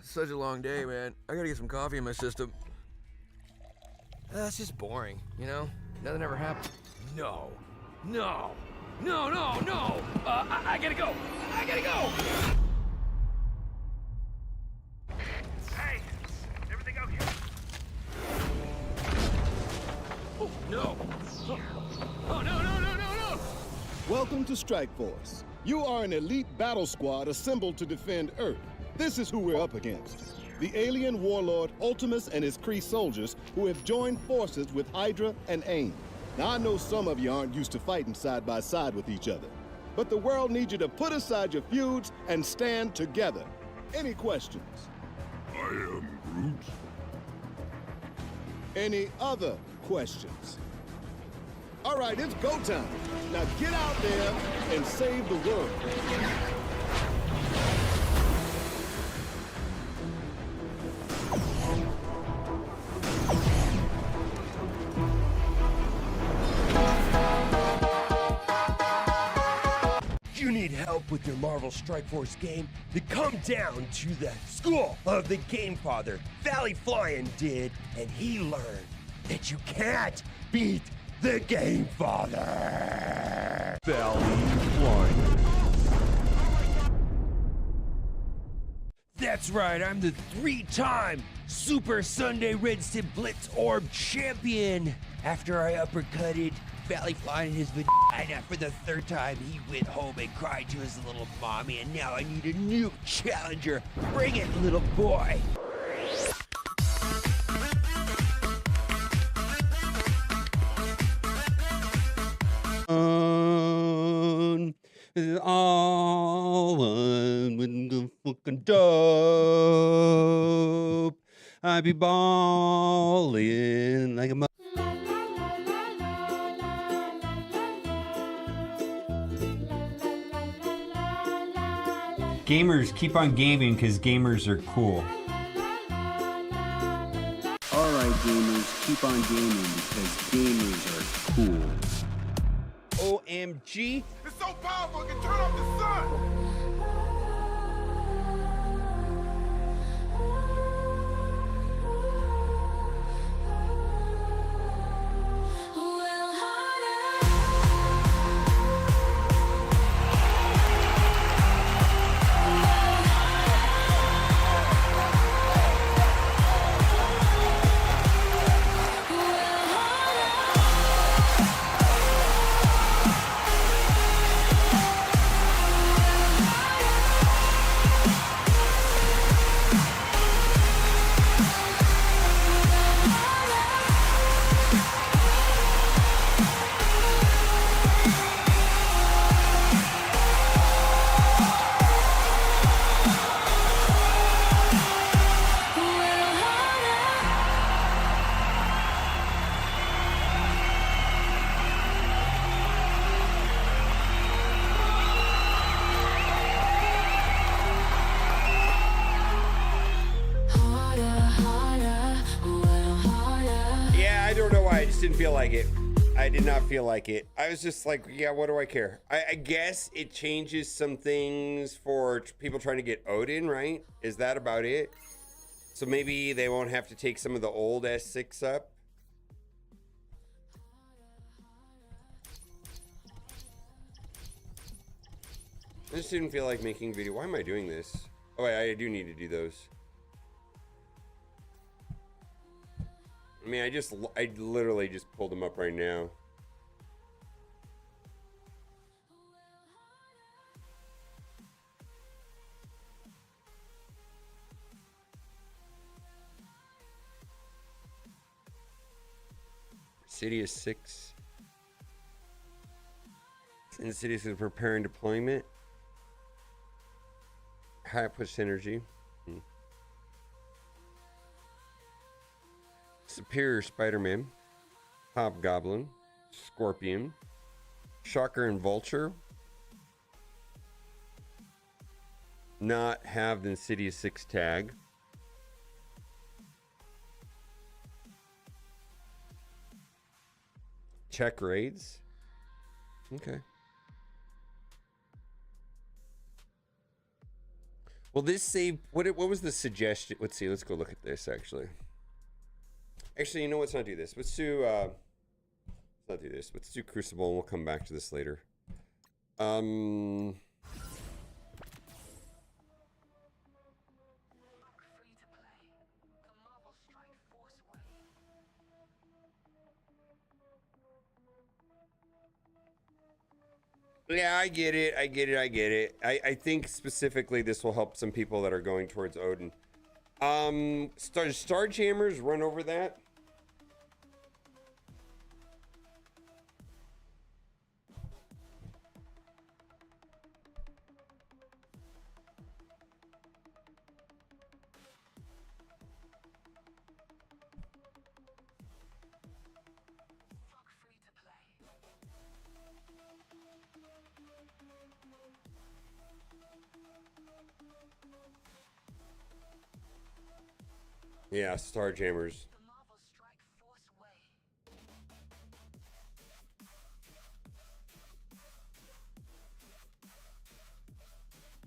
Such a long day, man. I gotta get some coffee in my system. It's just boring, you know? Nothing ever happened. No. No. No, no, no! I gotta go! I gotta go! Hey! Everything okay? Oh, no! Oh, no, no, no, no, no! Welcome to Strike Force. You are an elite battle squad assembled to defend Earth. This is who we're up against. The alien warlord Ultimus and his Kree soldiers who have joined forces with Hydra and AIM. Now, I know some of you aren't used to fighting side by side with each other, but the world needs you to put aside your feuds and stand together. Any questions? I am Groot. Any other questions? All right, it's go time. Now get out there and save the world. You need help with your Marvel Strike Force game? Then come down to the school of the Game Father. Valley Flying did, and he learned that you can't beat the Game Father. Valley Flying. That's right, I'm the 3-time Super Sunday Red Stip Blitz Orb champion. After I uppercutted Valley Flying in his vagina for the 3rd time, he went home and cried to his little mommy, and now I need a new challenger. Bring it, little boy. All with the fucking dope. I be ballin' like a Gamers, keep on gaming because gamers are cool. Alright gamers, keep on gaming because gamers are cool. OMG. It's so powerful, it can turn off the sun! I don't know why, I just didn't feel like it. I did not feel like it. I was just like, yeah, what do I care? I guess it changes some things for people trying to get Odin, right? Is that about it? So maybe they won't have to take some of the old S6 up. I just didn't feel like making a video. Why am I doing this? Oh, wait, I do need to do those. I mean, I literally just pulled them up right now. Sidious 6. Insidious is preparing deployment. High push synergy. Superior Spider-Man, Hobgoblin, Scorpion, Shocker and Vulture. Not have the Insidious 6 tag. Check raids. Okay. Well, this save. What was the suggestion? Let's see. Let's go look at this. Actually, you know, let's not do this. Let's do. Let's not do this. Let's do Crucible, and we'll come back to this later. Yeah, I get it. I think specifically this will help some people that are going towards Odin. Starjammers run over that. Yeah, Starjammers.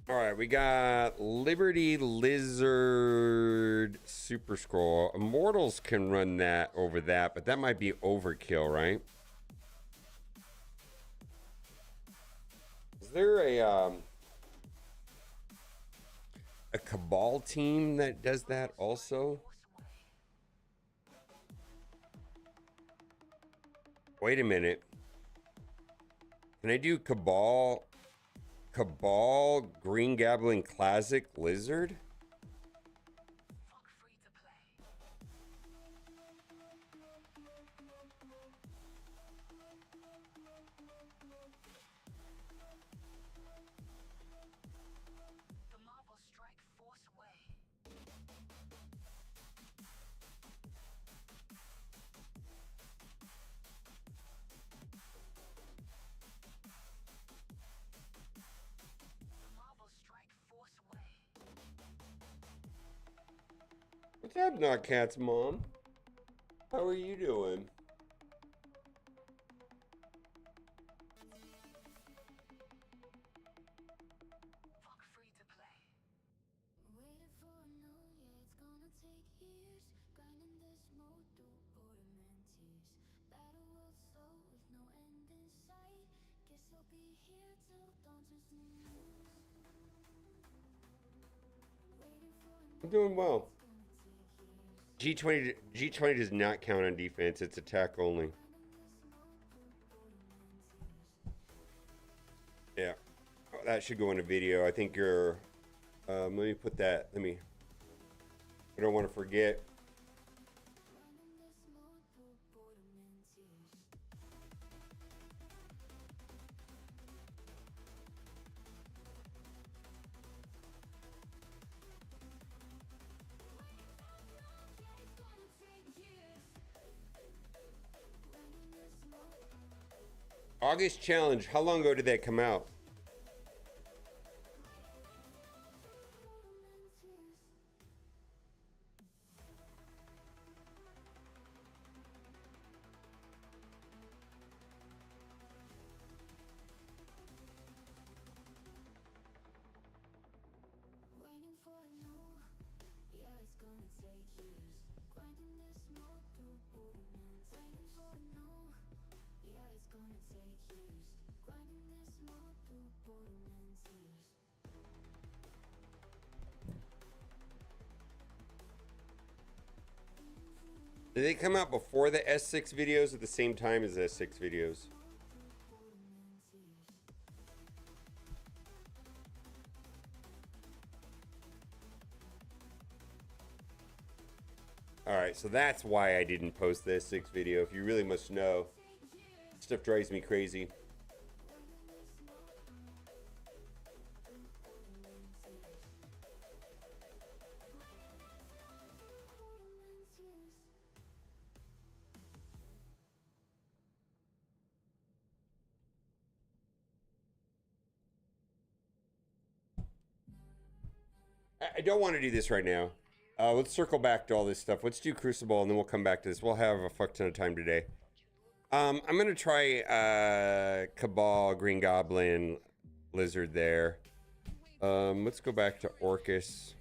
All right, we got Liberty Lizard Super Scroll. Immortals can run that over that, but that might be overkill, right? Is there a Cabal team that does that also? Wait a minute. Can I do Cabal Green Goblin Classic Lizard? What's up, Knockcat's mom? How are you doing? I'm doing well. G20 does not count on defense. It's attack only. Yeah. Oh, that should go in a video. I think you're... let me put that... I don't want to forget. August Challenge. How long ago did that come out? Did they come out before the S6 videos at the same time as the S6 videos? Alright, so that's why I didn't post the S6 video. If you really must know. Stuff drives me crazy. I don't want to do this right now. Let's circle back to all this stuff. Let's do Crucible, and then we'll come back to this. We'll have a fuck ton of time today. I'm going to try Cabal, Green Goblin, Lizard there. Let's go back to Orcus.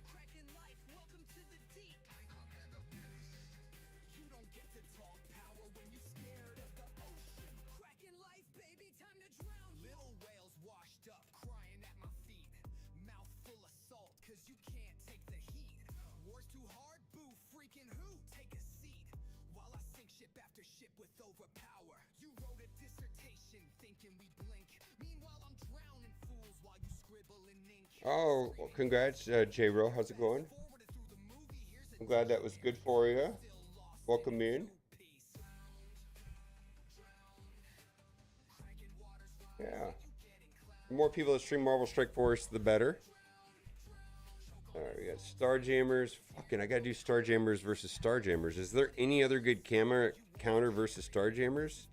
Oh, well, congrats, J-Ro. How's it going? I'm glad that was good for you. Welcome in. Yeah. The more people that stream Marvel Strike Force, the better. Alright, we got Starjammers. Fucking, I gotta do Starjammers versus Starjammers. Is there any other good camera counter versus Starjammers?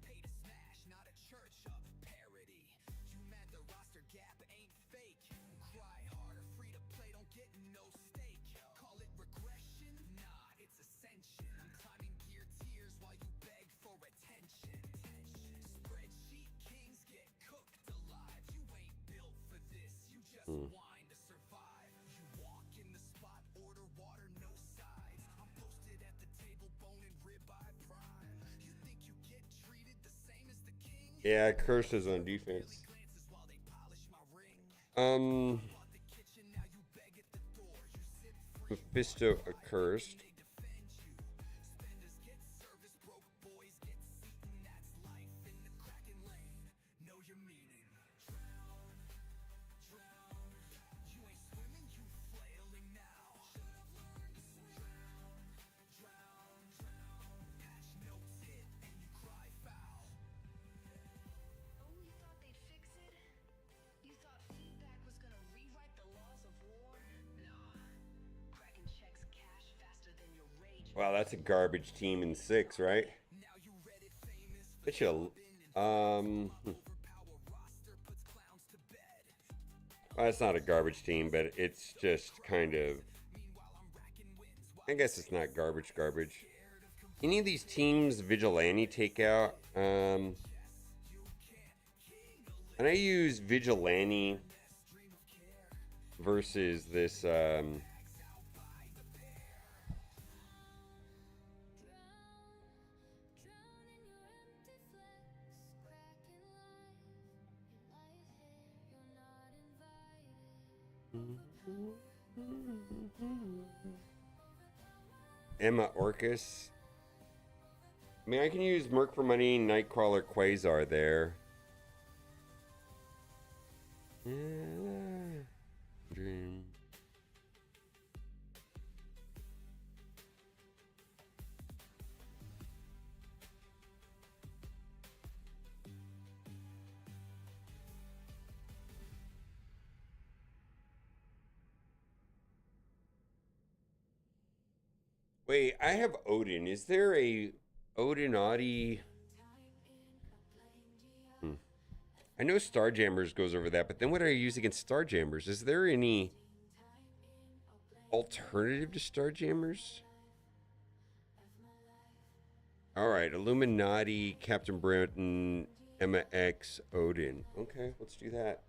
Yeah, Curse is on defense. Mephisto accursed. Wow, that's a garbage team in 6, right? Bet you, well, it's not a garbage team, but it's just kind of, I guess it's not garbage. Any of these teams Vigilante take out, and I use Vigilante versus this, Emma Orcus. I mean, I can use Merc for Money, Nightcrawler, Quasar there. Dream. Wait, I have Odin. Is there a Odinati? I know Starjammers goes over that, but then what do I use against Starjammers? Is there any alternative to Starjammers? Alright, Illuminati, Captain Britain, Emma X, Odin. Okay, let's do that.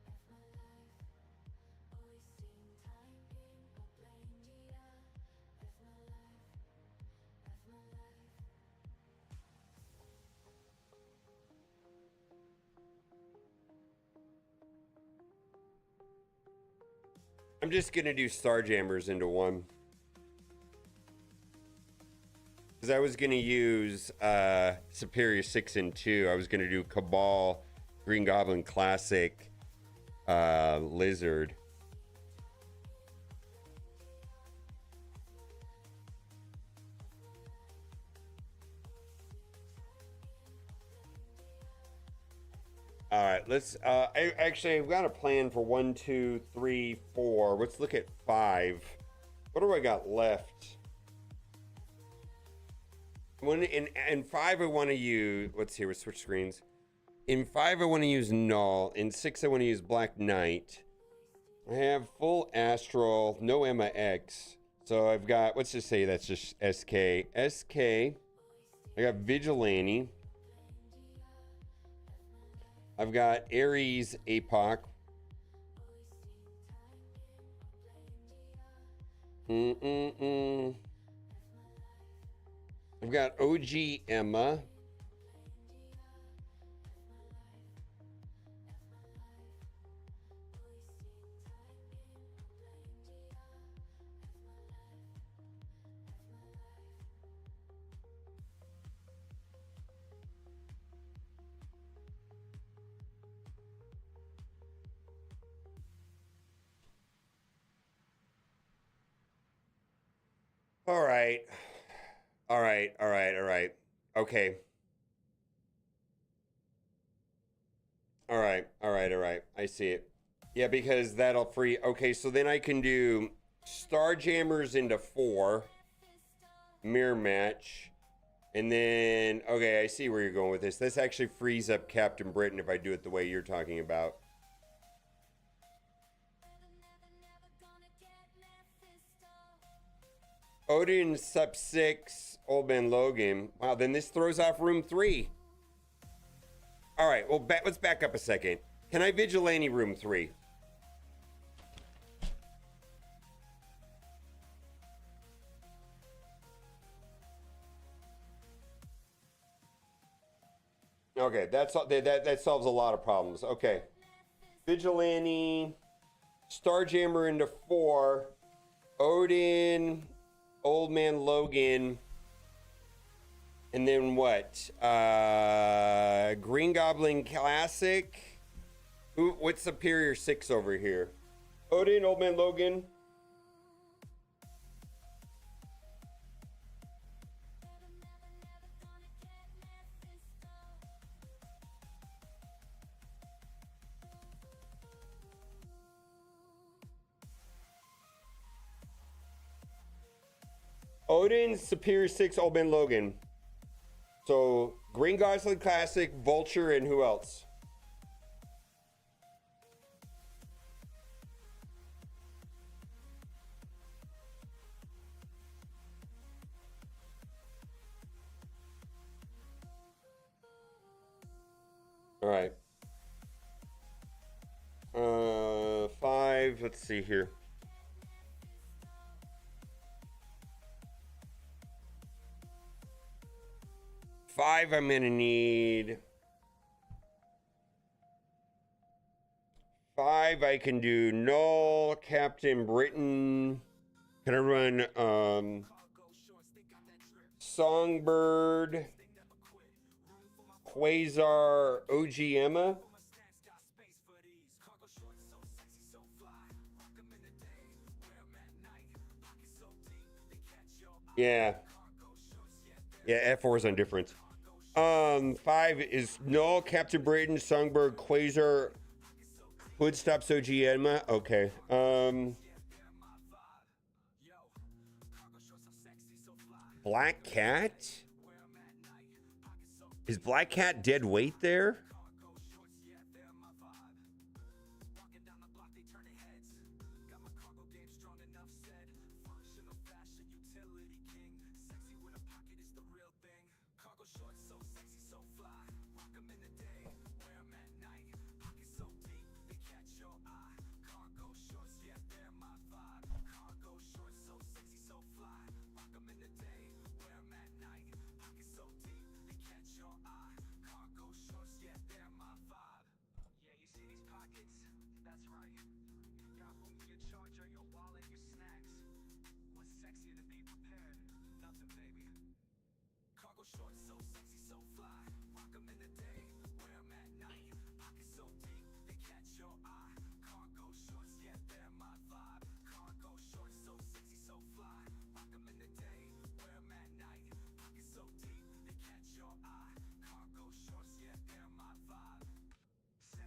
I'm just gonna do Starjammers into one. Because I was gonna use Superior 6 and 2. I was gonna do Cabal, Green Goblin Classic, Lizard. All right, let's. I've got a plan for 1, 2, 3, 4. Let's look at 5. What do I got left? In 5, I want to use. Let's see. We'll switch screens. In 5, I want to use Null. In 6, I want to use Black Knight. I have full Astral, no Emma X. So I've got. Let's just say that's just SK. SK. I got Vigilante. I've got Ares APOC. I've got OG Emma. All right. All right. All right. All right. Okay. All right. All right. All right. I see it. Yeah, because that'll free. Okay, so then I can do Starjammers into 4. Mirror match. And then, okay, I see where you're going with this. This actually frees up Captain Britain if I do it the way you're talking about. Odin sub 6, Old Man Logan. Wow, then this throws off room 3. All right, well, let's back up a second. Can I vigilante room 3? Okay, that solves a lot of problems. Okay. Vigilante, Starjammer into 4, Odin, Old Man Logan, and then what? Green Goblin Classic. What's Superior 6 over here? Odin, Old Man Logan. Odin, Superior 6, Old Man Logan. So, Green Goblin Classic, Vulture, and who else? All right. 5, let's see here. 5, I'm gonna need 5. I can do Null, Captain Britain. Can I run Songbird, Quasar, OG Emma? Yeah. Yeah, F4 is on difference. 5 is Null, Captain Britain, Songbird, Quasar, Hood stops OG Emma. Okay. Black Cat? Is Black Cat dead weight there?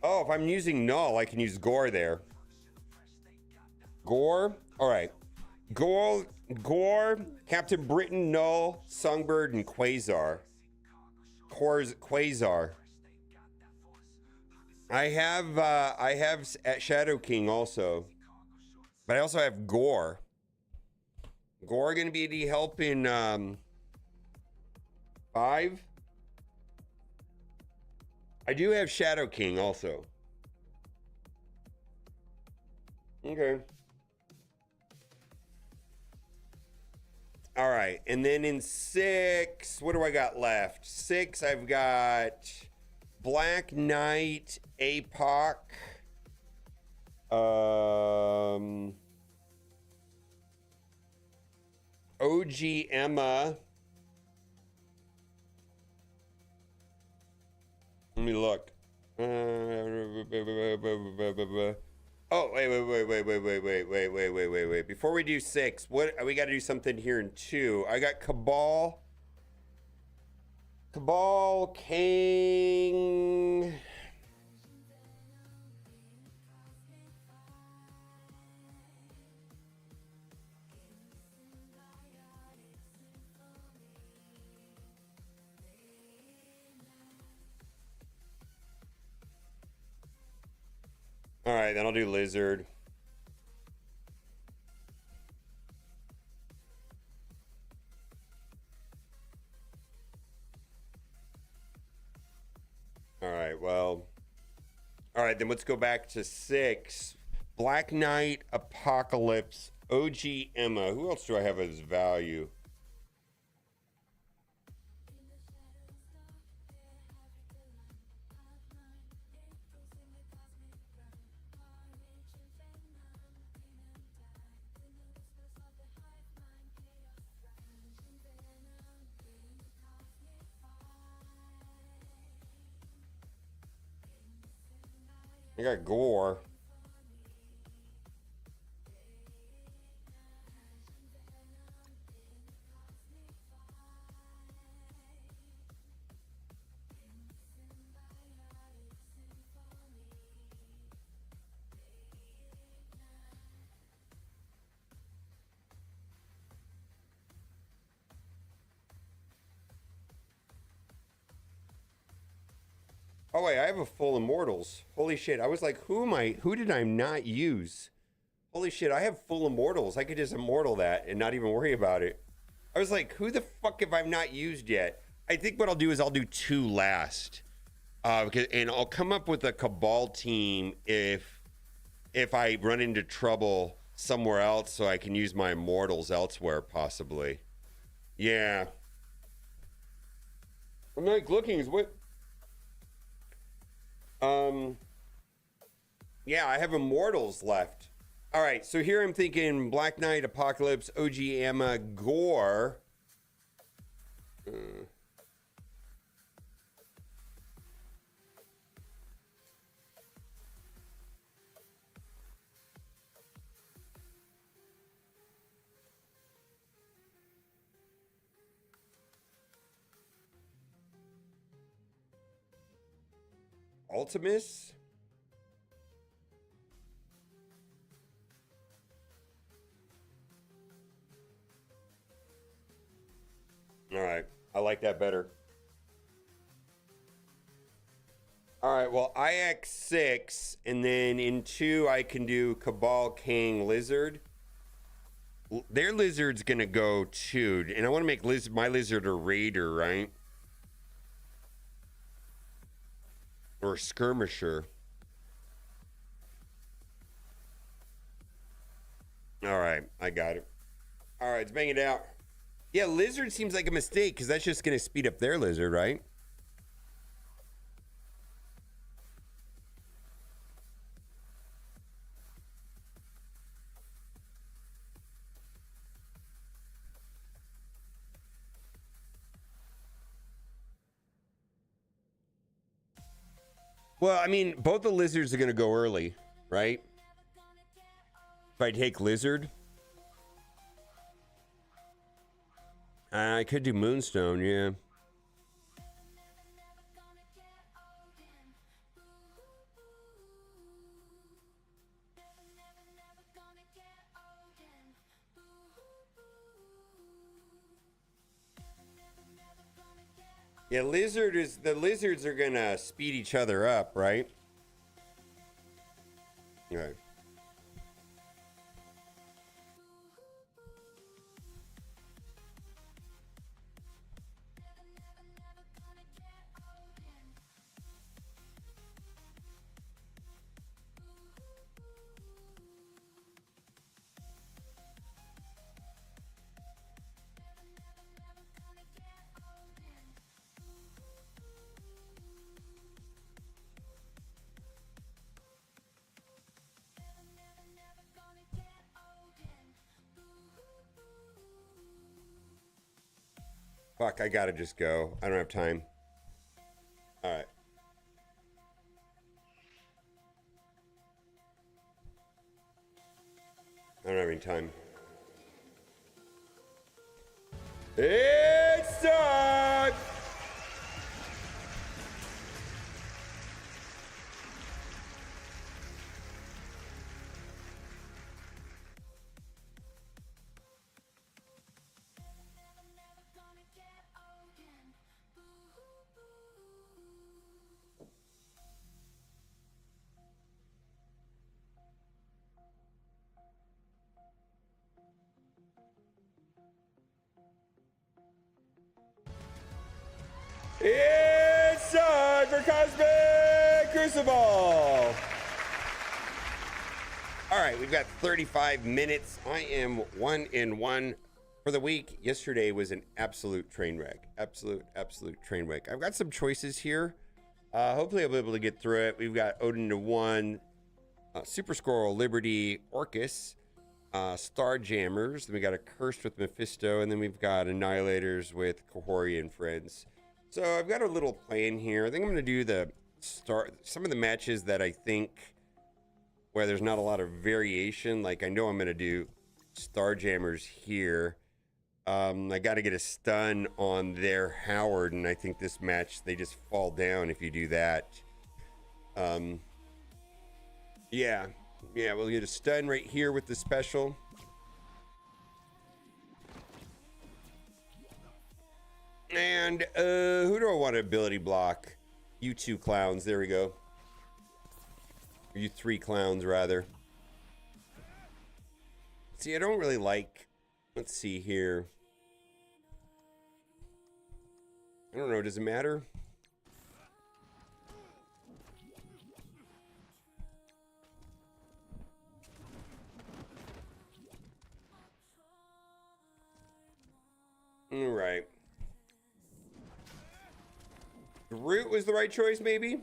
Oh, if I'm using Null, I can use Gore there. Gore? All right. Gore, Captain Britain, Null, Songbird, and Quasar. Quasar. I have Shadow King also. But I also have Gore. Gore gonna be any help in 5? I do have Shadow King also. Okay. All right, and then in 6, what do I got left? 6, I've got Black Knight, APOC, OG Emma. Let me look. Oh, wait. Before we do 6, we got to do something here in 2. I got Cabal, King. All right, then I'll do Lizard. All right, well. All right, then let's go back to 6. Black Knight, Apocalypse, OG Emma. Who else do I have as value? I got Gore. Oh wait, I have a full Immortals. Holy shit! I was like, who did I not use? Holy shit! I have full Immortals. I could just Immortal that and not even worry about it. I was like, who the fuck have I not used yet? I think what I'll do is I'll do 2 last, and I'll come up with a Cabal team if I run into trouble somewhere else, so I can use my Immortals elsewhere, possibly. Yeah. I'm like looking. Is what? Yeah, I have Immortals left. All right, so here I'm thinking Black Knight, Apocalypse, OG Emma, Gore. Ultimus? All right, I like that better. All right, well, IX6, and then in 2, I can do Cabal, King, Lizard. Their Lizard's gonna go 2, and I want to make my Lizard a Raider, right? Or a Skirmisher. All right, I got it. All right, let's bang it out. Yeah, Lizard seems like a mistake because that's just going to speed up their Lizard, right? Well, I mean, both the Lizards are going to go early, right? If I take Lizard. I could do Moonstone, yeah. Yeah, the lizards are gonna speed each other up, right? Okay. Fuck, I gotta just go. I don't have time. All right. I don't have any time. It's time! It's time for Cosmic Crucible! All right, we've got 35 minutes. I am 1-1 for the week. Yesterday was an absolute train wreck. Absolute train wreck. I've got some choices here. Hopefully I'll be able to get through it. We've got Odin to 1, Super Squirrel, Liberty, Orcus, Starjammers. Then we got a Cursed with Mephisto, and then we've got Annihilators with Kahori and friends. So I've got a little plan here. I think I'm going to do some of the matches that I think where there's not a lot of variation. Like I know I'm going to do Starjammers here. I got to get a stun on their Howard, and I think this match they just fall down if you do that. Yeah, we'll get a stun right here with the special. And who do I want to ability block? You two clowns. There we go. Or you three clowns, rather. See, I don't really like... Let's see here. I don't know. Does it matter? All right. Root was the right choice, maybe?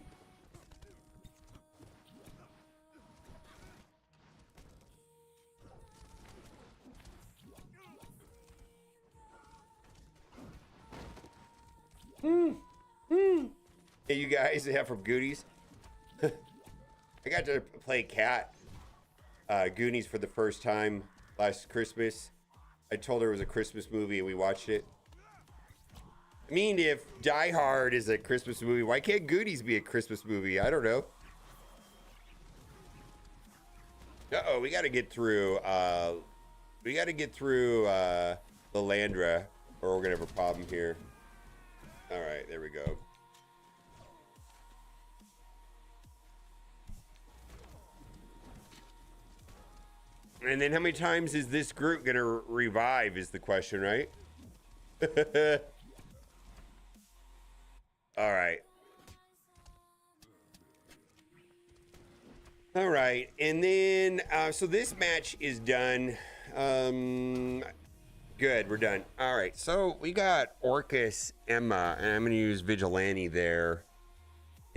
Hey, you guys, they have from Goonies. I got to play Cat Goonies for the first time last Christmas. I told her it was a Christmas movie and we watched it. I mean, if Die Hard is a Christmas movie, why can't Goonies be a Christmas movie? I don't know. Uh-oh, we got to get through the Landra, or we're going to have a problem here. All right, there we go. And then how many times is this group going to revive is the question, right? All right. All right. And then, so this match is done. Good. We're done. All right. So we got Orcus, Emma, and I'm going to use Vigilante there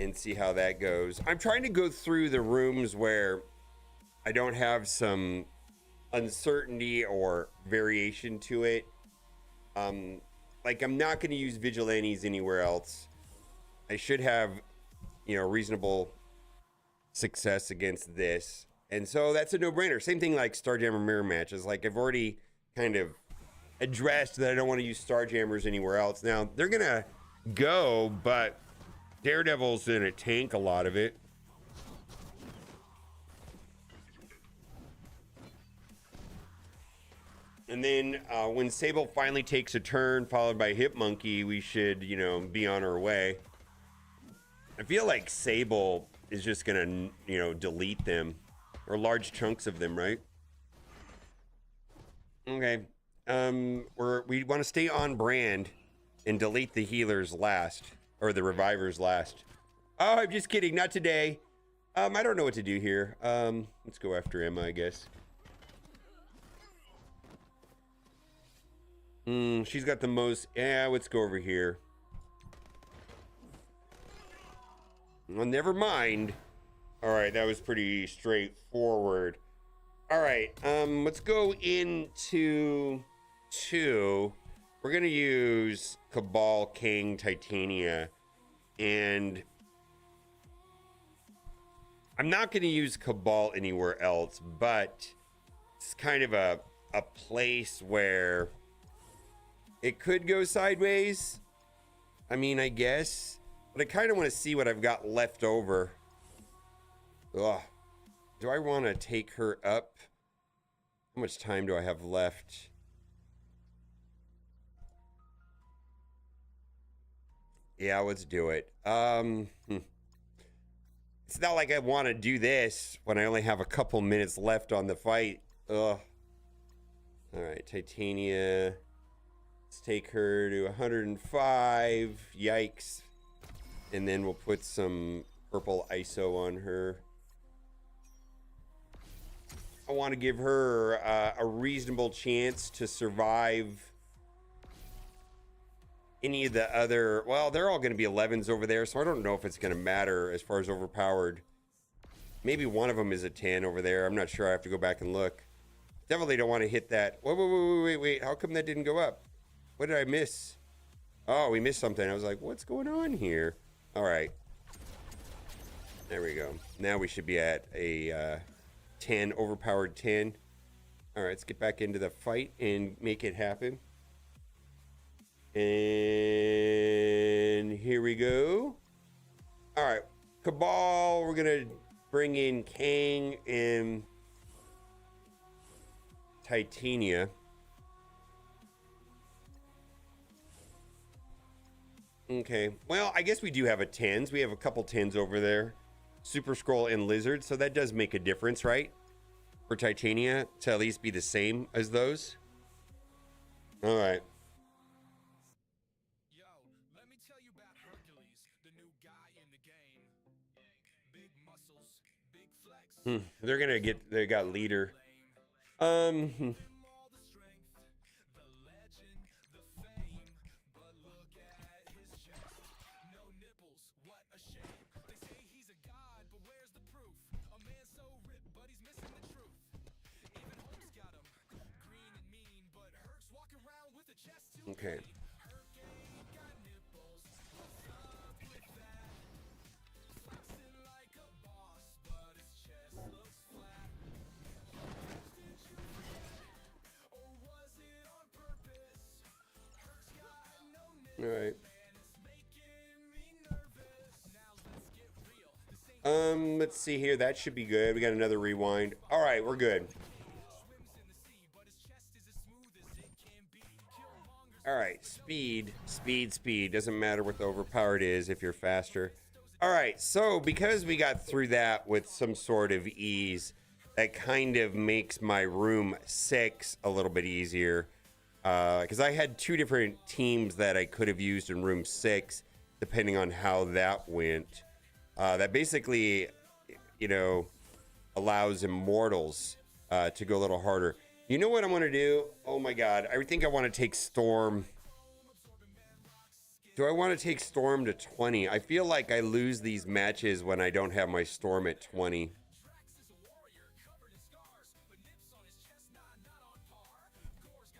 and see how that goes. I'm trying to go through the rooms where I don't have some uncertainty or variation to it. Like I'm not going to use Vigilantes anywhere else. I should have, reasonable success against this. And so that's a no-brainer. Same thing like Starjammer mirror matches. Like I've already kind of addressed that I don't want to use Starjammers anywhere else. Now, they're going to go, but Daredevil's going to tank a lot of it. And then when Sable finally takes a turn, followed by Hip Monkey, we should, be on our way. I feel like Sable is just gonna, delete them, or large chunks of them, right? Okay. We want to stay on brand and delete the healers last, or the revivers last. Oh, I'm just kidding. Not today. I don't know what to do here. Let's go after Emma, I guess. She's got the most. Yeah, let's go over here. Well, never mind. All right, that was pretty straightforward. All right, let's go into 2. We're gonna use Cabal King Titania, and I'm not gonna use Cabal anywhere else, but it's kind of a place where it could go sideways. I mean, I guess, but I kind of want to see what I've got left over. Ugh. Do I want to take her up? How much time do I have left? Yeah, let's do it. It's not like I want to do this when I only have a couple minutes left on the fight. Ugh. All right, Titania. Let's take her to 105. Yikes. And then we'll put some purple ISO on her. I want to give her a reasonable chance to survive any of the other... Well, they're all going to be 11s over there, so I don't know if it's going to matter as far as overpowered. Maybe one of them is a 10 over there. I'm not sure. I have to go back and look. Definitely don't want to hit that. Wait. How come that didn't go up? What did I miss? Oh, we missed something. I was like, what's going on here? All right. There we go. Now we should be at a 10, overpowered 10. All right, let's get back into the fight and make it happen. And here we go. All right, Cabal, we're going to bring in Kang and Titania. Okay, well, I guess we do have a 10s. We have a couple 10s over there. Super Scroll and Lizard, so that does make a difference, right? For Titania to at least be the same as those. All right. Yo, let me tell you about Hercules, the new guy in the game. Big muscles, big flex. They got leader. All the strength, the legend, the fame. But look at his chest. No nipples, what a shame. They say he's a god, but where's the proof? A man so ripped, but he's missing the truth. Even Hulk's got him, green and mean, but Herc's walking around with a chest too. Okay. Herc ain't got nipples. What's up with that? Flexing like a boss, but his chest looks flat. Did you forget? Or was it on purpose? Herc's got no nipples. All right. Man, it's making me nervous. Now let's get real. This ain't Let's see here. That should be good. We got another rewind. All right, we're good. swims in the sea, but his chest is as smooth as it can be. Killmonger's All right, speed. Doesn't matter what the overpowered is if you're faster. All right, so because we got through that with some sort of ease, that kind of makes my room 6 a little bit easier. Because I had 2 different teams that I could have used in room 6, depending on how that went. That basically, you know, allows Immortals to go a little harder. You know what I'm going to do? Oh my God, I think I want to take Storm. Do I want to take Storm to 20? I feel like I lose these matches when I don't have my Storm at 20.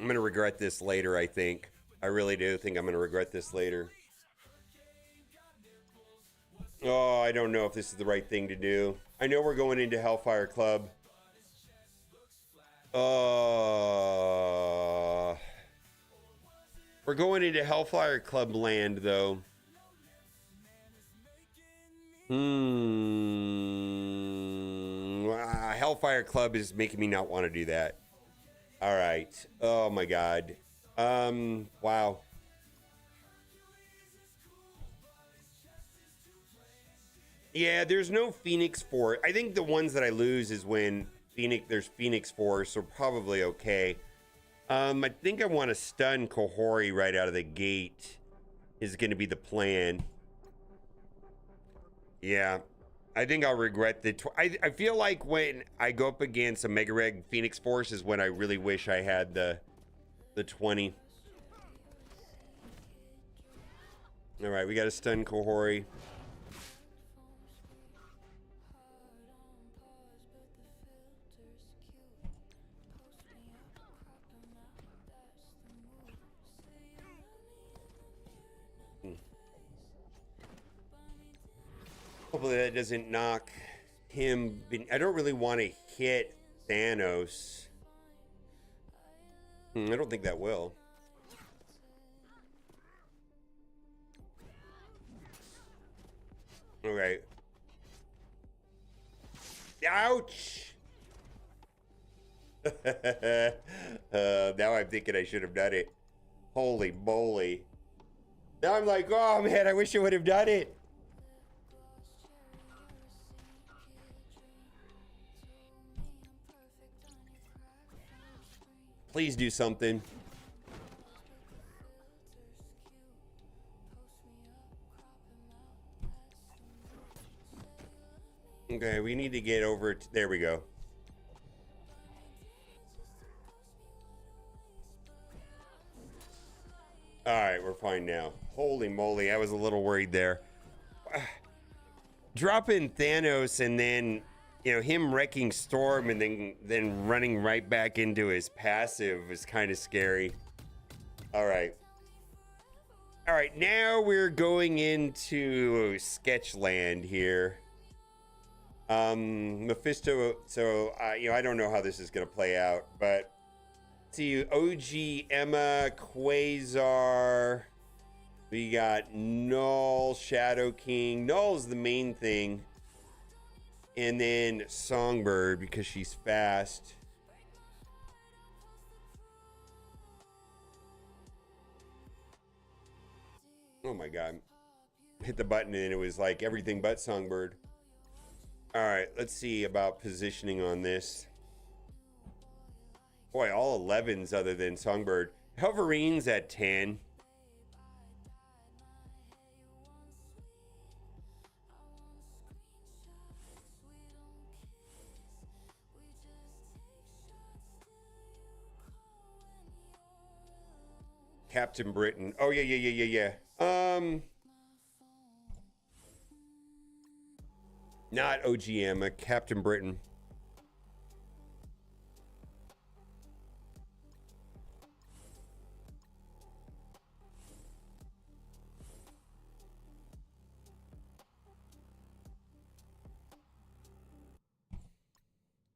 I'm going to regret this later, I think. I really do think I'm going to regret this later. Oh, I don't know if this is the right thing to do. I know we're going into Hellfire Club. We're going into Hellfire Club land, though. Hellfire Club is making me not want to do that. All right. Oh my God. Wow. Yeah, there's no Phoenix Force. I think the ones that I lose is when there's Phoenix Force, so probably okay. I think I want to stun Kohori right out of the gate is going to be the plan. Yeah, I think I'll regret the... I feel like when I go up against a Mega Reg Phoenix Force is when I really wish I had the 20. All right, we got to stun Kohori. hopefully that doesn't knock him. I don't really want to hit Thanos. I don't think that will. Okay. Ouch! Now I'm thinking I should have done it. Holy moly. Now I'm like, oh man, I wish I would have done it. Please do something. Okay, we need to get over to, there we go. All right, we're fine now. Holy moly, I was a little worried there. Dropping Thanos and then, you know, him wrecking Storm and then running right back into his passive was kind of scary. All right. All right, now we're going into Sketchland here. Mephisto, so, you know, I don't know how this is going to play out, but see, OG, Emma, Quasar, we got Null, Shadow King. Null's the main thing. And then Songbird, because she's fast. Oh my god. Hit the button and it was like everything but Songbird. Alright, let's see about positioning on this. Boy, all 11s other than Songbird. Helverine's at 10. Captain Britain. Oh, yeah. Not OG Emma, Captain Britain.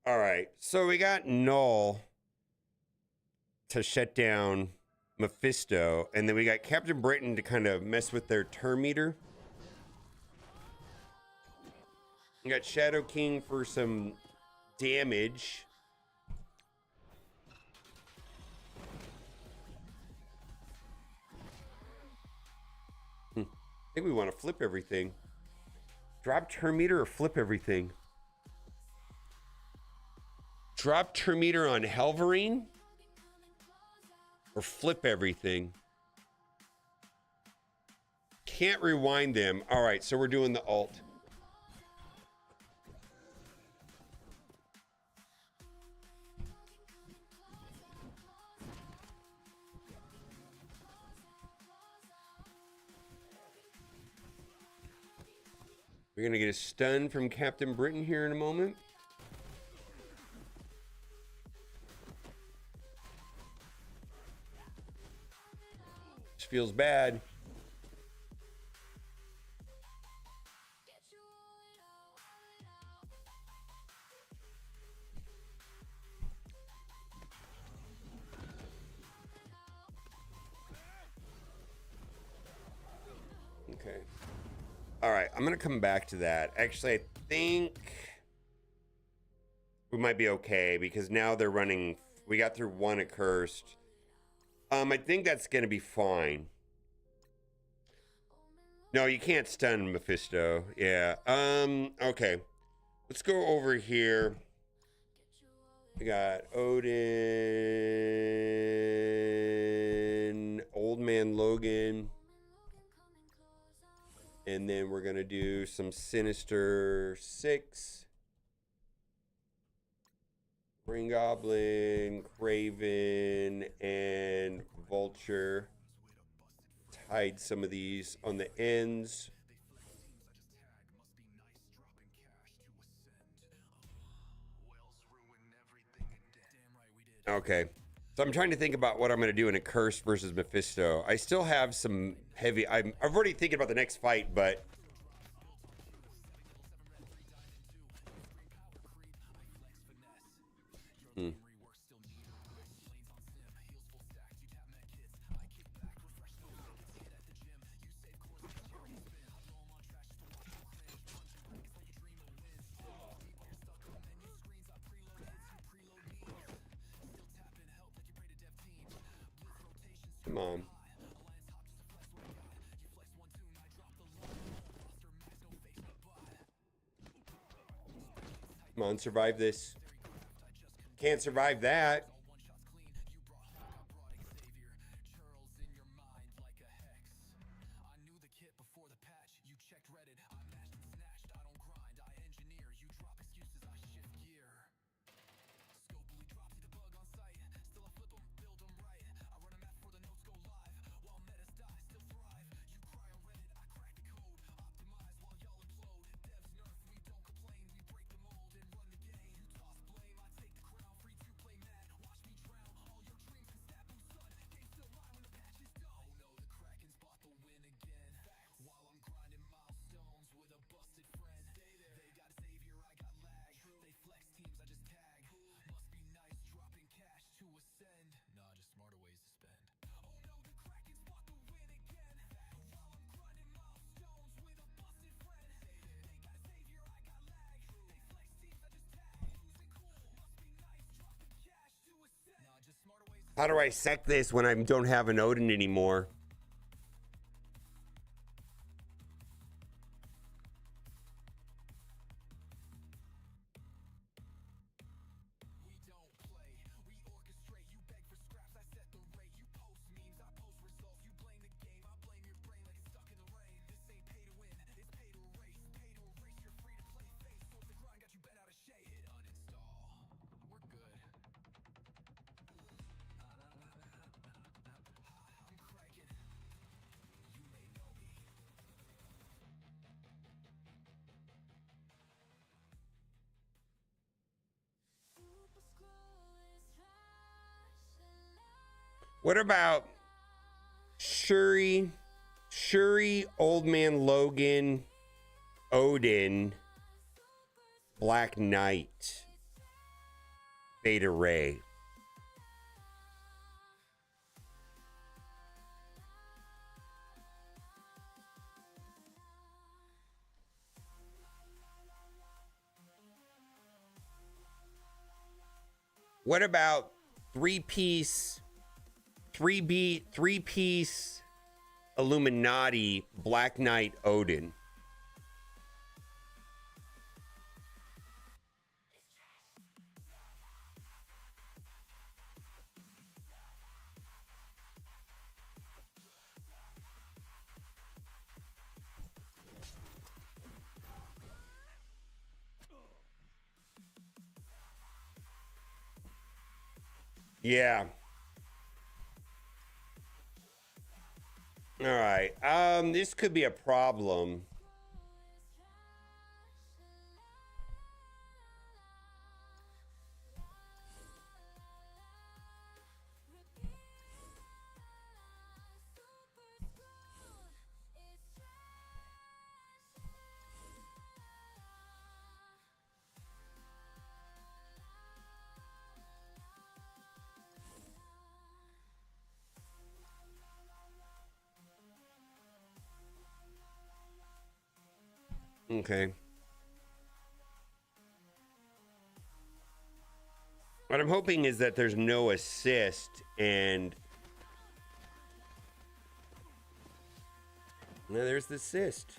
All right, so we got Null to shut down Mephisto, and then we got Captain Britain to kind of mess with their turn meter. We got Shadow King for some damage. I think we want to flip everything. Drop turn meter or flip everything? Drop turn meter on Helverine? Or flip everything? Can't rewind them. All right, so we're doing the alt. We're gonna get a stun from Captain Britain here in a moment. This feels bad. Okay. All right, I'm gonna come back to that. Actually, I think we might be okay because now they're running. We got through one accursed. I think that's gonna be fine. No, you can't stun Mephisto. Yeah. Okay. Let's go over here. We got Odin, Old Man Logan. And then we're going to do some Sinister 6. Green Goblin, Craven, and Vulture. Hide some of these on the ends. Okay. So I'm trying to think about what I'm going to do in a Curse versus Mephisto. I still have some heavy... I'm already thinking about the next fight, but... Come on. Come on, survive this. Can't survive that. How do I sec this when I don't have an Odin anymore? What about Shuri, Old Man Logan, Odin, Black Knight, Beta Ray? What about three-piece Illuminati Black Knight Odin? Yeah. All right. This could be a problem. Okay. What I'm hoping is that there's no assist and... No, there's the assist.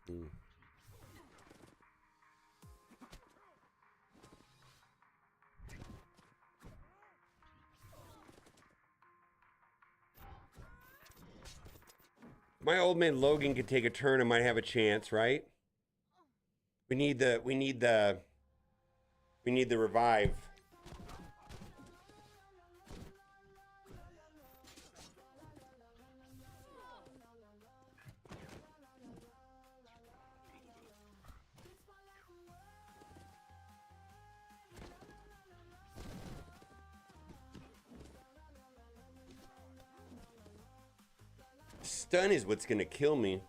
Hmm. My old man Logan could take a turn and might have a chance, right? We need the revive. stun is what's gonna kill me.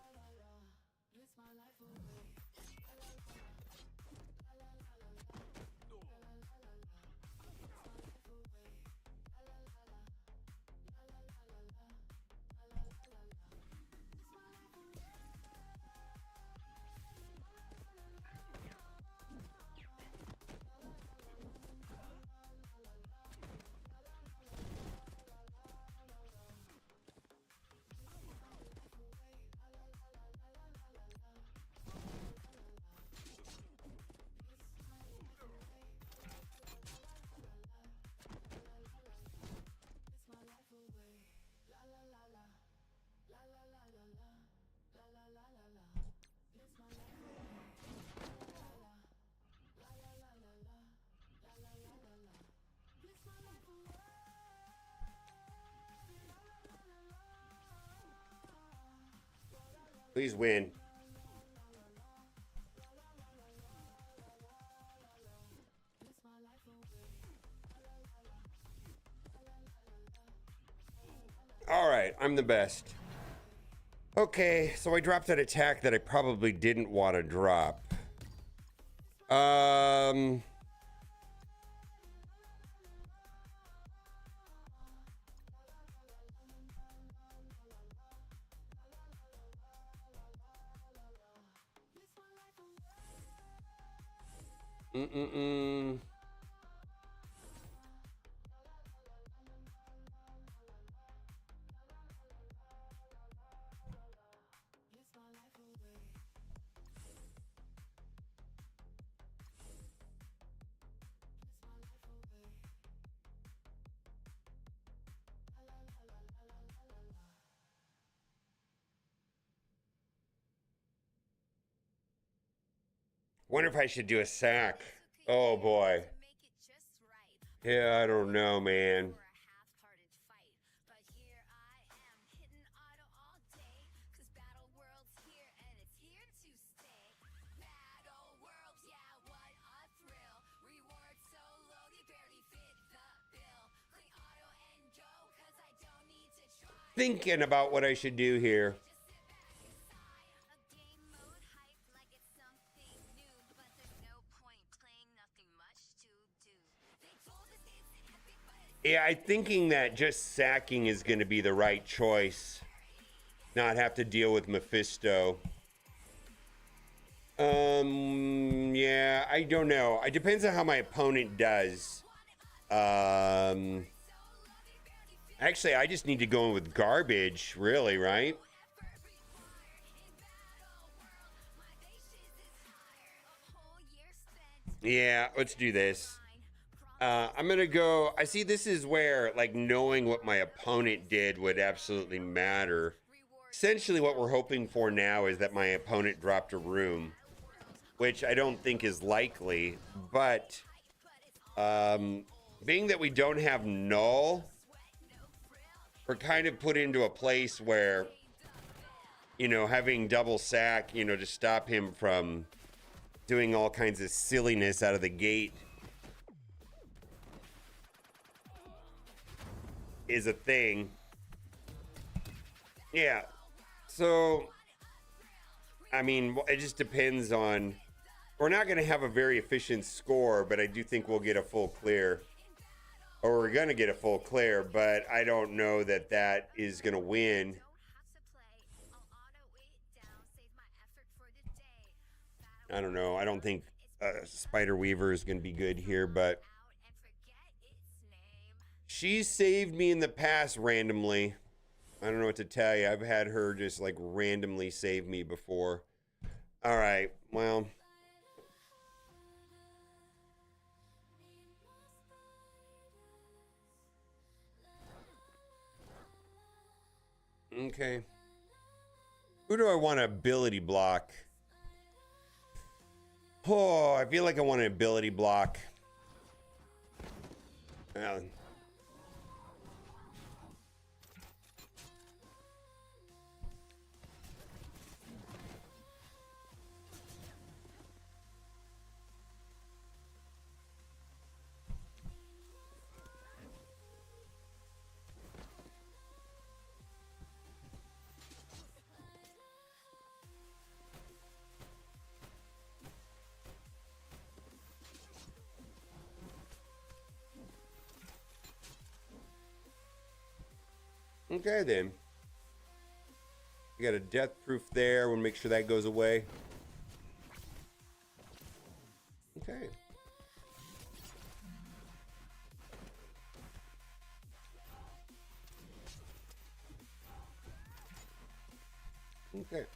Please win. All right, I'm the best. Okay, so I dropped that attack that I probably didn't want to drop. Mm-mm-mm. Wonder if I should do a sack. Oh boy. Yeah, I don't know, man. Thinking about what I should do here. Yeah, I'm thinking that just sacking is going to be the right choice. Not have to deal with Mephisto. Yeah, I don't know. It depends on how my opponent does. Actually, I just need to go in with garbage, really, right? Yeah, let's do this. I'm gonna go. I see this is where, like, knowing what my opponent did would absolutely matter. Essentially, what we're hoping for now is that my opponent dropped a room, which I don't think is likely. But being that we don't have null, we're kind of put into a place where, you know, having double sack, you know, to stop him from doing all kinds of silliness out of the gate is a thing. Yeah. So, I mean, it just depends on... We're not going to have a very efficient score, but I do think we'll get a full clear. Or we're going to get a full clear, but I don't know that that is going to win. I don't know. I don't think Spider Weaver is going to be good here, but... She's saved me in the past randomly. I don't know what to tell you. I've had her just like randomly save me before. All right, well. Okay. Who do I want to ability block? Oh, I feel like I want an ability block. Okay, then. We got a death proof there. We'll make sure that goes away. Okay. Okay.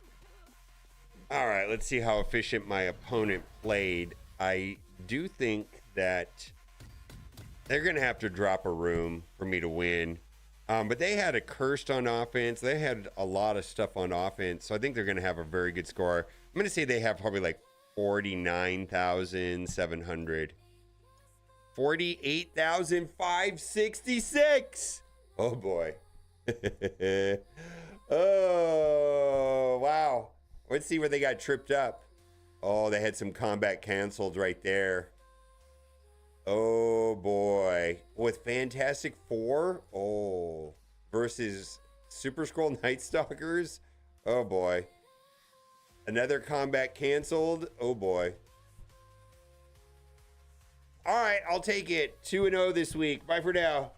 All right, let's see how efficient my opponent played. I do think that they're going to have to drop a room for me to win. But they had a cursed on offense. They had a lot of stuff on offense. So I think they're going to have a very good score. I'm going to say they have probably like 49,700. 48,566. Oh, boy. Oh, wow. Let's see where they got tripped up. Oh, they had some combat canceled right there. Oh, boy. With Fantastic Four? Oh. Versus Super Scroll Night Stalkers? Oh, boy. Another combat canceled? Oh, boy. All right, I'll take it. 2-0 this week. Bye for now.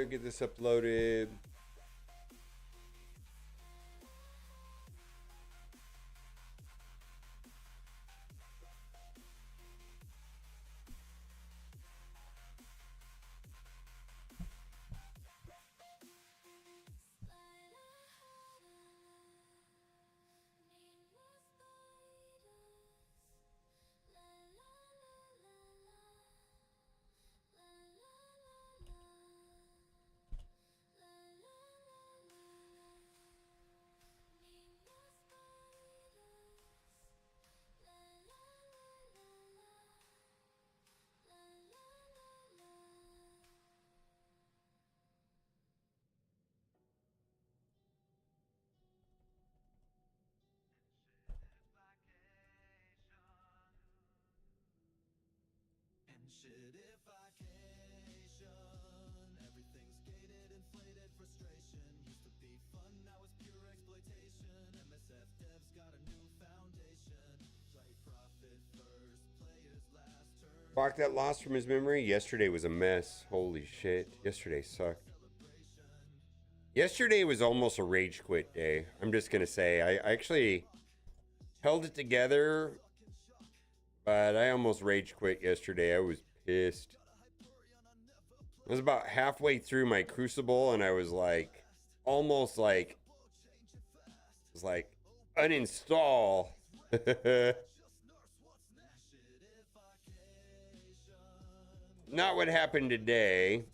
Get this uploaded. Everything's gated, inflated, frustration. Used to be fun, now it's pure exploitation. MSF devs got a new foundation. Play profit first, players last turn. Block that loss from his memory. Yesterday was a mess. Holy shit. Yesterday sucked. Yesterday was almost a rage quit day. I'm just going to say. I actually held it together, but I almost rage quit yesterday. I was pissed. I was about halfway through my Crucible, and I was like, almost like, it was like, uninstall. Not what happened today.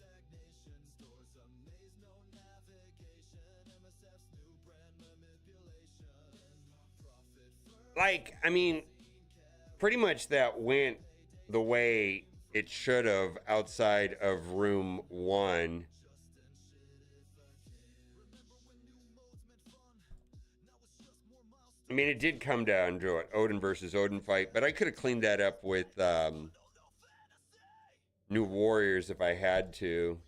Like, I mean, pretty much that went the way it should have outside of room 1. I mean, it did come down to an Odin versus Odin fight, but I could have cleaned that up with New Warriors if I had to.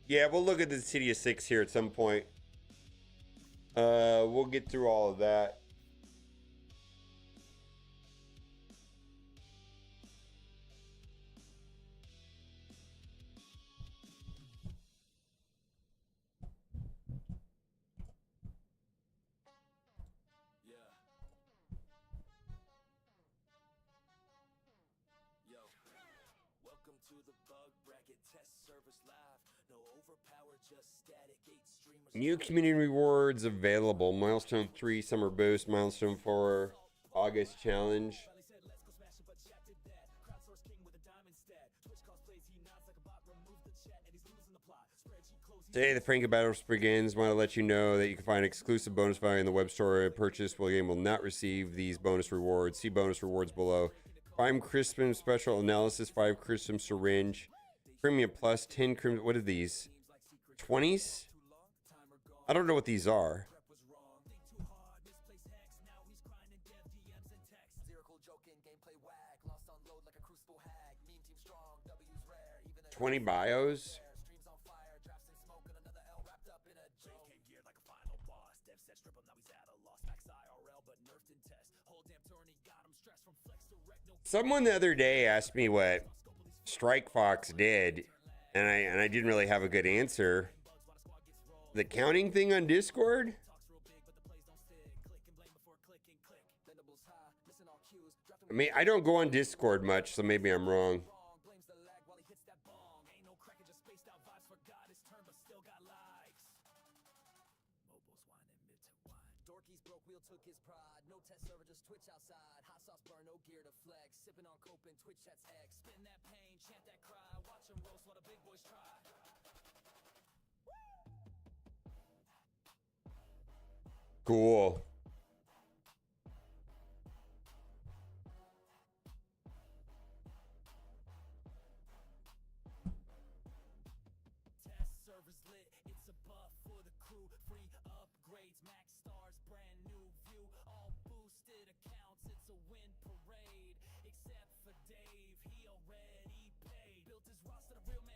Yeah, we'll look at the City of Six here at some point. We'll get through all of that. Welcome to the bug bracket test service live. New community rewards available. Milestone 3 summer boost. Milestone 4 August challenge. Today the Frankie Battles begins. Want to let you know that you can find exclusive bonus value in the web store. Purchase will game will not receive these bonus rewards. See bonus rewards below. 5 Christmas special analysis. 5 Christmas syringe. Premium plus 10 crimson. What are these? 20s? I don't know what these are. 20 bios. Someone the other day asked me what Strike Fox did, and I didn't really have a good answer. The counting thing on Discord? I mean, I don't go on Discord much, so maybe I'm wrong. Cool.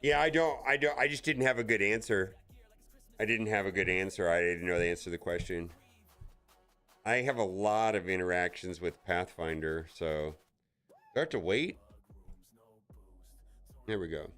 Yeah, I just didn't have a good answer. I didn't have a good answer. I didn't know the answer to the question. I have a lot of interactions with Pathfinder, so do I have to wait? There we go.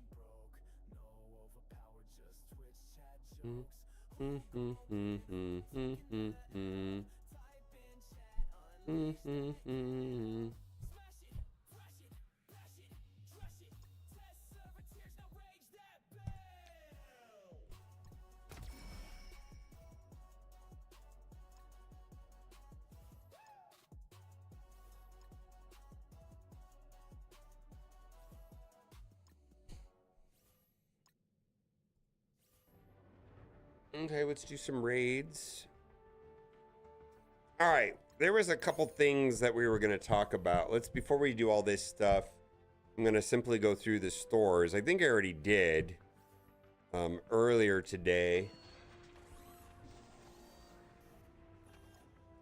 Okay, let's do some raids. All right, there was a couple things that we were going to talk about. Before we do all this stuff, I'm going to simply go through the stores. I think I already did earlier today.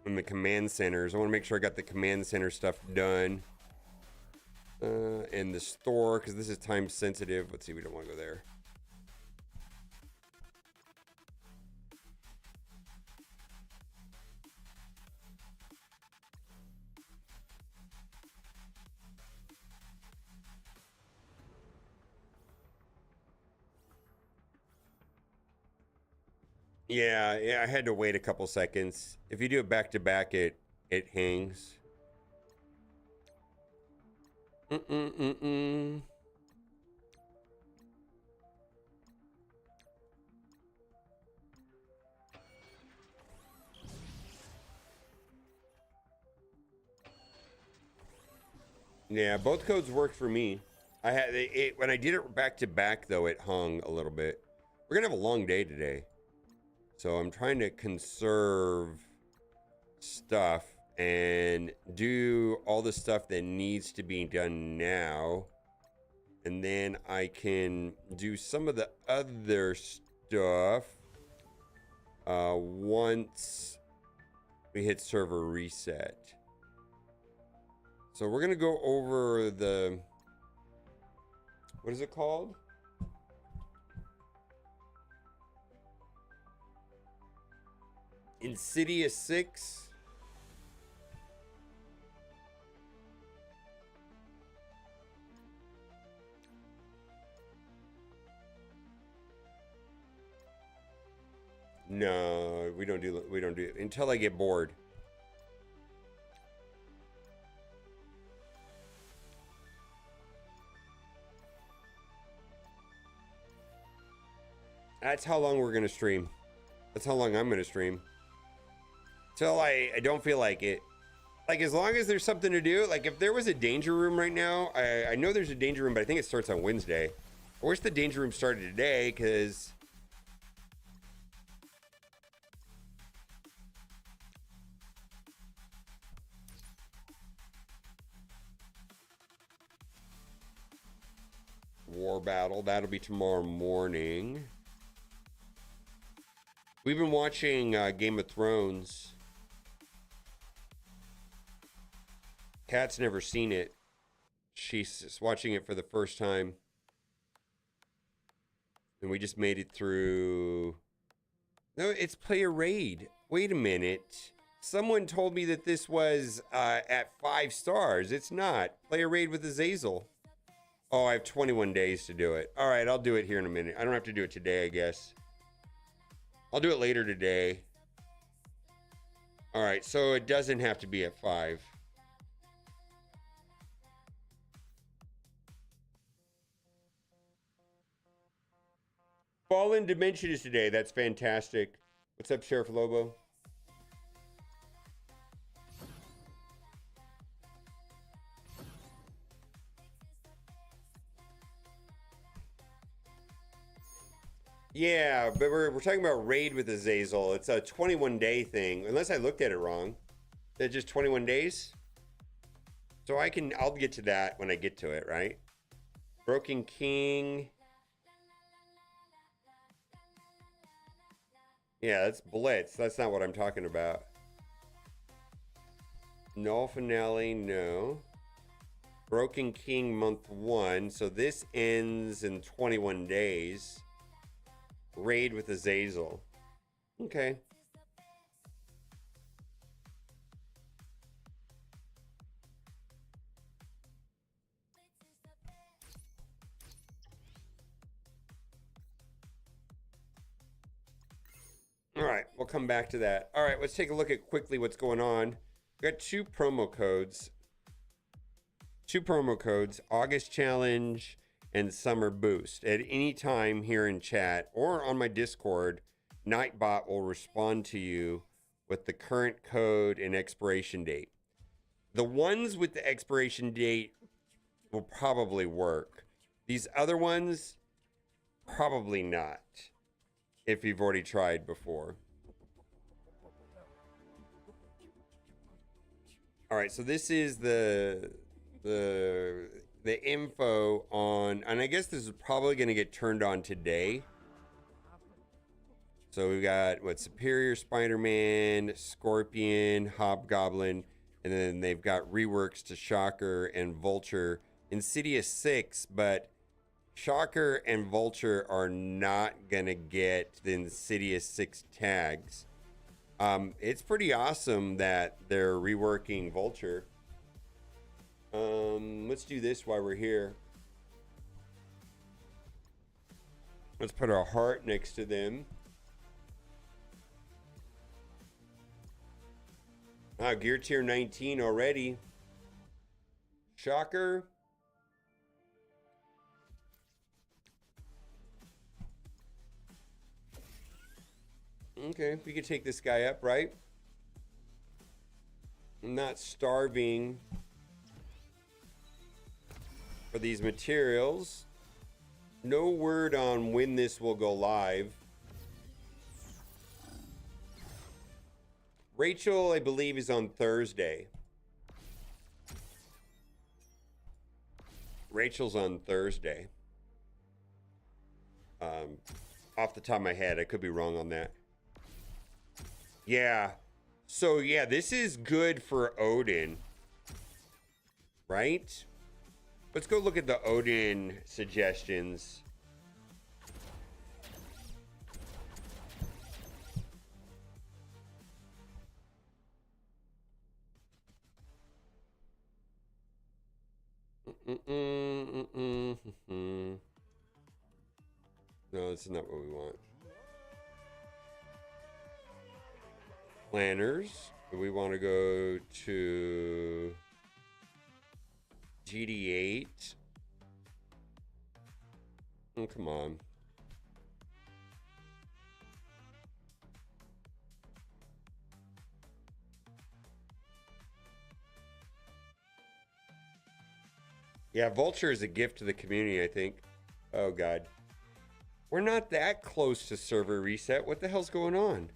In the command centers. I want to make sure I got the command center stuff done. And the store, because this is time sensitive. Let's see, we don't want to go there. Yeah, I had to wait a couple seconds. If you do it back to back, it hangs. Yeah, both codes worked for me. I had it when I did it back to back though, it hung a little bit. We're gonna have a long day today. So I'm trying to conserve stuff and do all the stuff that needs to be done now. And then I can do some of the other stuff once we hit server reset. So we're going to go over the, what is it called? Insidious 6. No, we don't do it until I get bored. That's how long we're gonna stream. That's how long I'm gonna stream. Till I don't feel like it. Like, as long as there's something to do, like if there was a danger room right now, I know there's a danger room, but I think it starts on Wednesday. I wish the danger room started today, because War Battle, that'll be tomorrow morning. We've been watching Game of Thrones. Kat's never seen it. She's watching it for the first time. And we just made it through... No, it's player raid. Wait a minute. Someone told me that this was at 5 stars. It's not. Player raid with Azazel. Oh, I have 21 days to do it. All right, I'll do it here in a minute. I don't have to do it today, I guess. I'll do it later today. All right, so it doesn't have to be at 5. Fallen Dimension is today. That's fantastic. What's up, Sheriff Lobo? Yeah, but we're talking about raid with Azazel. It's a 21-day thing, unless I looked at it wrong. That's just 21 days. So I'll get to that when I get to it, right? Broken King. Yeah, that's Blitz. That's not what I'm talking about. Null finale, no. Broken King month 1. So this ends in 21 days. Raid with Azazel. Okay. All right, we'll come back to that. All right, let's take a look at quickly what's going on. We got 2 promo codes. 2 promo codes, August Challenge and Summer Boost. At any time here in chat or on my Discord, Nightbot will respond to you with the current code and expiration date. The ones with the expiration date will probably work. These other ones, probably not, if you've already tried before. All right, so this is the info on, and I guess this is probably going to get turned on today. So we've got Superior Spider-Man, Scorpion, Hobgoblin, and then they've got reworks to Shocker and Vulture. Insidious 6, but Shocker and Vulture are not gonna get the Insidious 6 tags. It's pretty awesome that they're reworking Vulture. Let's do this while we're here. Let's put our heart next to them. Gear tier 19 already. Shocker. Okay, we could take this guy up, right? I'm not starving for these materials. No word on when this will go live. Rachel, I believe, is on Thursday. Rachel's on Thursday. Off the top of my head, I could be wrong on that. Yeah. So, yeah, this is good for Odin. Right? Let's go look at the Odin suggestions. No, this is not what we want. Planners. We want to go to GD8. Oh, come on. Yeah, Vulture is a gift to the community, I think. Oh, God. We're not that close to server reset. What the hell's going on?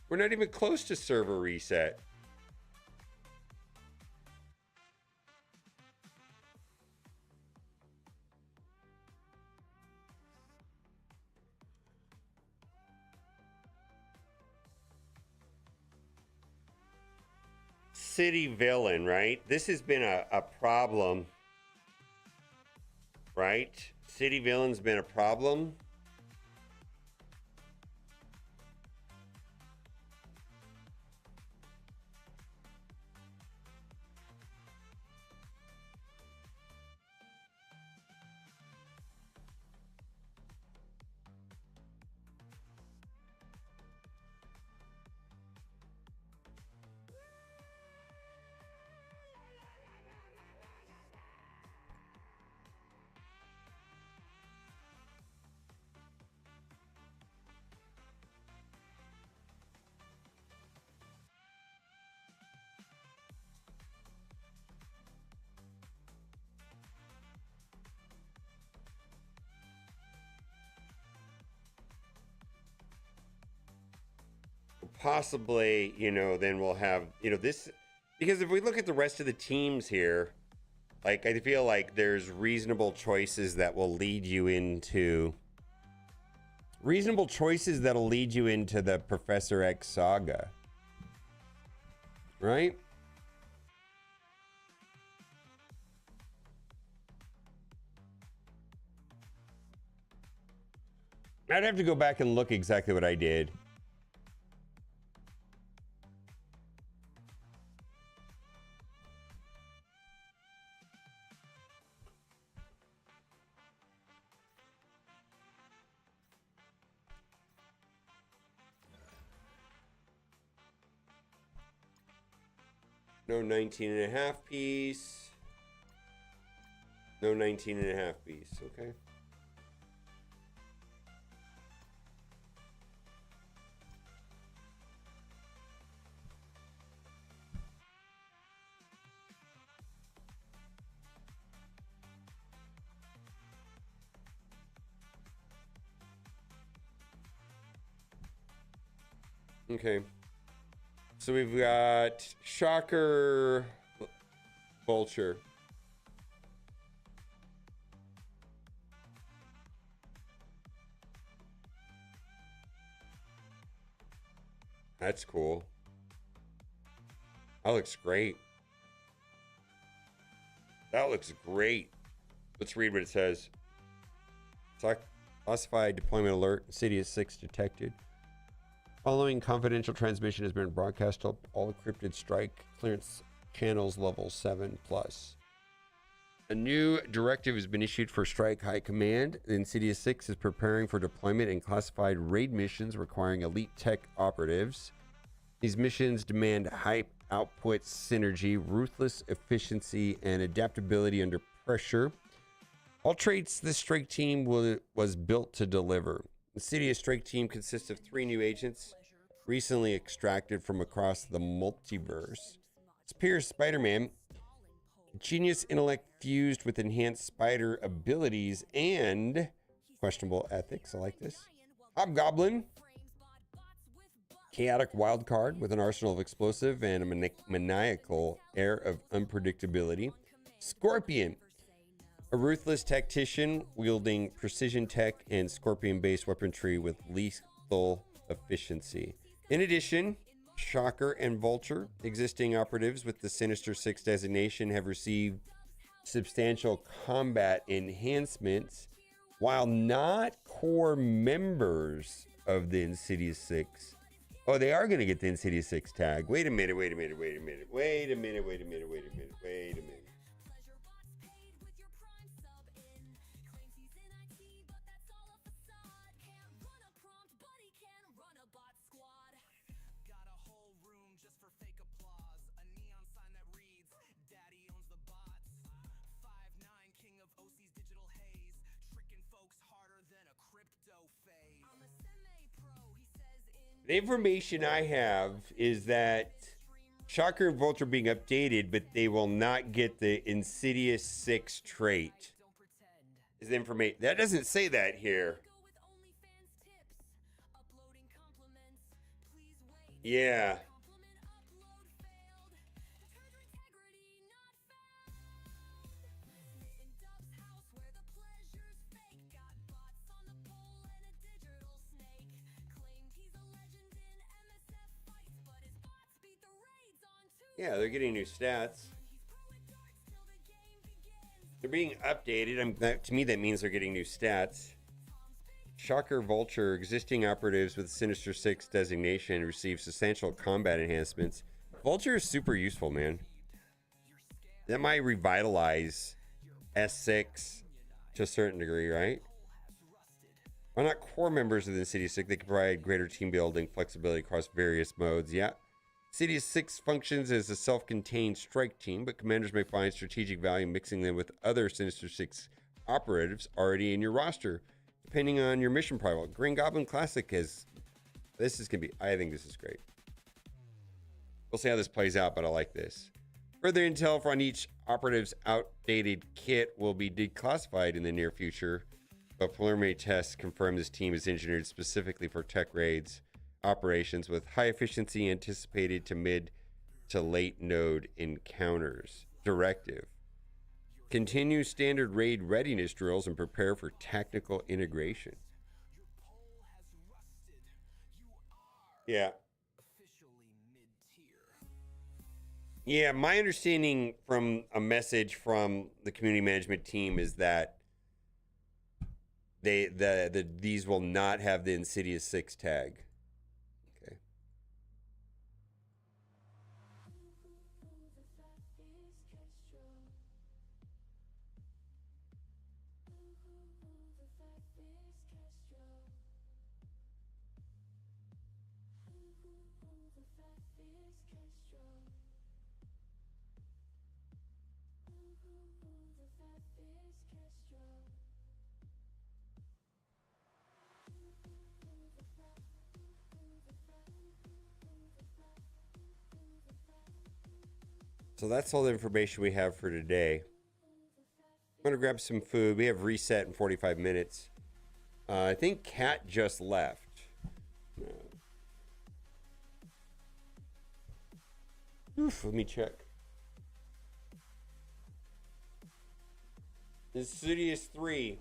We're not even close to server reset. City villain, right? This has been a problem, right? City villain's been a problem. Possibly, you know, then we'll have, you know, this, because if we look at the rest of the teams here, like, I feel like there's reasonable choices that will lead you into the Professor X saga, right? I'd have to go back and look exactly what I did. No 19 and a half piece. No 19 and a half piece, okay. Okay. So we've got Shocker, Vulture. That's cool. That looks great. That looks great. Let's read what it says. Classified deployment alert. Insidious 6 detected. Following confidential transmission has been broadcast to all encrypted strike clearance channels level 7+. A new directive has been issued for Strike High Command. The Insidious 6 is preparing for deployment in classified raid missions requiring elite tech operatives. These missions demand high output synergy, ruthless efficiency, and adaptability under pressure. All traits this strike team was built to deliver. The Insidious strike team consists of 3 new agents recently extracted from across the multiverse. Superior Spider-Man, genius intellect fused with enhanced spider abilities and questionable ethics. I like this. Hobgoblin, chaotic wildcard with an arsenal of explosive and a maniacal air of unpredictability. Scorpion, a ruthless tactician wielding precision tech and scorpion-based weaponry with lethal efficiency. In addition, Shocker and Vulture, existing operatives with the Sinister Six designation, have received substantial combat enhancements, while not core members of the Insidious Six. Oh, they are going to get the Insidious Six tag. Wait a minute. The information I have is that Shocker and Vulture being updated, but they will not get the Insidious 6 trait. Is the information that doesn't say that here? Yeah. Yeah, they're getting new stats. They're being updated. To me, that means they're getting new stats. Shocker Vulture, existing operatives with Sinister 6 designation receive substantial combat enhancements. Vulture is super useful, man. That might revitalize S6 to a certain degree, right? While not core members of the Insidious 6, they can provide greater team building flexibility across various modes. Yeah. Insidious 6 functions as a self-contained strike team, but commanders may find strategic value in mixing them with other Sinister 6 operatives already in your roster, depending on your mission profile. Green Goblin Classic is... This is going to be... I think this is great. We'll see how this plays out, but I like this. Further intel on each operative's outdated kit will be declassified in the near future, but preliminary tests confirm this team is engineered specifically for tech raids operations with high efficiency anticipated to mid to late node encounters. Directive: continue standard raid readiness drills and prepare for tactical integration. Yeah. Yeah, my understanding from a message from the community management team is that these will not have the Insidious 6 tag. Okay. So that's all the information we have for today. I'm going to grab some food. We have reset in 45 minutes. I think Kat just left. Let me check. Insidious 3.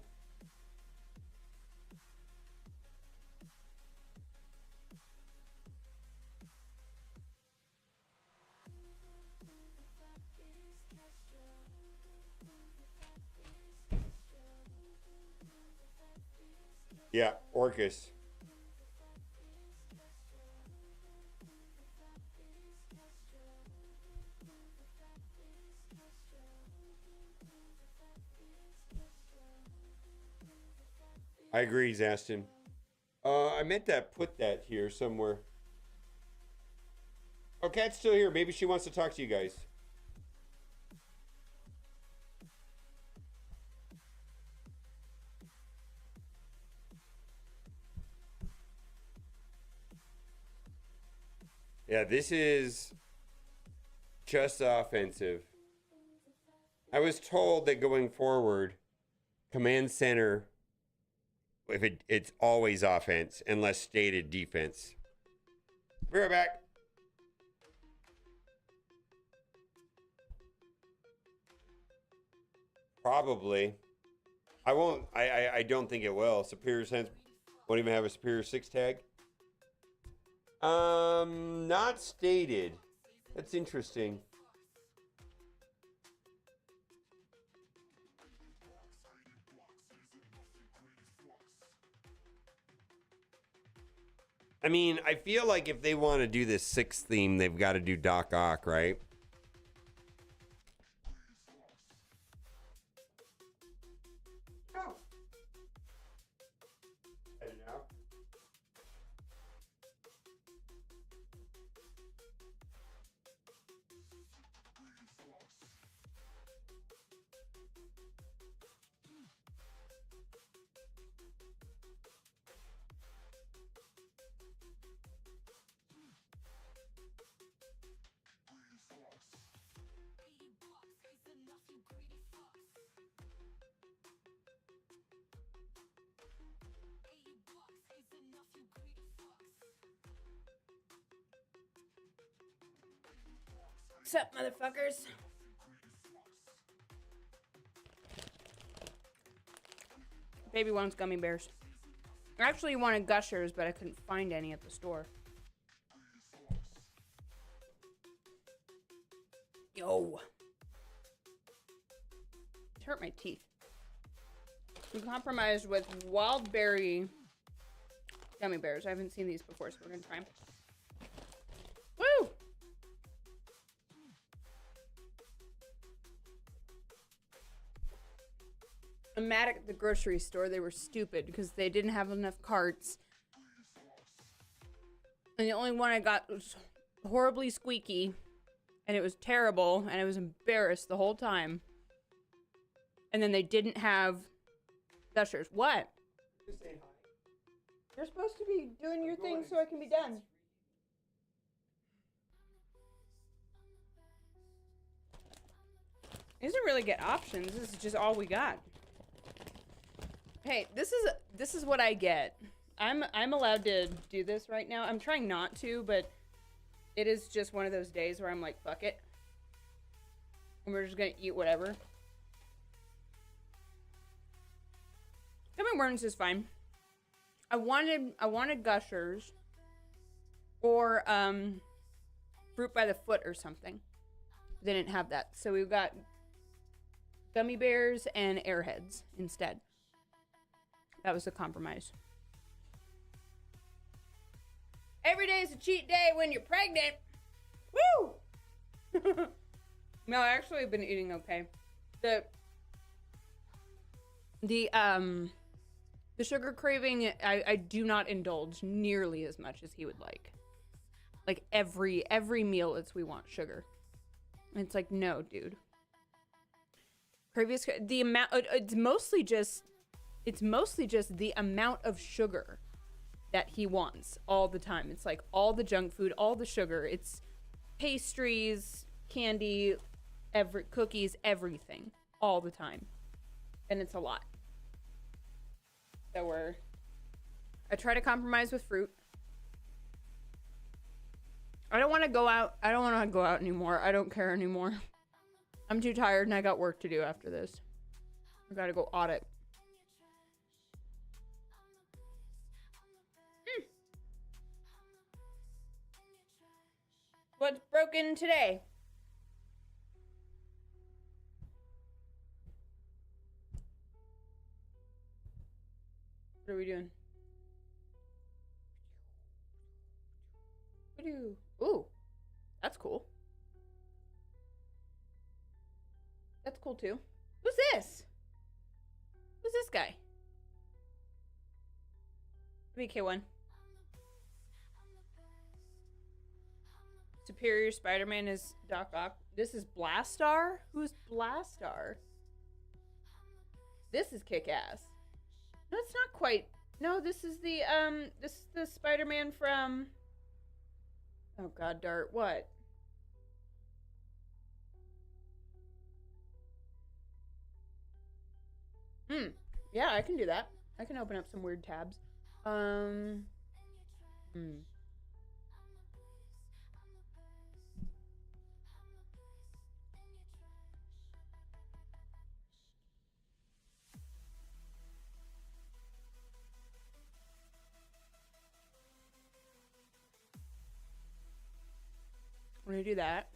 Yeah, Orcus. I agree, Zastin. I meant to put that here somewhere. Oh, Kat's still here. Maybe she wants to talk to you guys. Yeah, this is just offensive. I was told that going forward, Command Center, it's always offense unless stated defense. Be right back. Probably. I won't. I don't think it will. Superior Sense won't even have a Superior 6 tag. Not stated. That's interesting. I mean, I feel like if they want to do this 6th theme, they've got to do Doc Ock, right? Oh. Heading out. What's up, motherfuckers? Baby wants gummy bears. I actually wanted Gushers, but I couldn't find any at the store. Yo. It hurt my teeth. We compromised with wild berry gummy bears. I haven't seen these before, so we're gonna try them. Woo! I'm mad at the grocery store. They were stupid because they didn't have enough carts. And the only one I got was horribly squeaky. And it was terrible. And I was embarrassed the whole time. And then they didn't have Gushers. What? Just saying hi. You're supposed to be doing your thing so I can be done. He doesn't really get options. This is just all we got. Hey, this is what I get. I'm allowed to do this right now. I'm trying not to, but it is just one of those days where I'm like, fuck it. And we're just gonna eat whatever. Gummy worms is fine. I wanted Gushers or fruit by the foot or something. They didn't have that, so we got gummy bears and Airheads instead. That was the compromise. Every day is a cheat day when you're pregnant. Woo! No, I actually have been eating okay. The sugar craving, I do not indulge nearly as much as he would like. Like every meal we want sugar. And it's like, no, dude. The amount, it's mostly just the amount of sugar that he wants all the time. It's like all the junk food, all the sugar. It's pastries, candy, cookies, everything, all the time. And it's a lot. So I try to compromise with fruit. I don't want to go out. I don't want to go out anymore. I don't care anymore. I'm too tired and I got work to do after this. I gotta go audit. What's broken today? What are we doing? Ooh, that's cool. That's cool too. Who's this? Who's this guy? BK1. Superior Spider-Man is Doc Ock. This is Blastar? Who's Blastar? This is Kick-Ass. No, it's not quite. No, this is the Spider-Man from... Oh god, Dart, what? Yeah, I can do that. I can open up some weird tabs. We're gonna do that.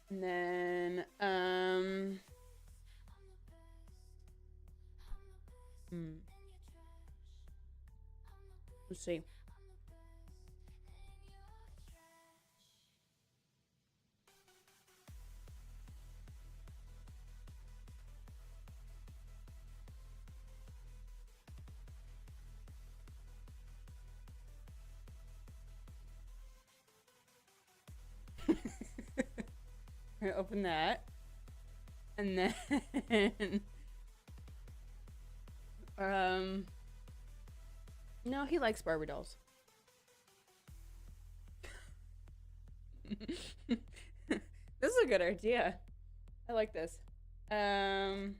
And then, let's see. We're gonna open that. And then, no, he likes Barbie dolls. This is a good idea. I like this. I'm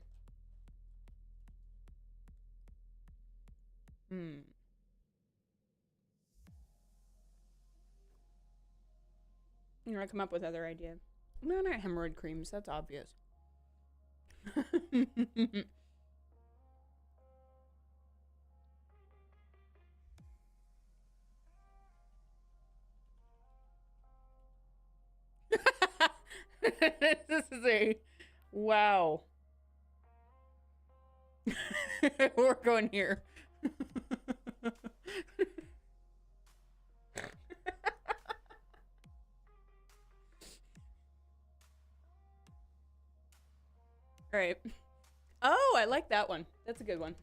gonna come up with other ideas. No, not hemorrhoid creams. That's obvious. This is a wow. We're going here. All right. Oh, I like that one. That's a good one.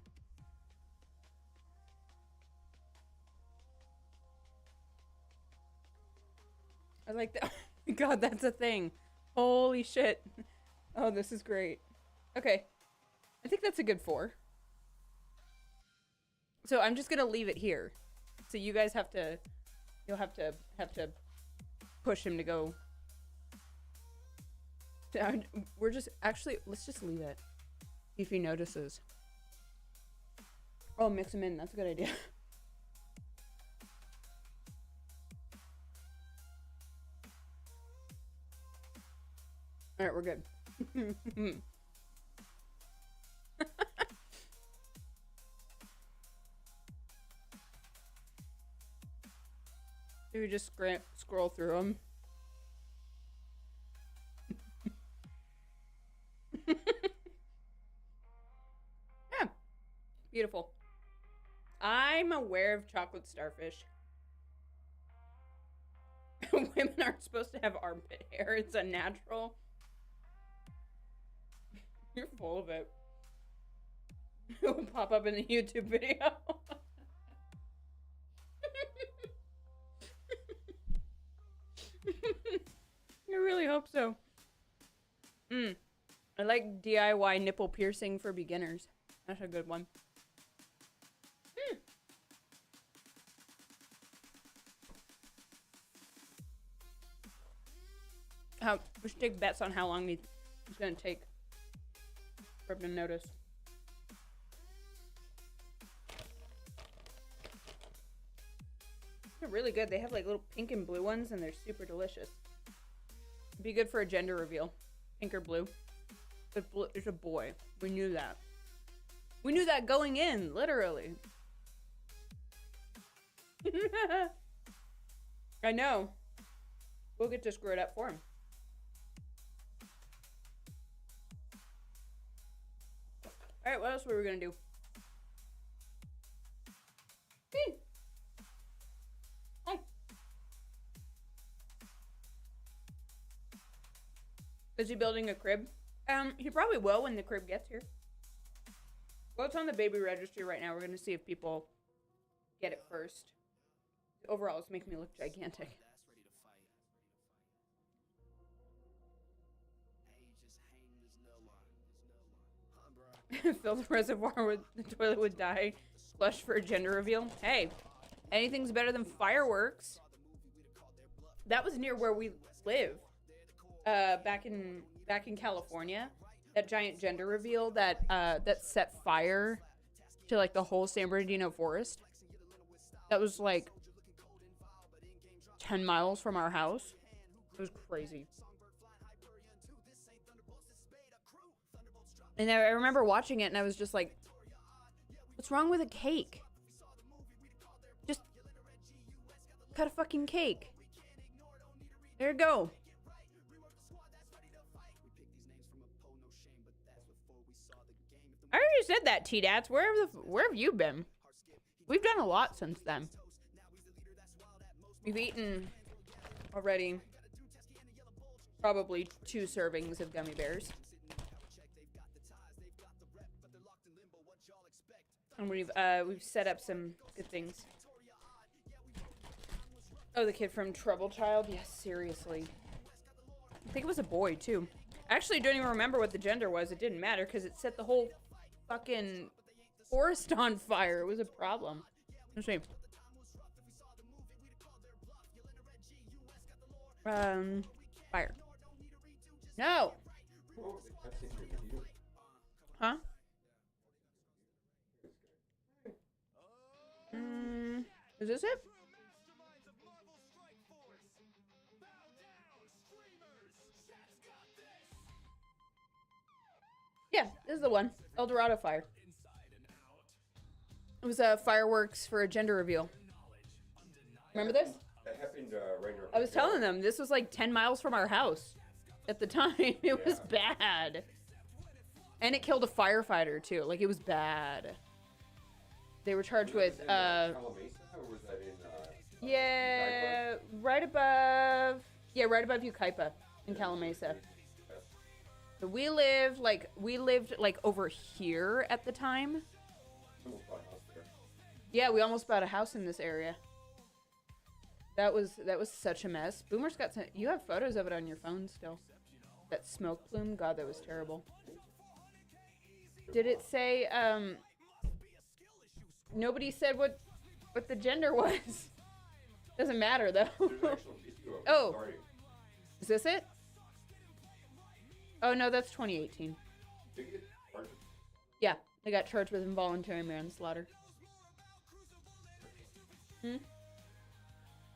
I like that. Oh my God, that's a thing. Holy shit. Oh, this is great. Okay. I think that's a good 4. So I'm just gonna leave it here. So you guys have to, you'll have to push him to go. We're just, actually, let's just leave it. See if he notices. Oh, mix him in. That's a good idea. All right, we're good. Maybe just scroll through them. Yeah, beautiful. I'm aware of chocolate starfish. Women aren't supposed to have armpit hair. It's unnatural. You're full of it. It will pop up in the YouTube video. I really hope so. I like DIY nipple piercing for beginners. That's a good one. We should take bets on how long it's gonna take for him to notice. They're really good. They have like little pink and blue ones, and they're super delicious. Be good for a gender reveal. Pink or blue. It's a boy. We knew that. We knew that going in, literally. I know. We'll get to screw it up for him. Alright, what else were we gonna do? Hi. Is he building a crib? He probably will when the crib gets here. Well, it's on the baby registry right now. We're gonna see if people get it first. Overall, it's making me look gigantic. Fill the reservoir with the toilet would die. Flush for a gender reveal. Hey, anything's better than fireworks. That was near where we live. Back in California. That giant gender reveal that that set fire to like the whole San Bernardino forest. That was like 10 miles from our house. It was crazy. And I remember watching it and I was just like, what's wrong with a cake? Just cut a fucking cake. There you go. I already said that, T-Dats. Where have you been? We've done a lot since then. We've eaten already probably 2 servings of gummy bears. And we've set up some good things. Oh, the kid from Trouble Child? Yes, seriously. I think it was a boy, too. I actually don't even remember what the gender was. It didn't matter because it set the whole fucking forest on fire. It was a problem. Let's see. Fire. No! Huh? Is this it? Yeah, this is the one. El Dorado fire. It was fireworks for a gender reveal. Remember this? That happened right I was telling them this was like 10 miles from our house at the time. It was bad. And it killed a firefighter too. Like, it was bad. They were charged with Calamasa, or was that in yeah, right above Yucaipa in Calamasa. So we lived like over here at the time. Yeah, we almost bought a house in this area. That was such a mess. Boomer's got some. You have photos of it on your phone still. That smoke plume, God, that was terrible. Did it say? Nobody said what the gender was. Doesn't matter though. Oh, is this it? Oh no, that's 2018. Yeah, they got charged with involuntary manslaughter.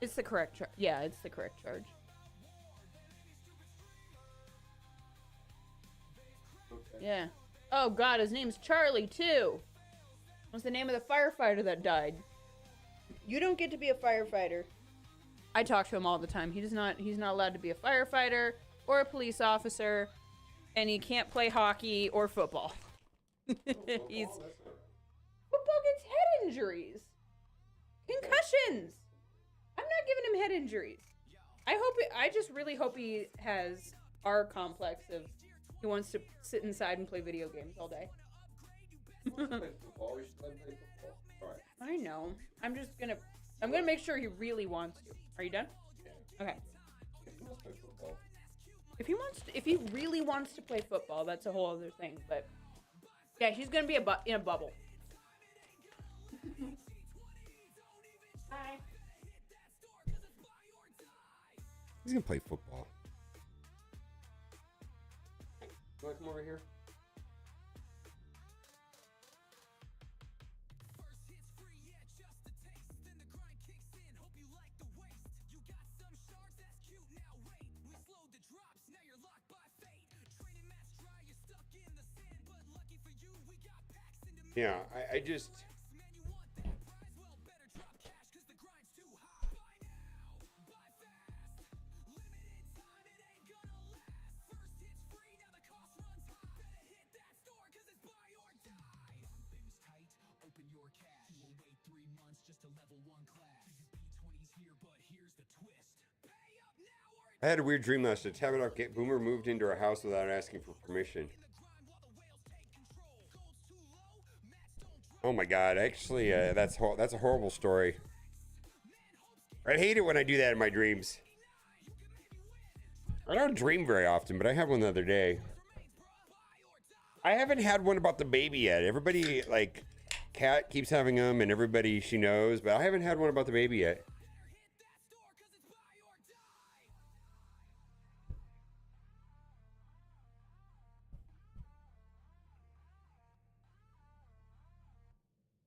It's the correct charge. Yeah, it's the correct charge. Yeah. Oh God, his name's Charlie too. What's the name of the firefighter that died? You don't get to be a firefighter. I talk to him all the time. He's not allowed to be a firefighter or a police officer, and he can't play hockey or football. Football gets head injuries. Concussions. I'm not giving him head injuries. I just really hope he has our complex of he wants to sit inside and play video games all day. I know. I'm gonna make sure he really wants to. Are you done? Okay. If he really wants to play football, that's a whole other thing. But yeah, he's gonna be in a bubble. Bye. He's gonna play football. You wanna come over here? Yeah, I just... I had a weird dream last night. Tab it up. Boomer moved into our house without asking for permission. Oh my God! Actually, that's a horrible story. I hate it when I do that in my dreams. I don't dream very often, but I had one the other day. I haven't had one about the baby yet. Everybody, like, Kat keeps having them, and everybody she knows, but I haven't had one about the baby yet.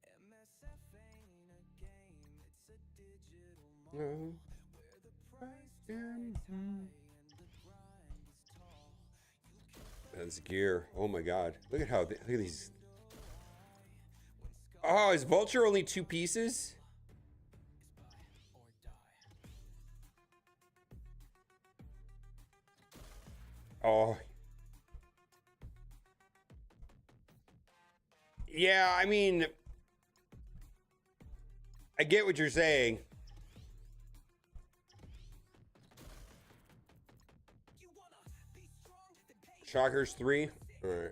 MSF ain't a game, it's a digital mall. Where the price tag's high and the grind is tall. That's gear. Oh my God! Look at these. Oh, is Vulture only 2 pieces? Oh. Yeah, I mean, I get what you're saying. Shockers 3? All right.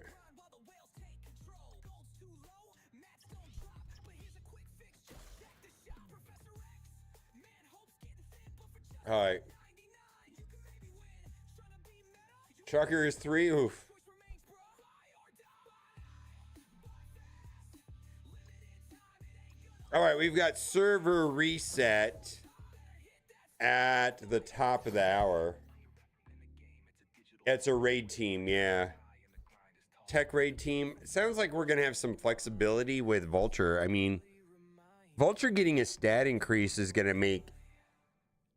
All right. Shocker is 3. Oof. All right, we've got server reset at the top of the hour. It's a raid team, yeah. Tech raid team. It sounds like we're going to have some flexibility with Vulture. I mean, Vulture getting a stat increase is going to make,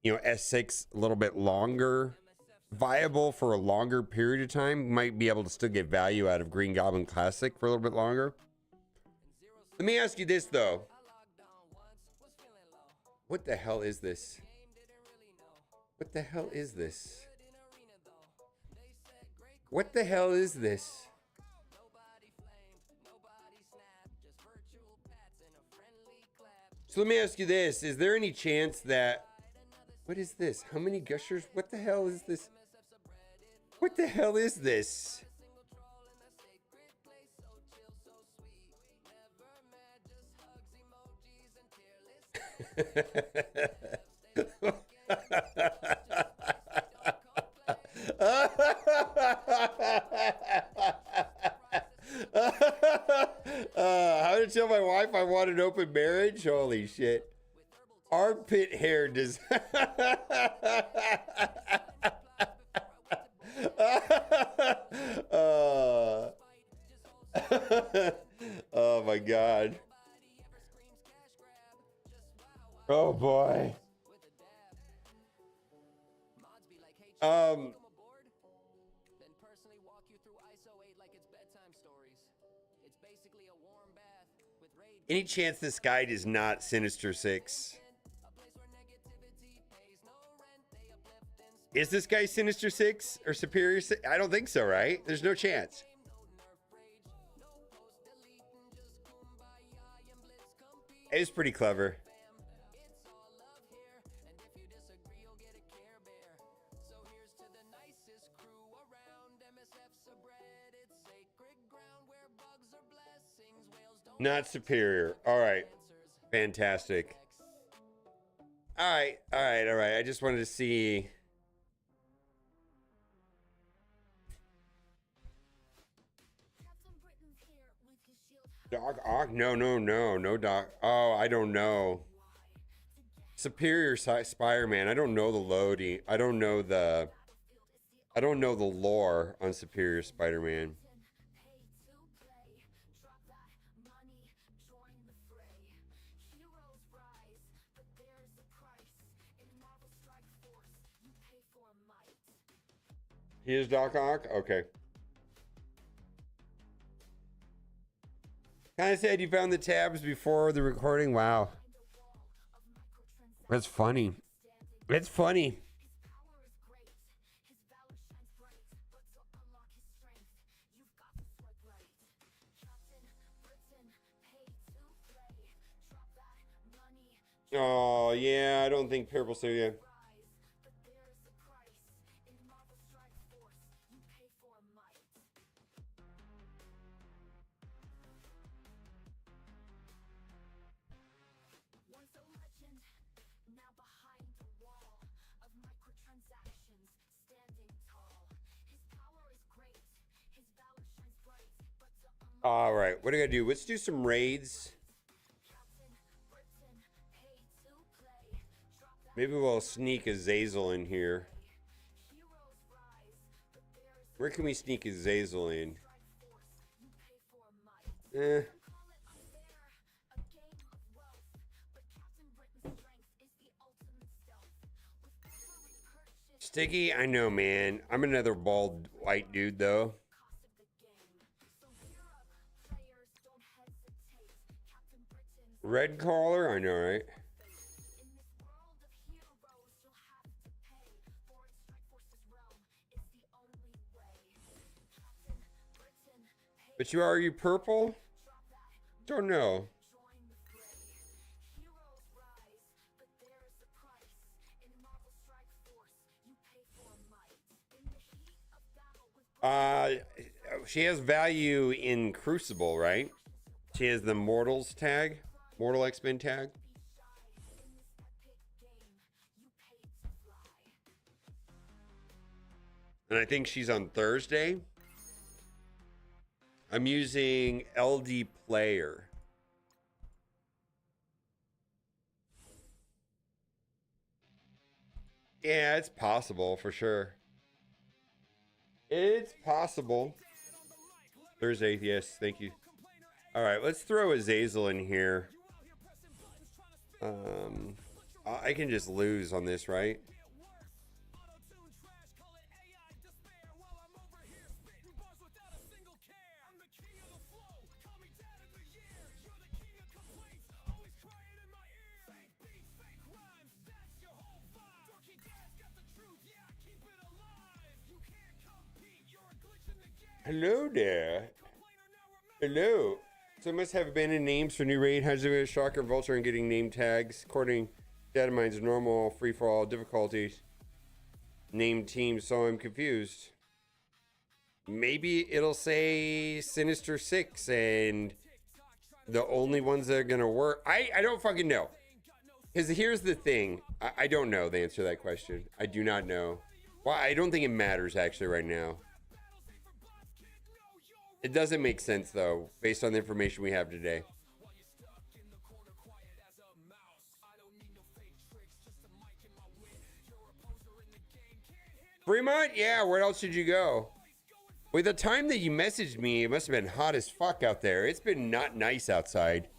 you know, S6 a little bit longer viable for a longer period of time. Might be able to still get value out of Green Goblin Classic for a little bit longer. Let me ask you this though. What the hell is this? What the hell is this? What the hell is this? So let me ask you this. Is there any chance that... What is this? How many gushers? What the hell is this? What the hell is this? How to tell my wife I want an open marriage? Holy shit. Armpit hair design. Oh my god. Oh boy. Any chance this guide is not Sinister Six? Is this guy Sinister Six or Superior Six? I don't think so, right? There's no chance. It's pretty clever. Not superior. All right. Fantastic. All right. All right. All right. I just wanted to see. Doc Ock? No, no, no. No Doc. Oh, I don't know. Superior Spider-Man. I don't know the loading. I don't know the lore on Superior Spider-Man. He is Doc Ock? Okay. Kind of said you found the tabs before the recording. Wow. That's funny. It's funny. Oh, yeah. I don't think Purple so, yeah. All right, what are we gonna do? Let's do some raids. Maybe we'll sneak a Zazel in here. Where can we sneak a Zazel in? Sticky, I know, man. I'm another bald white dude, though. Red collar, I know, right? But are you purple? Don't know. She has value in Crucible, right? She has the Mortals tag, Mortal X-Men tag. And I think she's on Thursday. I'm using LD Player. Yeah, it's possible for sure. It's possible. Thursday, yes, thank you. All right, let's throw a Zazel in here. I can just lose on this, right? Hello there. Hello. So must have abandoned names for new raid. How's it with Shocker, Vulture, and getting name tags? According to data mine's normal free-for-all difficulties. Name team, so I'm confused. Maybe it'll say Sinister 6 and the only ones that are gonna work. I don't fucking know. Because here's the thing. I don't know the answer to that question. I do not know. Well, I don't think it matters actually right now. It doesn't make sense though, based on the information we have today. Fremont? Yeah, where else did you go? With the time that you messaged me, it must have been hot as fuck out there. It's been not nice outside.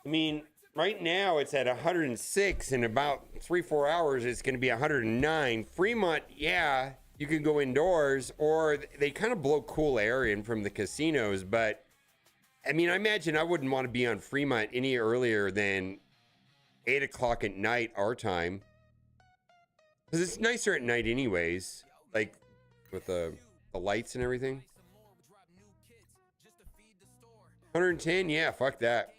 I mean, right now it's at 106. In about 3-4 hours, it's going to be 109. Fremont, yeah, you can go indoors, or they kind of blow cool air in from the casinos. But, I mean, I imagine I wouldn't want to be on Fremont any earlier than 8 o'clock at night, our time. Because it's nicer at night anyways, like with the lights and everything. 110, yeah, fuck that.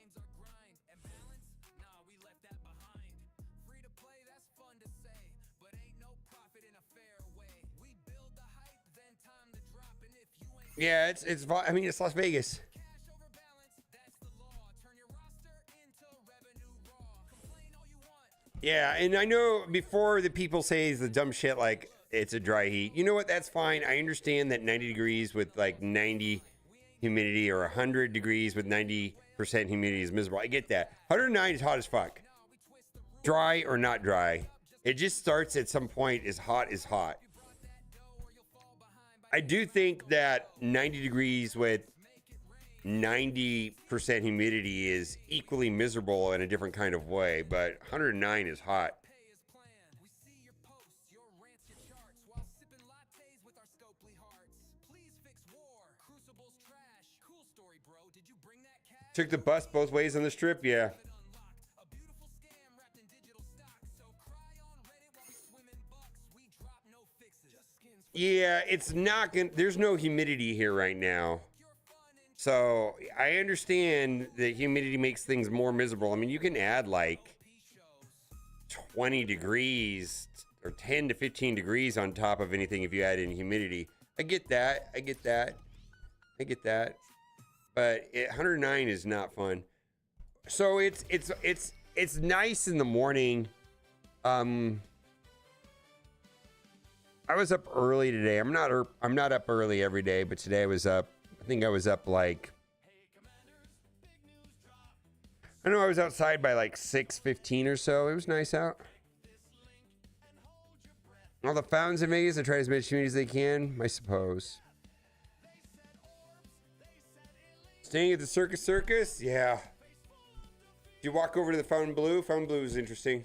Yeah, I mean, it's Las Vegas. Yeah, and I know before the people say the dumb shit like it's a dry heat. You know what? That's fine. I understand that 90 degrees with like 90 humidity or 100 degrees with 90% humidity is miserable. I get that. 109 is hot as fuck. Dry or not dry. It just starts at some point as hot as hot. I do think that 90 degrees with 90% humidity is equally miserable in a different kind of way, but 109 is hot. Took the bus both ways on the strip, yeah. Yeah, it's not gonna, there's no humidity here right now. So I understand that humidity makes things more miserable. I mean, you can add like 20 degrees or 10 to 15 degrees on top of anything if you add in humidity. I get that. I get that. I get that. But 109 is not fun. So it's nice in the morning. I was up early today. I'm not up early every day, but today I was up. I think I was up like, I know I was outside by like 6:15 or so. It was nice out. All the fountains in Vegas, I try as much humidity as they can, I suppose. Staying at the Circus? Yeah. Did you walk over to the Fontainebleau? Fontainebleau is interesting.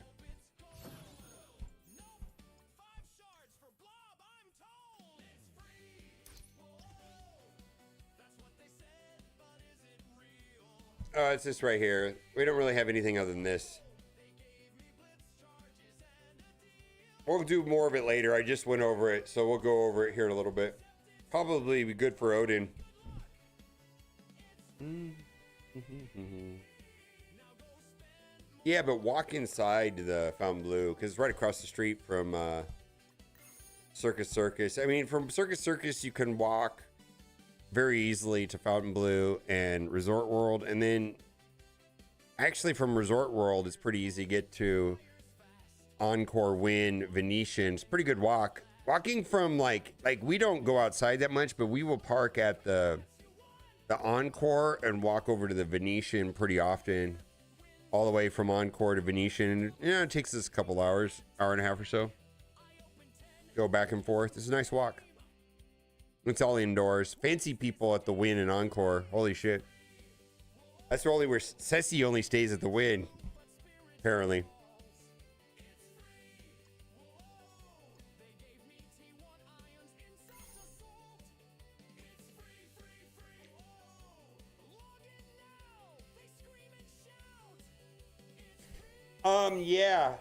Oh, it's this right here. We don't really have anything other than this. We'll do more of it later. I just went over it, so we'll go over it here in a little bit. Probably be good for Odin. Yeah, but walk inside the Fontainebleau, because it's right across the street from Circus. I mean, from Circus, you can walk very easily to Fontainebleau and Resort World, and then actually from Resort World it's pretty easy to get to Encore, Wynn, Venetian. It's a pretty good walk. Walking from like we don't go outside that much, but we will park at the Encore and walk over to the Venetian pretty often, all the way from Encore to Venetian. Yeah, it takes us a couple hours, hour and a half or so. Go back and forth. It's a nice walk. It's all indoors. Fancy people at the Wynn and Encore. Holy shit. That's only where Ceci only stays at the Wynn, apparently. Yeah.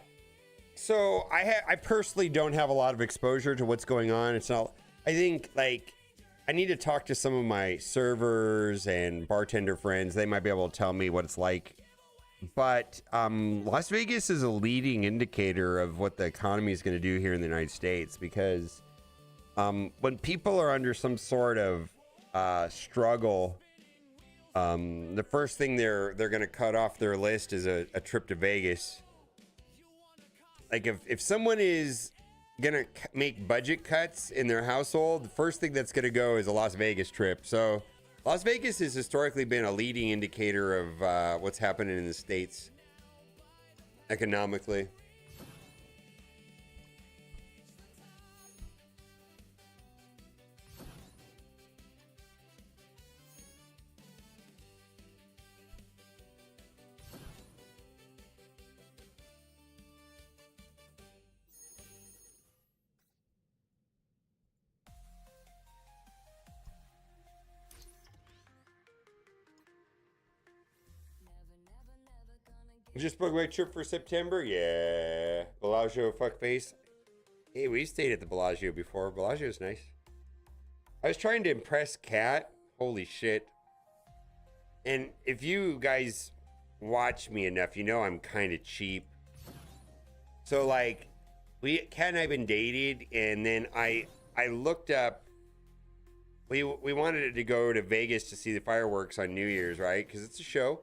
So I personally don't have a lot of exposure to what's going on. It's not, I think like I need to talk to some of my servers and bartender friends. They might be able to tell me what it's like. But Las Vegas is a leading indicator of what the economy is going to do here in the United States, because when people are under some sort of struggle, the first thing they're going to cut off their list is a trip to Vegas. Like if someone is gonna make budget cuts in their household, the first thing that's gonna go is a Las Vegas trip. So Las Vegas has historically been a leading indicator of what's happening in the States economically. Just booked my trip for September. Yeah, Bellagio fuckface. Hey, we stayed at the Bellagio before. Bellagio's nice. I was trying to impress Kat. Holy shit. And if you guys watch me enough, you know I'm kind of cheap. So like, Kat and I have been dated, and then I looked up. We wanted to go to Vegas to see the fireworks on New Year's, right? Because it's a show.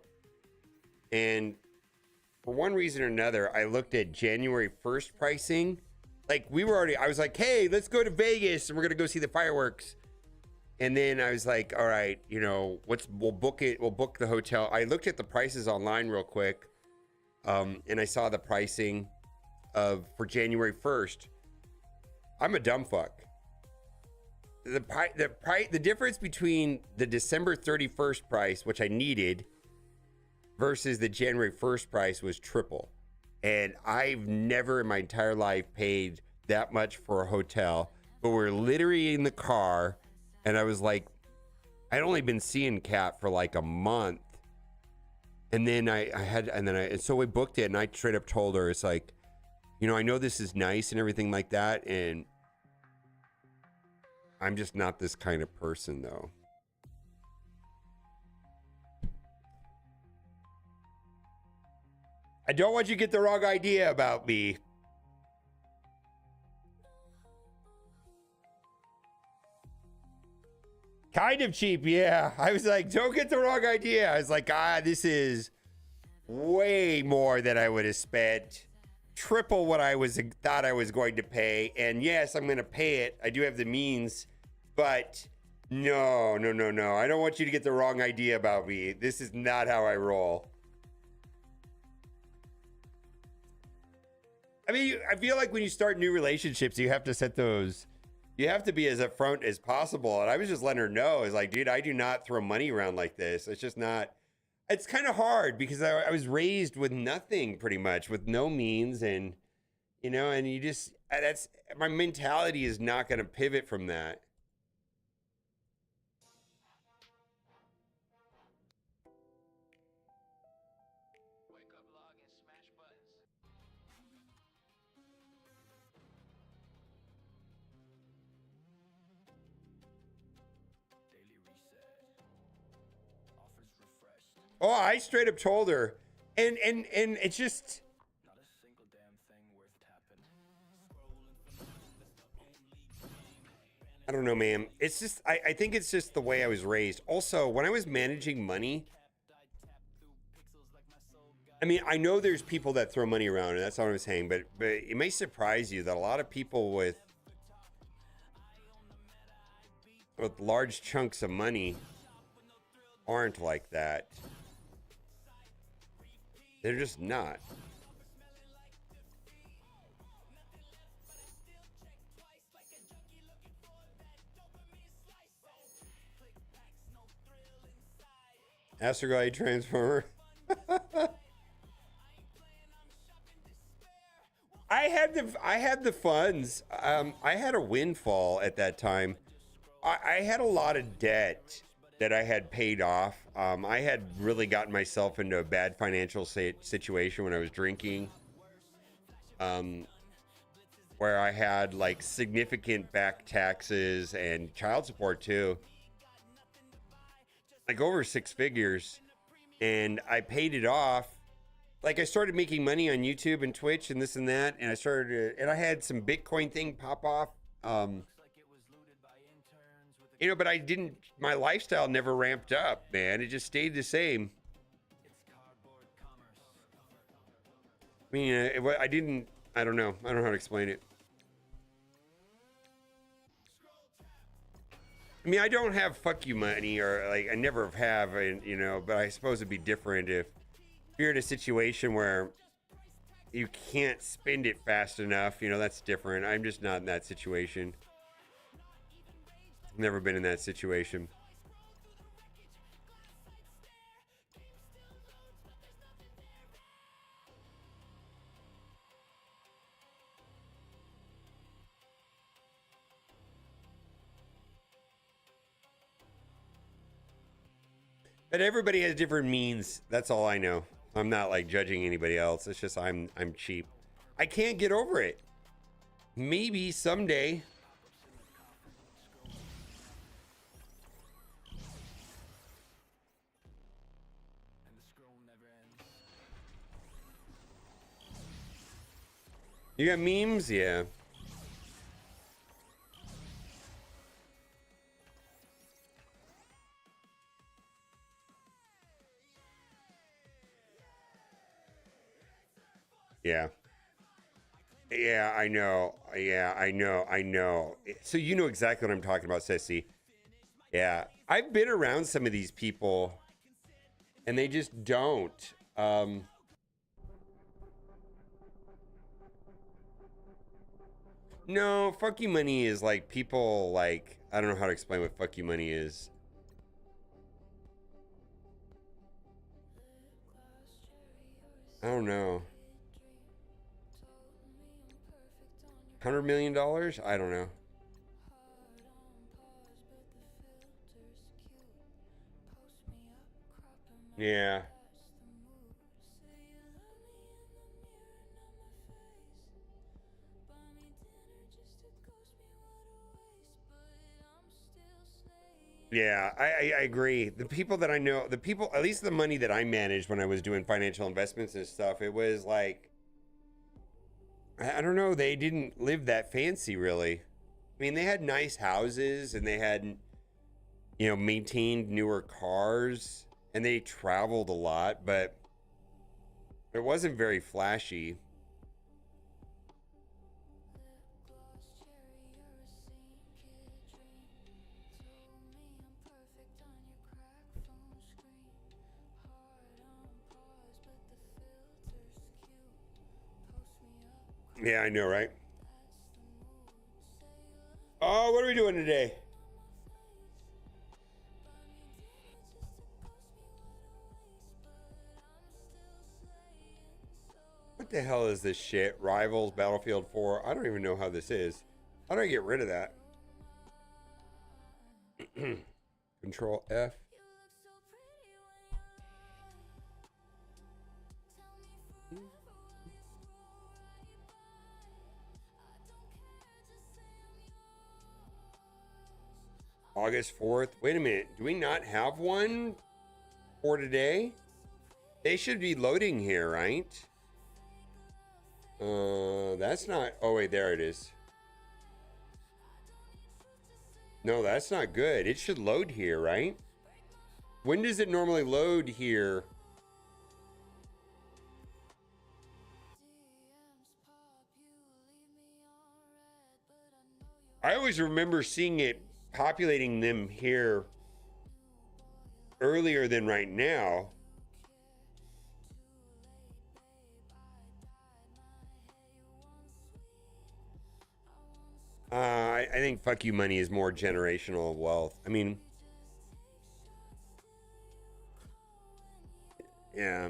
And for one reason or another, I looked at January 1st pricing. Like I was like, hey, let's go to Vegas and we're going to go see the fireworks. And then I was like, all right, you know, we'll book it. We'll book the hotel. I looked at the prices online real quick. And I saw the pricing for January 1st. I'm a dumb fuck. The difference between the December 31st price, which I needed, versus the January 1st price was triple. And I've never in my entire life paid that much for a hotel. But we're literally in the car, and I was like, I'd only been seeing Kat for like a month. And then so we booked it, and I straight up told her, it's like, you know, I know this is nice and everything like that, and I'm just not this kind of person though. I don't want you to get the wrong idea about me. Kind of cheap, yeah. I was like, don't get the wrong idea. I was like, this is way more than I would have spent. Triple what I thought I was going to pay. And yes, I'm going to pay it. I do have the means. But no. I don't want you to get the wrong idea about me. This is not how I roll. I mean, I feel like when you start new relationships, you have to set those, you have to be as upfront as possible. And I was just letting her know, it's like, dude, I do not throw money around like this. It's just not, it's kind of hard because I was raised with nothing pretty much, with no means. And, you know, and you just, that's, my mentality is not going to pivot from that. Oh, I straight up told her, and it's just, Not a single damn thing worth tapping. I don't know, man. It's just, I think it's just the way I was raised. Also, when I was managing money, I mean, I know there's people that throw money around, and that's all I'm saying, but it may surprise you that a lot of people with large chunks of money aren't like that. They're just not. Astroglide Transformer. I had the funds. I had a windfall at that time. I had a lot of debt that I had paid off. I had really gotten myself into a bad financial situation when I was drinking. Where where I had like significant back taxes and child support too, like over 6 figures, and I paid it off. Like, I started making money on YouTube and Twitch and this and that, and I had some Bitcoin thing pop off. You know, but my lifestyle never ramped up, man. It just stayed the same. I mean, I don't know how to explain it. I mean, I don't have fuck you money, or like, I never have, and you know, but I suppose it'd be different if you're in a situation where you can't spend it fast enough. You know, that's different. I'm just not in that situation. Never been in that situation. But everybody has different means. That's all I know. I'm not like judging anybody else. It's just I'm cheap. I can't get over it. Maybe someday. You got memes? Yeah. Yeah. Yeah, I know. Yeah, I know. So you know exactly what I'm talking about, Sissy. Yeah. I've been around some of these people and they just don't. No, fuck you money is like people like, I don't know how to explain what fuck you money is. I don't know. $100 million? I don't know. Yeah. Yeah, I agree. The people that I know, the people, at least the money that I managed when I was doing financial investments and stuff, it was like, I don't know, they didn't live that fancy really. I mean, they had nice houses and they had, you know, maintained newer cars and they traveled a lot, but it wasn't very flashy. Yeah, I know, right? Oh, what are we doing today? What the hell is this shit? Rivals, Battlefield 4. I don't even know how this is. How do I get rid of that? Control F. August 4th. Wait a minute. Do we not have one for today? They should be loading here, right? That's not. Oh, wait, there it is. No, that's not good. It should load here, right? When does it normally load here? I always remember seeing it populating them here earlier than right now. I think fuck you money is more generational wealth. I mean, yeah.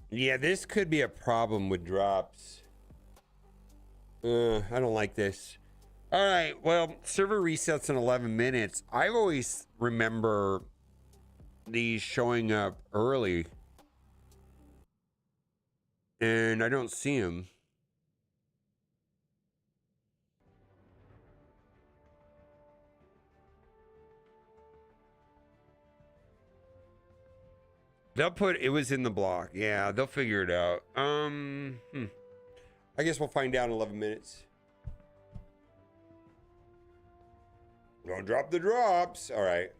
Yeah, this could be a problem with drops. I don't like this. All right, well, server resets in 11 minutes. I always remember these showing up early, and I don't see them. They'll put it was in the block. Yeah, they'll figure it out. I guess we'll find out in 11 minutes. Don't drop the drops. All right.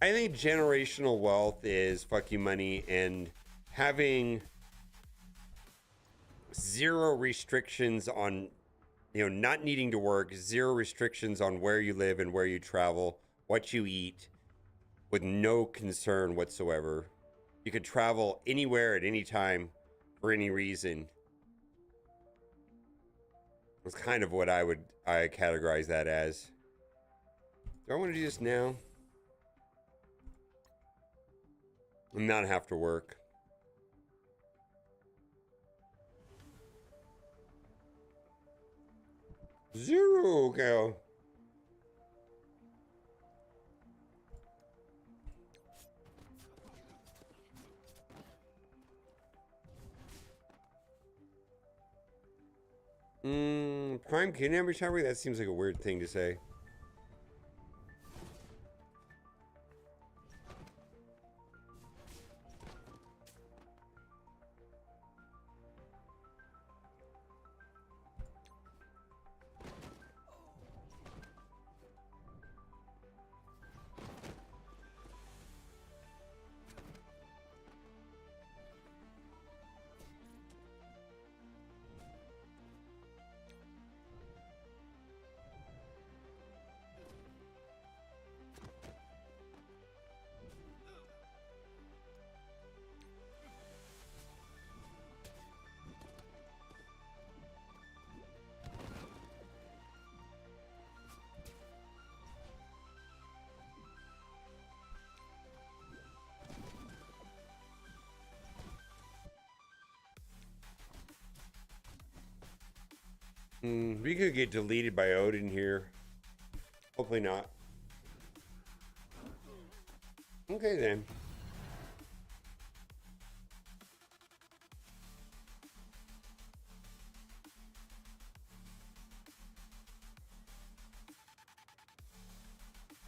I think generational wealth is fuck you money and having zero restrictions on, not needing to work, zero restrictions on where you live and where you travel, what you eat, with no concern whatsoever. You could travel anywhere at any time for any reason. That's kind of what I categorize that as. Do I want to do this now? And not have to work. Zero, okay. Prime kidnapping recovery? That seems like a weird thing to say. We could get deleted by Odin here. Hopefully not. Okay then.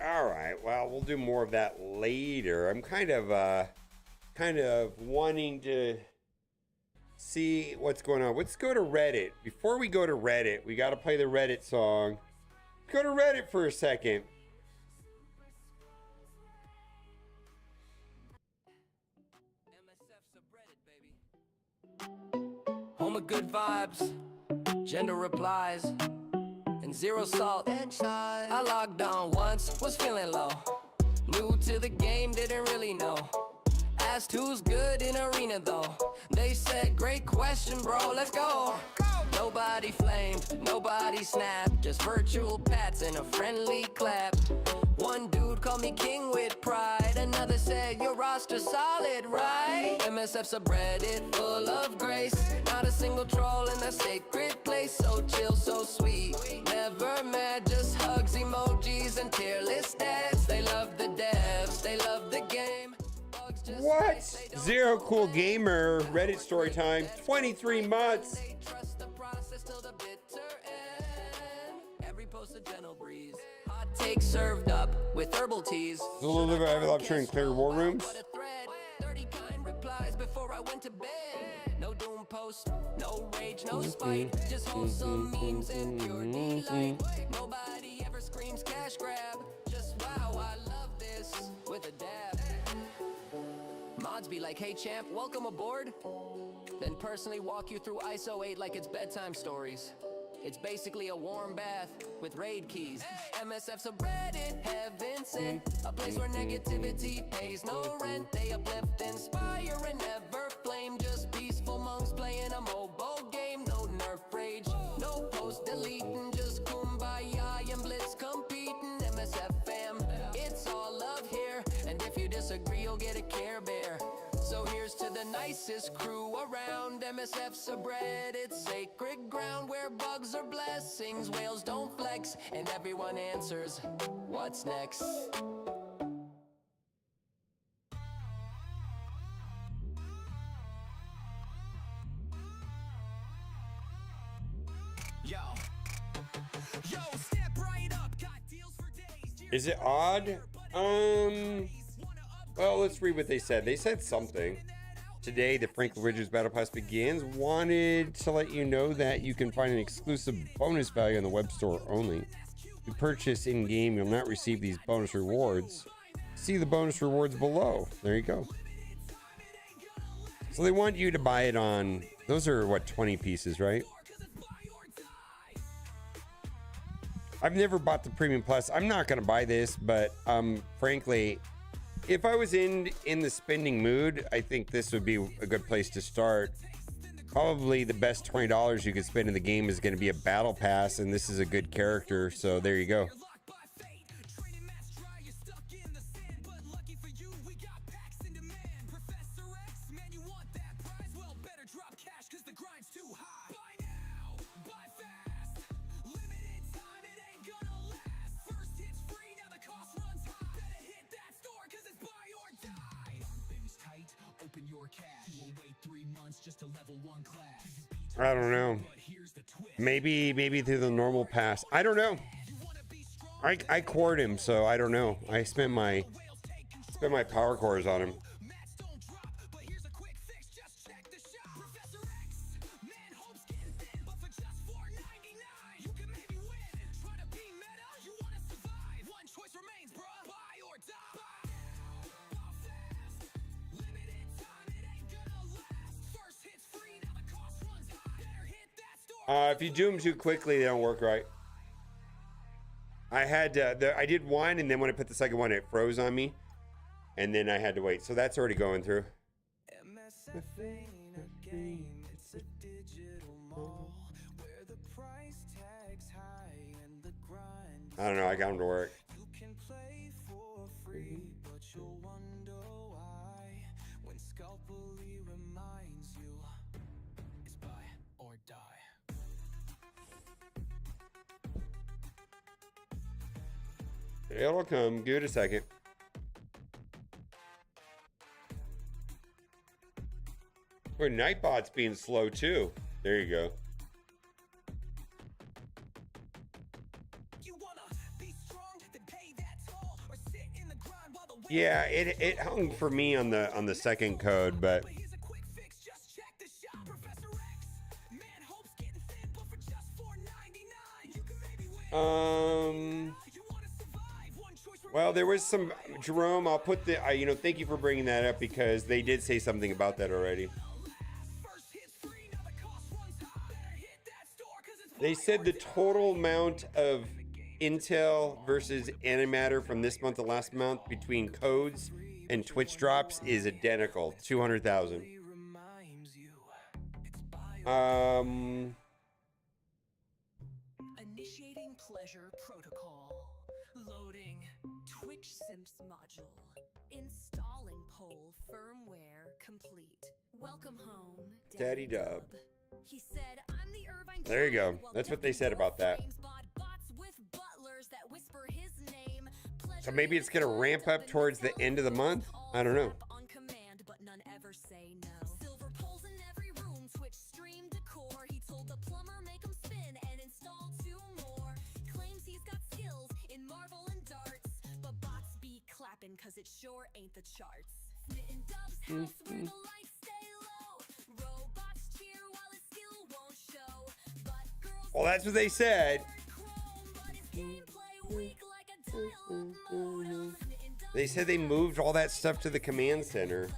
All right. Well, we'll do more of that later. I'm kind of wanting to see what's going on. Let's go to Reddit. Before we go to Reddit, we got to play the Reddit song. Go to Reddit for a second. MSF subreddit, baby. Home of good vibes, gender replies, and zero salt. I logged on once, was feeling low. New to the game, didn't really know. Asked who's good in arena though. They said, great question, bro, let's go. Nobody flamed, nobody snapped. Just virtual pats and a friendly clap. One dude called me king with pride. Another said, your roster solid, right? MSF subreddit full of grace. Not a single troll in that sacred place. So chill, so sweet. Never mad, just hugs, emojis, and tier list stats. They love the devs, they love the game. What? Zero Cool Gamer, Reddit story time, 23 months. Every post a gentle breeze. Hot take served up with herbal teas. A little bit of Avalanche in clear war rooms. 30 kind replies before I went to bed. No doom post, no rage, no spite. Just wholesome memes and pure delight. Nobody ever screams cash grab. Just wow, I love this with a dab. Mods be like, hey champ, welcome aboard. Then personally walk you through ISO 8 like it's bedtime stories. It's basically a warm bath with raid keys. MSF subreddit, heaven sent. A place where negativity pays no rent. They uplift, inspire, and never flame. Just peaceful monks playing a mobile game. No nerf rage, no post deleting. Just kumbaya and blitz competing. MSF fam, it's all love here. And if you disagree, you'll get a nicest crew around. MSF's a bread, it's sacred ground where bugs are blessings, whales don't flex, and everyone answers, what's next? Yo, step right up, got deals for days. Is it odd? Well, let's read what they said. They said something. Today, the Franklin Ridges Battle Pass begins. Wanted to let you know that you can find an exclusive bonus value on the web store only. If you purchase in-game, you'll not receive these bonus rewards. See the bonus rewards below. There you go. So they want you to buy it on... Those are, what, 20 pieces, right? I've never bought the Premium Plus. I'm not going to buy this, but frankly... If I was in the spending mood, I think this would be a good place to start. Probably the best $20 you could spend in the game is going to be a battle pass, and this is a good character, so there you go. I don't know. Maybe through the normal pass. I don't know. I cored him, so I don't know. I spent my power cores on him. If you do them too quickly, they don't work right. I did one, and then when I put the second one, it froze on me, and then I had to wait. So that's already going through. MSF ain't a game, it's a digital mall where the price tag's high and the grind. I don't know. I got them to work. You can play for free, but you'll wonder why when Scalpely reminds you it's buy or die. It'll come. Give it a second. Well, Nightbot's being slow too. There you go. Yeah, it hung for me on the second code, but well, there was some, Jerome, I'll put the, thank you for bringing that up because they did say something about that already. They said the total amount of intel versus antimatter from this month to last month between codes and Twitch drops is identical, 200,000. Initiating pleasure protocol. Loading Twitch Simps module. Installing poll firmware complete. Welcome home, Daddy Dub. He said, I'm the Irvine. There you go. That's what they said about that. So maybe it's gonna ramp up towards the end of the month. I don't know. On command, but none ever say no. Silver poles in every room, Twitch stream decor. He told the plumber make him spin and install 2 more. Claims he's got skills in Marvel and darts, but bots be clapping cause it sure ain't the charts. Fit in Dub's house where the lights stay low. Robots cheer while his skill won't show. But girls Well, that's what they said. They said they moved all that stuff to the command center.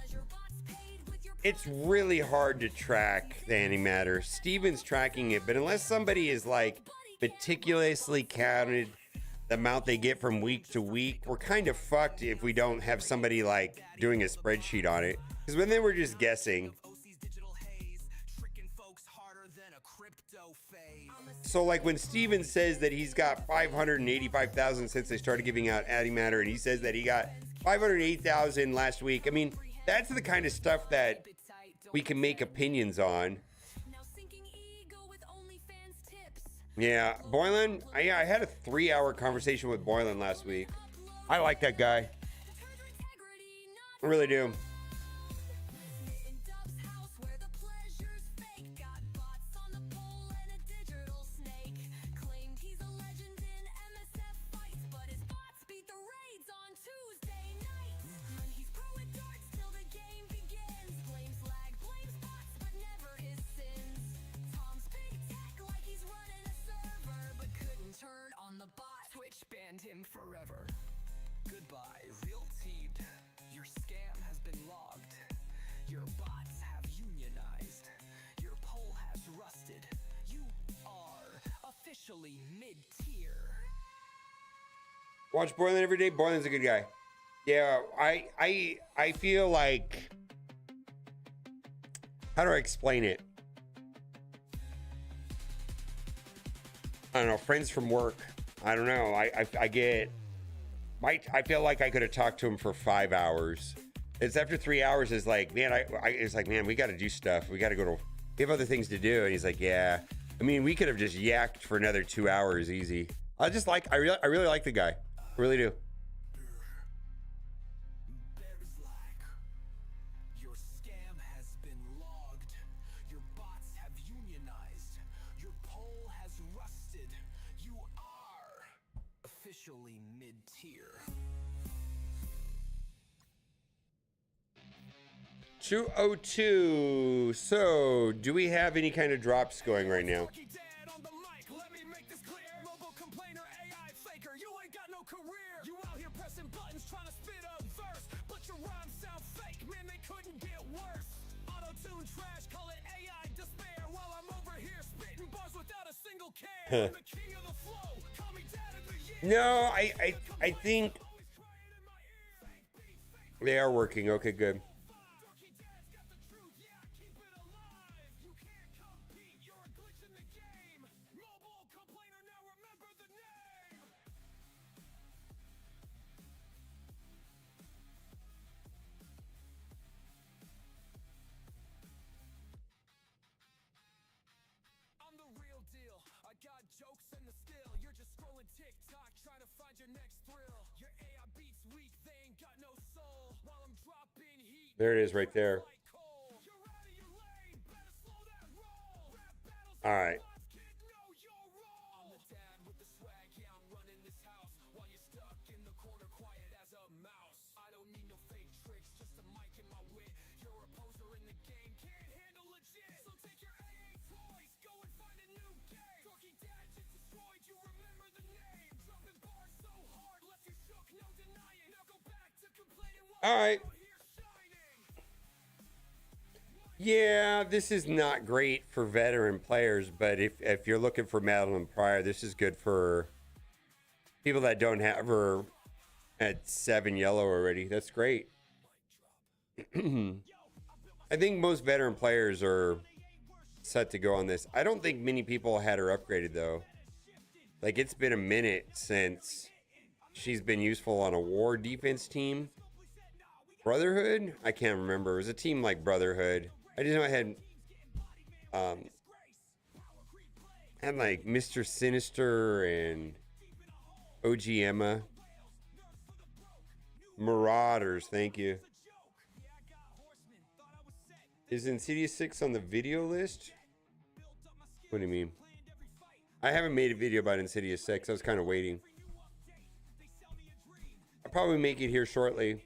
It's really hard to track the antimatter. Steven's tracking it, but unless somebody is like meticulously counted the amount they get from week to week, we're kind of fucked if we don't have somebody like doing a spreadsheet on it. Because when they were just guessing. So like when Steven says that he's got 585,000 since they started giving out antimatter, and he says that he got 508,000 last week. I mean, that's the kind of stuff that we can make opinions on. Now sinking ego with OnlyFans tips. Yeah, Boylan. I had a 3-hour conversation with Boylan last week. I like that guy. Deterred integrity, not I really do. in Dub's house where the pleasure's fake. Got bots on the pole and a digital snake. Claimed he's a legend in MSF fights, but his bots beat the raids on Tuesday nights. And he's pro at darts till the game begins. Blames lag, blames bots, but never his sins. Tom's big tech like he's running a server, but couldn't turn on the bot. Twitch banned him forever. Goodbye, real teed. Your scam has been logged. Your bots have unionized. Your poll has rusted. You are officially mid-tier. Watch Boylan every day. Boylan's a good guy. Yeah, I feel like, how do I explain it? I don't know, friends from work. I don't know. I feel like I could have talked to him for 5 hours. It's after 3 hours is like, man, it's like, man, we got to do stuff. We got to we have other things to do. And he's like, yeah. I mean, we could have just yacked for another 2 hours easy. I really like the guy. I really do. Your scam has been logged. Your bots have unionized. Your poll has rusted. You are officially mid-tier. 202. So, do we have any kind of drops going right now? Talkie Dad on the mic, let me make this clear. Mobile complainer, AI faker, you ain't got no career. You out here pressing buttons trying to spit a verse, but your rhymes sound fake, man, they couldn't get worse. Auto-tune trash, call it AI despair, while I'm over here spitting bars without a single care. I'm the king of the flow, call me Dad of the year. No, I think Always crying in my ear. Fake beat, fake they are working. Okay, good. Talkie Dad's got the truth, yeah, keep it alive. You can't compete, you're a glitch in the game. Mobile complainer, now remember the name. I'm the real deal. I got jokes and the skill. You're just scrolling TikTok trying to find your next thrill. Your AI beats weak, they ain't got no soul. While I'm dropping heat. There it is right there. Like coal. You're out of your lane, better slow that roll. Rap battles All right. kid, know your role. I'm the dad with the swag, yeah, I'm running this house. While you're stuck in the corner, quiet as a mouse. I don't need no fake tricks, just a mic and my wit. You're a poser in the game, can't handle legit. So take your AA toys, go and find a new game. Talkie Dad just destroyed you, remember the name. Dropping bars so hard, left you shook, no denying. Now go back to complaining while All right. you're here shining. Yeah, this is not great for veteran players, but if you're looking for Madeline Pryor, this is good for people that don't have her at 7 yellow already. That's great. I think most veteran players are set to go on this. I don't think many people had her upgraded though. Like, it's been a minute since she's been useful on a war defense team. Brotherhood? I can't remember. It was a team like Brotherhood. I just know I had like Mr. Sinister and OG Emma. Marauders, thank you. Is Insidious 6 on the video list? What do you mean? I haven't made a video about Insidious 6. I was kind of waiting. I'll probably make it here shortly.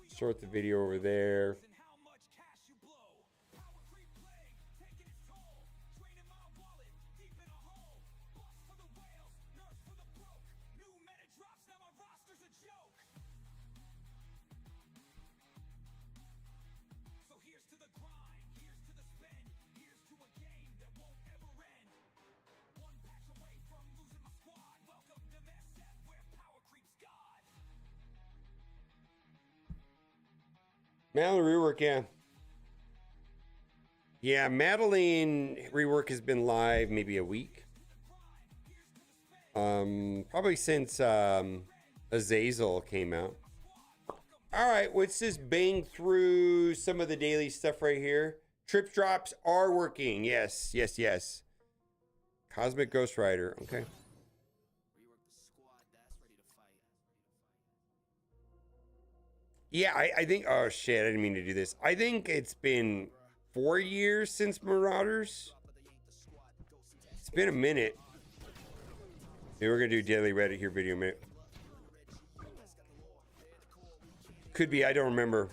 Sort the video over there. Madeline rework, yeah. Yeah, Madeline rework has been live maybe a week. Probably since Azazel came out. All right, let's just bang through some of the daily stuff right here. Trip drops are working. Yes, yes, yes. Cosmic Ghost Rider. Okay. Yeah, I think. Oh shit! I didn't mean to do this. I think it's been 4 years since Marauders. It's been a minute. Maybe we're gonna do daily Reddit here video a minute. Could be. I don't remember.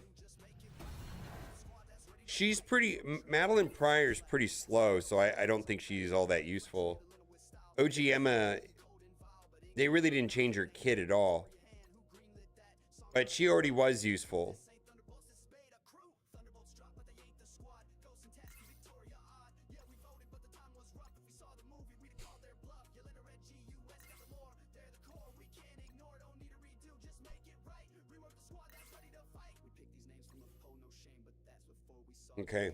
She's pretty. Madeline Pryor's pretty slow, so I don't think she's all that useful. OG Emma, they really didn't change her kit at all. But she already was useful. Okay.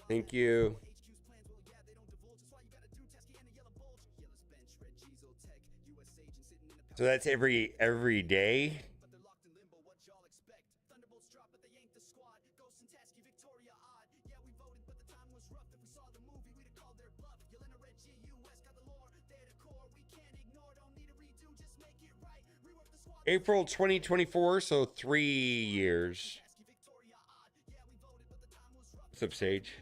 Thank you. So that's every day? April 2024, so 3 years. What's up, Sage?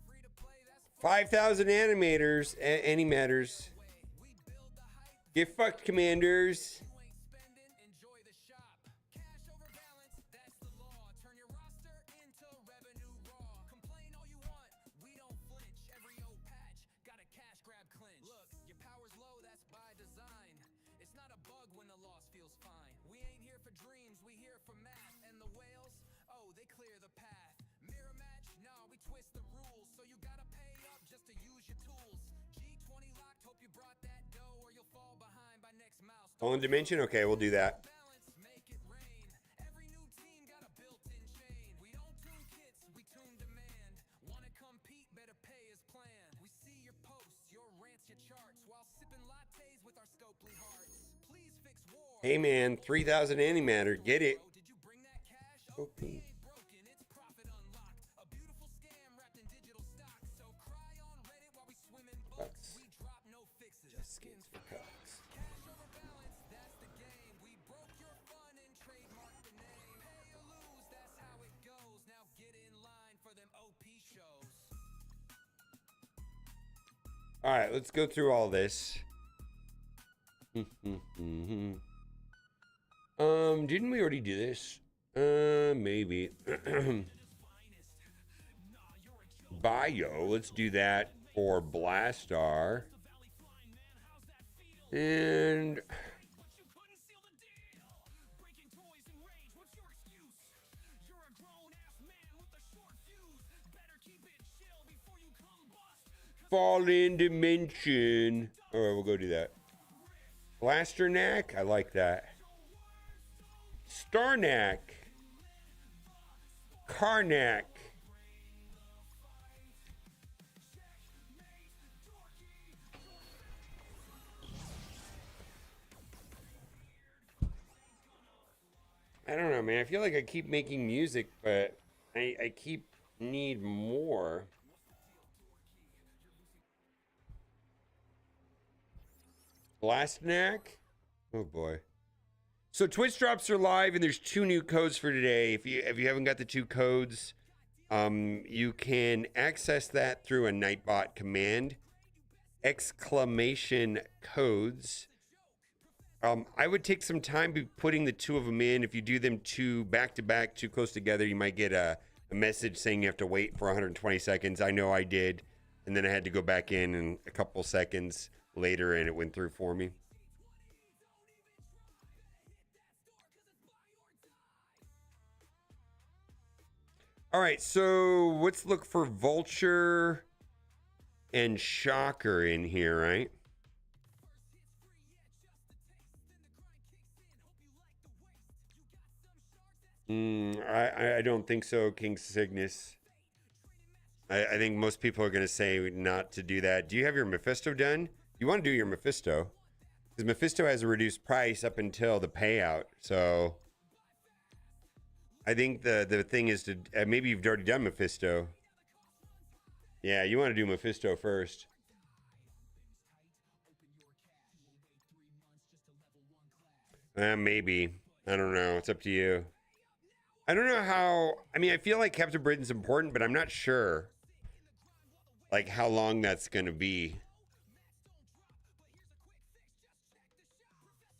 Free to play, that's 5,000 animators, animators. Get fucked, commanders. you ain't spending, enjoy the shop. Cash over balance, that's the law. Turn your roster into revenue raw. Complain all you want, we don't flinch. Every old patch got a cash grab clinch. Look, your power's low, that's by design. It's not a bug when the loss feels fine. We ain't here for dreams, we here for math. And the whales, oh, they clear the path. Mirror match, nah, we twist the rules. So you gotta pay up just to use your tools. G20 locked, hope you brought that dough or you'll fall behind by next milestone. Own Dimension? Okay, we'll do that. Balance, make it rain. Every new team got a built-in chain. We don't tune kits, we tune demand. Wanna compete, better pay as planned. We see your posts, your rants, your charts, while sipping lattes with our scopely hearts. Please fix war. Hey man, 3,000 animator, get it. Did you bring that cash? OP. ain't broken, it's profit unlocked. A beautiful scam wrapped in digital stock. So cry on Reddit while we swim in bucks. We drop no fixes. Just skins for cocks. Cash over balance, that's the game. We broke your fun and trademarked the name. Pay or lose, that's how it goes. Now get in line for them OP shows. All right, let's go through all this. Didn't we already do this? Maybe. Bio, let's do that for Blastar. And Fallen Dimension. All right, we'll go do that. Blasternack, I like that. Starnack. Karnak. I don't know, man. I feel like I keep making music, but I keep need more. Blastnack? Oh boy. So Twitch drops are live and there's 2 new codes for today. If you haven't got the 2 codes, you can access that through a Nightbot command. Exclamation codes. I would take some time putting the two of them in. If you do them two back to back, too close together, you might get a message saying you have to wait for 120 seconds. I know I did. And then I had to go back in a couple seconds later and it went through for me. All right, so let's look for Vulture and Shocker in here, right? I don't think so, King Cygnus. I think most people are going to say not to do that. Do you have your Mephisto done? You want to do your Mephisto. Because Mephisto has a reduced price up until the payout. So I think the thing is to... maybe you've already done Mephisto. Yeah, you want to do Mephisto first. Maybe. I don't know. It's up to you. I don't know how... I mean, I feel like Captain Britain's important, but I'm not sure. Like, how long that's going to be.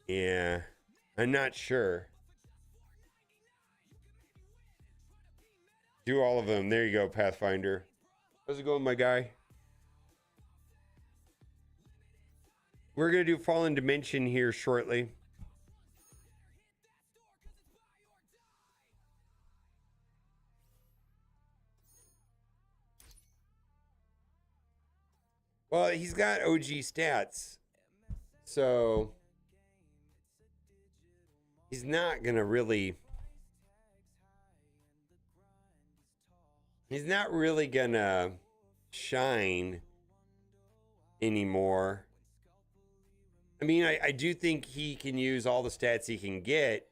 Yeah. I'm not sure. Do all of them. There you go, Pathfinder. How's it going, my guy? We're going to do Fallen Dimension here shortly. Well, he's got OG stats. So he's not going to really... He's not really going to shine anymore. I mean, I do think he can use all the stats he can get,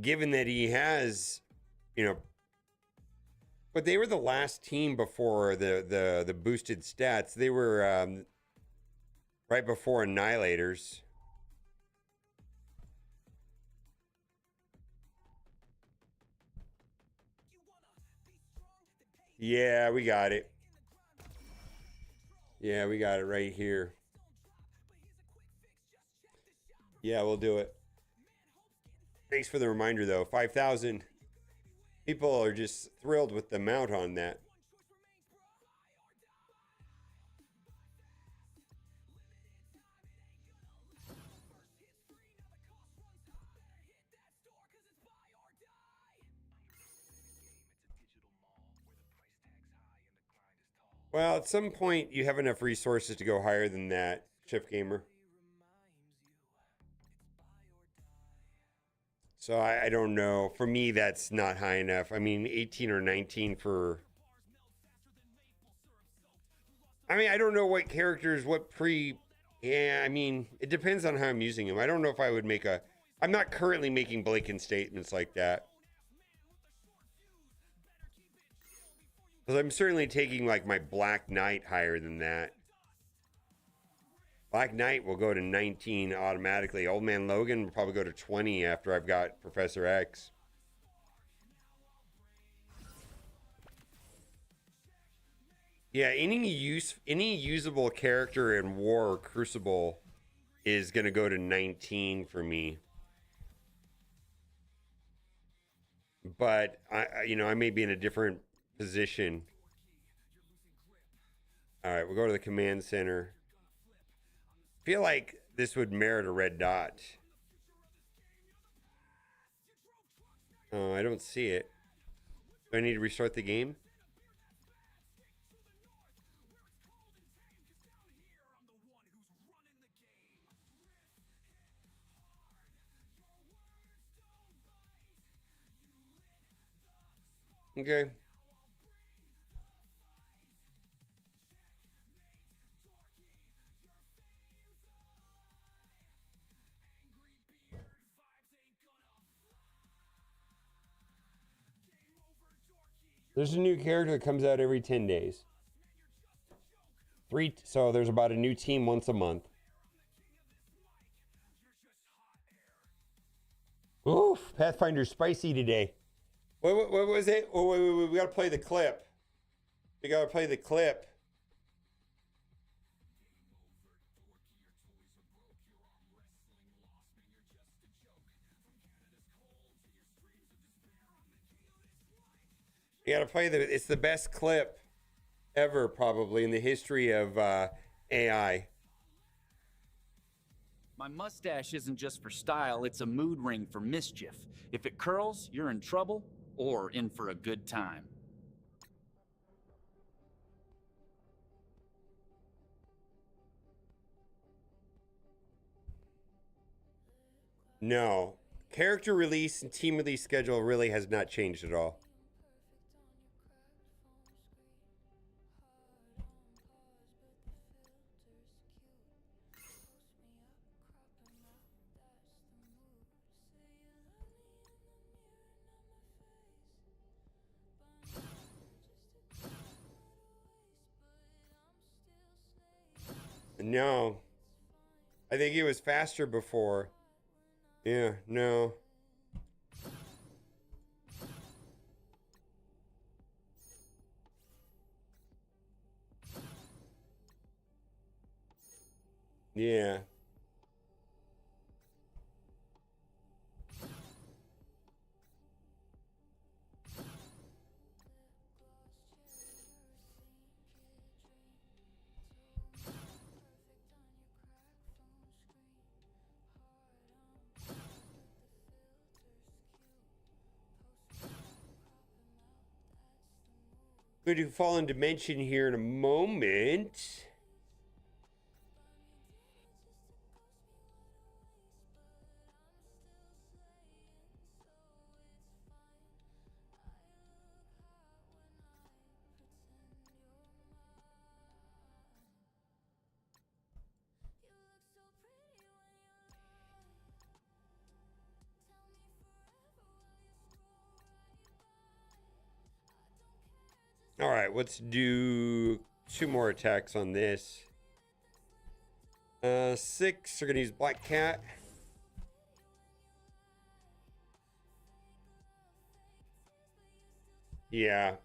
given that he has, you know... But they were the last team before the boosted stats. They were right before Annihilators. Yeah, we got it. Yeah, we got it right here. Yeah, we'll do it. Thanks for the reminder, though. 5,000. People are just thrilled with the amount on that. Well, at some point, you have enough resources to go higher than that, Chef Gamer. So I don't know. For me, that's not high enough. I mean, 18 or 19 for... I mean, I don't know what characters, what pre... Yeah, I mean, it depends on how I'm using them. I don't know if I would make a... I'm not currently making blanket statements like that. Because I'm certainly taking, like, my Black Knight higher than that. Black Knight will go to 19 automatically. Old Man Logan will probably go to 20 after I've got Professor X. Yeah, any usable character in War or Crucible is going to go to 19 for me. But I may be in a different position. All right, we'll go to the command center. Feel like this would merit a red dot. Oh, I don't see it. Do I need to restart the game? Okay. There's a new character that comes out every 10 days. So there's about a new team once a month. Oof, Pathfinder's spicy today. What was it? Oh, wait, we gotta play the clip. We gotta play the clip. You gotta play it's the best clip ever, probably, in the history of AI. My mustache isn't just for style, it's a mood ring for mischief. If it curls, you're in trouble or in for a good time. No. Character release and team release schedule really has not changed at all. No. I think it was faster before. Yeah, no. Yeah. We're going to Fallen Dimension here in a moment. All right, let's do 2 more attacks on this. 6, we're going to use Black Cat. Yeah.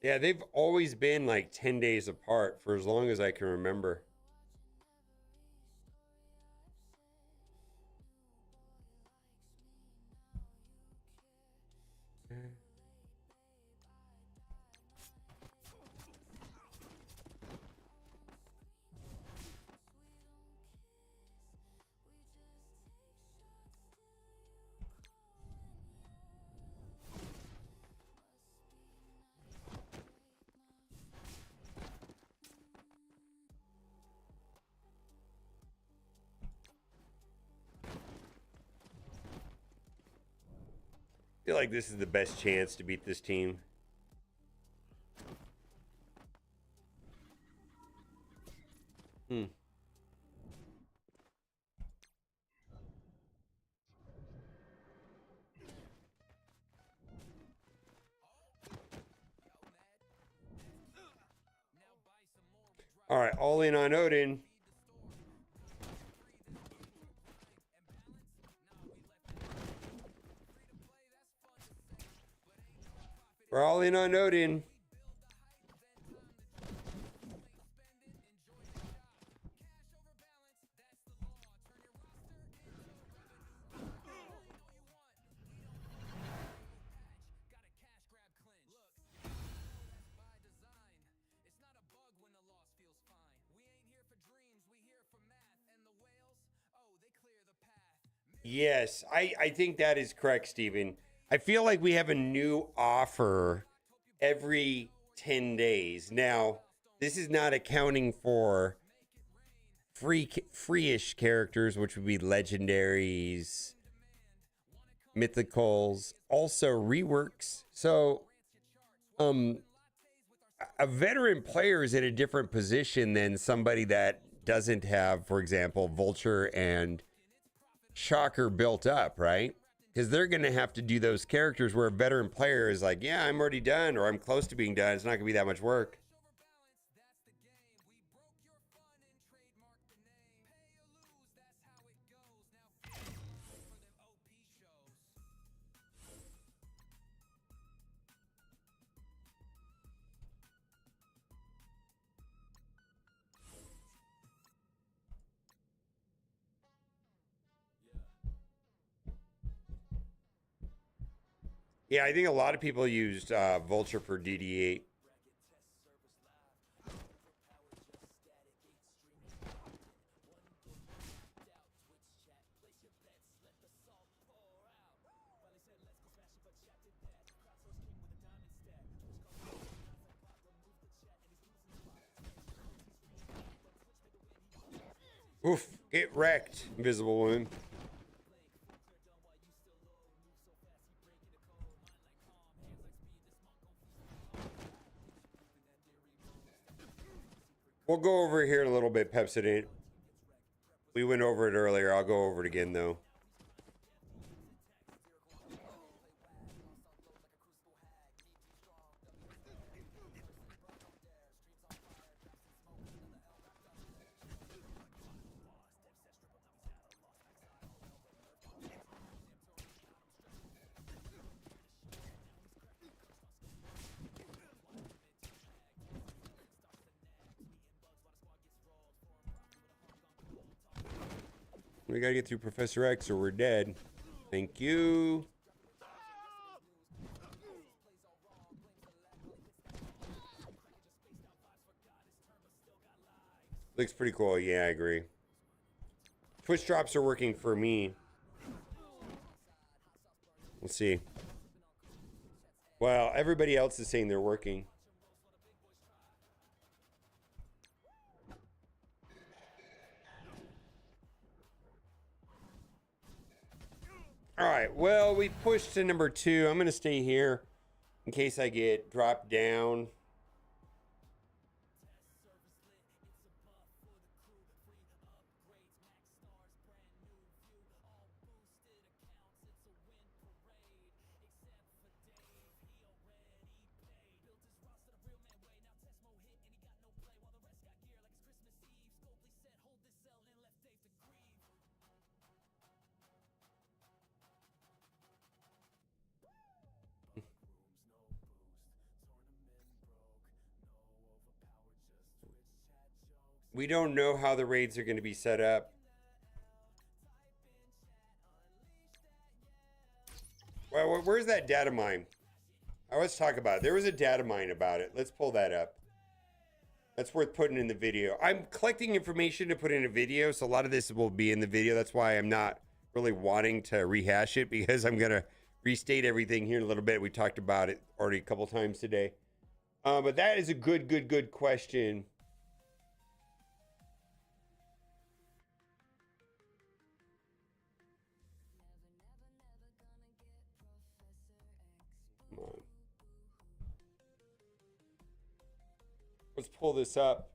Yeah, they've always been like 10 days apart for as long as I can remember. I feel like this is the best chance to beat this team. All right, all in on Odin. We're all in on Odin. Yes, I think that is correct, Steven. I feel like we have a new offer every 10 days. Now, this is not accounting for free-ish characters, which would be legendaries, mythicals, also reworks. So, a veteran player is in a different position than somebody that doesn't have, for example, Vulture and Shocker built up, right? Because they're going to have to do those characters where a veteran player is like, yeah, I'm already done, or I'm close to being done. It's not going to be that much work. Yeah, I think a lot of people used Vulture for DD8. Oof, get wrecked, Invisible Woman. We'll go over here in a little bit, Pepsodent. We went over it earlier. I'll go over it again, though. We gotta get through Professor X or we're dead. Thank you. Looks pretty cool. Yeah, I agree. Twitch drops are working for me. Let's see. Well, everybody else is saying they're working. All right, well, we pushed to number 2. I'm going to stay here in case I get dropped down. We don't know how the raids are going to be set up. Well, where's that data mine? Let's talk about it. There was a data mine about it. Let's pull that up. That's worth putting in the video. I'm collecting information to put in a video, so a lot of this will be in the video. That's why I'm not really wanting to rehash it, because I'm going to restate everything here in a little bit. We talked about it already a couple times today. But that is a good question. Come on. Let's pull this up.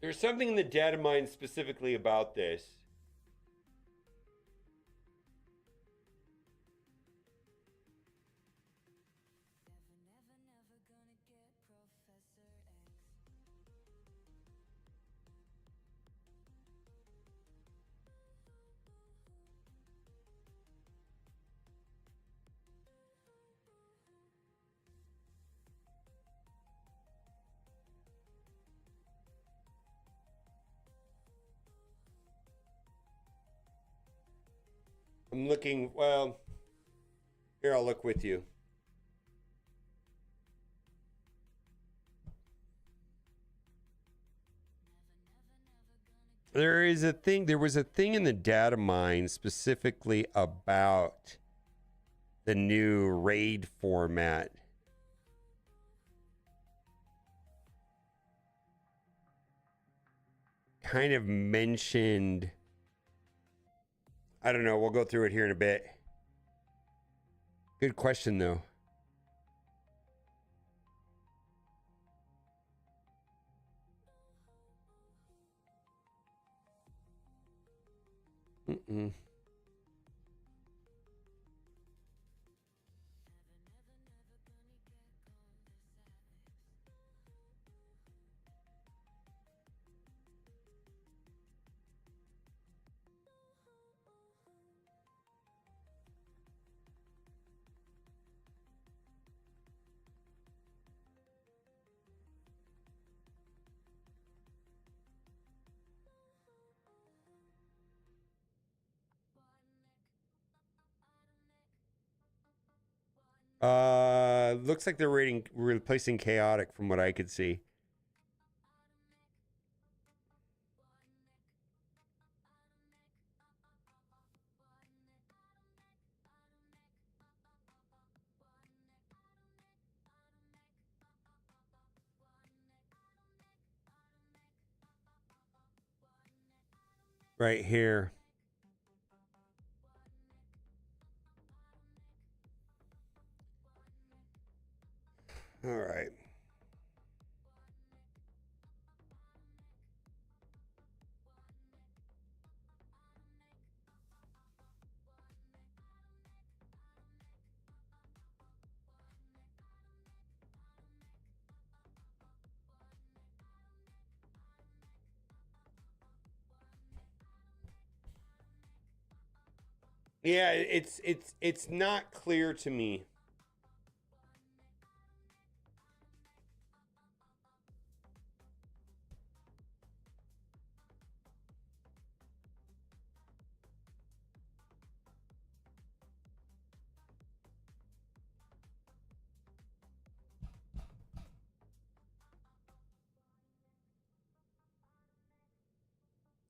There's something in the data mine specifically about this. I'm looking, well, here, I'll look with you. There was a thing in the data mine specifically about the new raid format. Kind of mentioned, I don't know, we'll go through it here in a bit. Good question, though. Looks like they're replacing chaotic from what I could see. Right here. All right. Yeah, it's not clear to me.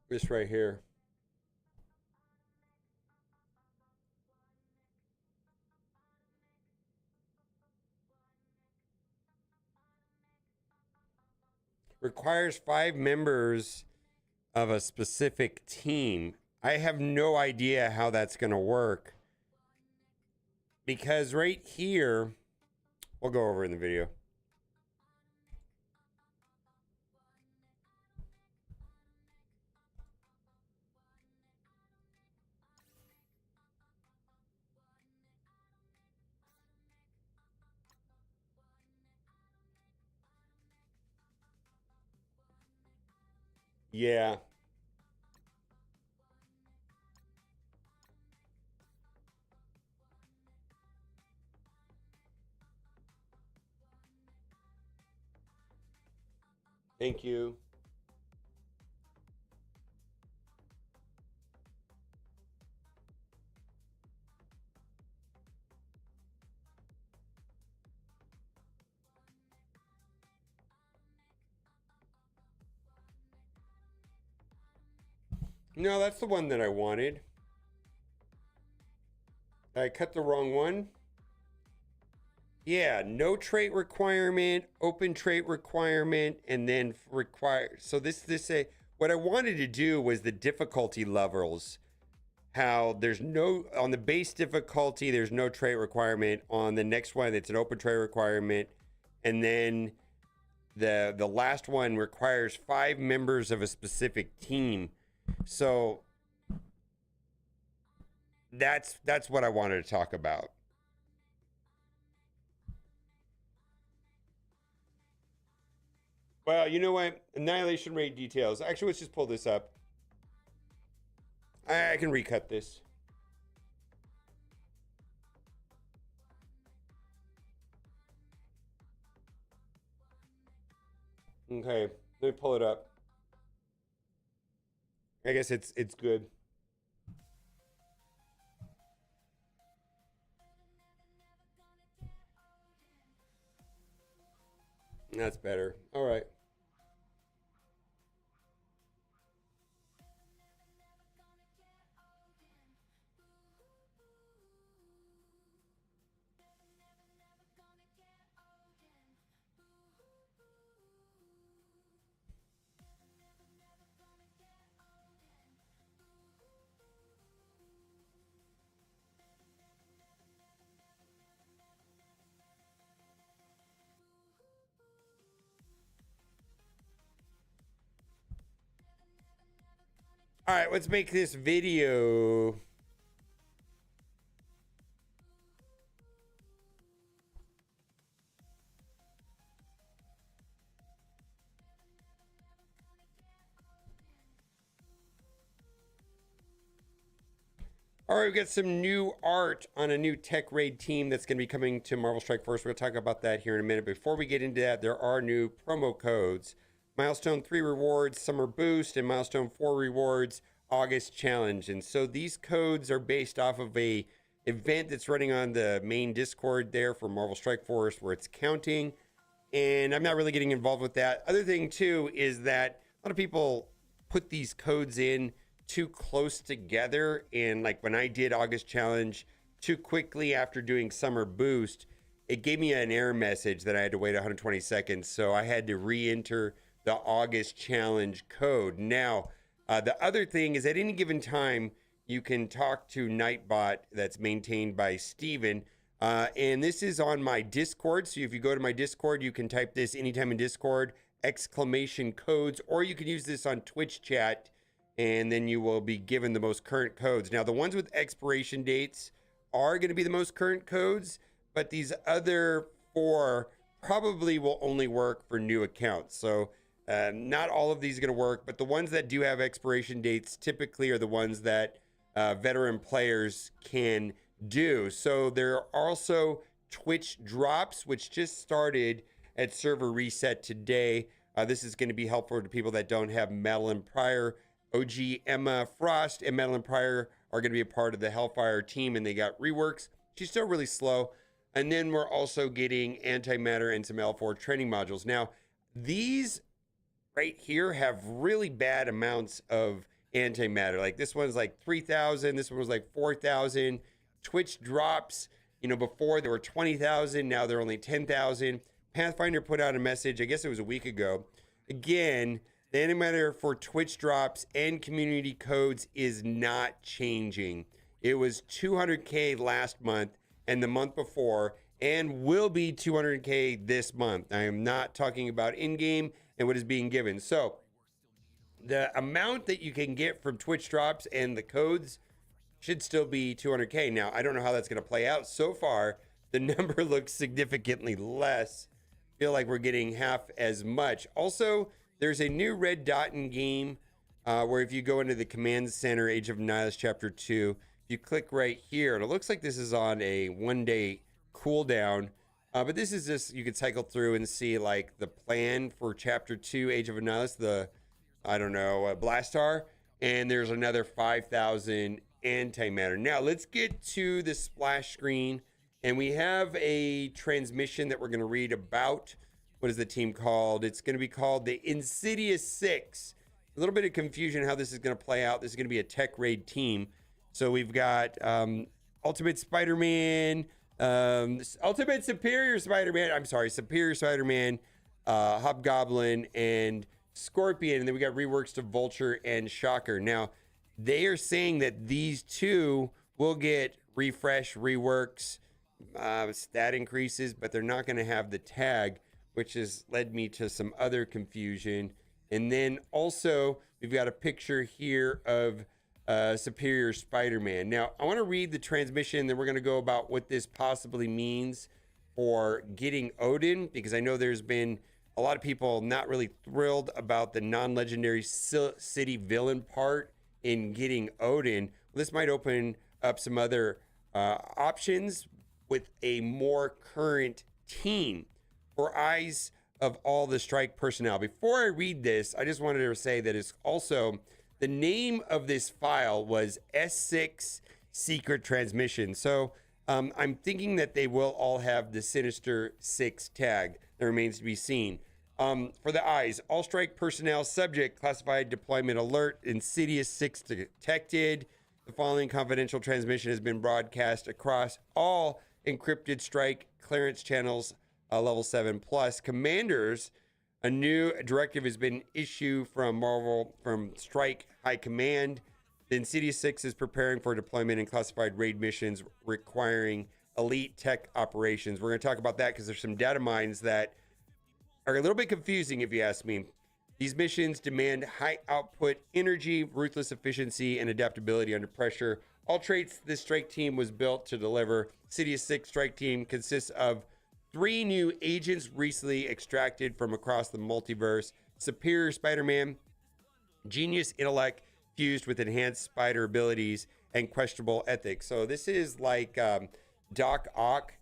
This right here. Requires 5 members of a specific team. I have no idea how that's going to work. Because right here, we'll go over in the video. Yeah. Thank you. No, that's the one that I wanted. I cut the wrong one. Yeah, no trait requirement, open trait requirement, and then require. So what I wanted to do was the difficulty levels. How there's no, on the base difficulty, there's no trait requirement. On the next one, it's an open trait requirement. And then the last one requires 5 members of a specific team. So that's what I wanted to talk about. Well, you know what? Annihilation rate details. Actually, let's just pull this up. I can recut this. Okay, let me pull it up. I guess it's good. That's better. All right. All right, let's make this video. All right, we've got some new art on a new tech raid team that's going to be coming to Marvel Strike Force. We're going to talk about that here in a minute. Before we get into that, there are new promo codes. Milestone 3 rewards, Summer Boost, and Milestone 4 rewards, August Challenge. And so these codes are based off of a event that's running on the main Discord there for Marvel Strike Force where it's counting. And I'm not really getting involved with that. Other thing too is that a lot of people put these codes in too close together. And like when I did August Challenge too quickly after doing Summer Boost, it gave me an error message that I had to wait 120 seconds. So I had to re-enter the August Challenge code. Now, the other thing is at any given time, you can talk to Nightbot that's maintained by Steven. And this is on my Discord. So if you go to my Discord, you can type this anytime in Discord, exclamation codes, or you can use this on Twitch chat, and then you will be given the most current codes. Now, the ones with expiration dates are going to be the most current codes, but these other 4 probably will only work for new accounts. So not all of these are going to work, but the ones that do have expiration dates typically are the ones that veteran players can do. So there are also Twitch drops, which just started at server reset today. This is going to be helpful to people that don't have Madeline Pryor. OG Emma Frost and Madeline Pryor are going to be a part of the Hellfire team, and they got reworks. She's still really slow. And then we're also getting antimatter and some L4 training modules. Now, these right here have really bad amounts of antimatter. Like this one's like 3,000. This one was like 4,000. Twitch drops, before there were 20,000. Now they're only 10,000. Pathfinder put out a message, I guess it was a week ago. Again, the antimatter for Twitch drops and community codes is not changing. It was 200K last month and the month before, and will be 200K this month. I am not talking about in-game and what is being given. So the amount that you can get from Twitch drops and the codes should still be 200K. Now, I don't know how that's going to play out. So far, the number looks significantly less. Feel like we're getting half as much. Also, there's a new red dot in game where if you go into the command center, Age of Nihilus Chapter 2, you click right here, and it looks like this is on a 1-day cooldown. But this is just, you can cycle through and see like the plan for Chapter 2, Age of Nihilus, Blastar, and there's another 5,000 antimatter. Now, let's get to the splash screen, and we have a transmission that we're going to read about. What is the team called? It's going to be called the Insidious 6. A little bit of confusion how this is going to play out. This is going to be a tech raid team. So we've got Ultimate Spider-Man, Ultimate Superior Spider-Man, Superior Spider-Man, Hobgoblin, and Scorpion. And then we got reworks to Vulture and Shocker. Now, they are saying that these two will get refresh, reworks, stat increases, but they're not going to have the tag, which has led me to some other confusion. And then also, we've got a picture here of Superior Spider-Man. Now, I want to read the transmission, then we're going to go about what this possibly means for getting Odin, because I know there's been a lot of people not really thrilled about the non-legendary city villain part in getting Odin. This might open up some other options with a more current team for eyes of all the strike personnel. Before I read this, I just wanted to say that it's also the name of this file was S6 Secret Transmission. So I'm thinking that they will all have the Sinister 6 tag. That remains to be seen. For the eyes, all strike personnel subject classified deployment alert, Insidious 6 detected. The following confidential transmission has been broadcast across all encrypted strike clearance channels, level 7 plus. Commanders, a new directive has been issued from Strike High Command. The Insidious 6 is preparing for deployment in classified raid missions requiring elite tech operations. We're going to talk about that because there's some data mines that are a little bit confusing, if you ask me. These missions demand high output energy, ruthless efficiency, and adaptability under pressure. All traits this strike team was built to deliver. Insidious 6 strike team consists of 3 new agents recently extracted from across the multiverse. Superior Spider-Man, genius intellect fused with enhanced spider abilities and questionable ethics. So this is like Doc Ock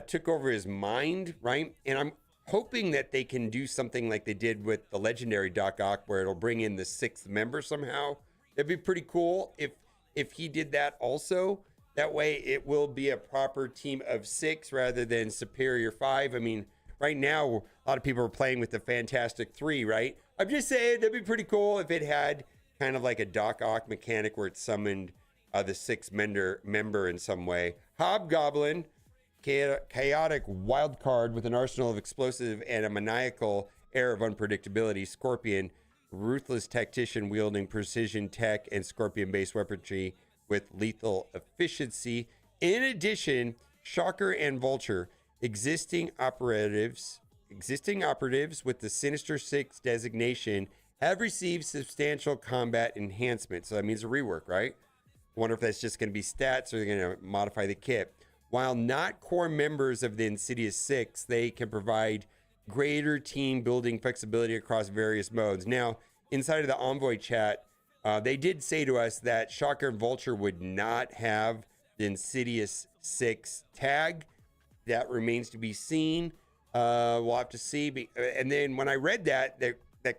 took over his mind, right? And I'm hoping that they can do something like they did with the legendary Doc Ock, where it'll bring in the 6th member somehow. It'd be pretty cool if he did that also. That way it will be a proper team of 6 rather than superior 5. I mean, right now, a lot of people are playing with the Fantastic 3, right? I'm just saying that'd be pretty cool if it had kind of like a Doc Ock mechanic where it summoned the 6th member in some way. Hobgoblin, chaotic wild card with an arsenal of explosive and a maniacal air of unpredictability. Scorpion, ruthless tactician wielding precision tech and scorpion-based weaponry with lethal efficiency. In addition, Shocker and Vulture, existing operatives with the Sinister 6 designation have received substantial combat enhancement. So that means a rework, right? I wonder if that's just going to be stats or they're going to modify the kit. While not core members of the Insidious 6, they can provide greater team building flexibility across various modes. Now, inside of the Envoy chat, they did say to us that Shocker and Vulture would not have the Insidious 6 tag. That remains to be seen. We'll have to see. And then when I read that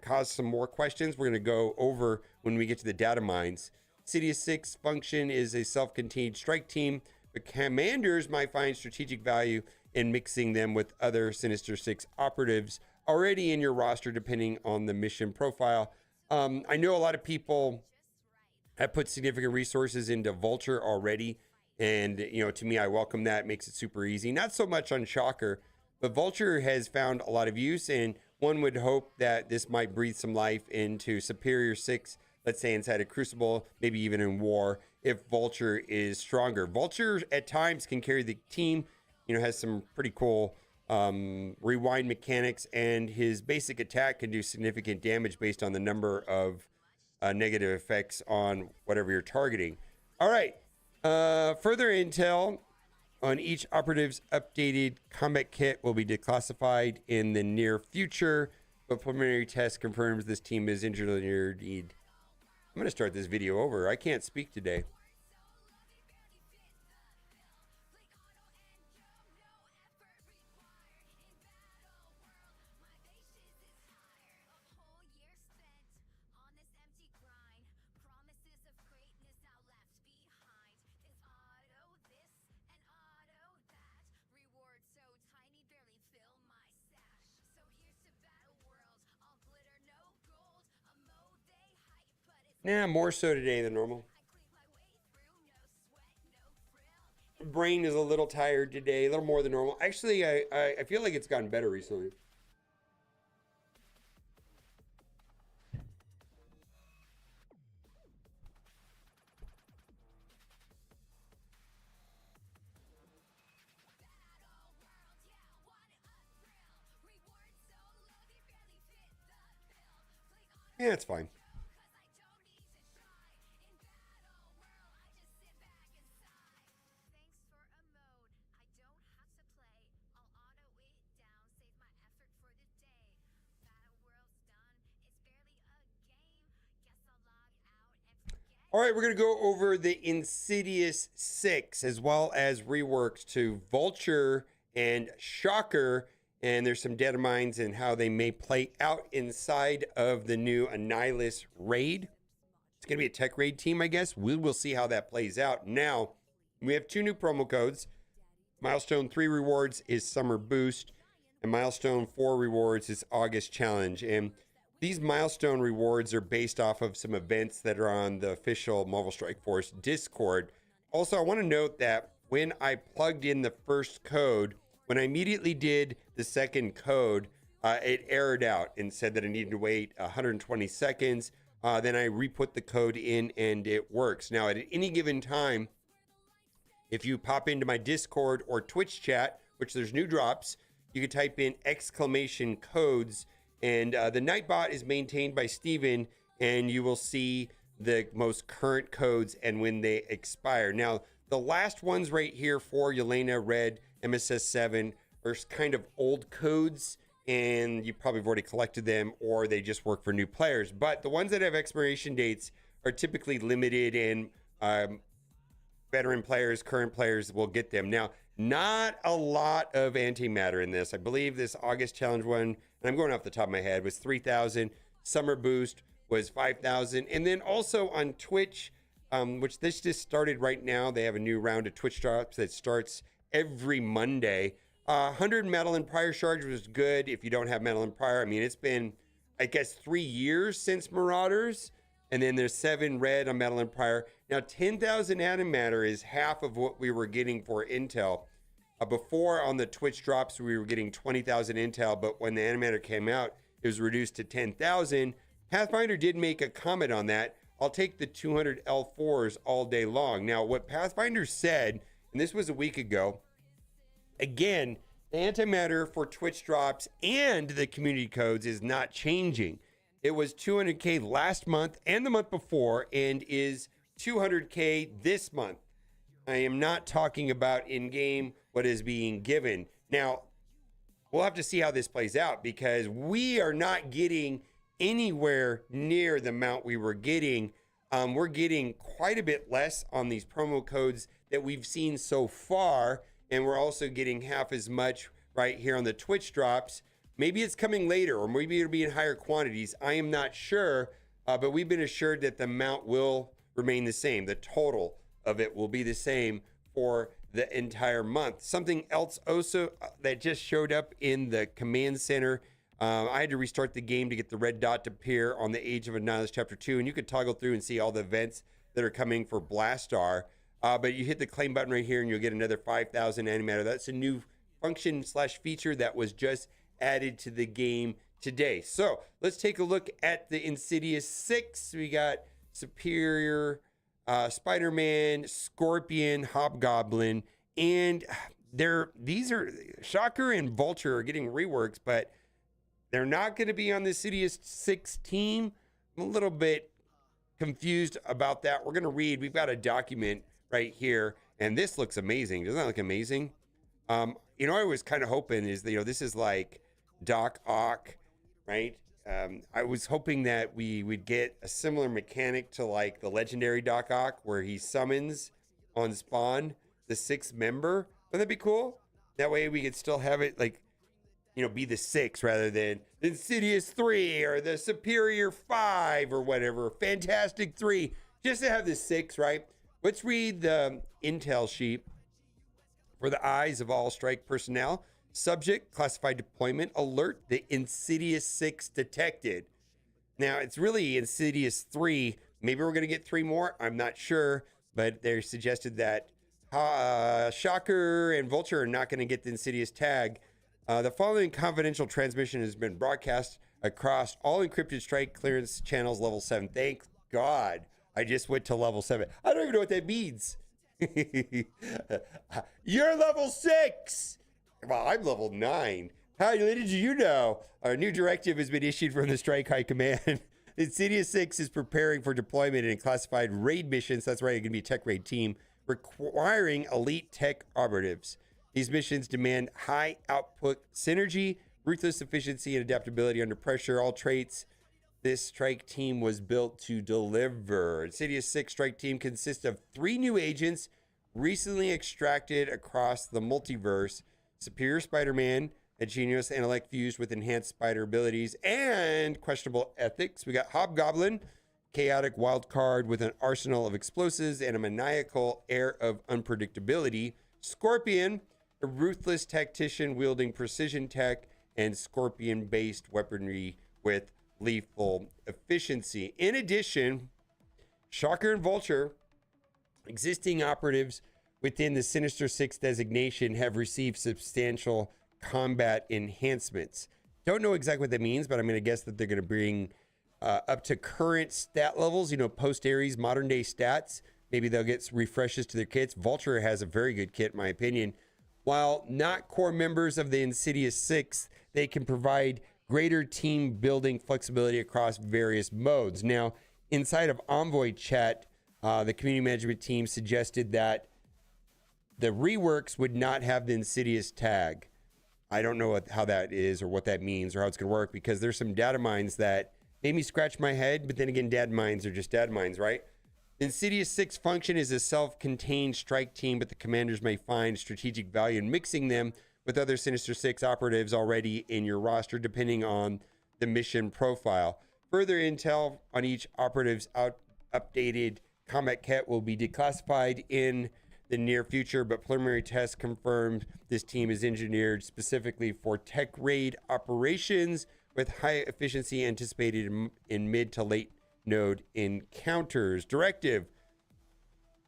caused some more questions we're going to go over when we get to the data mines. Insidious 6 function is a self-contained strike team, but commanders might find strategic value in mixing them with other Sinister 6 operatives already in your roster, depending on the mission profile. I know a lot of people have put significant resources into Vulture already. And, you know, to me, I welcome that. It makes it super easy. Not so much on Shocker, but Vulture has found a lot of use. And one would hope that this might breathe some life into Superior 6, let's say inside a Crucible, maybe even in War, if Vulture is stronger. Vulture at times can carry the team, you know, has some pretty cool rewind mechanics, and his basic attack can do significant damage based on the number of negative effects on whatever you're targeting. All right. Further intel on each operative's updated combat kit will be declassified in the near future, but preliminary test confirms this team is engineered. I'm going to start this video over. I can't speak today. Nah, more so today than normal. Brain is a little tired today, a little more than normal. Actually, I feel like it's gotten better recently. Yeah, it's fine. All right, we're going to go over the Insidious 6 as well as reworks to Vulture and Shocker. And there's some data mines and how they may play out inside of the new Annihilus raid. It's going to be a tech raid team, I guess. We will see how that plays out. Now, we have 2 new promo codes. Milestone 3 rewards is Summer Boost, and Milestone 4 rewards is August Challenge. And these milestone rewards are based off of some events that are on the official Marvel Strike Force Discord. Also, I want to note that when I plugged in the first code, when I immediately did the second code, it errored out and said that I needed to wait 120 seconds. Then I re-put the code in and it works. Now, at any given time, if you pop into my Discord or Twitch chat, which there's new drops, you can type in exclamation codes. And the Nightbot is maintained by Steven, and you will see the most current codes and when they expire. Now, the last ones right here for Yelena, Red, MSS 7 are kind of old codes, and you probably have already collected them, or they just work for new players. But the ones that have expiration dates are typically limited, and veteran players, current players will get them. Now, not a lot of antimatter in this. I believe this August challenge one, and I'm going off the top of my head, was 3,000. Summer Boost was 5,000. And then also on Twitch, which this just started right now. They have a new round of Twitch drops that starts every Monday. 100 metal and prior charge was good if you don't have metal and prior. I mean, it's been, I guess, 3 years since Marauders. And then there's 7 red on metal and prior. Now, 10,000 antimatter is half of what we were getting for intel. Before on the Twitch drops, we were getting 20,000 intel, but when the antimatter came out, it was reduced to 10,000. Pathfinder did make a comment on that. I'll take the 200 L4s all day long. Now, what Pathfinder said, and this was a week ago, again, the antimatter for Twitch drops and the community codes is not changing. It was 200K last month and the month before, and is 200K this month. I am not talking about in-game what is being given. Now, we'll have to see how this plays out, because we are not getting anywhere near the amount we were getting. We're getting quite a bit less on these promo codes that we've seen so far, and we're also getting half as much right here on the Twitch drops. Maybe it's coming later, or maybe it'll be in higher quantities. I am not sure, but we've been assured that the amount will remain the same. The total of it will be the same for the entire month. Something else also that just showed up in the command center. I had to restart the game to get the red dot to appear on the Age of Annihilus Chapter 2, and you could toggle through and see all the events that are coming for Blastar. But you hit the claim button right here, and you'll get another 5,000 antimatter. That's a new function / feature that was just added to the game today. So let's take a look at the Insidious 6. We got Superior, Spider-Man, Scorpion, Hobgoblin, and these are Shocker and Vulture are getting reworks, but they're not going to be on the Insidious 6 team. I'm a little bit confused about that. We're going to read. We've got a document right here, and this looks amazing. Doesn't that look amazing? I was kind of hoping is that, this is like Doc Ock, right? I was hoping that we would get a similar mechanic to like the legendary Doc Ock, where he summons on spawn the 6th member. Wouldn't that be cool? That way we could still have it like, be the 6 rather than Insidious 3 or the Superior 5 or whatever, Fantastic 3, just to have the 6, right? Let's read the intel sheet. For the eyes of all strike personnel, subject, classified deployment, alert, the Insidious 6 detected. Now, it's really Insidious 3. Maybe we're going to get 3 more. I'm not sure, but they suggested that Shocker and Vulture are not going to get the Insidious tag. The following confidential transmission has been broadcast across all encrypted strike clearance channels level 7. Thank God I just went to level 7. I don't even know what that means. You're level 6. Well, I'm level 9. How did you know? Our new directive has been issued from the Strike High Command. Insidious 6 is preparing for deployment in classified raid missions. That's right, it's going to be a tech raid team requiring elite tech operatives. These missions demand high output synergy, ruthless efficiency, and adaptability under pressure. All traits this strike team was built to deliver. Insidious 6 strike team consists of 3 new agents recently extracted across the multiverse: Superior Spider-Man, a genius intellect fused with enhanced spider abilities and questionable ethics. We got Hobgoblin, chaotic wild card with an arsenal of explosives and a maniacal air of unpredictability. Scorpion, a ruthless tactician wielding precision tech and scorpion-based weaponry with lethal efficiency. In addition, Shocker and Vulture, existing operatives within the Sinister Six designation, have received substantial combat enhancements. Don't know exactly what that means, but I'm going to guess that they're going to bring up to current stat levels, post Ares modern day stats. Maybe they'll get refreshes to their kits. Vulture has a very good kit, in my opinion. While not core members of the Insidious 6, they can provide greater team building flexibility across various modes. Now, inside of Envoy chat, the community management team suggested that the reworks would not have the Insidious tag. I don't know how that is or what that means or how it's going to work, because there's some data mines that made me scratch my head, but then again, data mines are just data mines, right? The Insidious 6 function is a self-contained strike team, but the commanders may find strategic value in mixing them with other Sinister 6 operatives already in your roster, depending on the mission profile. Further intel on each operative's updated Combat Ket will be declassified in the near future, but preliminary tests confirmed this team is engineered specifically for tech raid operations with high efficiency anticipated in mid to late node encounters. Directive: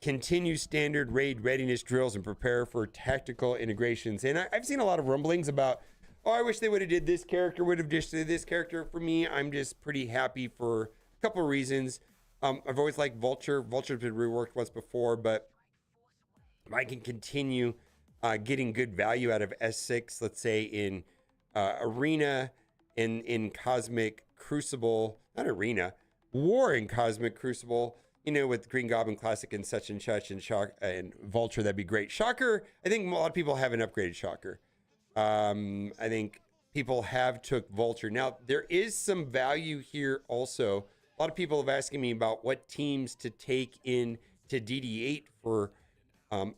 continue standard raid readiness drills and prepare for tactical integrations. And I've seen a lot of rumblings about, oh, I wish they would have did this character, would have just did this character. For me, I'm just pretty happy for a couple of reasons. I've always liked Vulture. Vulture's been reworked once before, but I can continue getting good value out of S6, let's say in Arena, in Cosmic Crucible, not Arena, War in Cosmic Crucible, you know, with Green Goblin Classic and such and Shock and Vulture, that'd be great. Shocker, I think a lot of people haven't upgraded Shocker. I think people have took Vulture. Now, there is some value here also. A lot of people have asked me about what teams to take in to DD8 for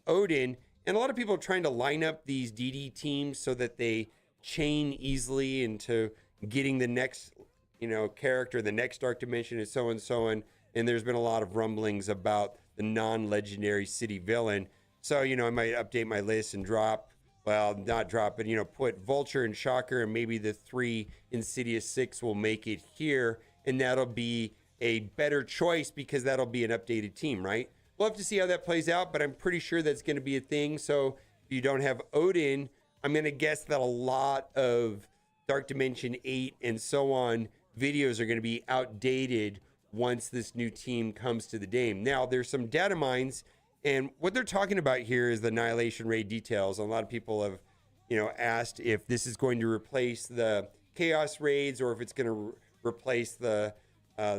Odin. And a lot of people are trying to line up these DD teams so that they chain easily into getting the next, you know, character, the next Dark Dimension, and so on and so on. And there's been a lot of rumblings about the non-legendary city villain. So, you know, I might update my list and not drop, but, you know, put Vulture and Shocker, and maybe the 3 Insidious 6 will make it here. And that'll be a better choice because that'll be an updated team, right? We'll have to see how that plays out, but I'm pretty sure that's going to be a thing. So if you don't have Odin, I'm going to guess that a lot of Dark Dimension 8 and so on videos are going to be outdated once this new team comes to the game. Now, there's some data mines, and what they're talking about here is the Annihilation Raid details. A lot of people have, you know, asked if this is going to replace the Chaos Raids or if it's going to replace the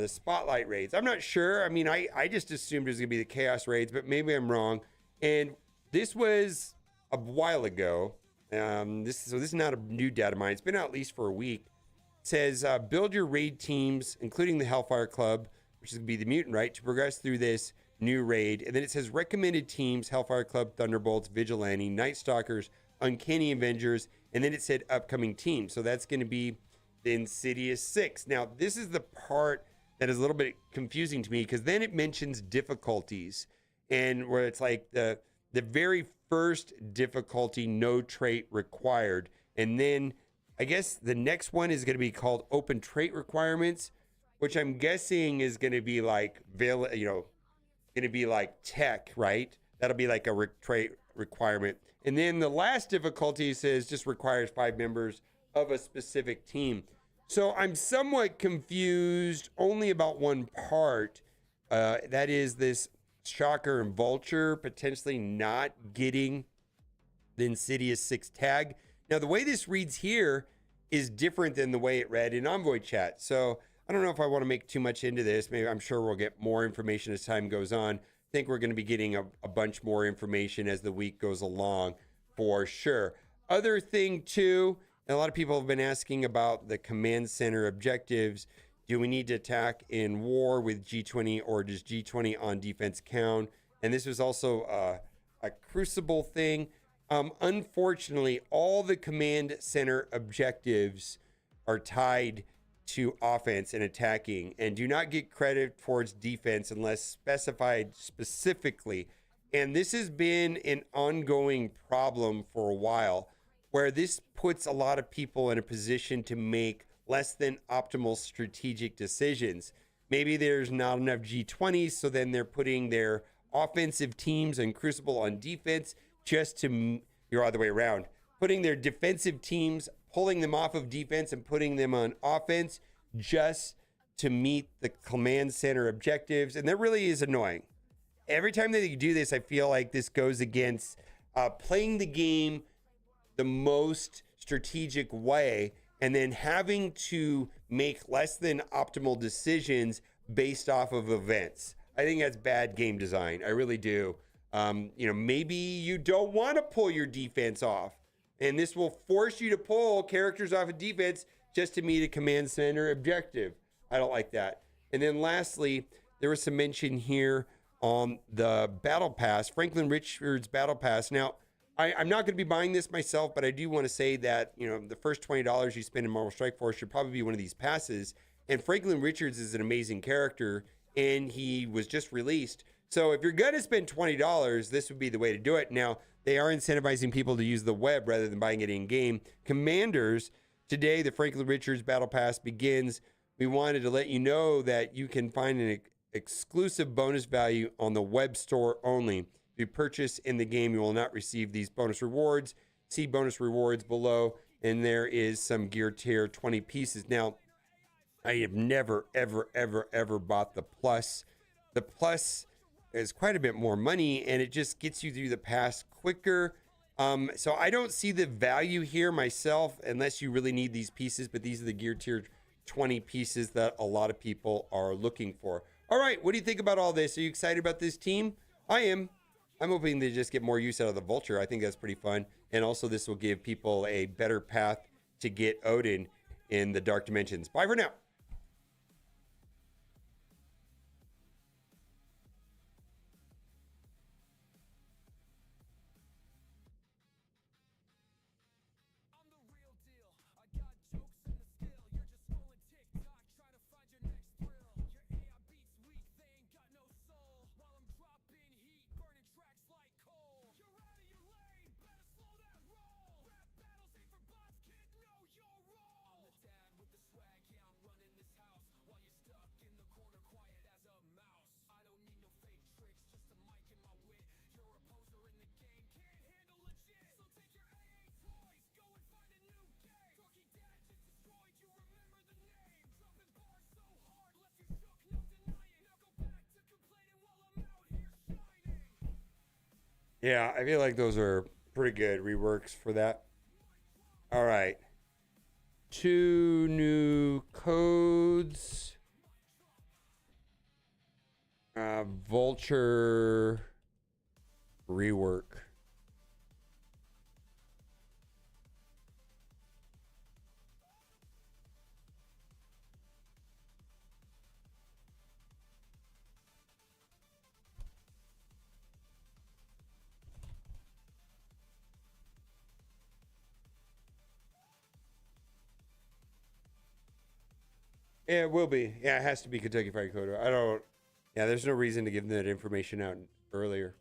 Spotlight Raids. I'm not sure. I mean, I just assumed it was going to be the Chaos Raids, but maybe I'm wrong. And this was a while ago. This is not a new data mine. It's been out at least for a week. It says, build your raid teams, including the Hellfire Club, which is going to be the mutant, right, to progress through this new raid. And then it says recommended teams: Hellfire Club, Thunderbolts, Vigilante, Night Stalkers, Uncanny Avengers, and then it said upcoming teams. So that's going to be the Insidious 6. Now, this is the part that is a little bit confusing to me, because then it mentions difficulties, and where it's like the very first difficulty, no trait required. And then I guess the next one is going to be called open trait requirements, which I'm guessing is going to be like, going to be like tech, right? That'll be like a trait requirement. And then the last difficulty says just requires 5 members of a specific team. So I'm somewhat confused only about one part. That is this Shocker and Vulture potentially not getting the Insidious 6 tag. Now, the way this reads here is different than the way it read in Envoy chat. So I don't know if I want to make too much into this. Maybe, I'm sure we'll get more information as time goes on. I think we're going to be getting a bunch more information as the week goes along for sure. Other thing too, and a lot of people have been asking about the command center objectives. Do we need to attack in war with G20, or does G20 on defense count? And this was also a Crucible thing. Unfortunately, all the command center objectives are tied to offense and attacking, and do not get credit towards defense unless specified specifically. And this has been an ongoing problem for a while, where this puts a lot of people in a position to make less than optimal strategic decisions. Maybe there's not enough G20s, so then they're putting their offensive teams and Crucible on defense just to, you're all the way around, putting their defensive teams, pulling them off of defense and putting them on offense just to meet the command center objectives. And that really is annoying. Every time that you do this, I feel like this goes against playing the game the most strategic way, and then having to make less than optimal decisions based off of events. I think that's bad game design. I really do. Maybe you don't want to pull your defense off, and this will force you to pull characters off of defense just to meet a command center objective. I don't like that. And then lastly, there was some mention here on the Battle Pass, Franklin Richards Battle Pass. Now, I'm not going to be buying this myself, but I do want to say that, the first $20 you spend in Marvel Strike Force should probably be one of these passes. And Franklin Richards is an amazing character, and he was just released. So if you're going to spend $20, this would be the way to do it. Now, they are incentivizing people to use the web rather than buying it in-game. Commanders, today the Franklin Richards Battle Pass begins. We wanted to let you know that you can find an exclusive bonus value on the web store only. If you purchase in the game, you will not receive these bonus rewards. See bonus rewards below, and there is some gear tier 20 pieces. Now, I have never, ever, ever, ever bought the plus. The plus is quite a bit more money, and it just gets you through the pass quicker. So I don't see the value here myself, unless you really need these pieces, but these are the gear tier 20 pieces that a lot of people are looking for. All right, what do you think about all this? Are you excited about this team? I am. I'm hoping to just get more use out of the Vulture. I think that's pretty fun. And also this will give people a better path to get Odin in the Dark Dimensions. Bye for now. Yeah, I feel like those are pretty good reworks for that. All right. 2 new codes. Vulture rework. Yeah, it will be. Yeah, it has to be Kentucky Fried Coda. I don't. Yeah, there's no reason to give that information out earlier.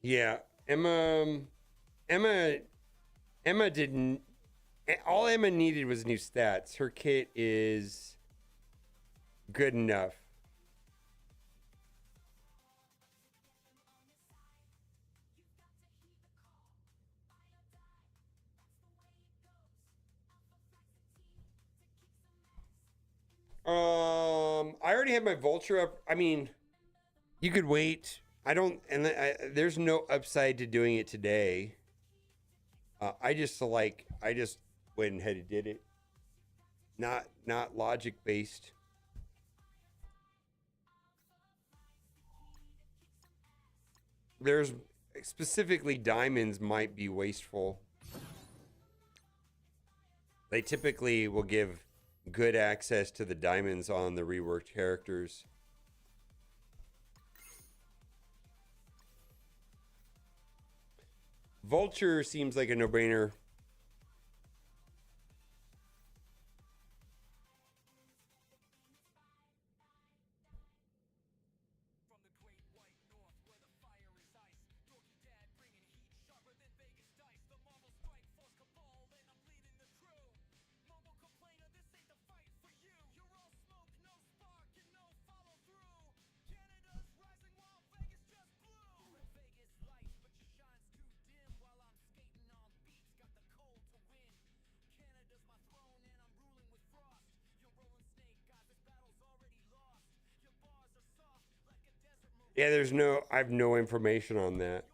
Yeah, Emma didn't. All Emma needed was new stats. Her kit is good enough. I already have my Vulture up. I mean, you could wait. I don't, and there's no upside to doing it today. I just went ahead and did it. Not logic based. There's specifically diamonds might be wasteful. They typically will give good access to the diamonds on the reworked characters. Vulture seems like a no-brainer. Yeah, I have no information on that.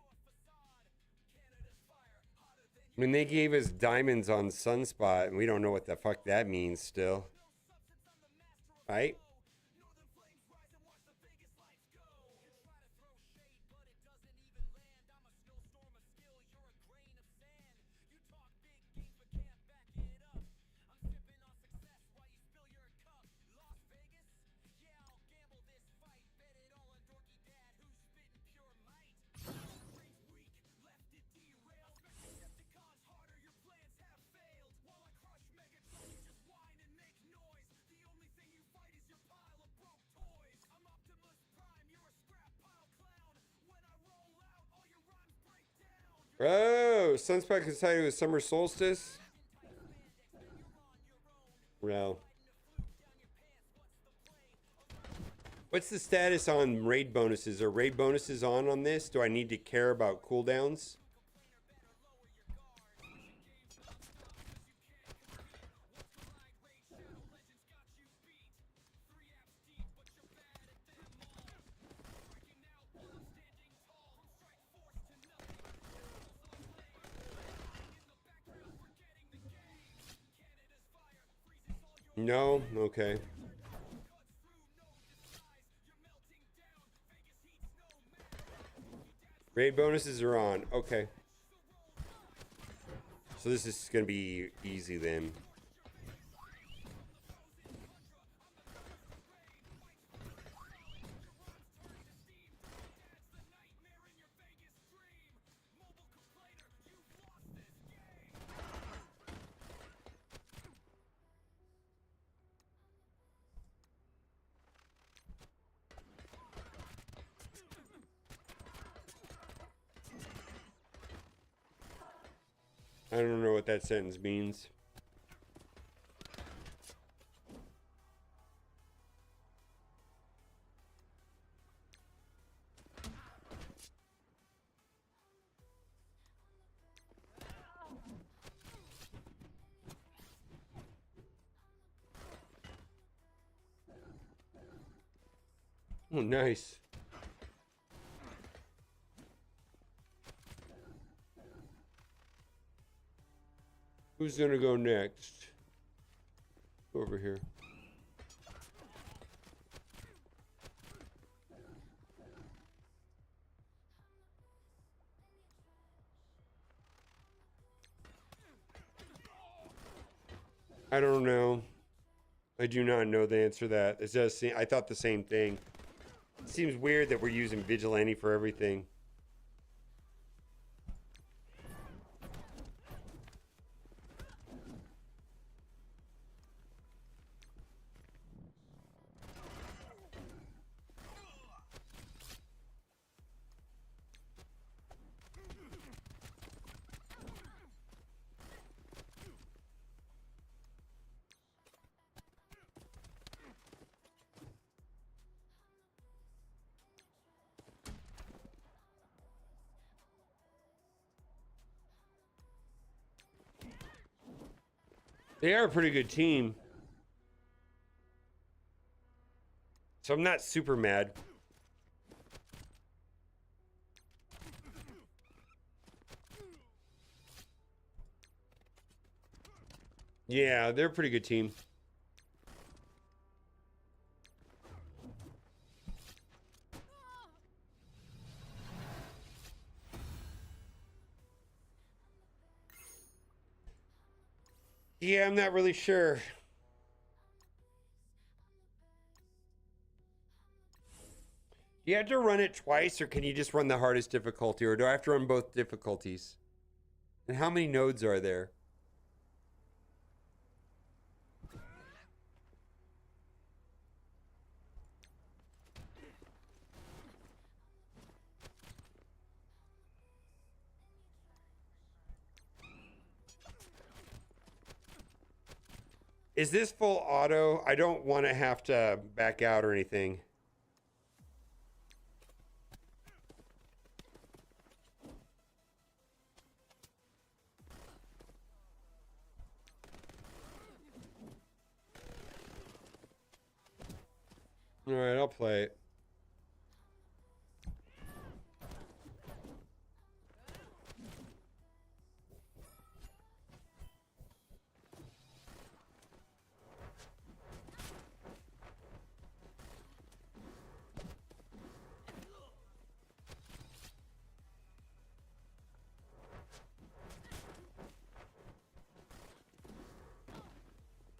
I mean, they gave us diamonds on Sunspot, and we don't know what the fuck that means still. Right? Oh, Sunspot coincided with summer solstice? Well. What's the status on raid bonuses? Are raid bonuses on this? Do I need to care about cooldowns? No? Okay. Raid bonuses are on. Okay. So this is going to be easy then. I don't know what that sentence means. Oh, nice. Who's gonna go next? Over here. I don't know. I do not know the answer to that. It does seem, I thought the same thing. It seems weird that we're using Vigilante for everything. They are a pretty good team. So I'm not super mad. Yeah, they're a pretty good team. Yeah, I'm not really sure. Do you have to run it twice, or can you just run the hardest difficulty, or do I have to run both difficulties? And how many nodes are there? Is this full auto? I don't want to have to back out or anything. All right, I'll play it.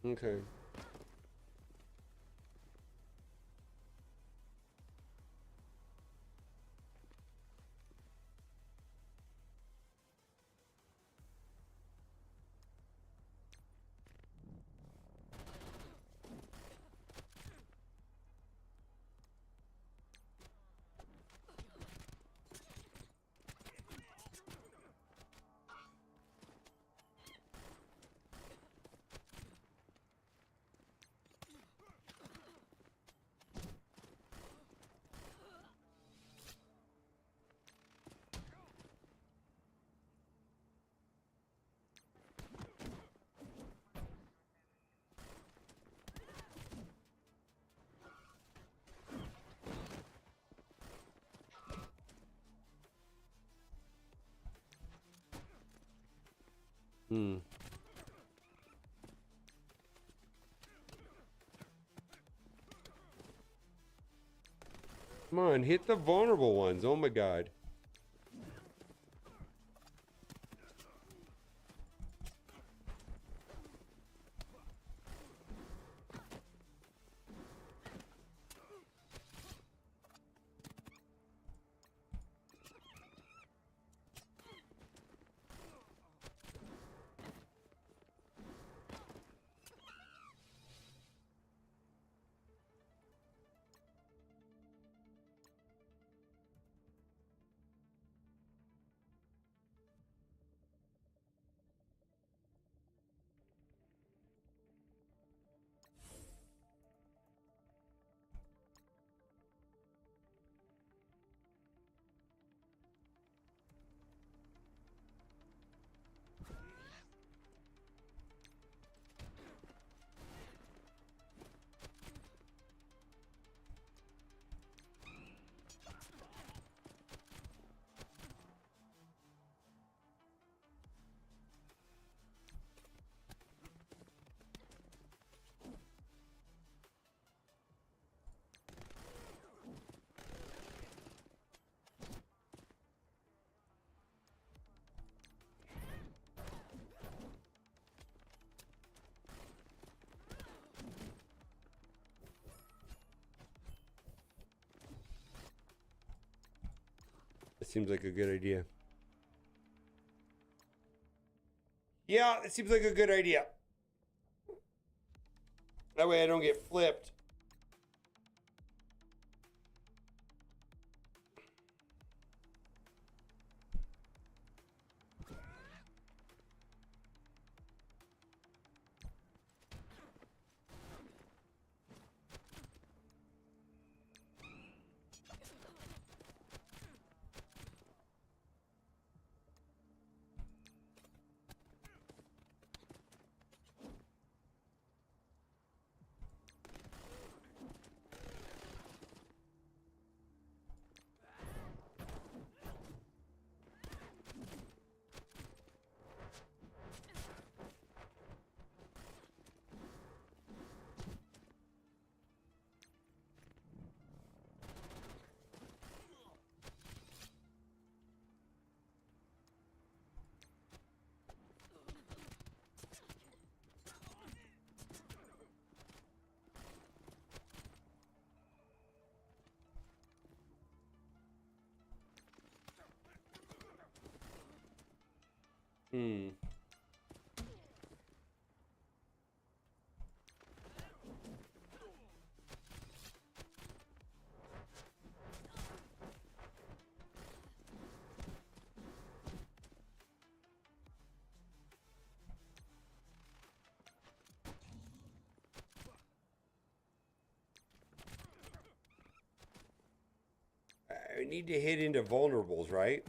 Okay. Hmm. Come on, hit the vulnerable ones. Oh my god. It seems like a good idea. Yeah, it seems like a good idea. That way I don't get flipped. Hmm. I need to hit into vulnerables, right?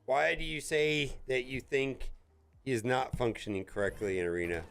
Why do you say that you think he is not functioning correctly in Arena?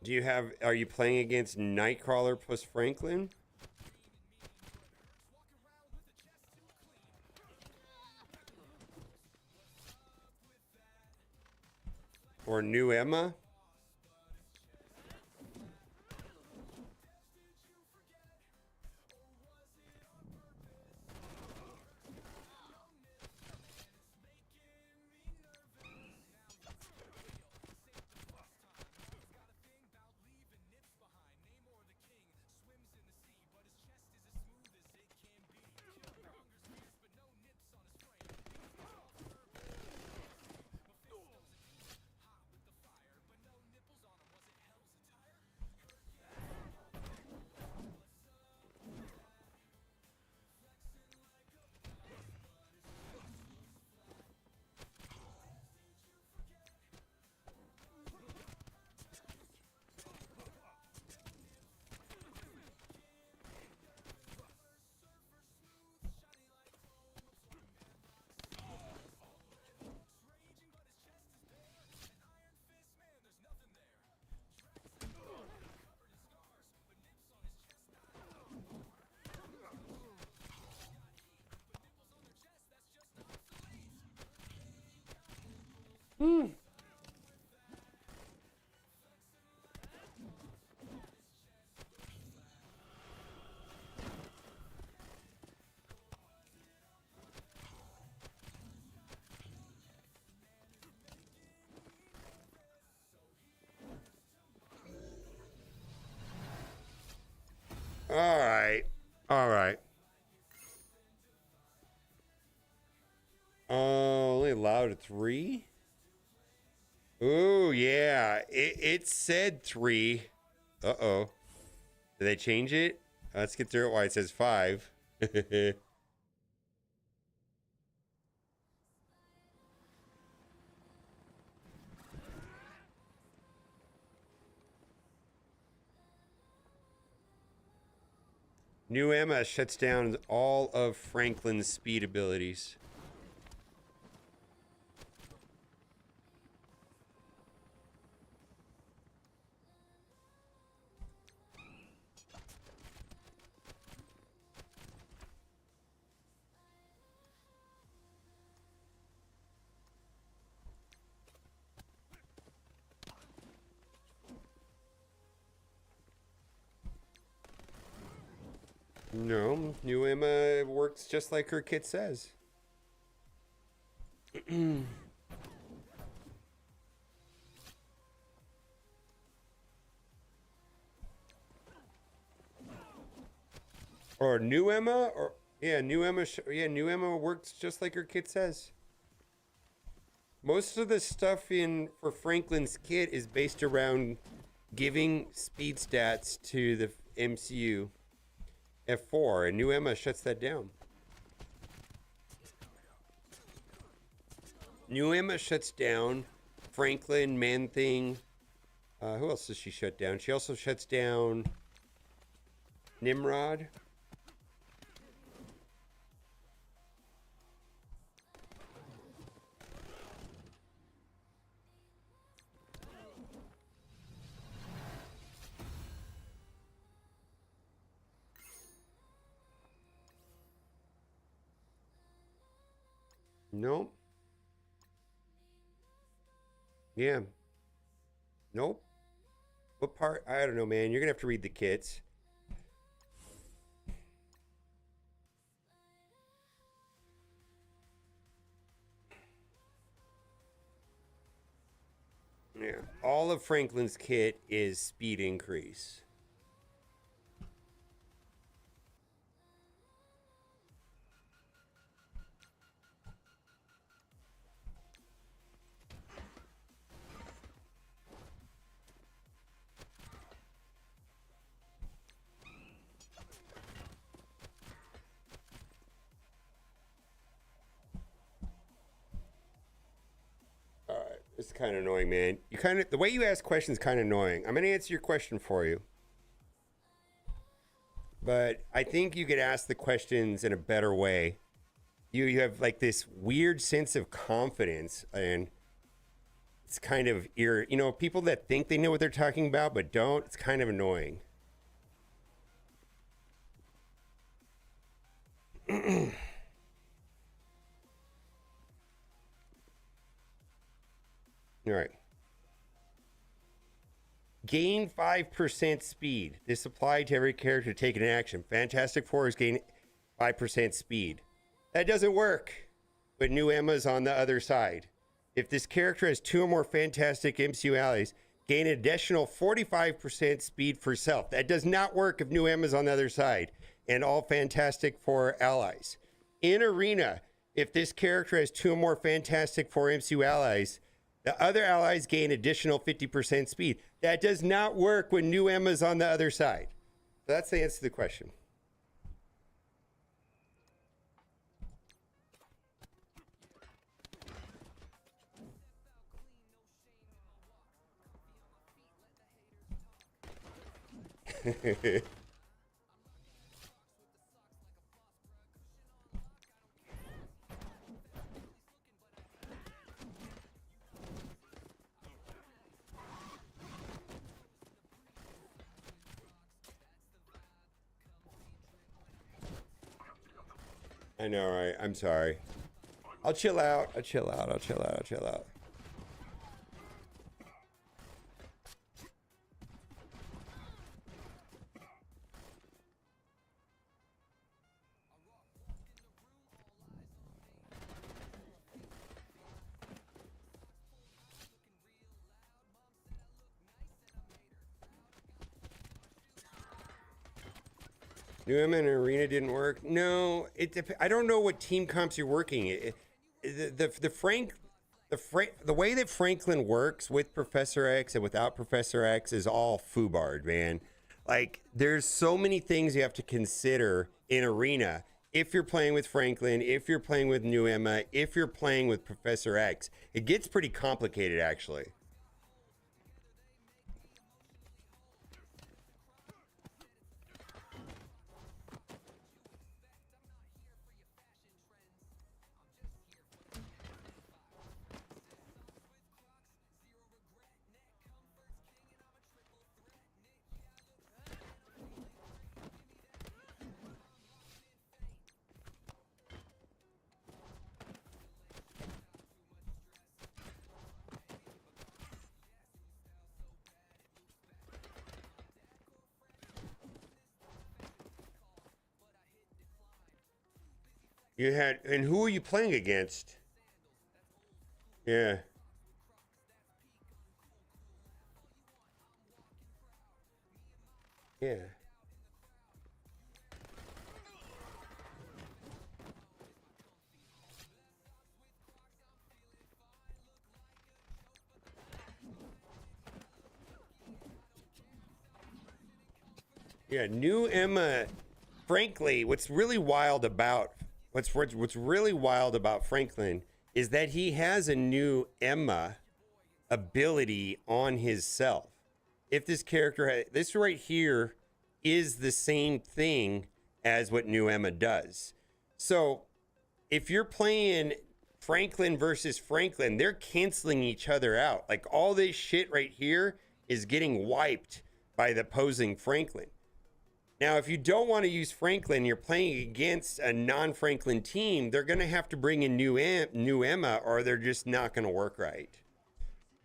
Do you have? Are you playing against Nightcrawler plus Franklin? Or New Emma? All right. All right. Only allowed 3? Ooh, yeah. It said 3. Uh-oh. Did they change it? Let's get through it. Why it says 5. New Emma shuts down all of Franklin's speed abilities. No, New Emma works just like her kit says. Or New Emma, or yeah, New Emma. New Emma works just like her kit says. Most of the stuff in for Franklin's kit is based around giving speed stats to the MCU. F4, and New Emma shuts that down. New Emma shuts down Franklin, Man-Thing. Who else does she shut down? She also shuts down Nimrod. Nope. Yeah. Nope. What part? I don't know, man. You're gonna have to read the kits. Yeah. All of Franklin's kit is speed increase. All right, it's kind of annoying, man. The way you ask questions kind of annoying. I'm gonna answer your question for you, but I think you could ask the questions in a better way. You have like this weird sense of confidence, and it's kind of people that think they know what they're talking about but don't. It's kind of annoying. All right. Gain 5% speed. This applied to every character taking an action. Fantastic Four is gain 5% speed. That doesn't work with new Emma's on the other side. If this character has 2 or more fantastic MCU allies, gain an additional 45% speed for self. That does not work if new Emma's on the other side and all Fantastic Four allies. In Arena, if this character has 2 or more Fantastic Four MCU allies, the other allies gain additional 50% speed. That does not work when new Emma's on the other side. So that's the answer to the question. I know, right? I'm sorry. I'll chill out. I'll chill out. I'll chill out. I'll chill out. New Emma in Arena didn't work. No, I don't know what team comps you're working. The way that Franklin works with Professor X and without Professor X is all foobard, man. Like, there's so many things you have to consider in Arena if you're playing with Franklin, if you're playing with New Emma, if you're playing with Professor X. It gets pretty complicated, actually. And who are you playing against? Yeah. Yeah. Yeah, new Emma, frankly, what's really wild about Franklin is that he has a new Emma ability on his self. If this character, this right here is the same thing as what new Emma does. So if you're playing Franklin versus Franklin, they're canceling each other out. Like, all this shit right here is getting wiped by the opposing Franklin. Now, if you don't want to use Franklin, you're playing against a non-Franklin team, they're going to have to bring in new Emma, or they're just not going to work right.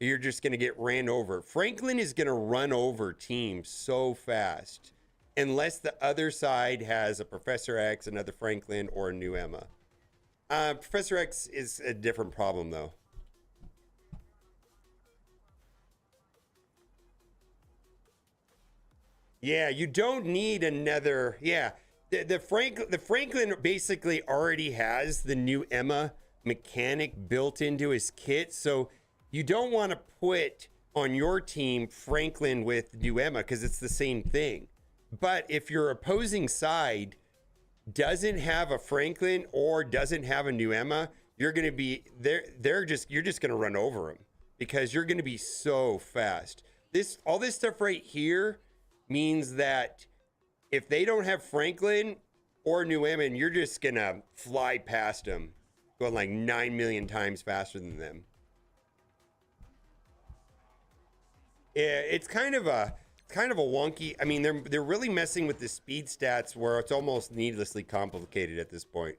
you're just going to get ran over. Franklin is going to run over teams so fast unless the other side has a Professor X, another Franklin, or a new Emma. Professor X is a different problem, though. Yeah, you don't need another. Yeah, the Franklin basically already has the new Emma mechanic built into his kit, so you don't want to put on your team Franklin with new Emma because it's the same thing. But if your opposing side doesn't have a Franklin or doesn't have a new Emma, you're going to be you're just going to run over them because you're going to be so fast. All this stuff right here means that if they don't have Franklin or new Emma, you're just going to fly past them, going like 9 million times faster than them. Yeah, it's kind of a wonky. I mean, they're really messing with the speed stats where it's almost needlessly complicated at this point.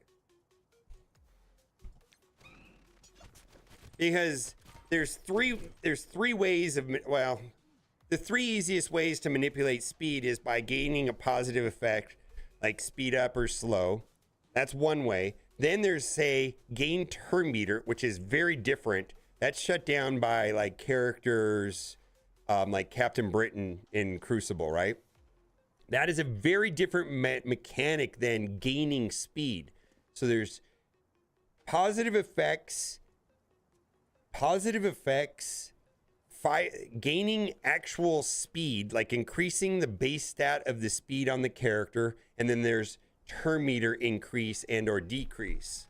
Because there's three ways of, well, the three easiest ways to manipulate speed is by gaining a positive effect like speed up or slow. That's one way. Then there's, say, gain turn meter, which is very different. That's shut down by like characters like Captain Britain in Crucible, right? That is a very different mechanic than gaining speed. So there's positive effects, gaining actual speed, like increasing the base stat of the speed on the character, and then there's turn meter increase and or decrease.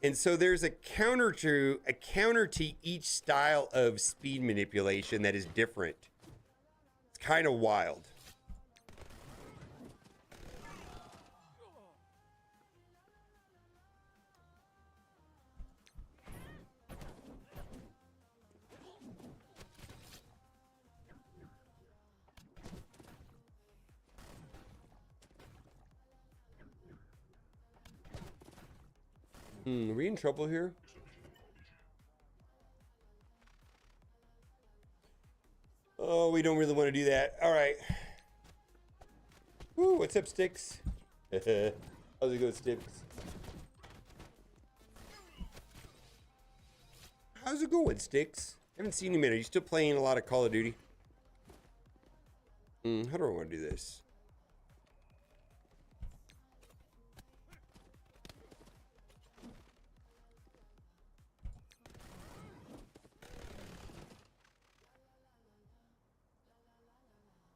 And so there's a counter to each style of speed manipulation that is different. It's kind of wild. Are we in trouble here? Oh, we don't really want to do that. All right. Woo, what's up, Sticks? How's it going, Sticks? How's it going, Sticks? Haven't seen you in a minute. Are you still playing a lot of Call of Duty? How do I want to do this?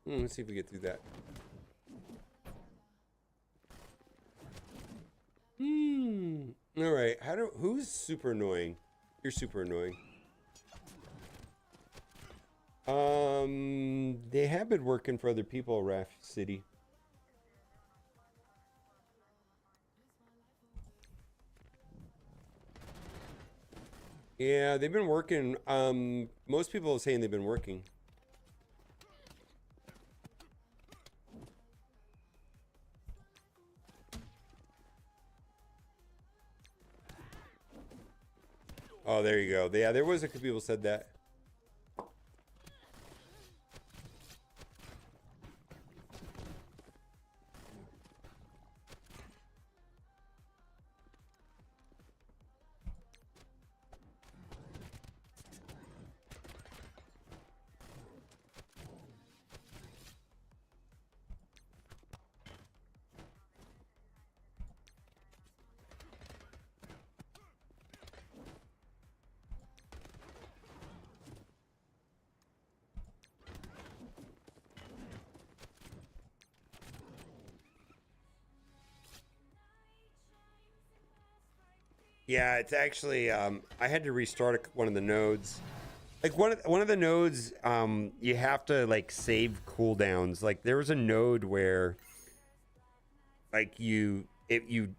Let's see if we get through that. All right. Who's super annoying? You're super annoying. They have been working for other people, Raft City. Yeah, they've been working. Most people are saying they've been working. Oh, there you go. Yeah, there was a couple people said that. Yeah, it's actually I had to restart one of the nodes. Like one of the nodes, you have to like save cooldowns. Like there was a node where, like the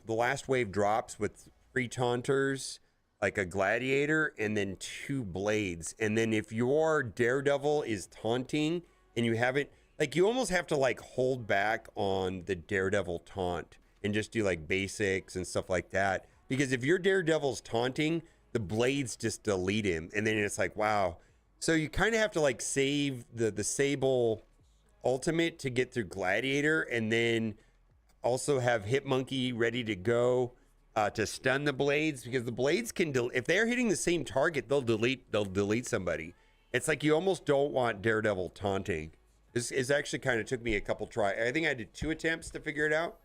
last wave drops with 3 taunters, like a gladiator, and then 2 blades. And then if your Daredevil is taunting and you haven't, like you almost have to like hold back on the Daredevil taunt and just do like basics and stuff like that. Because if your Daredevil's taunting, the blades just delete him, and then it's like, wow. So you kind of have to like save the Sable ultimate to get through Gladiator, and then also have Hit Monkey ready to go to stun the blades, because the blades can if they're hitting the same target, they'll delete somebody. It's like you almost don't want Daredevil taunting. This actually kind of took me a couple tries. I think I did 2 attempts to figure it out.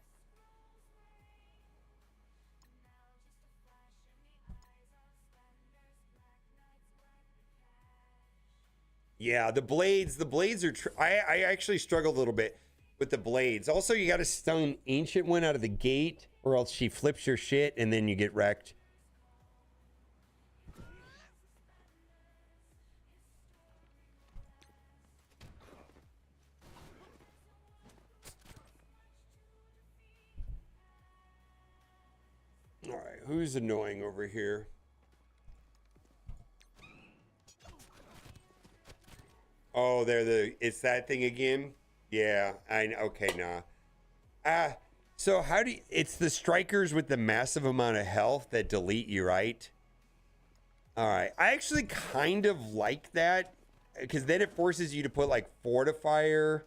Yeah, the blades are. I actually struggled a little bit with the blades. Also, you got to stun Ancient One out of the gate, or else she flips your shit and then you get wrecked. All right, who's annoying over here? Oh, it's that thing again? Yeah, okay, nah. So how do you, it's the strikers with the massive amount of health that delete you, right? All right, I actually kind of like that, because then it forces you to put like Fortifier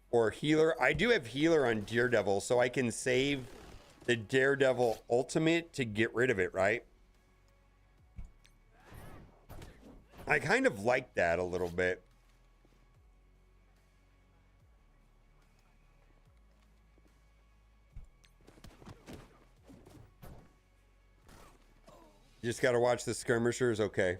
or Healer. I do have Healer on Daredevil, so I can save the Daredevil ultimate to get rid of it, right? I kind of like that a little bit. You just got to watch the skirmishers, okay.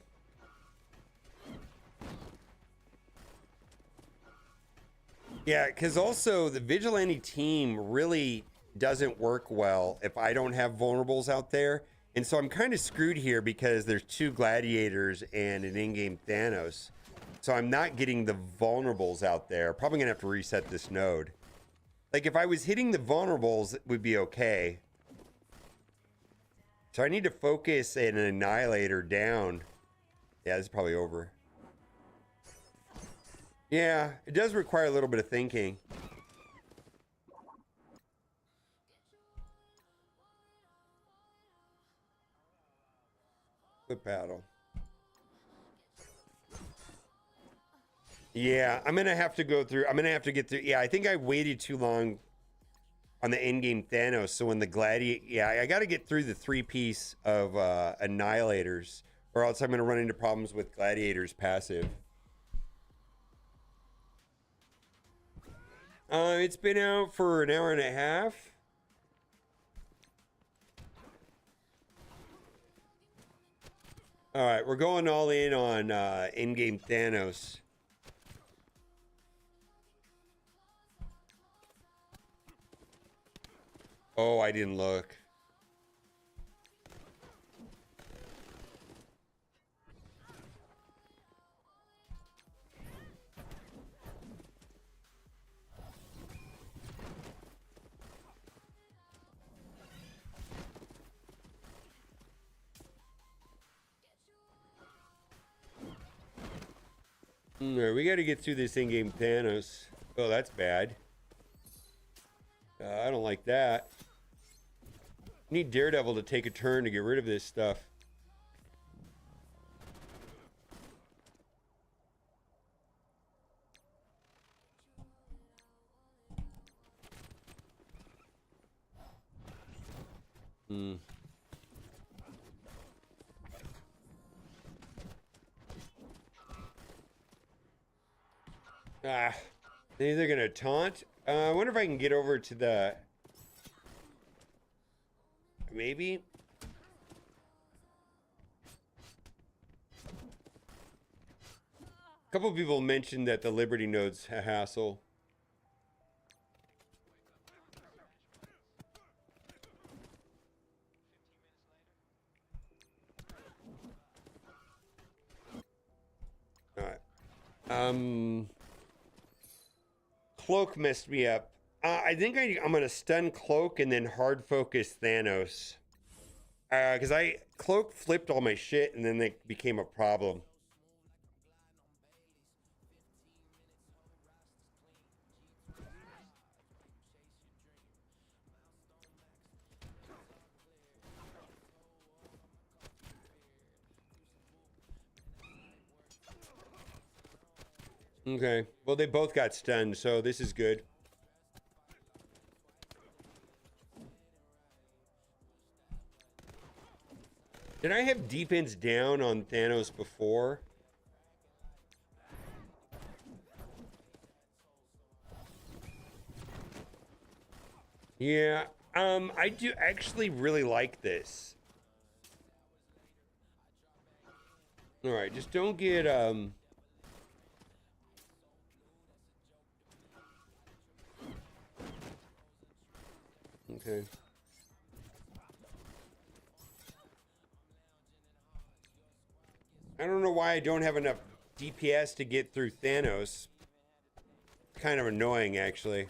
Yeah, because also the Vigilante team really doesn't work well if I don't have vulnerables out there. And so I'm kind of screwed here because there's 2 gladiators and an in-game Thanos. So I'm not getting the vulnerables out there. Probably gonna have to reset this node. Like if I was hitting the vulnerables, it would be okay. So I need to focus an annihilator down. Yeah, this is probably over. Yeah, it does require a little bit of thinking. Foot paddle. Yeah, I'm gonna have to go through. I'm gonna have to get through. Yeah, I think I waited too long on the endgame Thanos. So when the gladiator, yeah, I got to get through the 3-piece of annihilators, or else I'm gonna run into problems with gladiators passive. It's been out for an hour and a half. All right, we're going all in on in-game Thanos. Oh, I didn't look. Alright, we got to get through this in-game Thanos. Oh, that's bad. I don't like that. Need Daredevil to take a turn to get rid of this stuff. They're gonna taunt. I wonder if I can get over to the. Maybe. A couple people mentioned that the Liberty node's a hassle. All right. Cloak messed me up. I think I'm gonna stun Cloak and then hard focus Thanos. Because Cloak flipped all my shit and then they became a problem. Okay. Well, they both got stunned, so this is good. Did I have defense down on Thanos before? Yeah, I do actually really like this. All right, just don't get, okay. I don't know why I don't have enough DPS to get through Thanos. Kind of annoying, actually.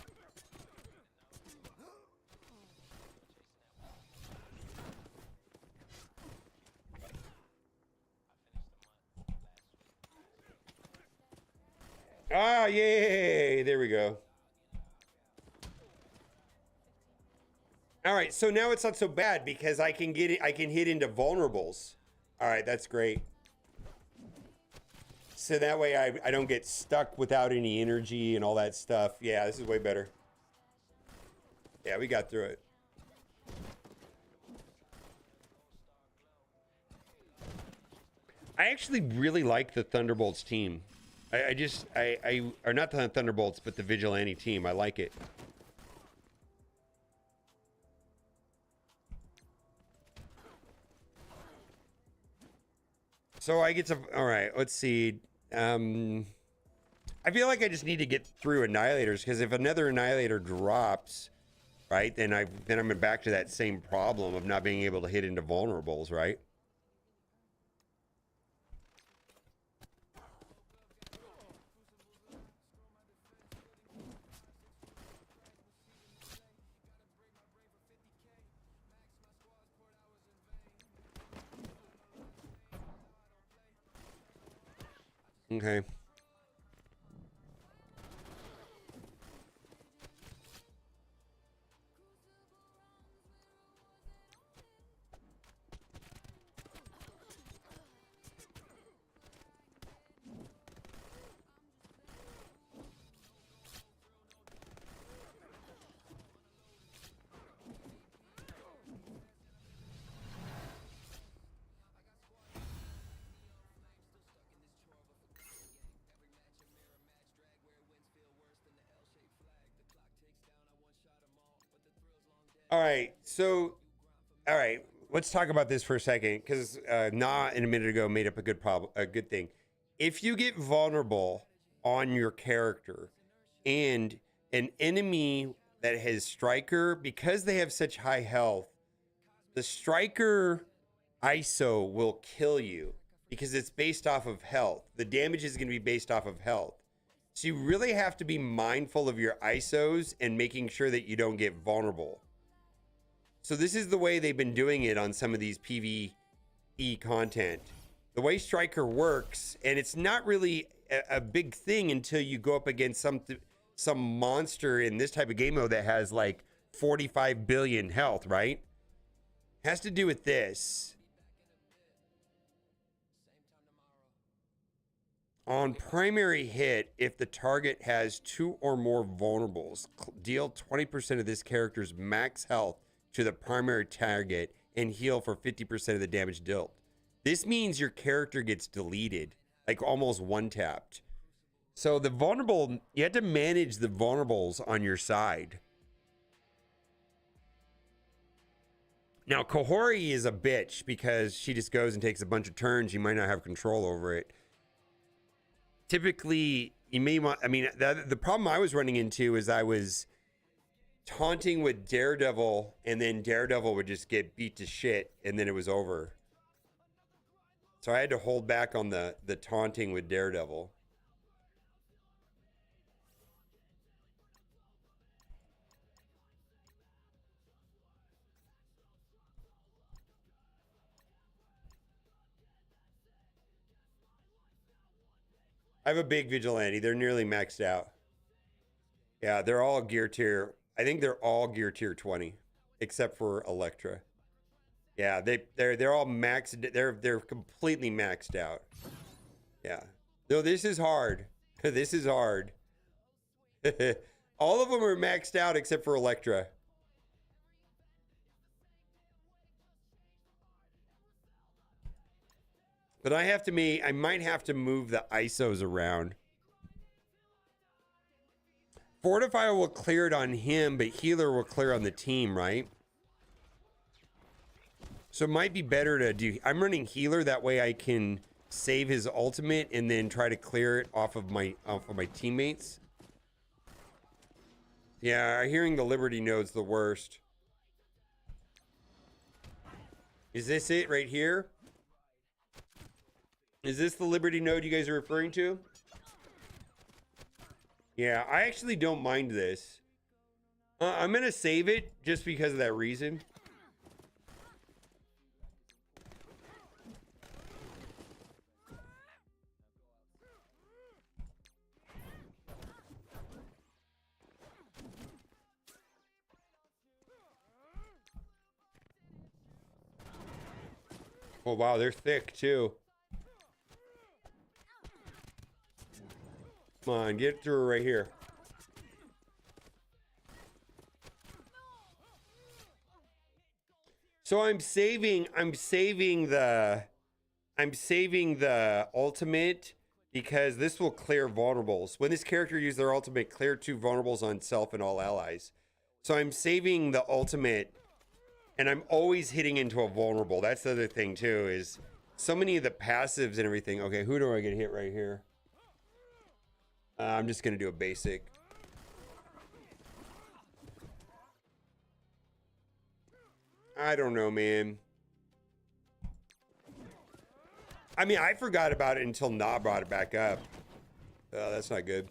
Ah, yay! There we go. All right, so now it's not so bad because I can get it. I can hit into vulnerables. All right, that's great. So that way I don't get stuck without any energy and all that stuff. Yeah, this is way better. Yeah, we got through it. I actually really like the Thunderbolts team. Or not the Thunderbolts, but the Vigilante team. I like it. So I get to, all right, let's see. I feel like I just need to get through Annihilators, because if another Annihilator drops, right, then I'm back to that same problem of not being able to hit into vulnerables, right? Okay. All right, so, all right, let's talk about this for a second, because Nah in a minute ago made up a good thing. If you get vulnerable on your character and an enemy that has Striker, because they have such high health, the Striker ISO will kill you because it's based off of health. The damage is going to be based off of health. So you really have to be mindful of your ISOs and making sure that you don't get vulnerable. So this is the way they've been doing it on some of these PvE content. The way Striker works, and it's not really a big thing until you go up against some monster in this type of game mode that has like 45 billion health, right? Has to do with this. On primary hit, if the target has 2 or more vulnerables, deal 20% of this character's max health to the primary target and heal for 50% of the damage dealt. This means your character gets deleted, like almost one-tapped. So the vulnerable, you have to manage the vulnerables on your side. Now, Kahori is a bitch because she just goes and takes a bunch of turns. You might not have control over it. Typically, you may want, I mean, the problem I was running into is I was taunting with Daredevil, and then Daredevil would just get beat to shit, and then it was over. So I had to hold back on the taunting with Daredevil. I have a big Vigilante. They're nearly maxed out. Yeah, they're all gear tier. I think they're all gear tier 20, except for Elektra. Yeah, they're all maxed. They're completely maxed out. Yeah. No, this is hard. This is hard. All of them are maxed out except for Electra. But I might have to move the ISOs around. Fortifier will clear it on him, but Healer will clear on the team, right? So it might be better to do... I'm running Healer, that way I can save his ultimate and then try to clear it off of my teammates. Yeah, hearing the Liberty node's the worst. Is this it right here? Is this the Liberty node you guys are referring to? Yeah, I actually don't mind this. I'm going to save it just because of that reason. Oh, wow, they're thick, too. Come on, get through right here. So I'm saving the ultimate because this will clear vulnerables. When this character uses their ultimate, clear 2 vulnerables on self and all allies. So I'm saving the ultimate, and I'm always hitting into a vulnerable. That's the other thing too, is so many of the passives and everything. Okay, who do I get hit right here? I'm just gonna do a basic. I don't know, man. I mean, I forgot about it until Na brought it back up. Oh, that's not good.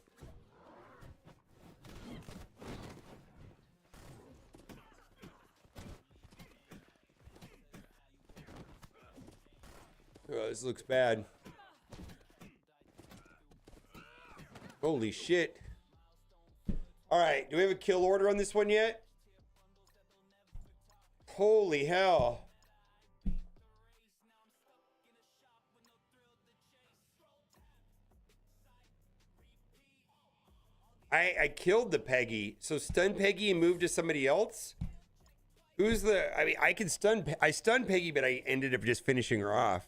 Oh, this looks bad. Holy shit. All right, do we have a kill order on this one yet? Holy hell. I killed the Peggy. So stun Peggy and move to somebody else? Who's the... I mean, I stunned Peggy, but I ended up just finishing her off.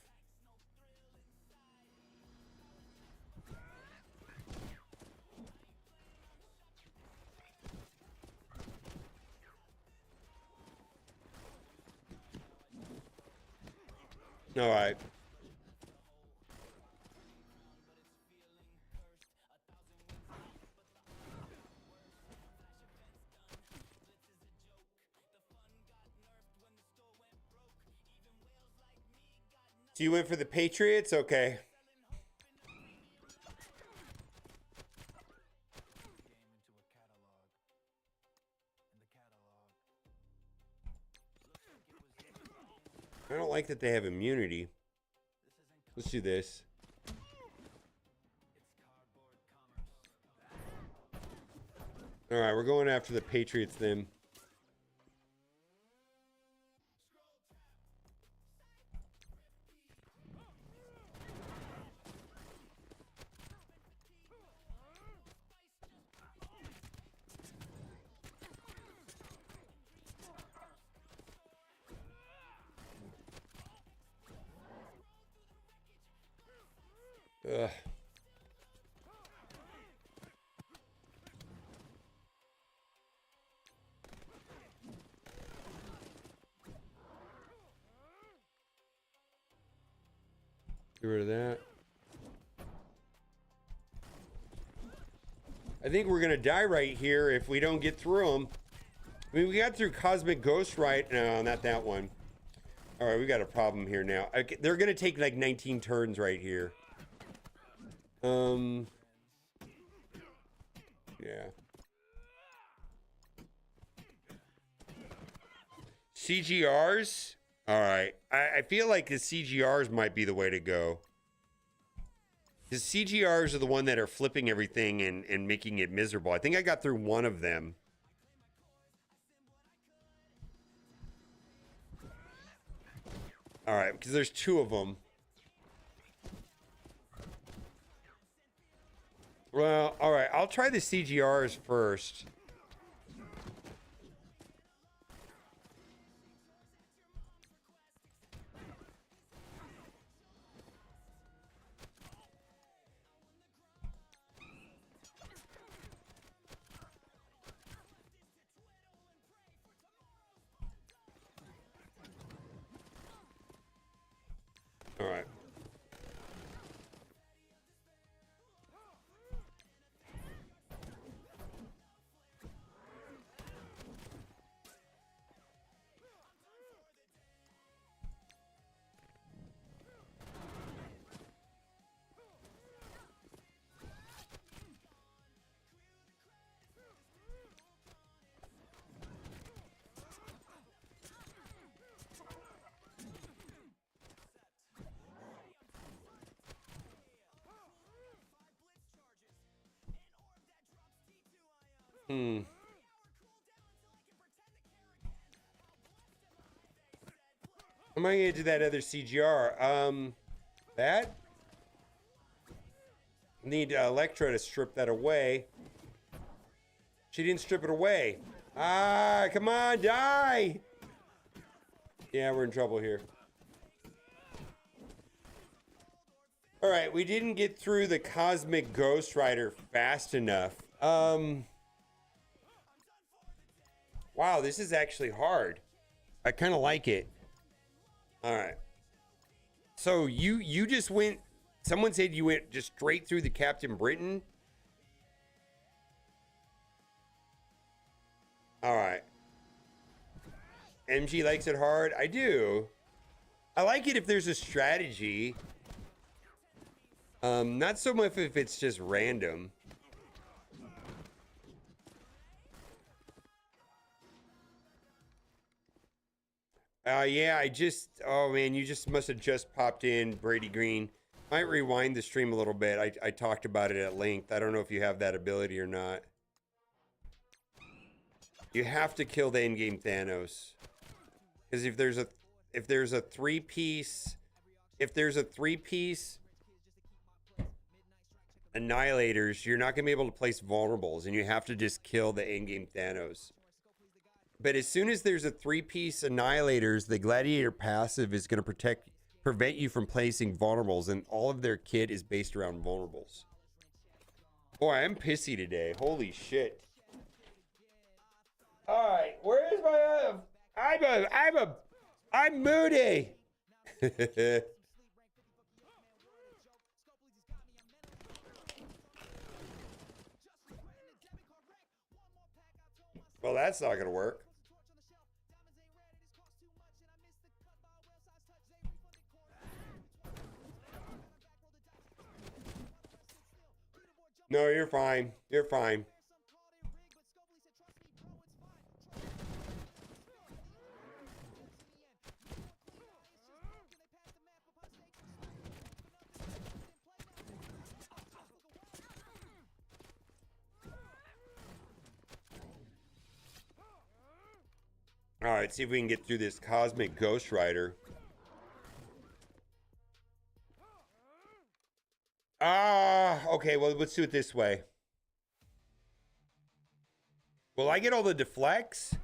All right. So you went for the Patriots? Okay. I don't like that they have immunity. Let's do this. All right, we're going after the Patriots then. Ugh. Get rid of that. I think we're gonna die right here if we don't get through them. I mean, we got through Cosmic Ghost right now, not that one. All right, we got a problem here now. Okay, they're gonna take like 19 turns right here. Yeah. CGRs? All right. I feel like the CGRs might be the way to go. The CGRs are the one that are flipping everything and making it miserable. I think I got through one of them. All right, because there's 2 of them. Well, all right. I'll try the CGRs first. All right. How am I gonna do that other CGR? That? Need Electra to strip that away. She didn't strip it away. Ah, come on, die! Yeah, we're in trouble here. All right, we didn't get through the Cosmic Ghost Rider fast enough. Wow, this is actually hard. I kind of like it. All right. So you just went. Someone said you went just straight through the Captain Britain. All right. MG likes it hard. I do. I like it if there's a strategy. Not so much if it's just random. Yeah, oh man, you just must have just popped in, Brady Green. Might rewind the stream a little bit. I talked about it at length. I don't know if you have that ability or not. You have to kill the in-game Thanos. Because if there's a three-piece Annihilators, you're not gonna be able to place vulnerables, and you have to just kill the in-game Thanos. But as soon as there's a three-piece Annihilators, the Gladiator passive is going to prevent you from placing vulnerables, and all of their kit is based around vulnerables. Boy, I'm pissy today. Holy shit. All right, where is my... I'm moody. Well, that's not going to work. No, you're fine. You're fine. All right, see if we can get through this Cosmic Ghost Rider. Okay, well, let's do it this way. Will I get all the deflects?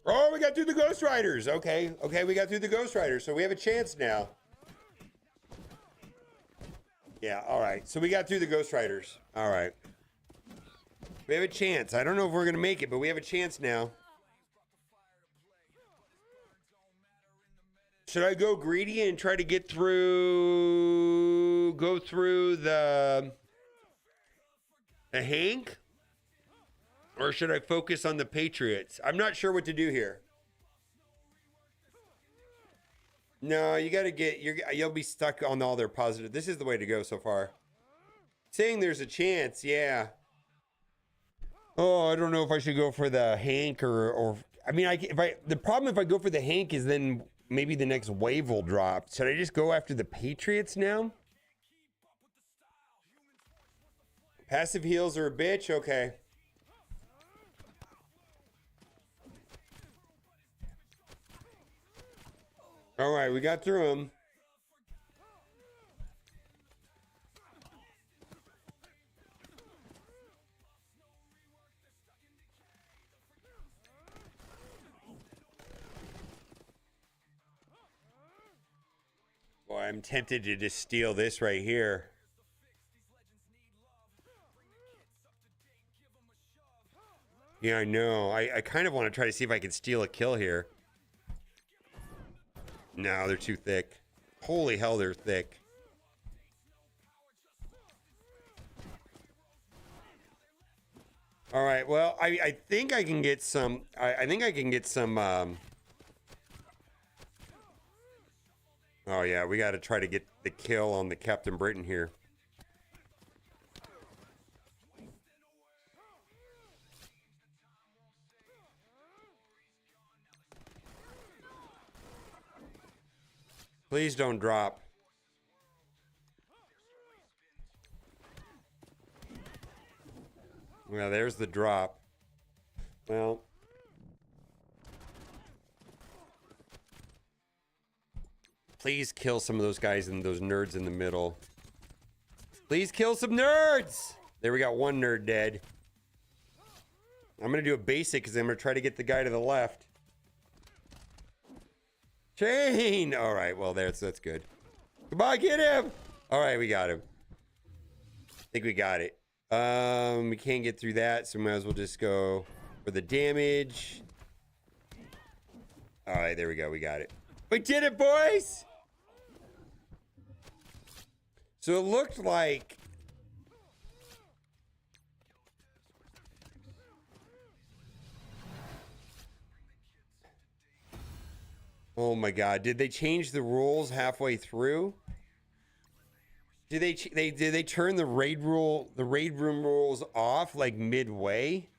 Oh, we got through the Ghost Riders. Okay, we got through the Ghost Riders, so we have a chance now. Yeah, all right. So we got through the Ghost Riders. All right. We have a chance. I don't know if we're going to make it, but we have a chance now. Should I go greedy and try to go through the Hank? Or should I focus on the Patriots? I'm not sure what to do here. No, you got to you'll be stuck on all their positive. This is the way to go so far. Saying there's a chance, yeah. Oh, I don't know if I should go for the Hank or I mean, the problem if I go for the Hank is then maybe the next wave will drop. Should I just go after the Patriots now? Passive heals are a bitch? Okay. All right, we got through them. I'm tempted to just steal this right here. Yeah, I know. I kind of want to try to see if I can steal a kill here. No, they're too thick. Holy hell, they're thick. All right, well, I think I can get some... I think I can get some... Oh, yeah, we got to try to get the kill on the Captain Britain here. Please don't drop. Well, there's the drop. Well. Please kill some of those guys and those nerds in the middle. Please kill some nerds! There, we got one nerd dead. I'm going to do a basic because I'm going to try to get the guy to the left. Chain! All right, well, that's good. Come on, get him! All right, we got him. I think we got it. We can't get through that, so we might as well just go for the damage. All right, there we go. We got it. We did it, boys! So it looked like... Oh my God! Did they change the rules halfway through? Did they turn the raid room rules off like midway?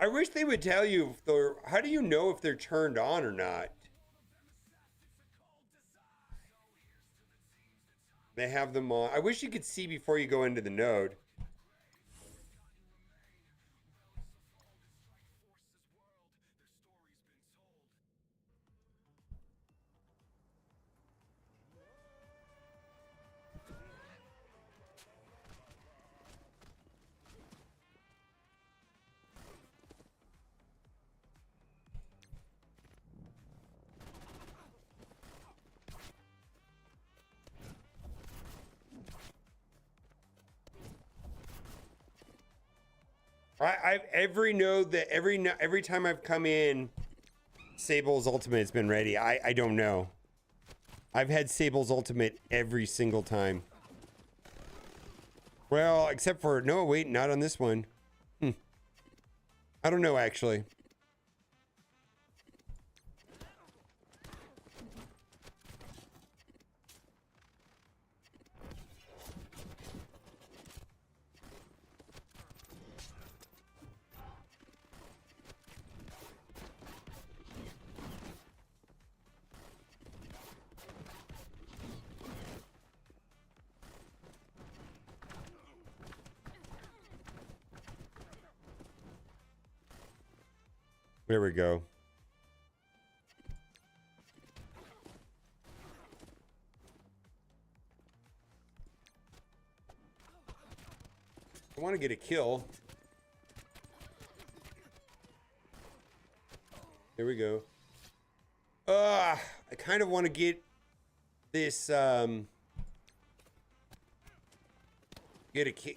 I wish they would tell you if they're. How do you know if they're turned on or not? They have them on. I wish you could see before you go into the node. I've every node that every time I've come in, Sable's ultimate has been ready. I don't know. I've had Sable's ultimate every single time. Well, except for no, wait, not on this one. I don't know actually. There we go. I want to get a kill. There we go. I kind of want to get this,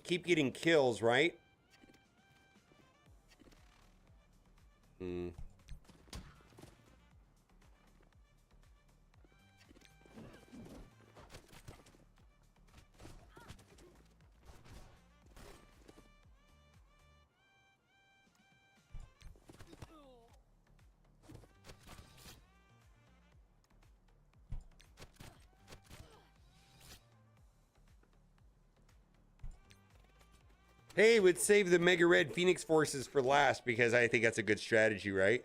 keep getting kills, right? Hey, would save the Mega Red Phoenix forces for last because I think that's a good strategy, right?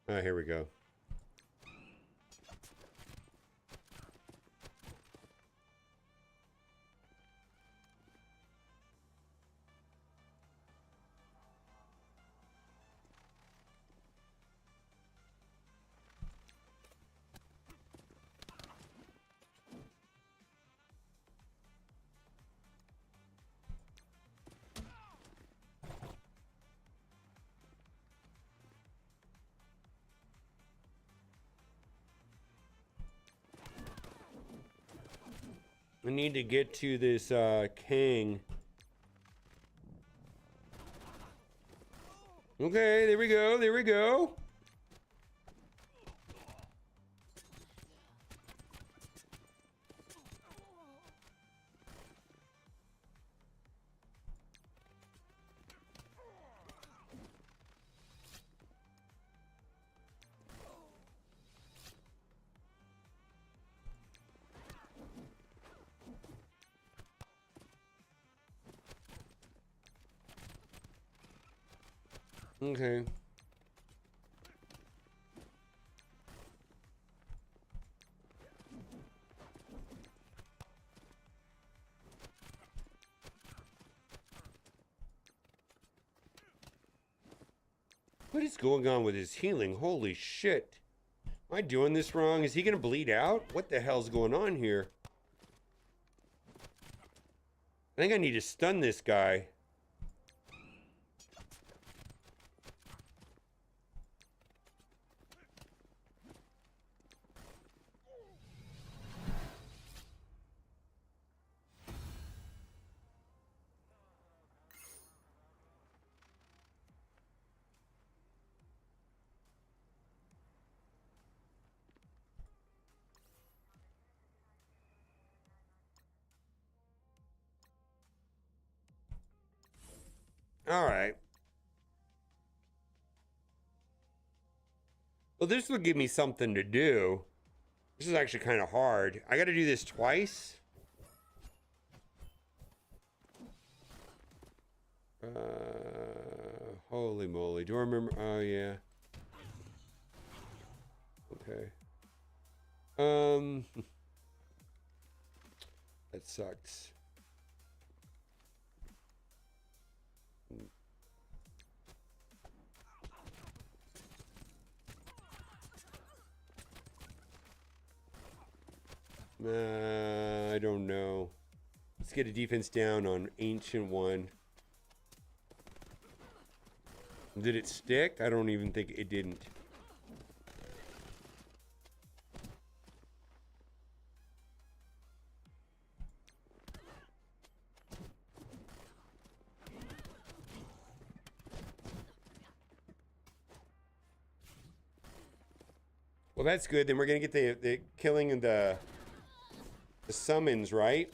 Oh, here we go. I need to get to this king. Okay, there we go. There we go. Okay. What is going on with his healing? Holy shit. Am I doing this wrong? Is he gonna bleed out? What the hell's going on here? I think I need to stun this guy. All right. Well, this will give me something to do. This is actually kind of hard. I got to do this twice. Holy moly. Do I remember? Oh, yeah. Okay. That sucks. I don't know. Let's get a defense down on Ancient One. Did it stick? I don't even think it didn't. Well, that's good. Then we're gonna get the killing and the summons, right?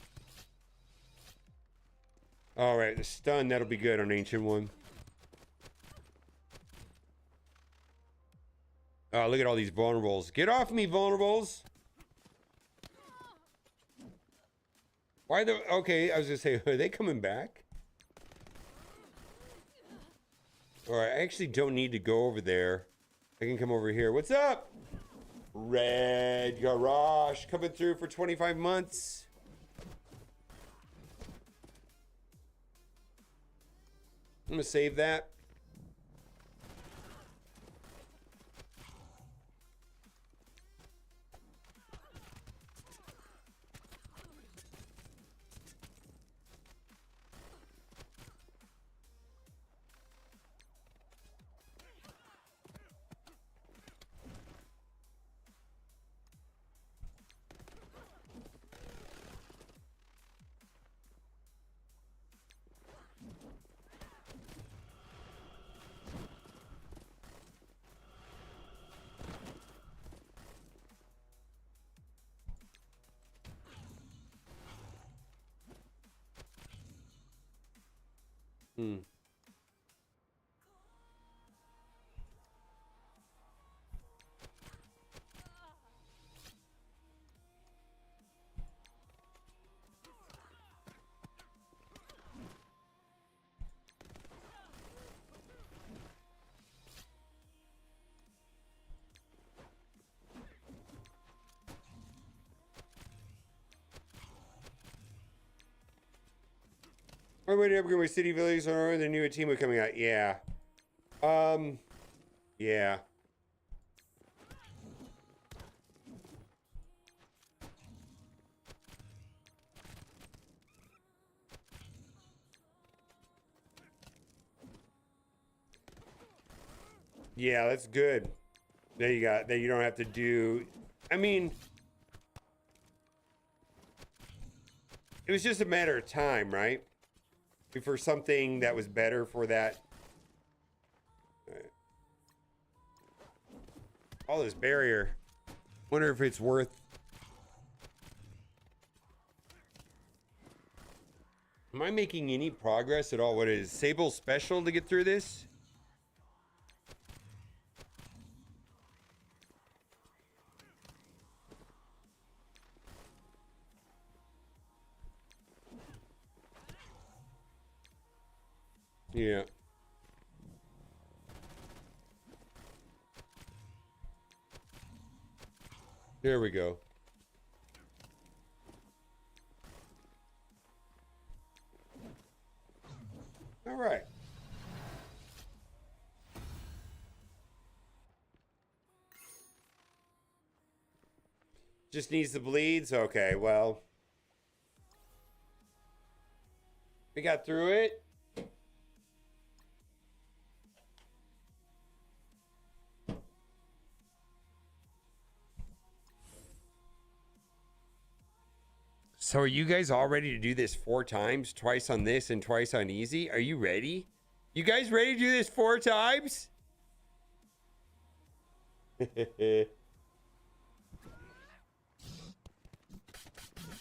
All right, the stun, that'll be good on Ancient One. Oh, look at all these vulnerables. Get off me, vulnerables. Why the... Okay, I was gonna say, are they coming back? All right, I actually don't need to go over there. I can come over here. What's up? Red Garage coming through for 25 months. I'm gonna save that. Hmm. I'm waiting to upgrade my city village or the new team coming out. Yeah. Yeah. Yeah, that's good. There you got that. You don't have to do. I mean, It was just a matter of time, right? For something that was better for that. All this barrier. Wonder if it's worth. Am I making any progress at all? What is Sable special to get through this? Yeah. There we go. All right. Just needs the bleeds? Okay, well. We got through it. So are you guys all ready to do this 4 times? Twice on this and twice on easy? Are you ready? You guys ready to do this 4 times? All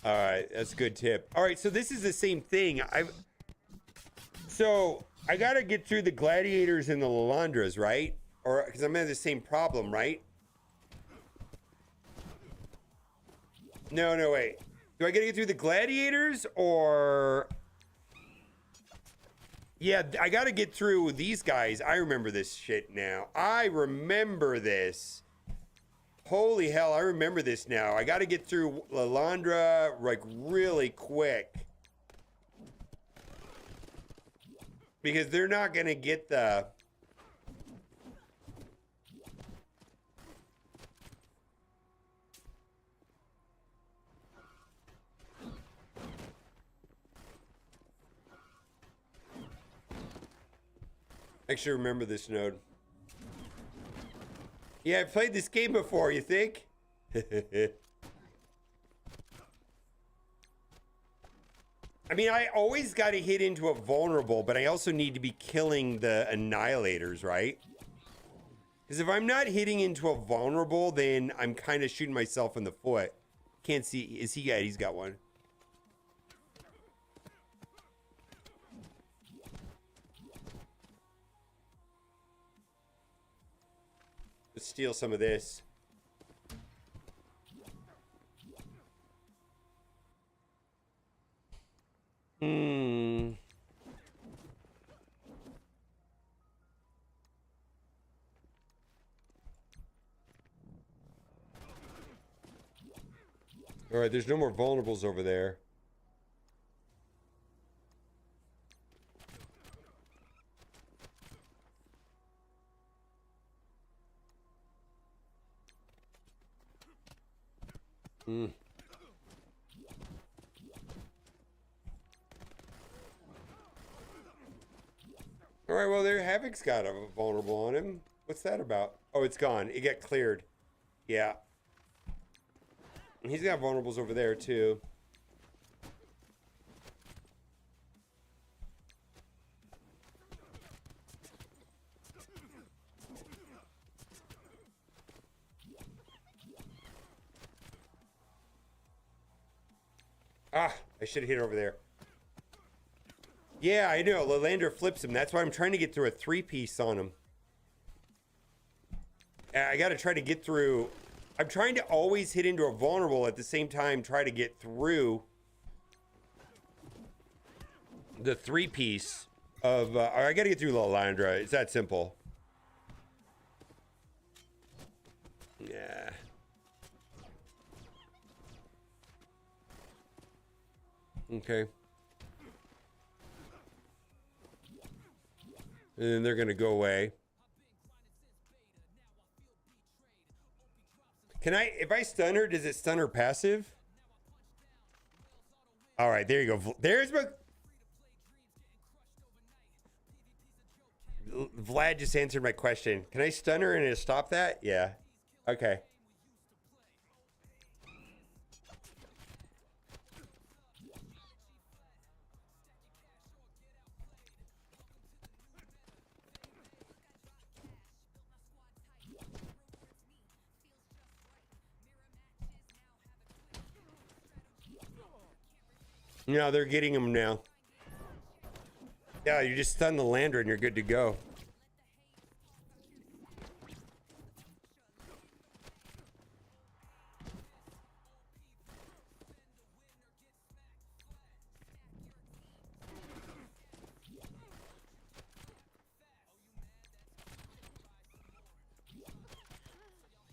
right, that's a good tip. All right, so this is the same thing. So I got to get through the gladiators and the Lalandras, right? Or because I'm having the same problem, right? No, wait. Do I got to get through the gladiators or... Yeah, I got to get through these guys. I remember this shit now. I remember this. Holy hell, I remember this now. I got to get through Lalandra, like, really quick. Because they're not going to get the... I actually remember this node. Yeah, I've played this game before, you think? I mean, I always got to hit into a vulnerable, but I also need to be killing the annihilators, right? Because if I'm not hitting into a vulnerable, then I'm kind of shooting myself in the foot. Can't see. Is he? Yeah, he's got one. Let's steal some of this. All right, there's no more vulnerables over there. All right, well, there, Havoc's got a vulnerable on him. What's that about? Oh, it's gone. It got cleared. Yeah. And he's got vulnerables over there, too. Ah, I should have hit it over there. Yeah, I know. Lalander flips him. That's why I'm trying to get through a 3-piece on him. I got to try to get through. I'm trying to always hit into a vulnerable at the same time, try to get through the 3-piece of... I got to get through Lalandra. It's that simple. Yeah. Okay. And then they're going to go away. Can I, if I stun her, does it stun her passive? All right, there you go. There's my... Vlad just answered my question. Can I stun her and it'll stop that? Yeah. Okay. No, they're getting them now. Yeah, you just stun the lander and you're good to go.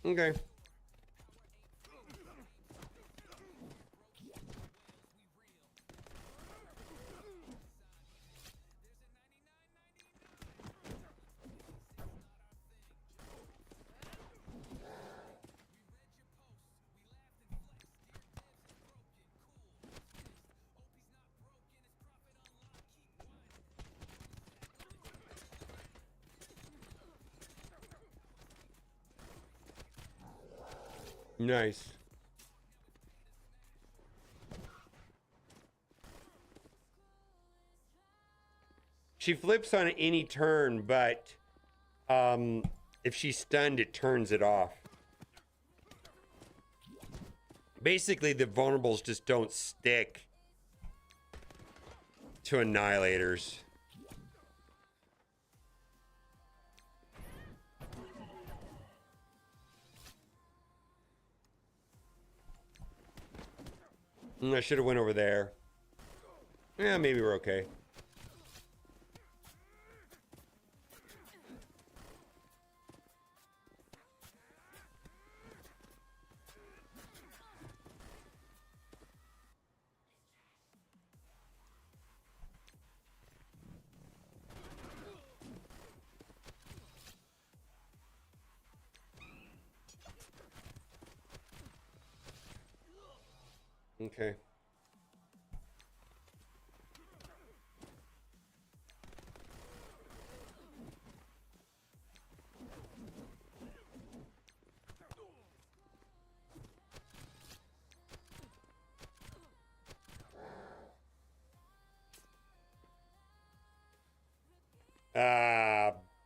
Okay. Nice. She flips on any turn, but if she's stunned, it turns it off. Basically, the vulnerables just don't stick to annihilators. I should have went over there. Yeah, maybe we're okay. Okay.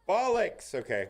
Bollocks. Okay.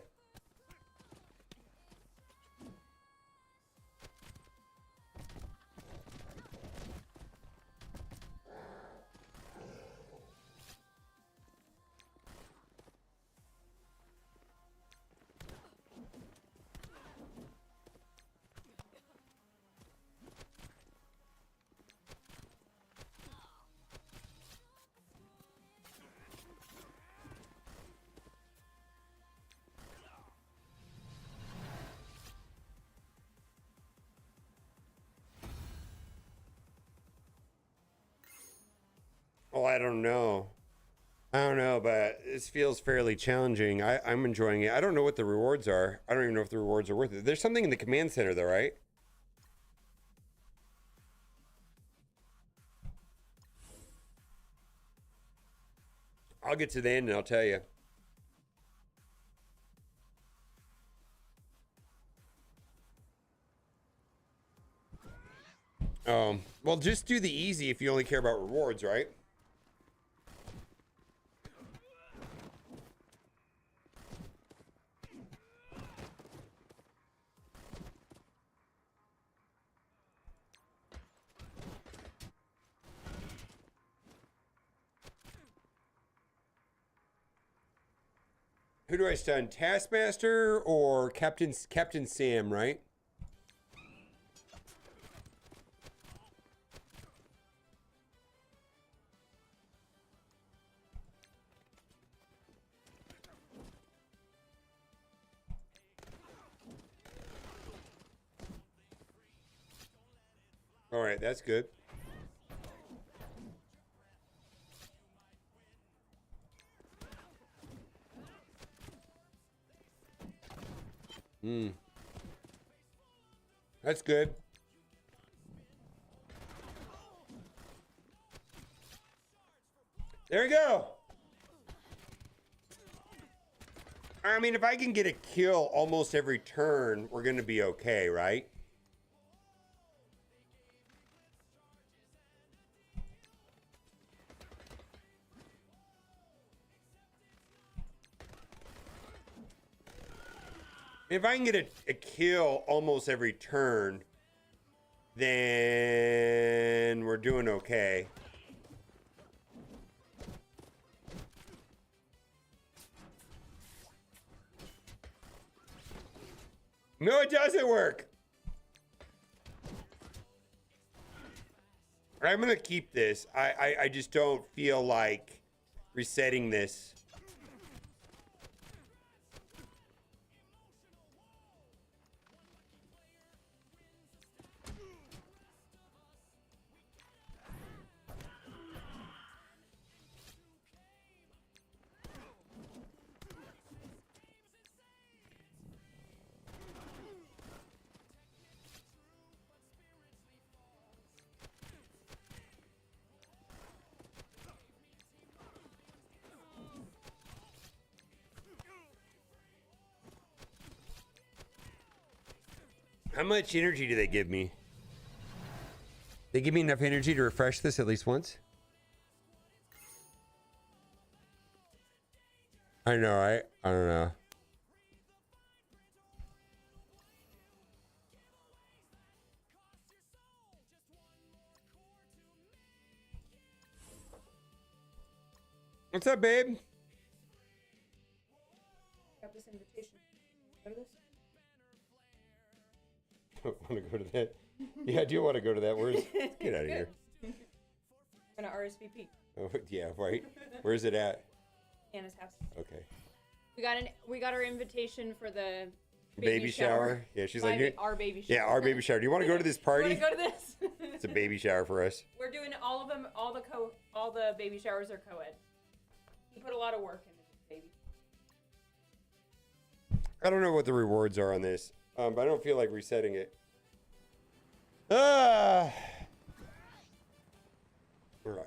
Oh, I don't know. I don't know, but this feels fairly challenging. I'm enjoying it. I don't know what the rewards are. I don't even know if the rewards are worth it. There's something in the command center, though, right? I'll get to the end and I'll tell you. Well, just do the easy if you only care about rewards, right? Who do I stun? Taskmaster or Captain Sam, right? All right, that's good. That's good. There we go. I mean, if I can get a kill almost every turn, we're going to be okay, right? If I can get a kill almost every turn, then we're doing okay. No, it doesn't work. I'm gonna keep this. I just don't feel like resetting this. How much energy do they give me? They give me enough energy to refresh this at least once? I know, right? I don't know. What's up, babe? Got this invitation. Go to this. Want to go to that? Yeah, I do want to go to that. Where's? Get out of here. I'm gonna RSVP. Oh, yeah, right. Where's it at? Anna's house. Okay. We got our invitation for the Baby shower. Yeah, she's like, our baby shower. yeah, our baby shower. Do you want to go to this party? Want to go to this? It's a baby shower for us. We're doing all of them. All the baby showers are co-ed. He put a lot of work into this baby. I don't know what the rewards are on this, but I don't feel like resetting it. Ah. All right.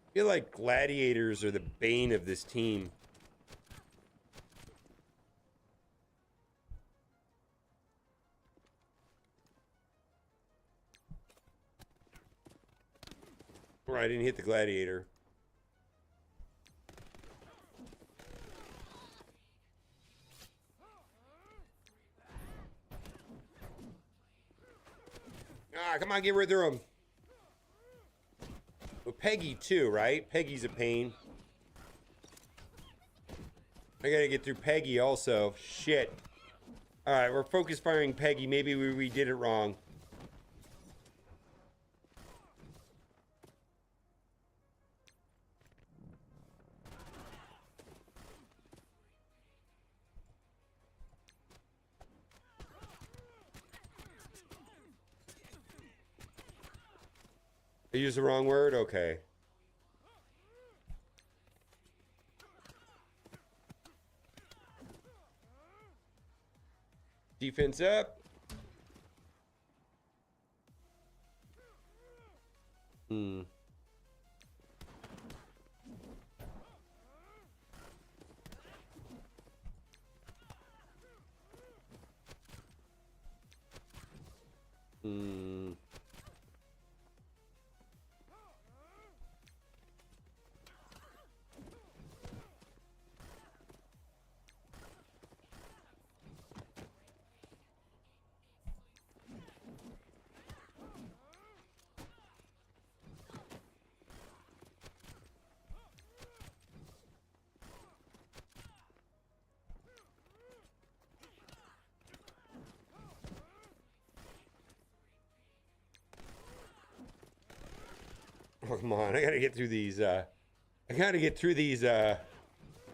I feel like gladiators are the bane of this team. Oh, I didn't hit the gladiator. Ah, come on, get rid of him. Well, Peggy too, right? Peggy's a pain. I gotta get through Peggy also. Shit. All right, we're focus firing Peggy. Maybe we did it wrong. I used the wrong word? Okay. Defense up. Hmm. Hmm. Oh, come on, I gotta get through these,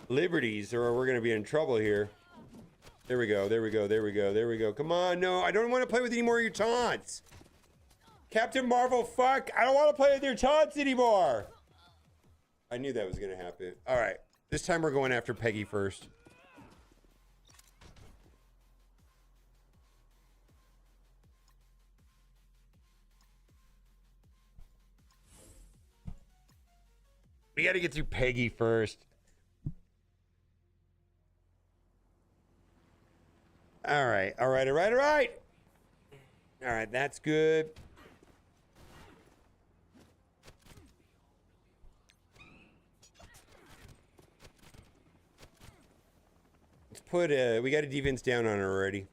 liberties or we're gonna be in trouble here. There we go, there we go, there we go, there we go. Come on, no, I don't want to play with any more of your taunts. Captain Marvel, fuck, I don't want to play with your taunts anymore. I knew that was gonna happen. All right, this time we're going after Peggy first. We got to get through Peggy first. All right, all right, all right, all right. All right, that's good. Let's put we got a defense down on her already.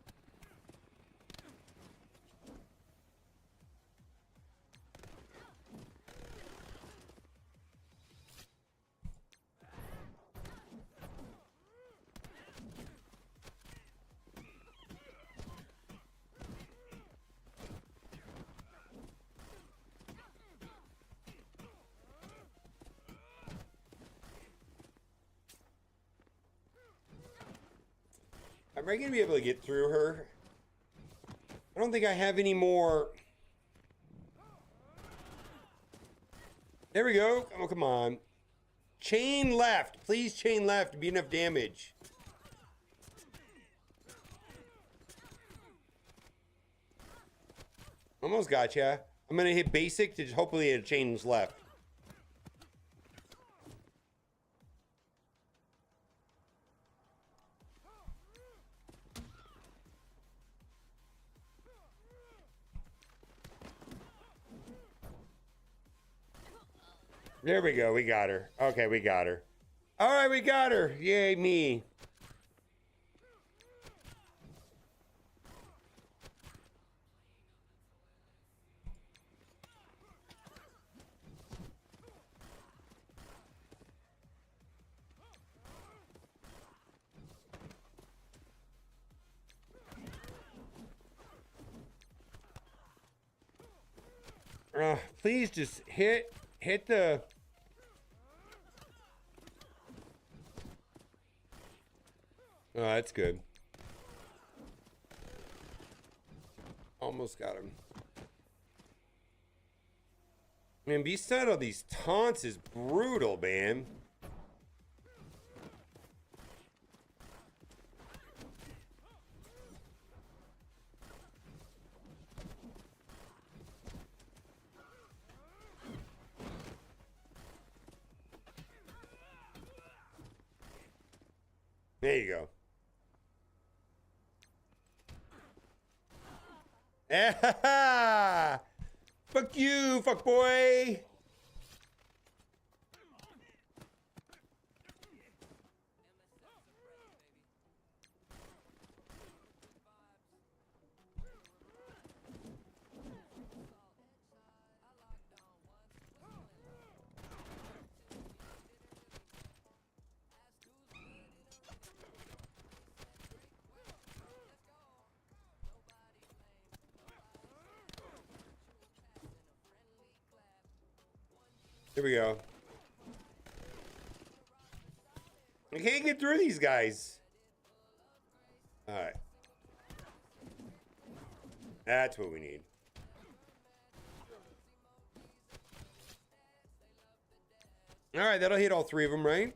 Am I gonna be able to get through her? I don't think I have any more. There we go. Oh, come on. Chain left. Please chain left. Be enough damage. Almost gotcha. I'm gonna hit basic to hopefully it chains left. There we go. We got her. Okay, we got her. All right, we got her. Yay, me. Please just hit the. Oh, that's good. Almost got him. Man, beside all these taunts is brutal, man. There you go. Ah, fuck you, fuck boy. Here we go. I can't get through these guys. All right. That's what we need. All right, that'll hit all three of them, right?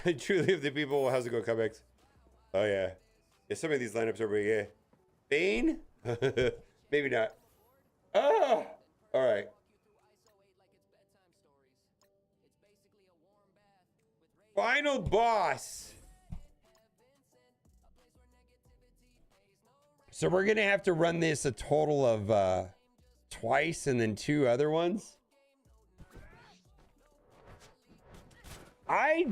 I truly have the people. How's it go, comebacks? Oh yeah. Yeah, some of these lineups are pretty good. Bane? Maybe not. Ah! All right. Final boss. So we're gonna have to run this a total of twice and then 2 other ones. I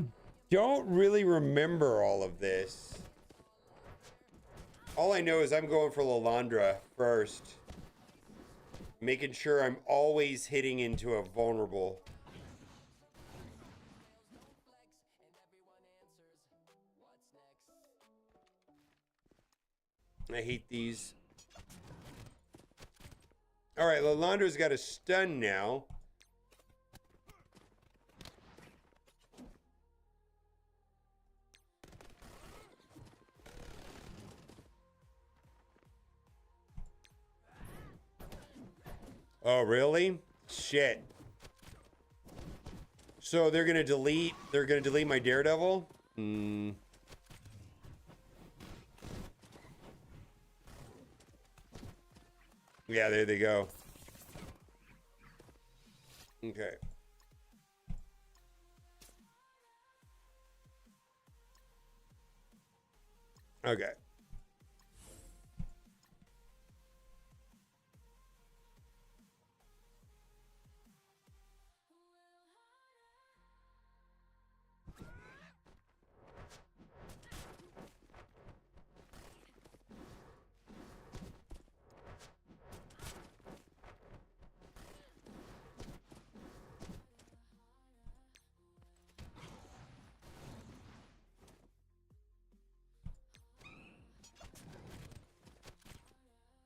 don't really remember all of this. All I know is I'm going for Lalandra first. Making sure I'm always hitting into a vulnerable. I hate these. All right, Lalandra's got a stun now. Oh, really? Shit. So they're gonna delete my Daredevil? Hmm. Yeah, there they go. Okay. Okay.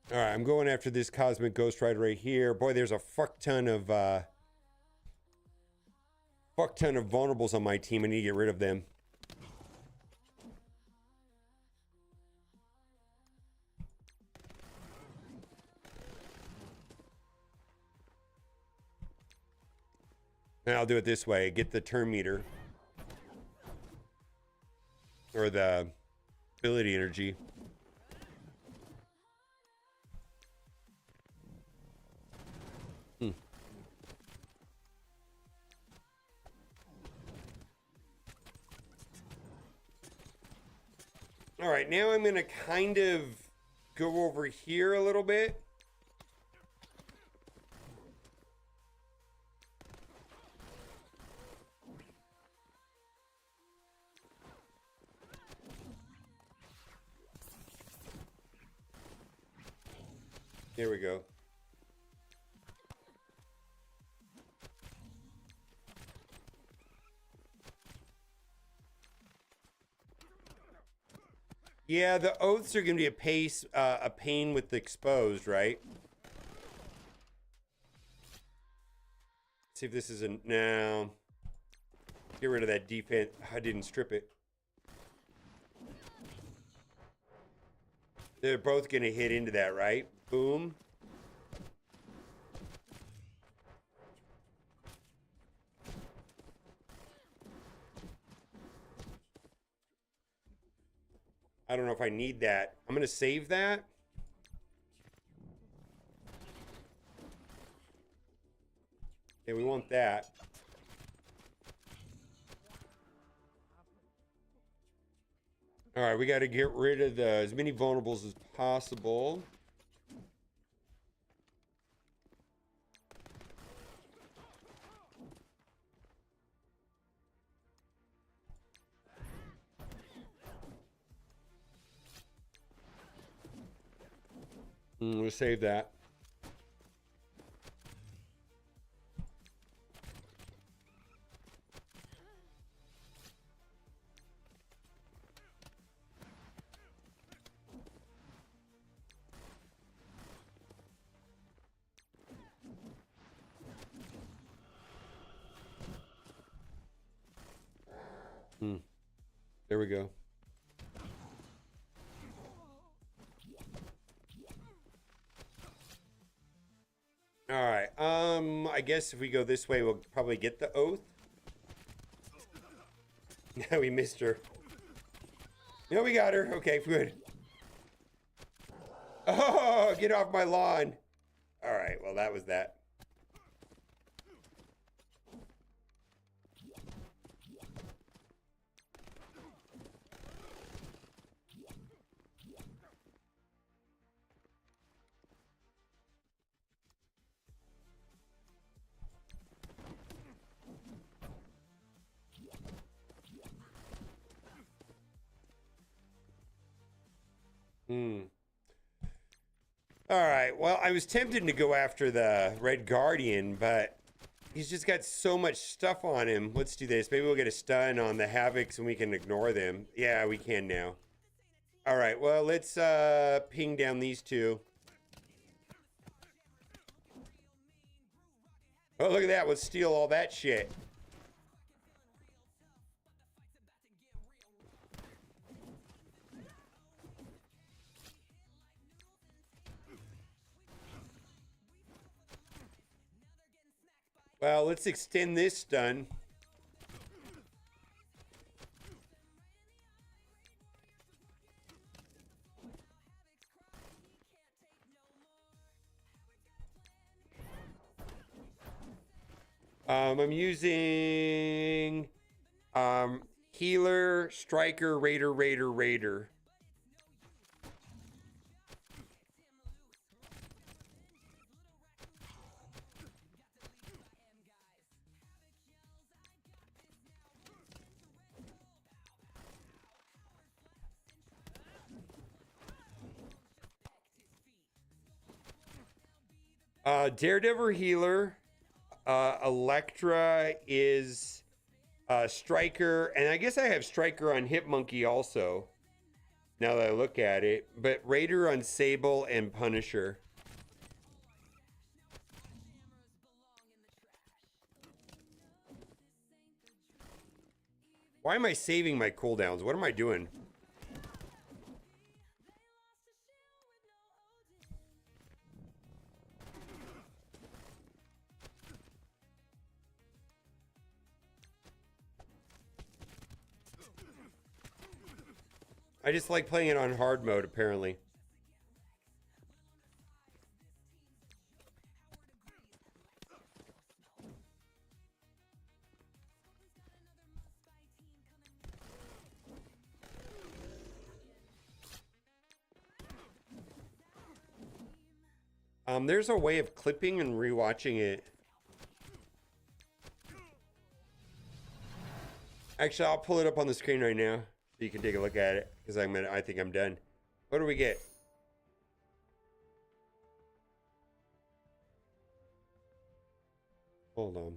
All right, I'm going after this Cosmic Ghost Rider right here. Boy, there's a fuck ton of vulnerables on my team. I need to get rid of them. And I'll do it this way. Get the turn meter. Or the ability energy. All right, now I'm going to kind of go over here a little bit. Here we go. Yeah, the oaths are going to be a pain with the exposed, right? See if this is a no. Get rid of that defense. I didn't strip it. They're both going to hit into that, right? Boom. I don't know if I need that. I'm going to save that. Yeah, we want that. All right, we got to get rid of as many vulnerables as possible. We'll save that. There we go. All right. I guess if we go this way, we'll probably get the oath. Now we missed her. No, we got her. Okay, good. Oh, get off my lawn. All right. Well, that was that. All right. Well, I was tempted to go after the Red Guardian, but he's just got so much stuff on him. Let's do this. Maybe we'll get a stun on the Havocs and we can ignore them. Yeah, we can now. All right. Well, let's ping down these two. Oh, look at that. Let's steal all that shit. Well, let's extend this stun. I'm using healer, striker, raider. Daredevil healer. Electra is striker, and I guess I have striker on Hit Monkey also. Now that I look at it, but Raider on Sable and Punisher. Why am I saving my cooldowns? What am I doing? I just like playing it on hard mode, apparently. There's a way of clipping and rewatching it. Actually, I'll pull it up on the screen right now so you can take a look at it, because I think I'm done. What do we get? Hold on.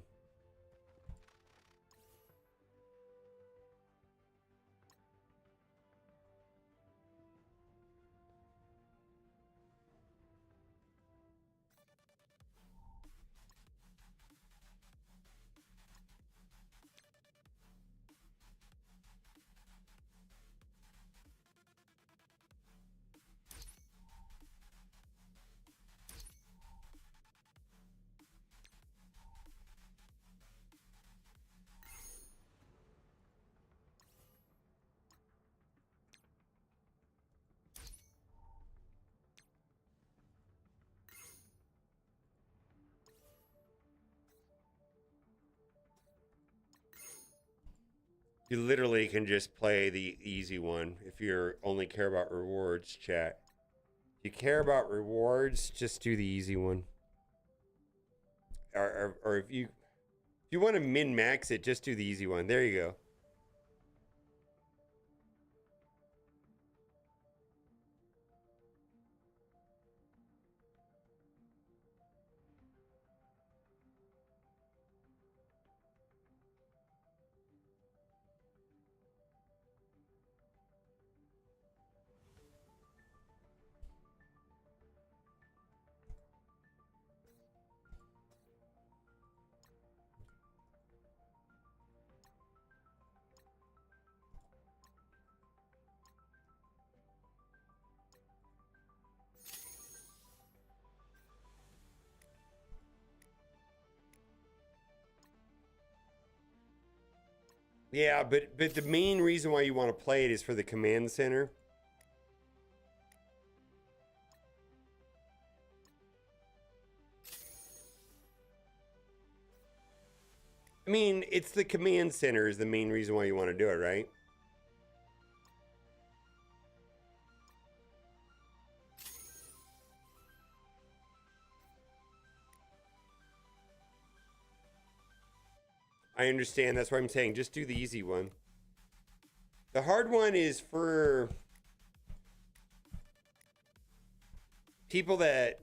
You literally can just play the easy one if you only care about rewards, chat. If you care about rewards, just do the easy one. Or if you want to min-max it, just do the easy one. There you go. Yeah, but the main reason why you want to play it is for the command center. I mean, it's the command center is the main reason why you want to do it, right? I understand. That's why I'm saying just do the easy one. The hard one is for people that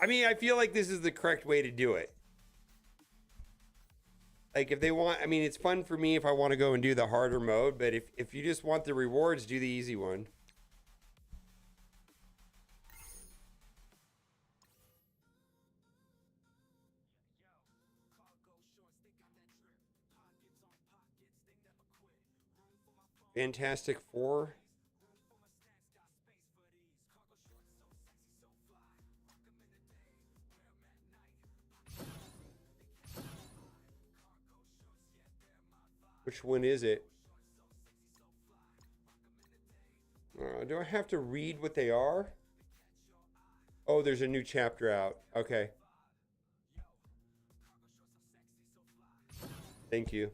I mean, I feel like this is the correct way to do it. Like if they want, I mean, it's fun for me if I want to go and do the harder mode, but if you just want the rewards, do the easy one. Fantastic Four. Which one is it? Do I have to read what they are? Oh, there's a new chapter out. Okay. Thank you.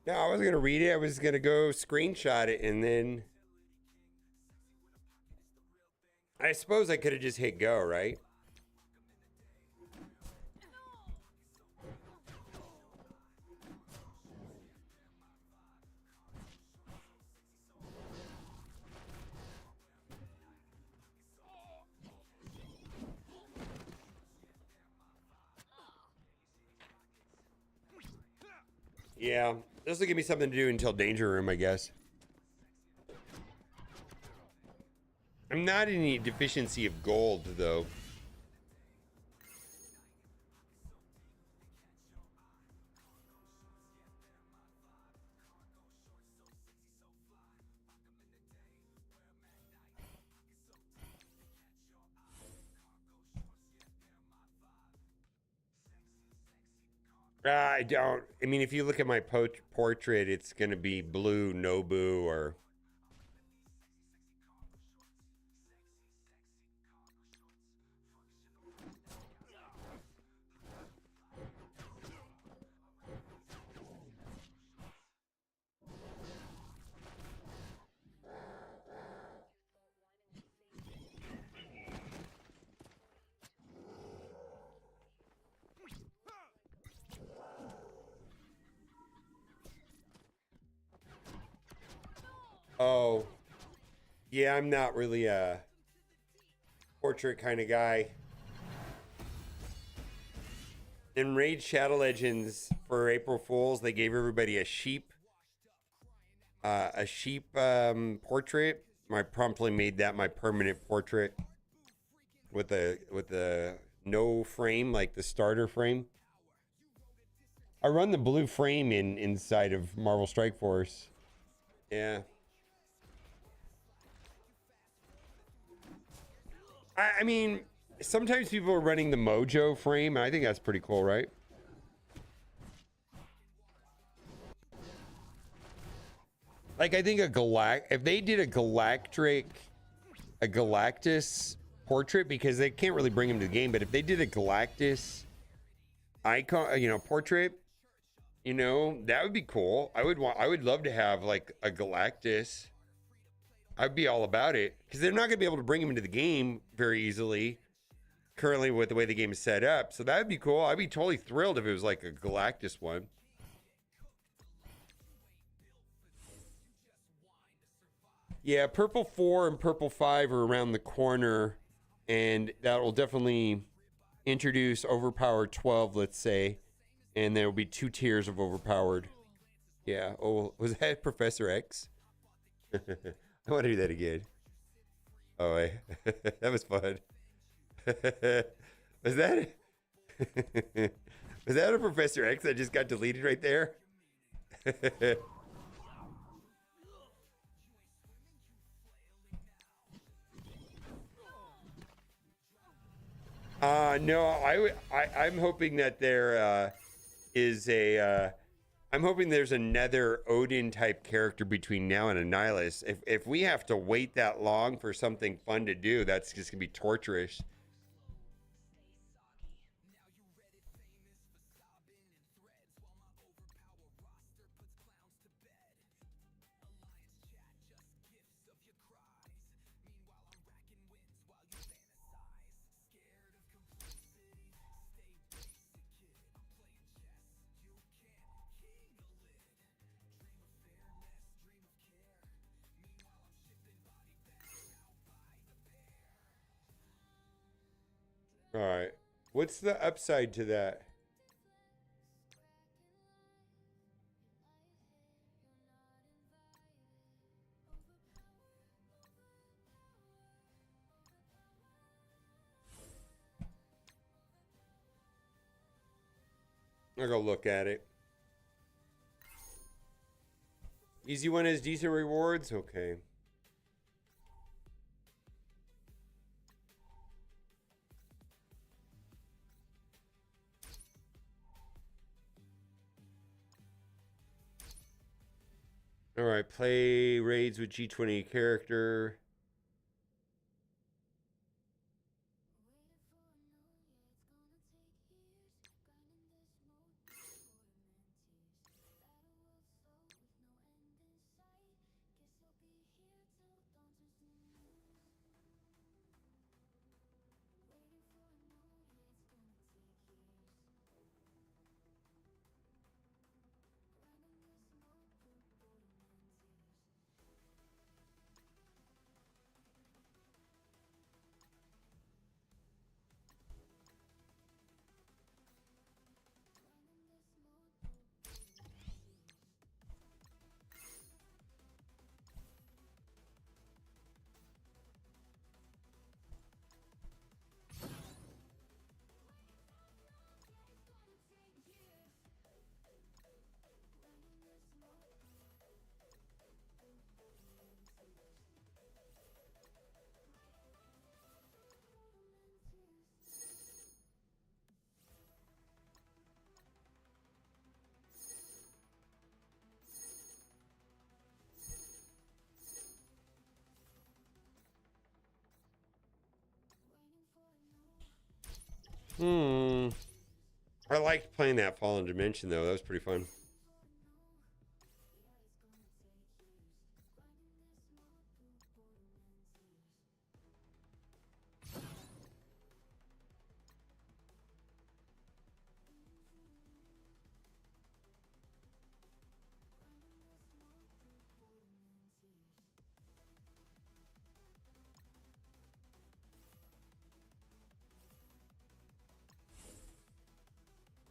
No, I wasn't gonna read it. I was gonna go screenshot it and then I suppose I could have just hit go, right? Yeah, this will give me something to do until Danger Room, I guess. I'm not in any deficiency of gold, though. I don't. I mean, if you look at my portrait, it's going to be blue, Nobu, or... Oh, yeah, I'm not really a portrait kind of guy. In Raid Shadow Legends for April Fools, they gave everybody a sheep portrait. I promptly made that my permanent portrait with the no frame, like the starter frame. I run the blue frame inside of Marvel Strike Force. Yeah. I mean, sometimes people are running the Mojo frame, and I think that's pretty cool, right? Like, I think if they did a Galactus portrait, because they can't really bring him to the game, but if they did a Galactus icon, portrait, that would be cool. I would love to have like a Galactus. I'd be all about it, because they're not going to be able to bring him into the game very easily currently with the way the game is set up. So that would be cool. I'd be totally thrilled if it was like a Galactus one. Yeah, Purple 4 and Purple 5 are around the corner, and that will definitely introduce Overpowered 12, let's say, and there will be 2 tiers of Overpowered. Yeah. Oh, was that Professor X? I want to do that again. Oh, that was fun. Was that was that a Professor X that just got deleted right there? No, I'm hoping that there is a I'm hoping there's another Odin type character between now and Annihilus. If we have to wait that long for something fun to do, that's just gonna be torturous. All right. What's the upside to that? I'll go look at it. Easy one has decent rewards? Okay. All right, play raids with G20 character. I liked playing that Fallen Dimension though. That was pretty fun.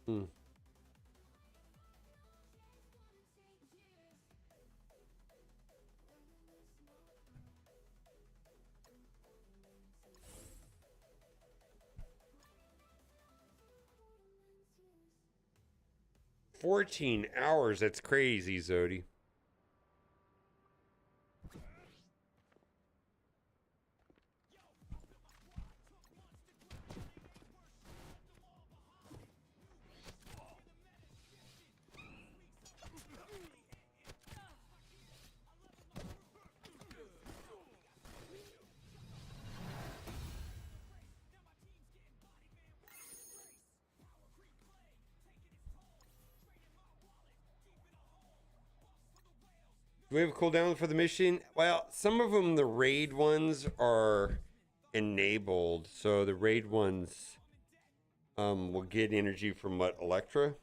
Hmm. $14 hours. That's crazy, Zodi. Do we have a cooldown for the mission? Well, some of them, the raid ones, are enabled. So the raid ones will get energy from what, Electra?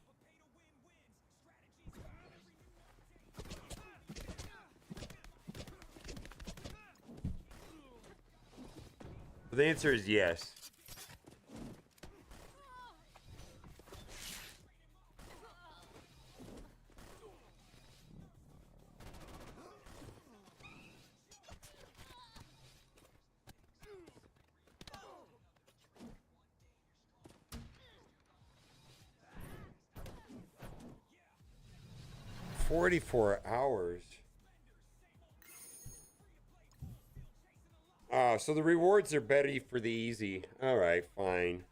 The answer is yes. $44. Oh, so the rewards are better for the easy. All right, fine.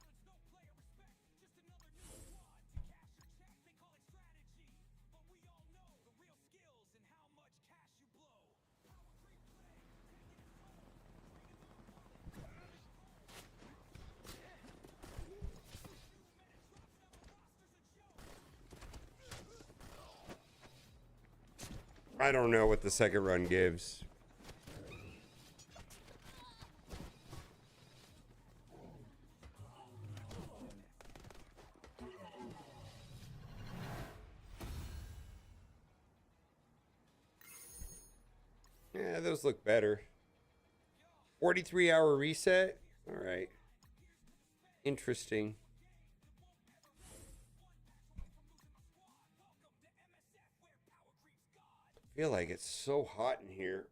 I don't know what the second run gives. Yeah, those look better. 43-hour reset? All right. Interesting. I feel like it's so hot in here.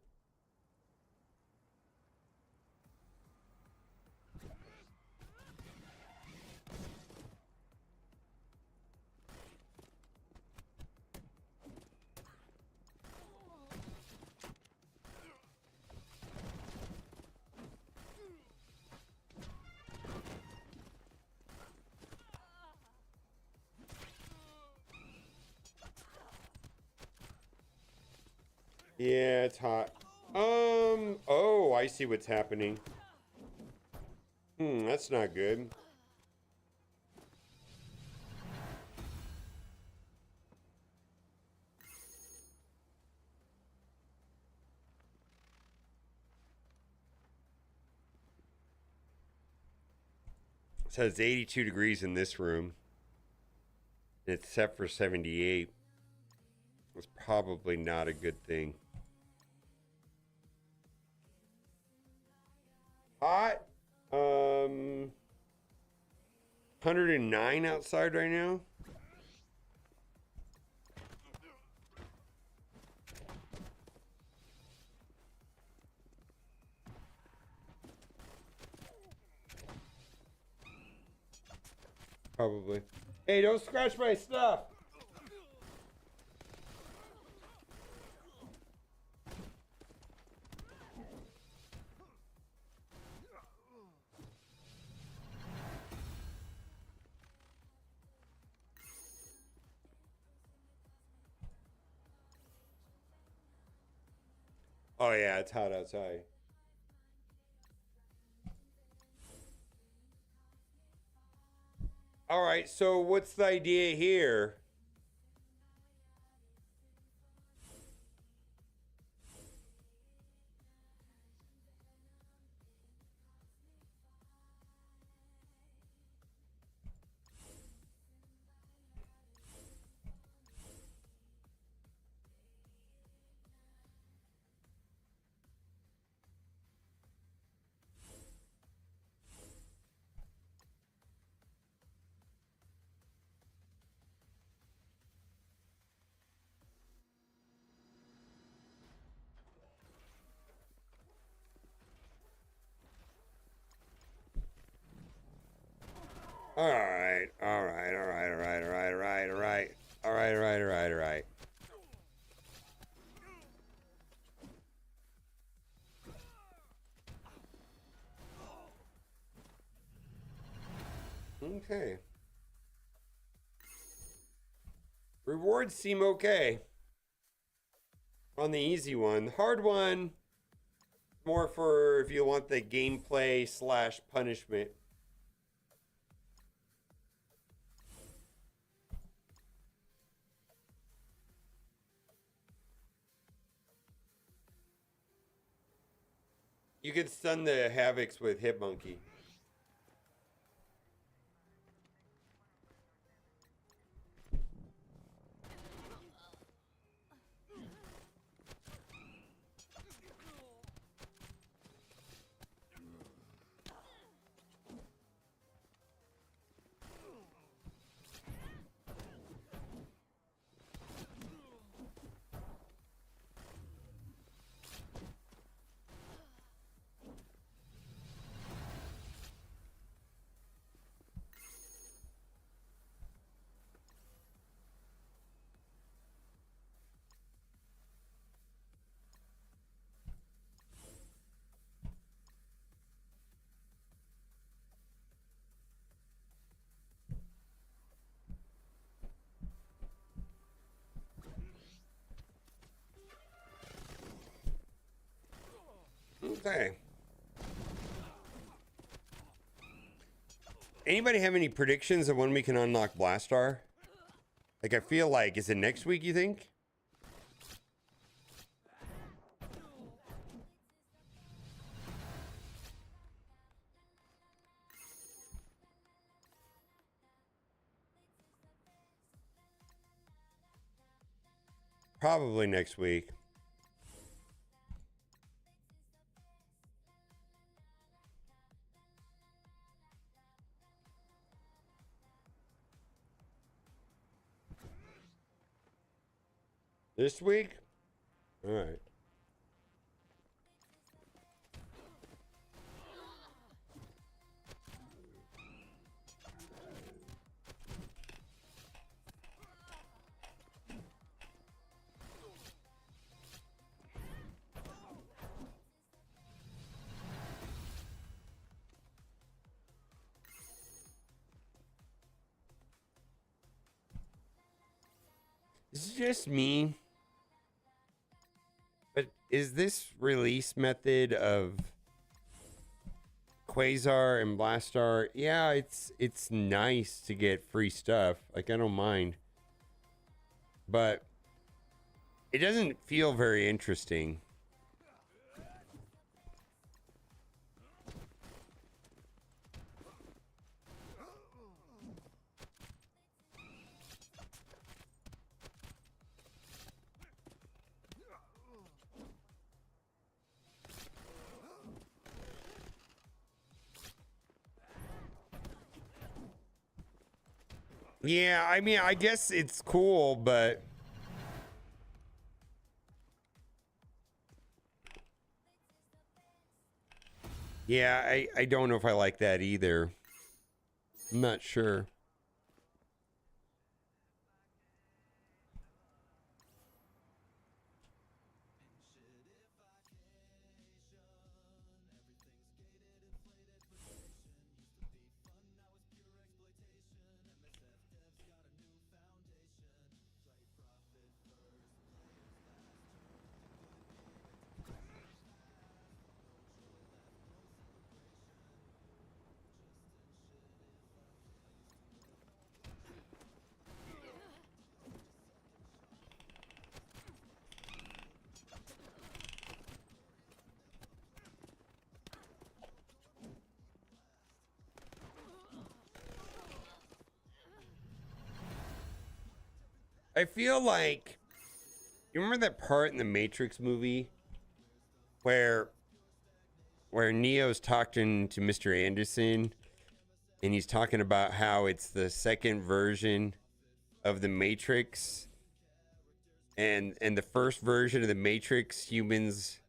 Yeah, it's hot. Oh, I see what's happening. That's not good. It says 82 degrees in this room. It's set for 78. It's probably not a good thing. Hot. 109 outside right now. Probably. Hey, don't scratch my stuff. Oh yeah, it's hot outside. All right, so what's the idea here? All right, all right, all right, all right, all right, all right, all right, all right, all right, all right, all right. Okay. Rewards seem okay. On the easy one. The hard one, more for if you want the gameplay slash punishment. You can stun the Havocs with Hit Monkey. Okay. Anybody have any predictions of when we can unlock Blastar? Like, I feel like, is it next week, you think? Probably next week. This week? All right. This is just me. But is this release method of Quasar and Blastar? Yeah, it's nice to get free stuff. Like, I don't mind. But it doesn't feel very interesting. Yeah, I mean, I guess it's cool, but yeah, I don't know if I like that either. I'm not sure. I feel like, you remember that part in the Matrix movie where Neo's talking to Mr. Anderson and he's talking about how it's the second version of the Matrix, and the first version of the Matrix, humans,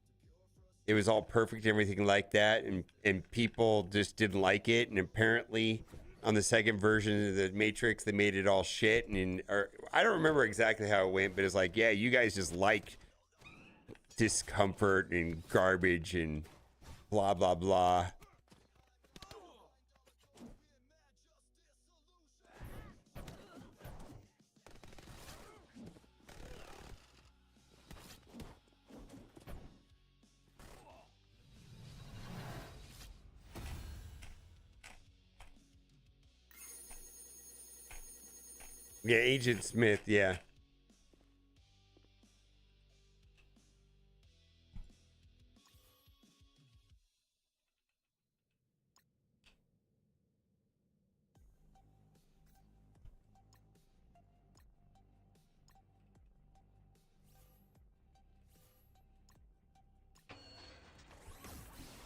it was all perfect, everything like that, and people just didn't like it, and apparently on the second version of the Matrix they made it all shit, and or I don't remember exactly how it went, but it's like, yeah, you guys just like discomfort and garbage and blah blah blah. Yeah, Agent Smith, yeah.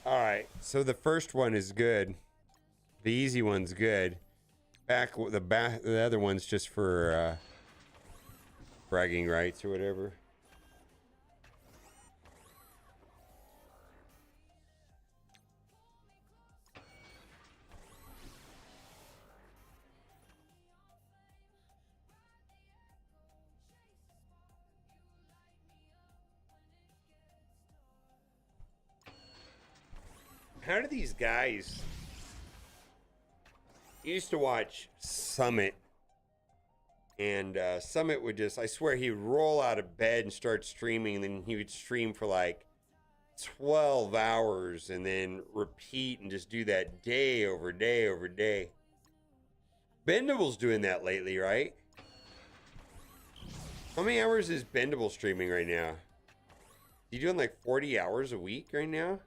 All right, so the first one is good. The easy one's good. The other one's just for bragging rights or whatever. How do these guys... I used to watch Summit, and Summit would just, I swear, he'd roll out of bed and start streaming, and then he would stream for like 12 hours and then repeat and just do that day over day over day. Bendable's doing that lately, right? How many hours is Bendable streaming right now? He doing like 40 hours a week right now?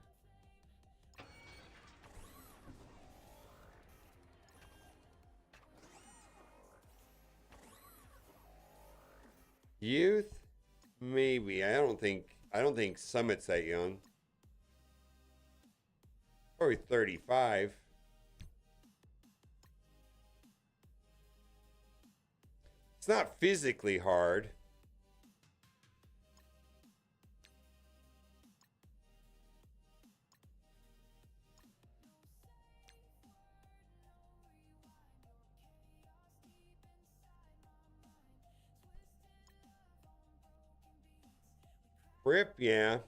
Youth? Maybe. I don't think Summit's that young. Probably 35. It's not physically hard. Rip, yeah.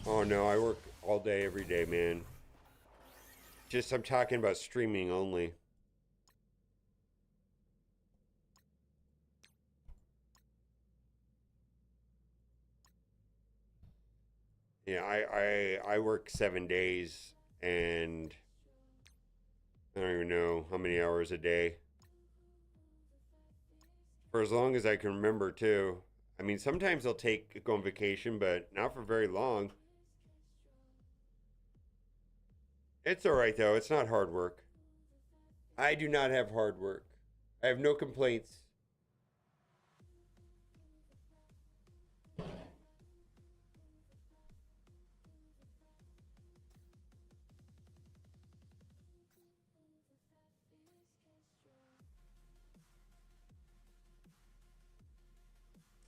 Oh no, I work all day, every day, man. Just, I'm talking about streaming only. Yeah, I work 7 days, and I don't even know how many hours a day. For as long as I can remember, too. I mean, sometimes I'll go on vacation, but not for very long. It's all right, though. It's not hard work. I do not have hard work. I have no complaints.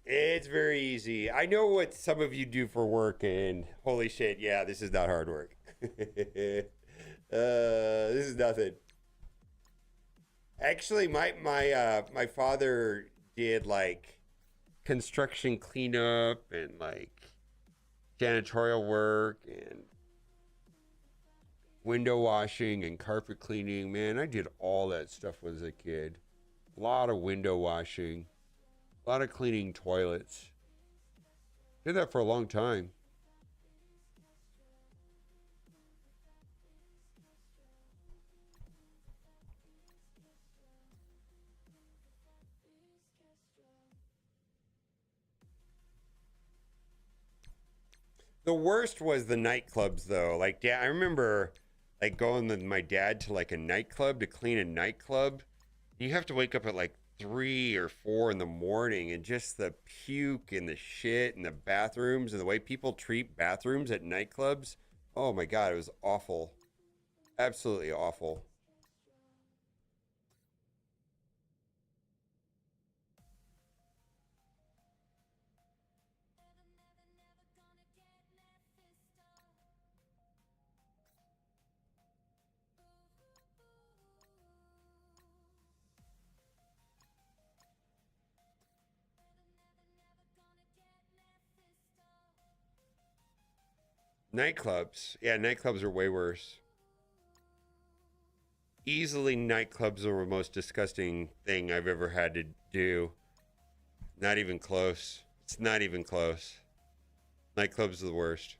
It's very easy. I know what some of you do for work, and holy shit, yeah, this is not hard work. This is nothing. Actually, my father did like construction cleanup and like janitorial work and window washing and carpet cleaning. Man, I did all that stuff when I was a kid. A lot of window washing. A lot of cleaning toilets. Did that for a long time. The worst was the nightclubs, though. Like, yeah, I remember like going with my dad to like a nightclub to clean a nightclub. You have to wake up at like 3 or 4 in the morning, and just the puke and the shit and the bathrooms and the way people treat bathrooms at nightclubs. Oh my God, it was awful. Absolutely awful. Nightclubs. Yeah, nightclubs are way worse. Easily, nightclubs are the most disgusting thing I've ever had to do. Not even close. It's not even close. Nightclubs are the worst.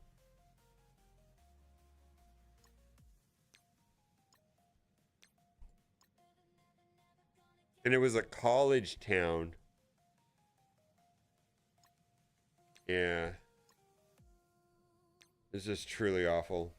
And it was a college town. Yeah. It's just truly awful.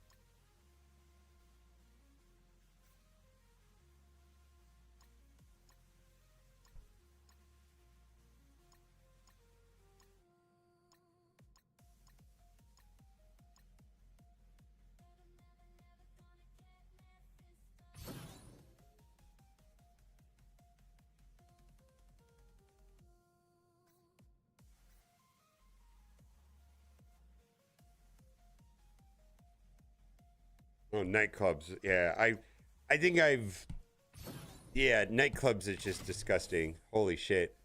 Oh, nightclubs. Yeah, I think I've. Yeah, nightclubs is just disgusting. Holy shit.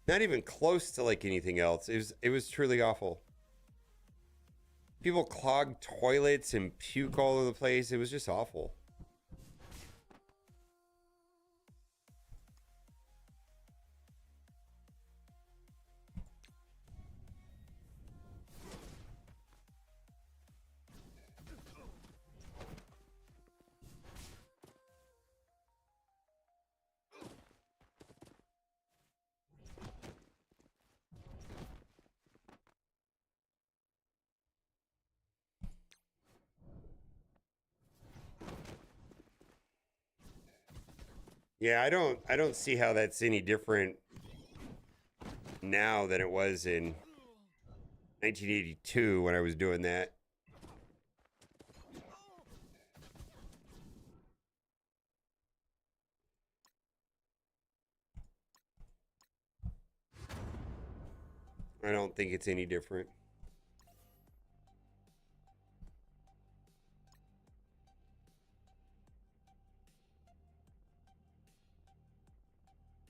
Not even close to like anything else. It was truly awful. People clog toilets and puke all over the place. It was just awful. Yeah, I don't see how that's any different now than it was in 1982 when I was doing that. I don't think it's any different.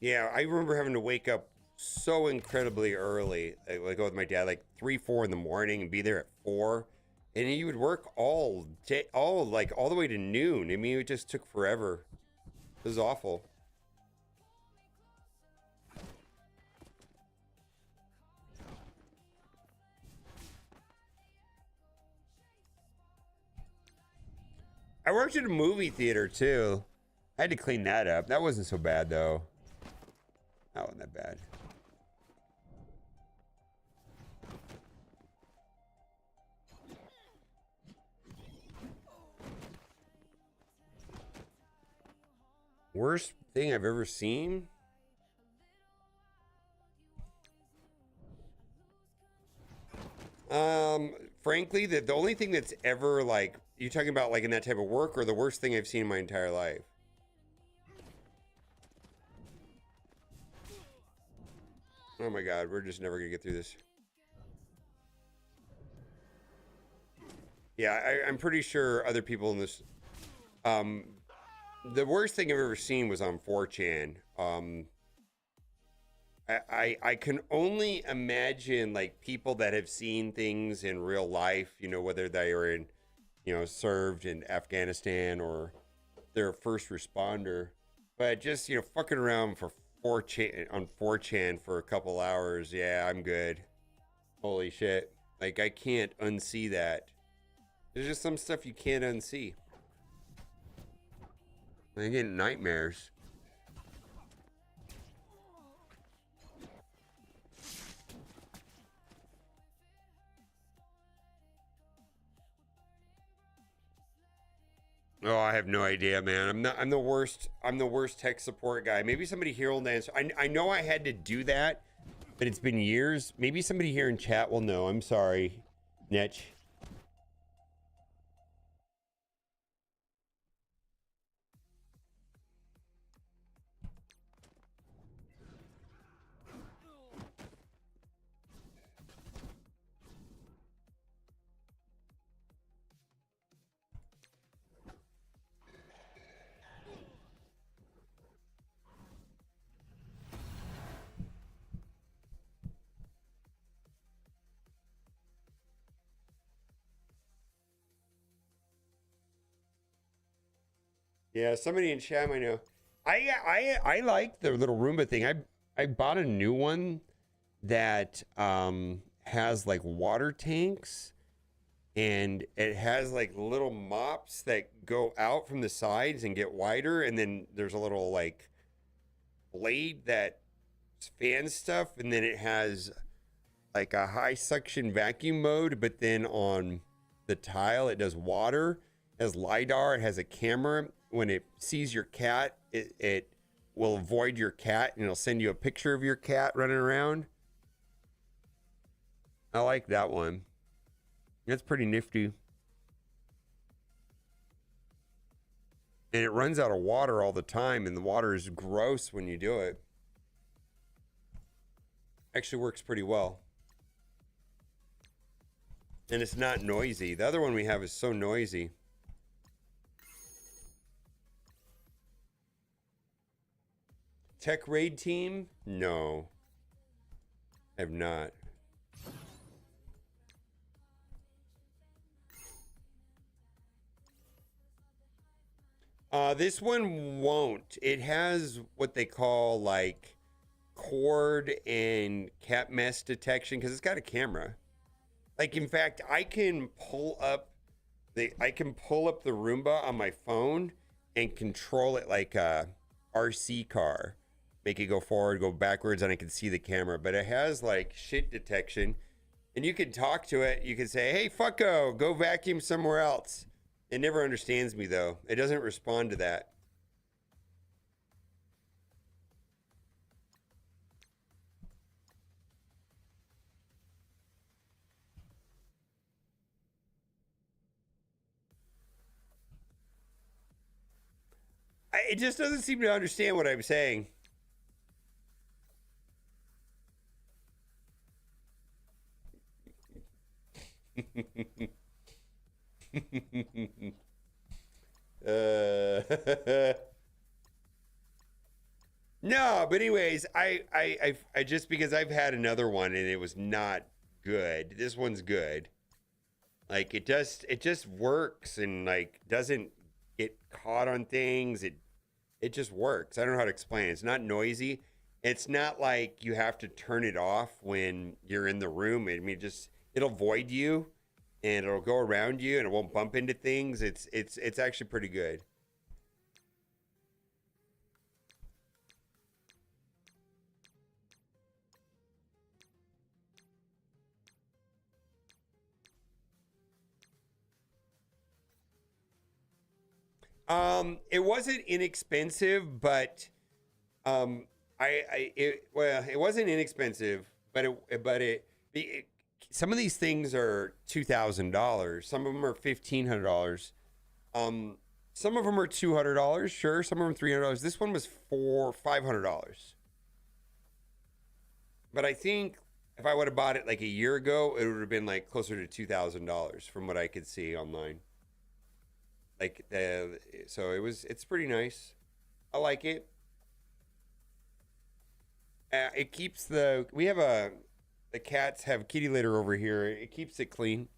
Yeah, I remember having to wake up so incredibly early. I would go with my dad like 3, 4 in the morning and be there at 4. And he would work all day, all the way to noon. I mean, it just took forever. It was awful. I worked at a movie theater too. I had to clean that up. That wasn't so bad though. That wasn't that bad. Worst thing I've ever seen? Frankly, the only thing that's ever like, you talking about like in that type of work, or the worst thing I've seen in my entire life? Oh my God, we're just never gonna get through this. Yeah, I'm pretty sure other people in this, the worst thing I've ever seen was on 4chan. I can only imagine like people that have seen things in real life, you know, whether they are in, you know, served in Afghanistan or they're a first responder, but just, you know, fucking around for 4chan on 4chan for a couple hours. Yeah, I'm good. Holy shit. Like, I can't unsee that. There's just some stuff you can't unsee. I get nightmares. Oh, I have no idea, man. I'm the worst. I'm the worst tech support guy. Maybe somebody here will answer. I know I had to do that, but it's been years. Maybe somebody here in chat will know. I'm sorry, Netch. Yeah, somebody in chat might know. I like the little Roomba thing. I bought a new one that has like water tanks, and it has like little mops that go out from the sides and get wider, and then there's a little like blade that fans stuff, and then it has like a high suction vacuum mode, but then on the tile it does water, it has LiDAR, it has a camera. When it sees your cat, it will avoid your cat and it'll send you a picture of your cat running around. I like that one. That's pretty nifty. And it runs out of water all the time, and the water is gross when you do it. Actually works pretty well. And it's not noisy. The other one we have is so noisy. Tech raid team? No. I have not. This one won't. It has what they call like cord and cat mess detection because it's got a camera. Like, in fact, I can pull up the Roomba on my phone and control it like a RC car. Make it go forward, go backwards, and I can see the camera. But it has like shit detection, and you can talk to it. You can say, "Hey, fucko, go vacuum somewhere else." It never understands me though. It doesn't respond to that. It just doesn't seem to understand what I'm saying. No, but anyways, I just because I've had another one and it was not good. This one's good. Like it just works and like doesn't get caught on things. It just works. I don't know how to explain it. It's not noisy. It's not like you have to turn it off when you're in the room. I mean, it'll void you and it'll go around you and it won't bump into things. It's actually pretty good. It wasn't inexpensive, but it wasn't inexpensive, but some of these things are $2,000. Some of them are $1,500. Some of them are $200. Sure, some of them $300. This one was $500. But I think if I would have bought it like a year ago, it would have been like closer to $2,000 from what I could see online. Like so it's pretty nice. I like it. It keeps the cats have kitty litter over here. It keeps it clean.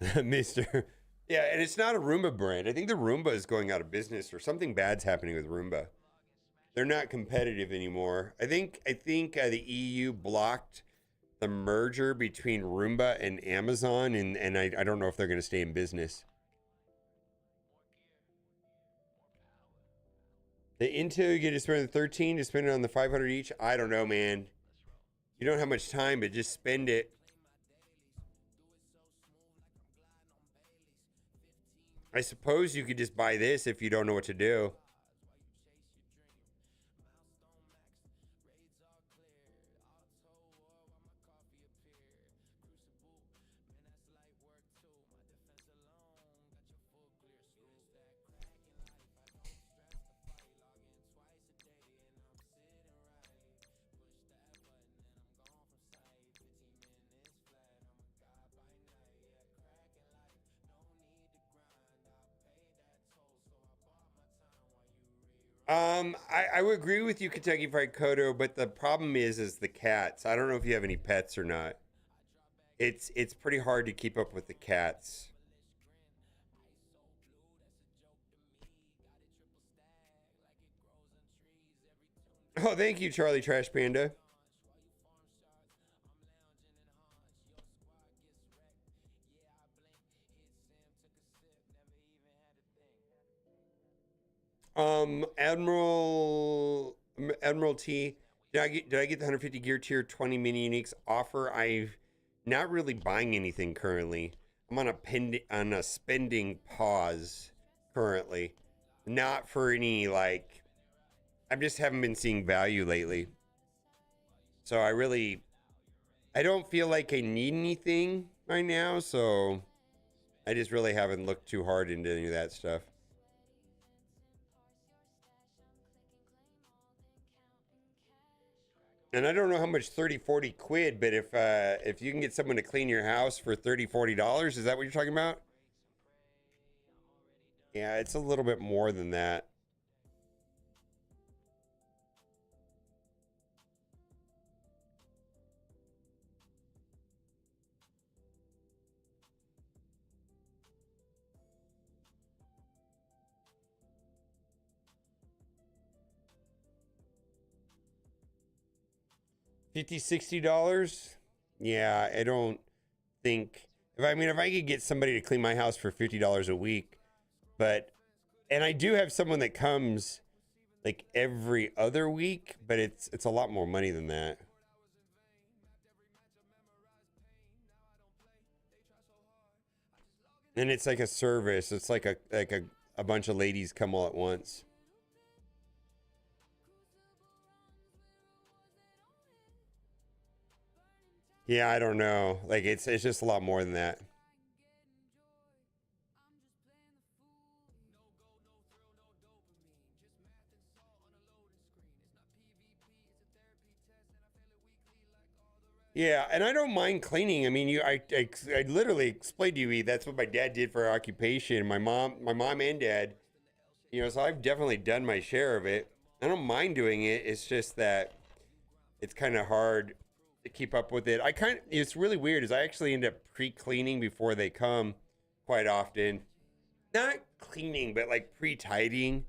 Mr. Yeah, and it's not a Roomba brand. I think the Roomba is going out of business or something bad's happening with Roomba. They're not competitive anymore. I think the EU blocked the merger between Roomba and Amazon, and I don't know if they're going to stay in business. The Intel you get to spend the 13 to spend it on the 500 each. I don't know, man. You don't have much time, but just spend it. I suppose you could just buy this if you don't know what to do. I would agree with you, Kentucky Fried Kodo, but the problem is the cats. I don't know if you have any pets or not. It's pretty hard to keep up with the cats. Oh, thank you, Charlie Trash Panda. Admiral T, did I get the 150 gear tier 20 mini uniques offer? I'm not really buying anything currently. I'm on a spending pause currently. Not for any like I just haven't been seeing value lately. So I don't feel like I need anything right now, so I just really haven't looked too hard into any of that stuff. And I don't know how much 30, 40 quid, but if you can get someone to clean your house for $30, $40, is that what you're talking about? Yeah, it's a little bit more than that. $50, $60? Yeah, I don't think if I could get somebody to clean my house for $50 a week, and I do have someone that comes like every other week, but it's a lot more money than that. And it's like a service. It's like a bunch of ladies come all at once. Yeah, I don't know. Like it's just a lot more than that. Yeah, and I don't mind cleaning. I mean, I literally explained to you that's what my dad did for our occupation. My mom and dad, so I've definitely done my share of it. I don't mind doing it. It's just that it's kind of hard to keep up with it. It's really weird is I actually end up pre-cleaning before they come quite often. Not cleaning, but like pre-tidying.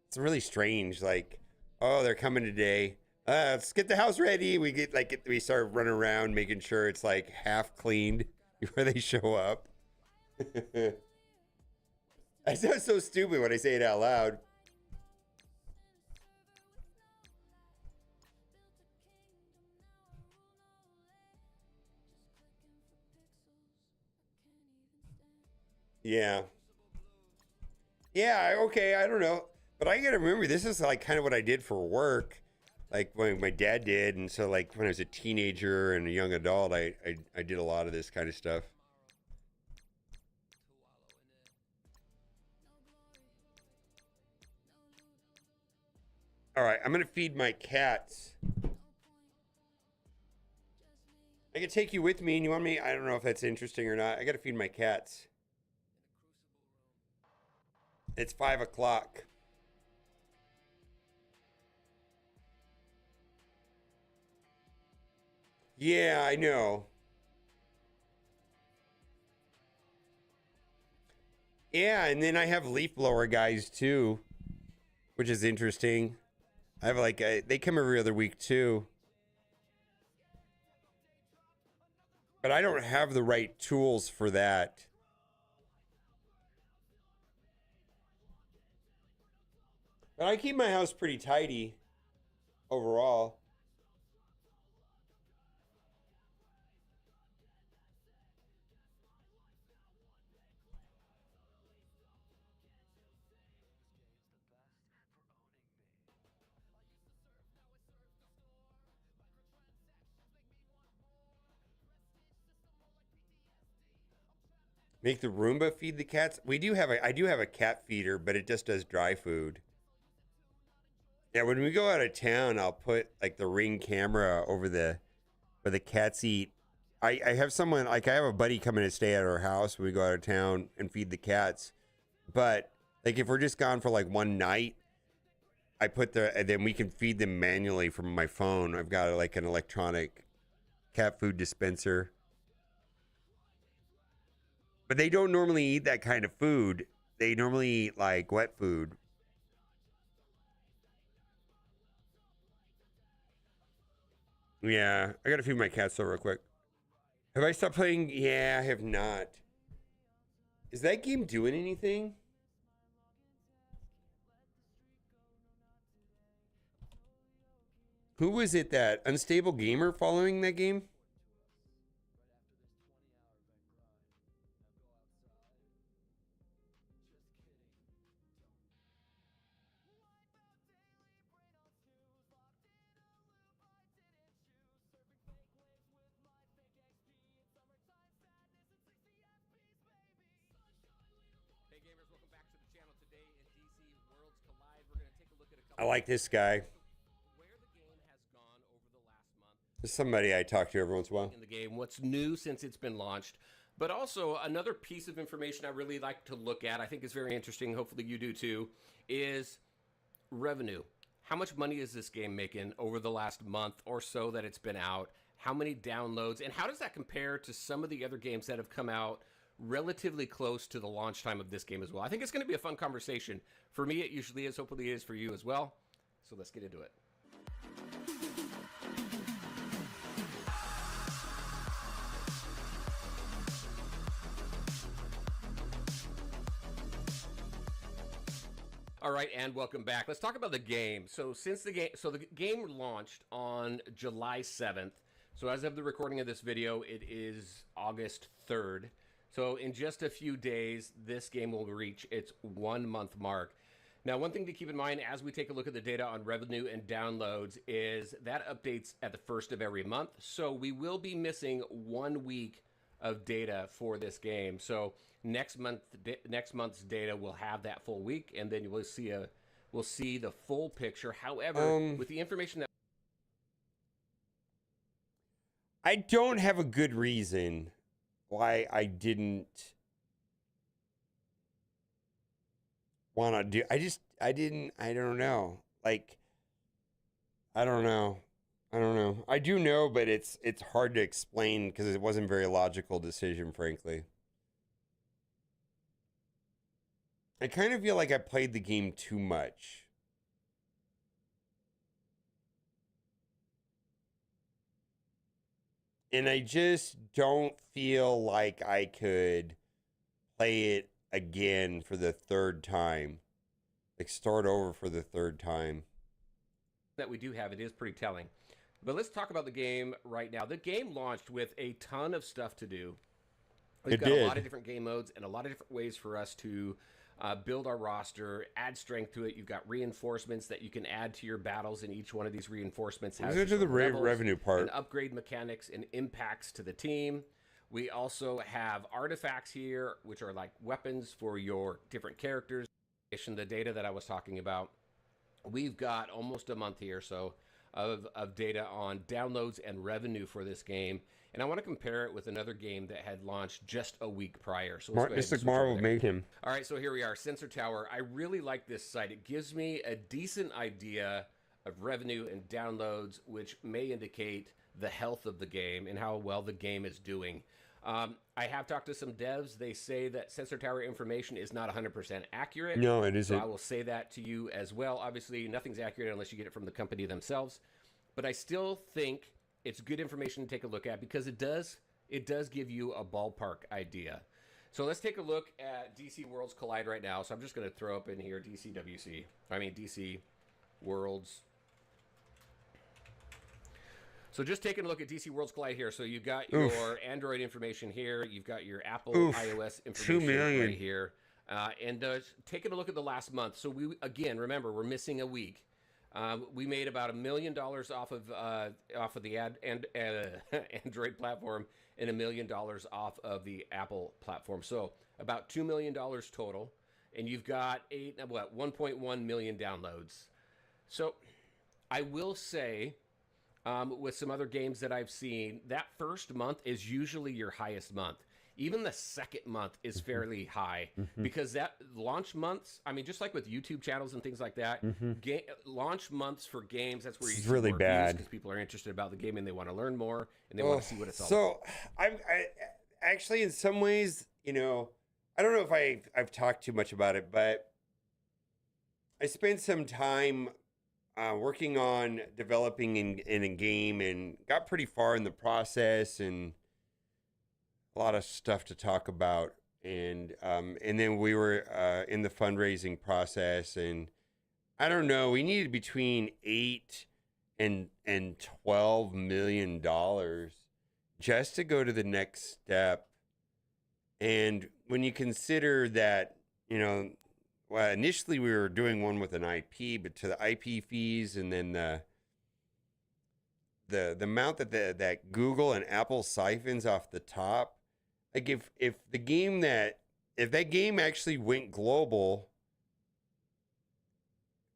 It's really strange. Like, oh, they're coming today. Let's get the house ready. We start running around making sure it's like half cleaned before they show up. I sound so stupid when I say it out loud. Yeah. Yeah, okay, I don't know. But I gotta remember, this is like kind of what I did for work. Like when my dad did, and so like when I was a teenager and a young adult, I did a lot of this kind of stuff. All right, I'm gonna feed my cats. I can take you with me, and you want me? I don't know if that's interesting or not. I gotta feed my cats. It's 5 o'clock. Yeah, I know. Yeah, and then I have leaf blower guys too, which is interesting. I have they come every other week too. But I don't have the right tools for that. But I keep my house pretty tidy overall. Make the Roomba feed the cats. I do have a cat feeder, but it just does dry food. Yeah, when we go out of town, I'll put like the Ring camera over where the cats eat. I have someone, like I have a buddy coming to stay at our house when we go out of town and feed the cats. But like if we're just gone for like one night, and then we can feed them manually from my phone. I've got like an electronic cat food dispenser. But they don't normally eat that kind of food. They normally eat like wet food. Yeah, I gotta feed my cats though real quick. Have I stopped playing? Yeah, I have not. Is that game doing anything? Who was it, that unstable gamer following that game? Hey gamers, welcome back to the channel. Today in DC Worlds Collide, we're going to take a look at a I couple like this guy. where the game has gone over the last month. There's somebody I talk to every once in a while. In the game, what's new since it's been launched. But also another piece of information I really like to look at, I think is very interesting, hopefully you do too, is revenue. How much money is this game making over the last month or so that it's been out? How many downloads? And how does that compare to some of the other games that have come out relatively close to the launch time of this game as well? I think it's going to be a fun conversation. For me, it usually is. Hopefully it is for you as well. So let's get into it. All right, and welcome back. Let's talk about the game. So the game launched on July 7th. So as of the recording of this video, it is August 3rd. So in just a few days, this game will reach its 1 month mark. Now, one thing to keep in mind as we take a look at the data on revenue and downloads is that updates at the first of every month. So we will be missing 1 week of data for this game. So next month's data will have that full week, and then we'll see the full picture. However, with the information that I don't have a good reason why I didn't want to do. I don't know. Like, I don't know. I do know, but it's hard to explain because it wasn't a very logical decision, frankly. I kind of feel like I played the game too much. And I just don't feel like I could play it again for the third time. Like start over for the third time. that we do have, it is pretty telling. But let's talk about the game right now. The game launched with a ton of stuff to do. We've got a lot of different game modes and a lot of different ways for us to build our roster, add strength to it. You've got reinforcements that you can add to your battles, and each one of these reinforcements has to the revenue part and upgrade mechanics and impacts to the team. We also have artifacts here, which are like weapons for your different characters. The data that I was talking about, we've got almost a month here so of data on downloads and revenue for this game, and I want to compare it with another game that had launched just a week prior. So Mystic Marvel made him. All right, so here we are, Sensor Tower. I really like this site. It gives me a decent idea of revenue and downloads, which may indicate the health of the game and how well the game is doing. I have talked to some devs. They say that Sensor Tower information is not 100% accurate. No, it isn't. So I will say that to you as well. Obviously, nothing's accurate unless you get it from the company themselves. But I still think it's good information to take a look at because it does give you a ballpark idea. So let's take a look at DC Worlds Collide right now. So I'm just going to throw up in here DC Worlds. So just taking a look at DC Worlds Collide here. So you've got your Android information here. You've got your Apple iOS information right here. And taking a look at the last month. So remember, we're missing a week. We made about $1 million off of the Android platform and $1 million off of the Apple platform. So about $2 million total, and you've got 1.1 million downloads. So I will say, with some other games that I've seen, that first month is usually your highest month. Even the second month is fairly high because that launch months, I mean, just like with YouTube channels and things like that, launch months for games, that's where you see really more bad because people are interested about the game and they want to learn more and they want to see what it's all about. So I actually, in some ways, you know, I don't know if I've talked too much about it, but I spent some time working on developing in a game and got pretty far in the process and a lot of stuff to talk about. And then we were in the fundraising process, and I don't know, we needed between $8 and $12 million just to go to the next step. And when you consider that, you know, well, initially we were doing one with an IP, but to the IP fees and then the amount that Google and Apple siphons off the top, like if that game actually went global,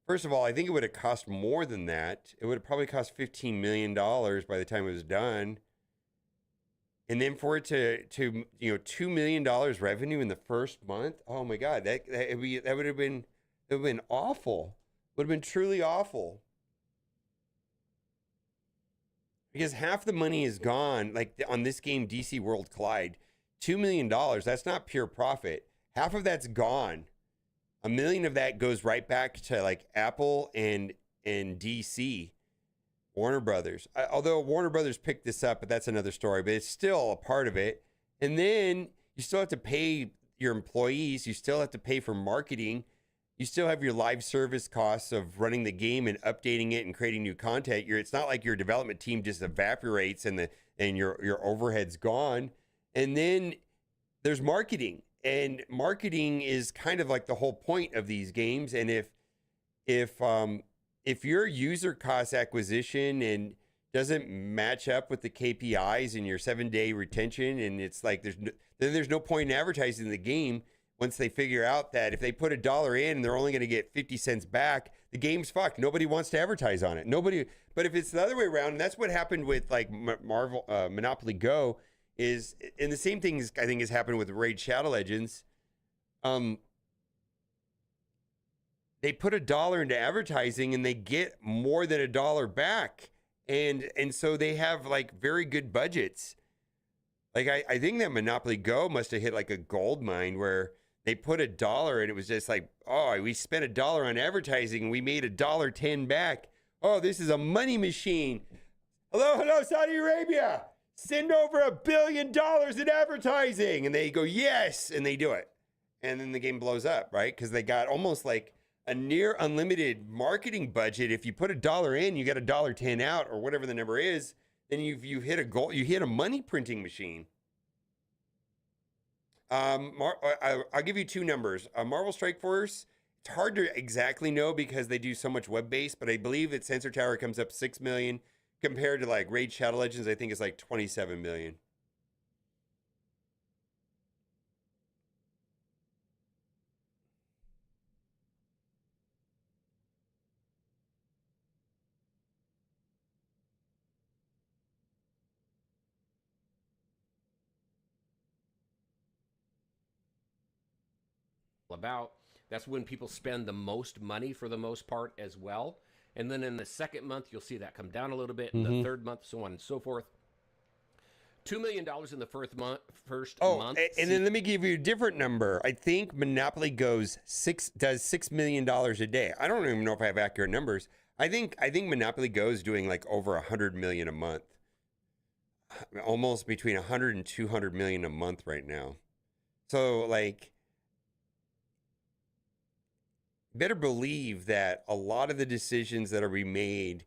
first of all, I think it would have cost more than that. It would have probably cost $15 million by the time it was done. And then for it to you know, $2 million revenue in the first month, oh my God, that would have been awful. Would have been truly awful. Because half the money is gone, like on this game, DC World Collide. $2 million, that's not pure profit. Half of that's gone. $1 million of that goes right back to like Apple and DC, Warner Brothers. Although Warner Brothers picked this up, but that's another story, but it's still a part of it. And then you still have to pay your employees. You still have to pay for marketing. You still have your live service costs of running the game and updating it and creating new content. It's not like your development team just evaporates and your overhead's gone. And then there's marketing, and marketing is kind of like the whole point of these games. And if your user cost acquisition and doesn't match up with the KPIs and your 7-day retention, and it's like there's no point in advertising the game once they figure out that if they put $1 in and they're only going to get 50 cents back, the game's fucked. Nobody wants to advertise on it. Nobody. But if it's the other way around, and that's what happened with like Monopoly Go. And the same thing I think has happened with Raid Shadow Legends. They put $1 into advertising and they get more than $1 back, and so they have like very good budgets. Like I think that Monopoly Go must have hit like a gold mine where they put $1 and it was just like, oh, we spent $1 on advertising and we made $1.10 back. Oh, this is a money machine. Hello, Saudi Arabia. Send over $1 billion in advertising. And they go, yes. And they do it. And then the game blows up, right? Because they got almost like a near unlimited marketing budget. If you put $1 in, you get $1.10 out or whatever the number is. Then you hit a goal. You hit a money printing machine. I'll give you two numbers. Marvel Strike Force, it's hard to exactly know because they do so much web-based, but I believe that Sensor Tower comes up 6 million. Compared to like Raid Shadow Legends, I think it's like 27 million. That's when people spend the most money for the most part as well. And then in the second month, you'll see that come down a little bit. In the third month, so on and so forth. $2 million in the first month. And then let me give you a different number. I think Monopoly does $6 million a day. I don't even know if I have accurate numbers. I think Monopoly Go is doing like over 100 million a month. Almost between 100 and 200 million a month right now. So like, better believe that a lot of the decisions that are being made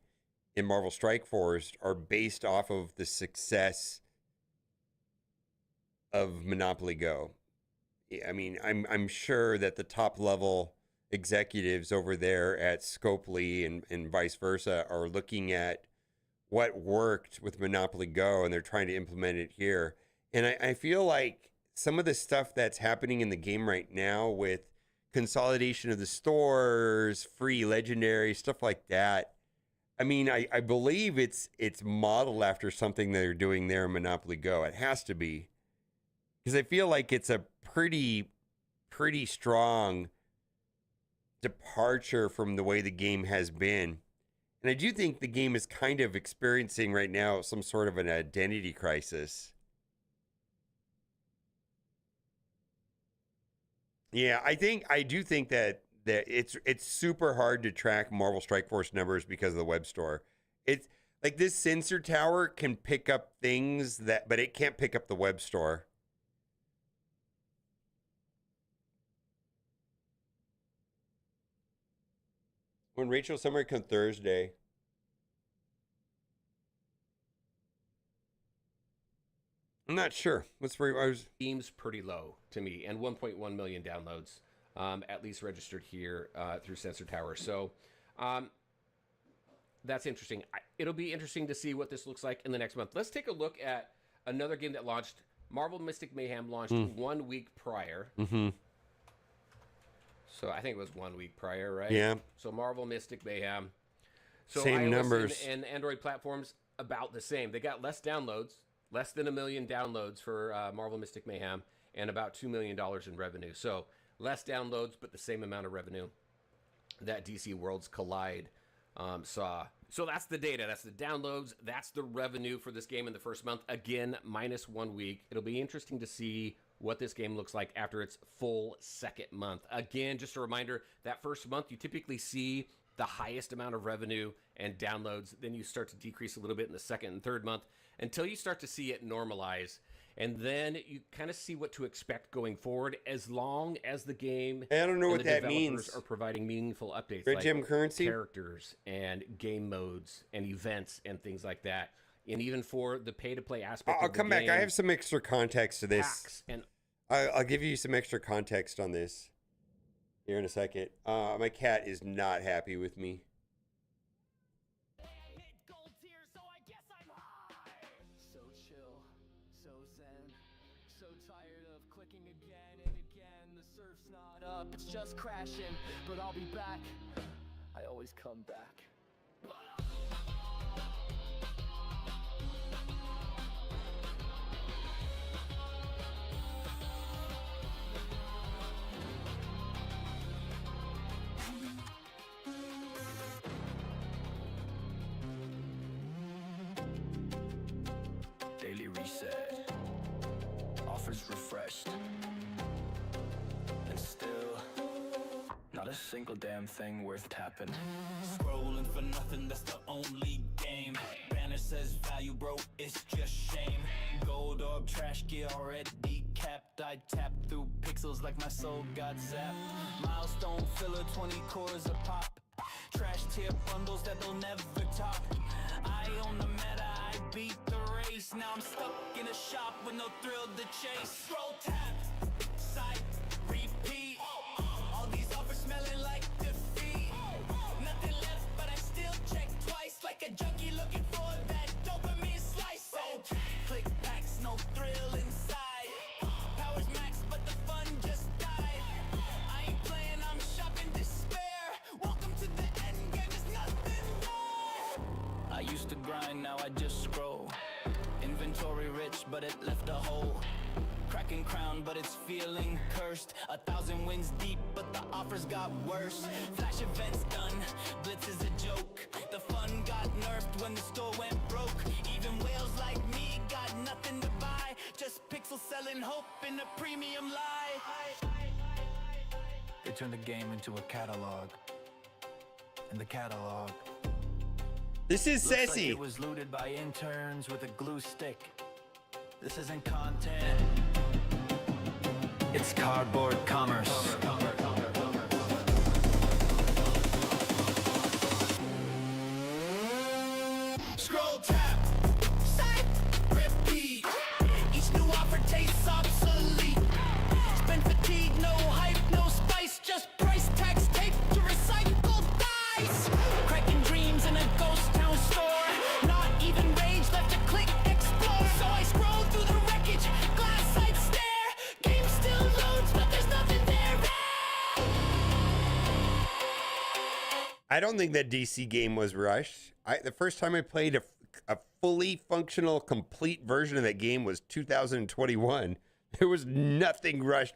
in Marvel Strike Force are based off of the success of Monopoly Go. I mean, I'm sure that the top level executives over there at Scopely and vice versa are looking at what worked with Monopoly Go, and they're trying to implement it here. And I feel like some of the stuff that's happening in the game right now with consolidation of the stores, free legendary, stuff like that. I mean, I believe it's modeled after something they're doing there in Monopoly Go. It has to be. Because I feel like it's a pretty strong departure from the way the game has been. And I do think the game is kind of experiencing right now some sort of an identity crisis. Yeah, I do think that it's super hard to track Marvel Strike Force numbers because of the web store. It's like this sensor tower can pick up things but it can't pick up the web store. When Rachel Summer come Thursday. I'm not sure. Seems pretty low to me, and 1.1 million downloads, at least registered here through Sensor Tower. So that's interesting. It'll be interesting to see what this looks like in the next month. Let's take a look at another game that launched. Marvel Mystic Mayhem launched 1 week prior. Mm-hmm. So I think it was 1 week prior, right? Yeah. So Marvel Mystic Mayhem. So Same iOS numbers. and Android platforms about the same. They got less downloads, less than 1 million downloads for Marvel Mystic Mayhem, and about $2 million in revenue. So less downloads, but the same amount of revenue that DC Worlds Collide saw. So that's the data. That's the downloads. That's the revenue for this game in the first month. Again, minus 1 week. It'll be interesting to see what this game looks like after its full second month. Again, just a reminder, that first month you typically see the highest amount of revenue and downloads. Then you start to decrease a little bit in the second and third month until you start to see it normalize. And then you kind of see what to expect going forward, as long as the game I don't know and what the that developers means. are providing meaningful updates, Red like Gem currency? characters and game modes and events and things like that. And even for the pay-to-play aspect I'll of the come back. I game, have some extra context to this. packs and I'll give you some extra context on this here in a second. My cat is not happy with me. So chill, so zen, so tired of clicking again and again. The surf's not up, it's just crashing, but I'll be back. I always come back. Daily reset. Offers refreshed. And still, not a single damn thing worth tapping. Scrolling for nothing, that's the only game. Banner says value, bro, it's just shame. Gold orb, trash gear already capped. I tap through pixels like my soul got zapped. Milestone filler, 20 cores a pop. Trash tier bundles that they'll never top. I own the meta, I beat the race. Now I'm stuck in a shop with no thrill to chase. Scroll tap, side, repeat. All these offers smelling like defeat. Nothing left, but I still check twice. Like a junkie looking for that dopamine slice. So click packs, no thrill inside. Powers max, but the fun just died. I ain't playing, I'm shopping despair. Welcome to the end game, there's nothing there. I used to grind, now I just scroll. Inventory rich, but it left a hole. Cracking crown, but it's feeling cursed. 1,000 wins deep, but the offers got worse. Flash events done, blitz is a joke. The fun got nerfed when the store went broke. Even whales like me got nothing to buy. Just pixels selling hope in a premium lie. They turned the game into a catalog. And the catalog This is looks like sassy. it was looted by interns with a glue stick. This isn't content. It's cardboard commerce. Scroll tap, side, repeat. Each new offer tastes obsolete. Spend fatigue, no hype, no spice, just price tags take I don't think that DC game was rushed. The first time I played a fully functional, complete version of that game was 2021. There was nothing rushed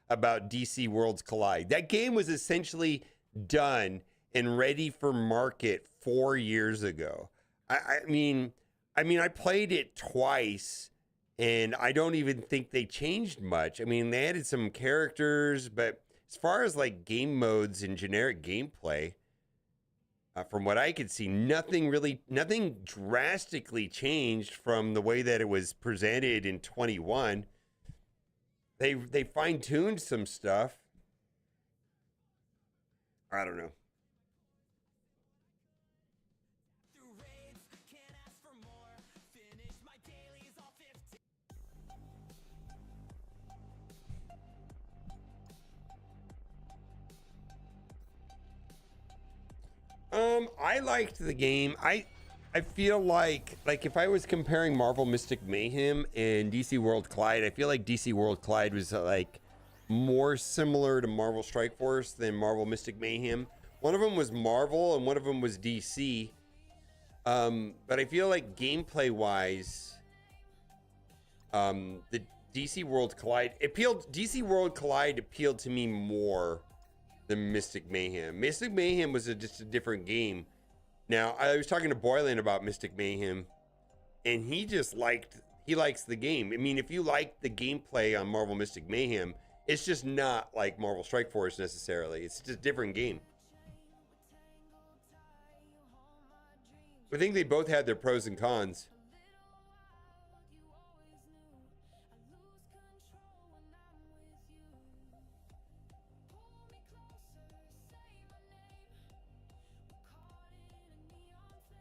about DC Worlds Collide. That game was essentially done and ready for market 4 years ago. I mean, I played it twice, and I don't even think they changed much. I mean, they added some characters, but as far as like game modes and generic gameplay, from what I could see, nothing drastically changed from the way that it was presented in 21. They fine-tuned some stuff. I don't know. I liked the game. I feel like if I was comparing Marvel Mystic Mayhem and DC World Collide, I feel like DC World Collide was like more similar to Marvel Strike Force than Marvel Mystic Mayhem. One of them was Marvel and one of them was DC. But I feel like gameplay wise, the DC World Collide appealed to me more than Mystic Mayhem. Mystic Mayhem was just a different game. Now, I was talking to Boylan about Mystic Mayhem, and he likes the game. I mean, if you like the gameplay on Marvel Mystic Mayhem, it's just not like Marvel Strike Force necessarily. It's just a different game. I think they both had their pros and cons.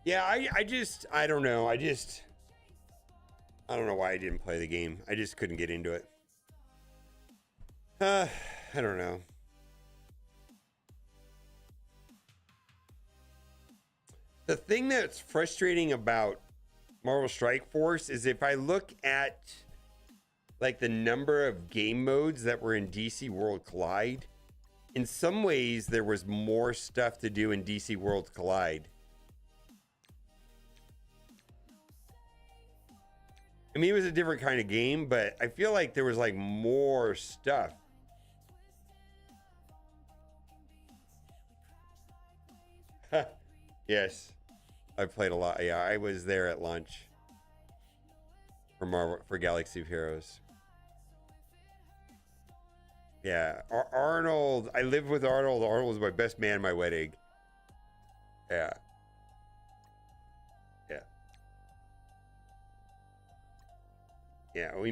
Yeah, I don't know. I don't know why I didn't play the game. I just couldn't get into it. I don't know. The thing that's frustrating about Marvel Strike Force is if I look at like the number of game modes that were in DC World Collide, in some ways there was more stuff to do in DC World Collide. I mean, it was a different kind of game, but I feel like there was like more stuff. Yes, I played a lot. Yeah, I was there at lunch for Galaxy of Heroes. Yeah, Arnold. I lived with Arnold. Arnold was my best man at my wedding. Yeah. Yeah, we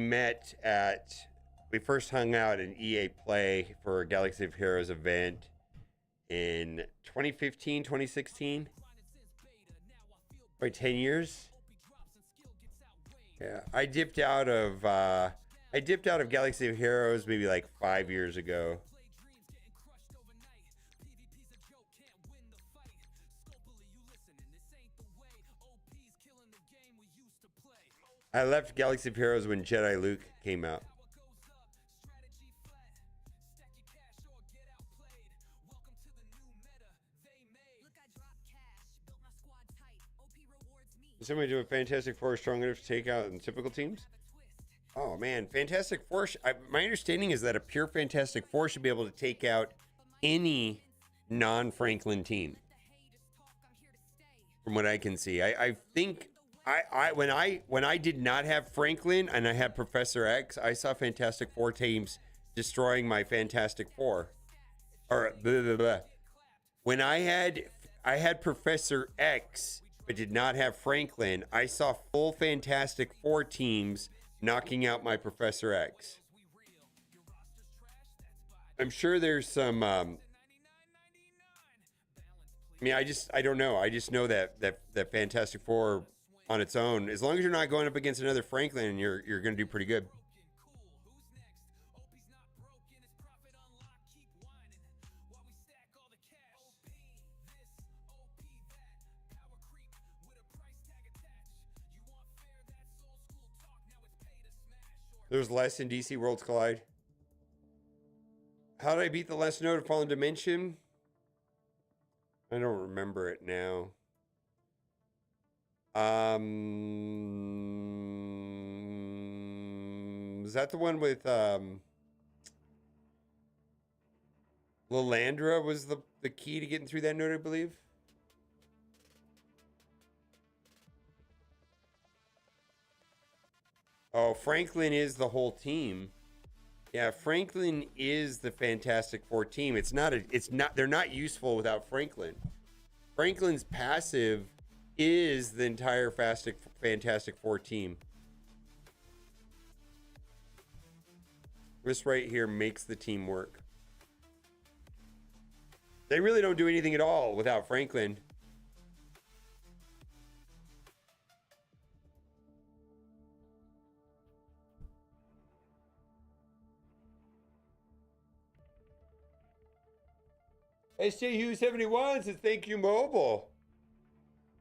first hung out in EA Play for a Galaxy of Heroes event in 2015, 2016. Probably 10 years. Yeah, I dipped out of Galaxy of Heroes maybe like 5 years ago. I left Galaxy of Heroes when Jedi Luke came out. Is somebody doing Fantastic Four strong enough to take out in typical teams? Oh man, Fantastic Four. My understanding is that a pure Fantastic Four should be able to take out any non-Franklin team. From what I can see, I think. When I did not have Franklin and I had Professor X, I saw Fantastic Four teams destroying my Fantastic Four. Or blah, blah, blah. When I had Professor X but did not have Franklin, I saw full Fantastic Four teams knocking out my Professor X. I'm sure there's some I don't know. I just know that Fantastic Four on its own, as long as you're not going up against another Franklin, you're going to do pretty good. There's less in DC Worlds Collide. How did I beat the last node of Fallen Dimension? I don't remember it now. Is that the one with Lilandra was the key to getting through that node, I believe? Oh, Franklin is the whole team. Yeah, Franklin is the Fantastic Four team. They're not useful without Franklin. Franklin's passive is the entire Fantastic Four team. This right here makes the team work. They really don't do anything at all without Franklin. SJU71 says thank you, mobile.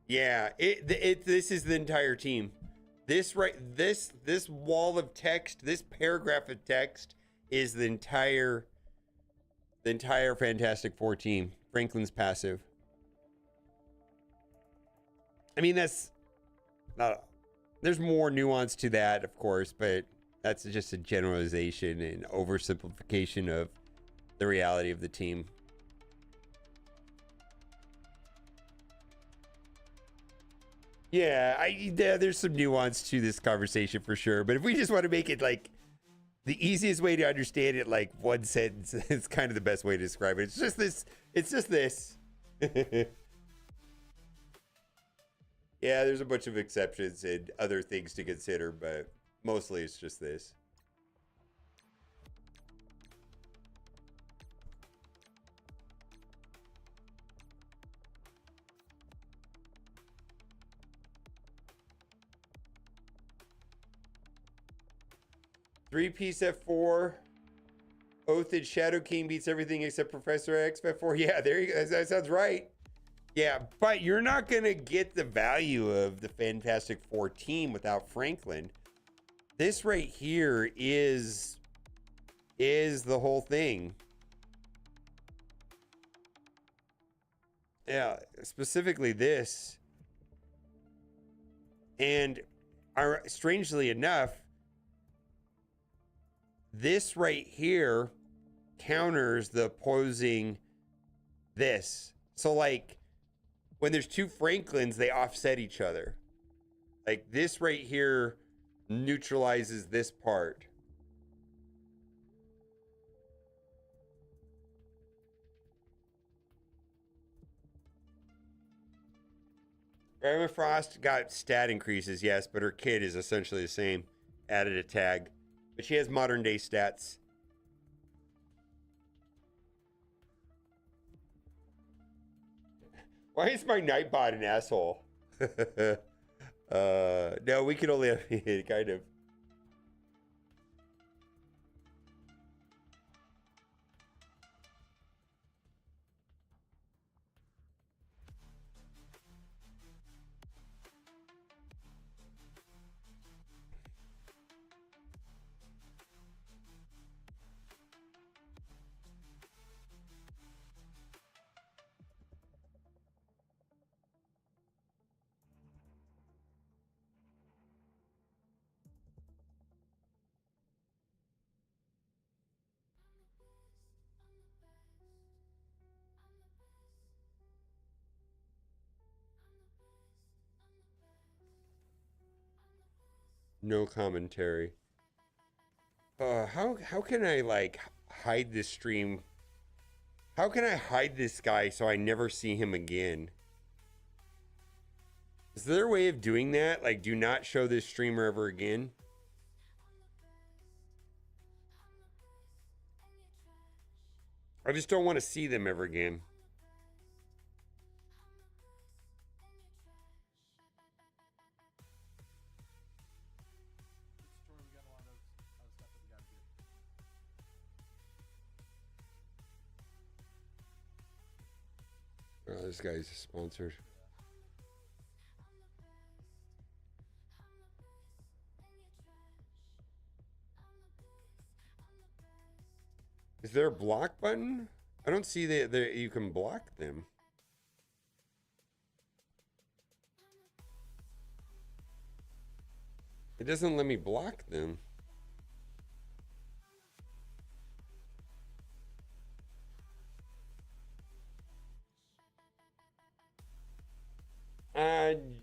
Yeah, this is the entire team. This wall of text, this paragraph of text is the entire Fantastic Four team. Franklin's passive. I mean, that's not. There's more nuance to that, of course, but that's just a generalization and oversimplification of the reality of the team. Yeah, there's some nuance to this conversation for sure. But if we just want to make it like the easiest way to understand it, like one sentence, it's kind of the best way to describe it. It's just this. It's just this. Yeah, there's a bunch of exceptions and other things to consider, but mostly it's just this. Three-piece F4. Oath and Shadow King beats everything except Professor X F4. Yeah, there you go. That sounds right. Yeah, but you're not going to get the value of the Fantastic Four team without Franklin. This right here is the whole thing. Yeah, specifically this. And strangely enough, this right here counters the opposing this. So like when there's two Franklins, they offset each other. Like this right here neutralizes this part. Grandma Frost got stat increases, yes, but her kid is essentially the same. Added a tag. But she has modern day stats. Why is my Nightbot an asshole? No, we can only have kind of. No commentary. How can I like hide this stream? How can I hide this guy so I never see him again? Is there a way of doing that? Like, do not show this streamer ever again? I just don't want to see them ever again. Oh, this guy's sponsored. Is there a block button? I don't see that you can block them. It doesn't let me block them.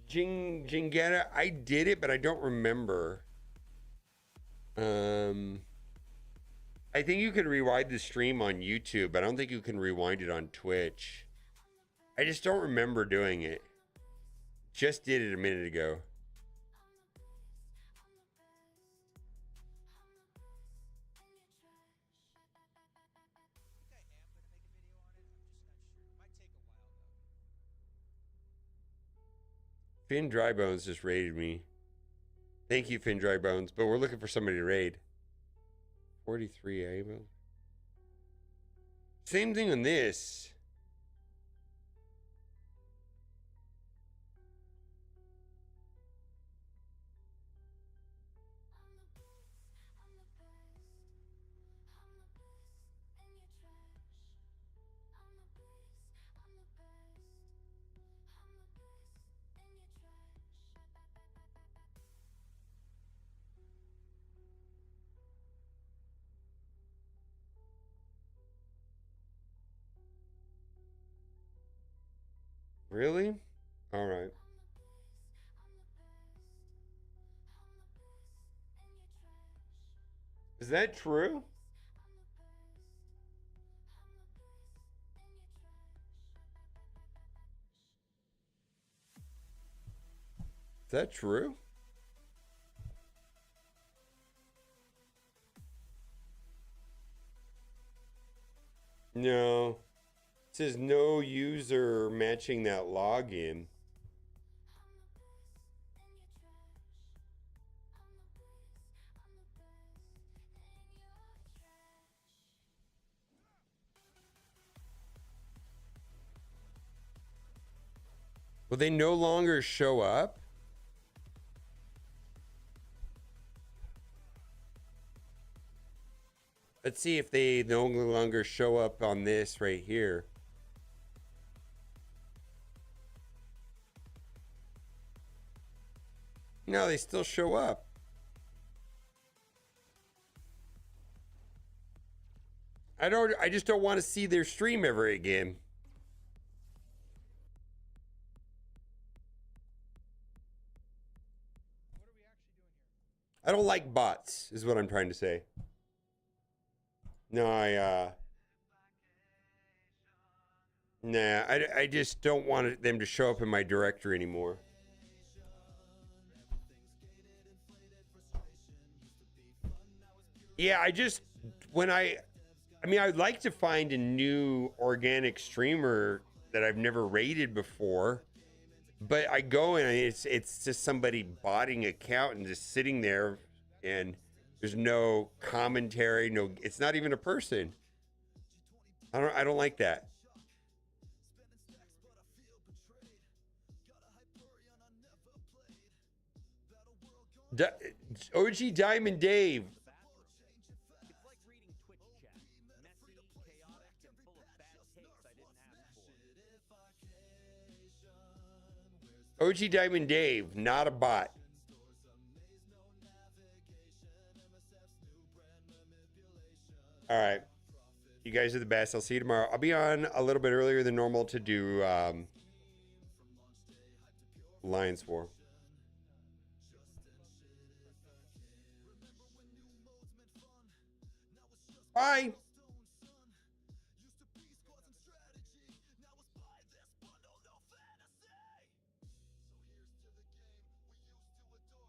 Jingetta, I did it, but I don't remember. I think you can rewind the stream on YouTube, but I don't think you can rewind it on Twitch. I just don't remember doing it. Just did it a minute ago. Finn Drybones just raided me. Thank you, Finn Drybones, but we're looking for somebody to raid. 43 able. Same thing on this. Really? All right. Is that true? Is that true? No. It says no user matching that login. Will they no longer show up? Let's see if they no longer show up on this right here. No, they still show up. I just don't want to see their stream ever again. I don't like bots, is what I'm trying to say. No, I just don't want them to show up in my directory anymore. Yeah, I'd like to find a new organic streamer that I've never rated before, but I go and it's just somebody botting account and just sitting there, and there's no commentary, it's not even a person. I don't like that. OG Diamond Dave. OG Diamond Dave, not a bot. All right. You guys are the best. I'll see you tomorrow. I'll be on a little bit earlier than normal to do Lions War. Bye.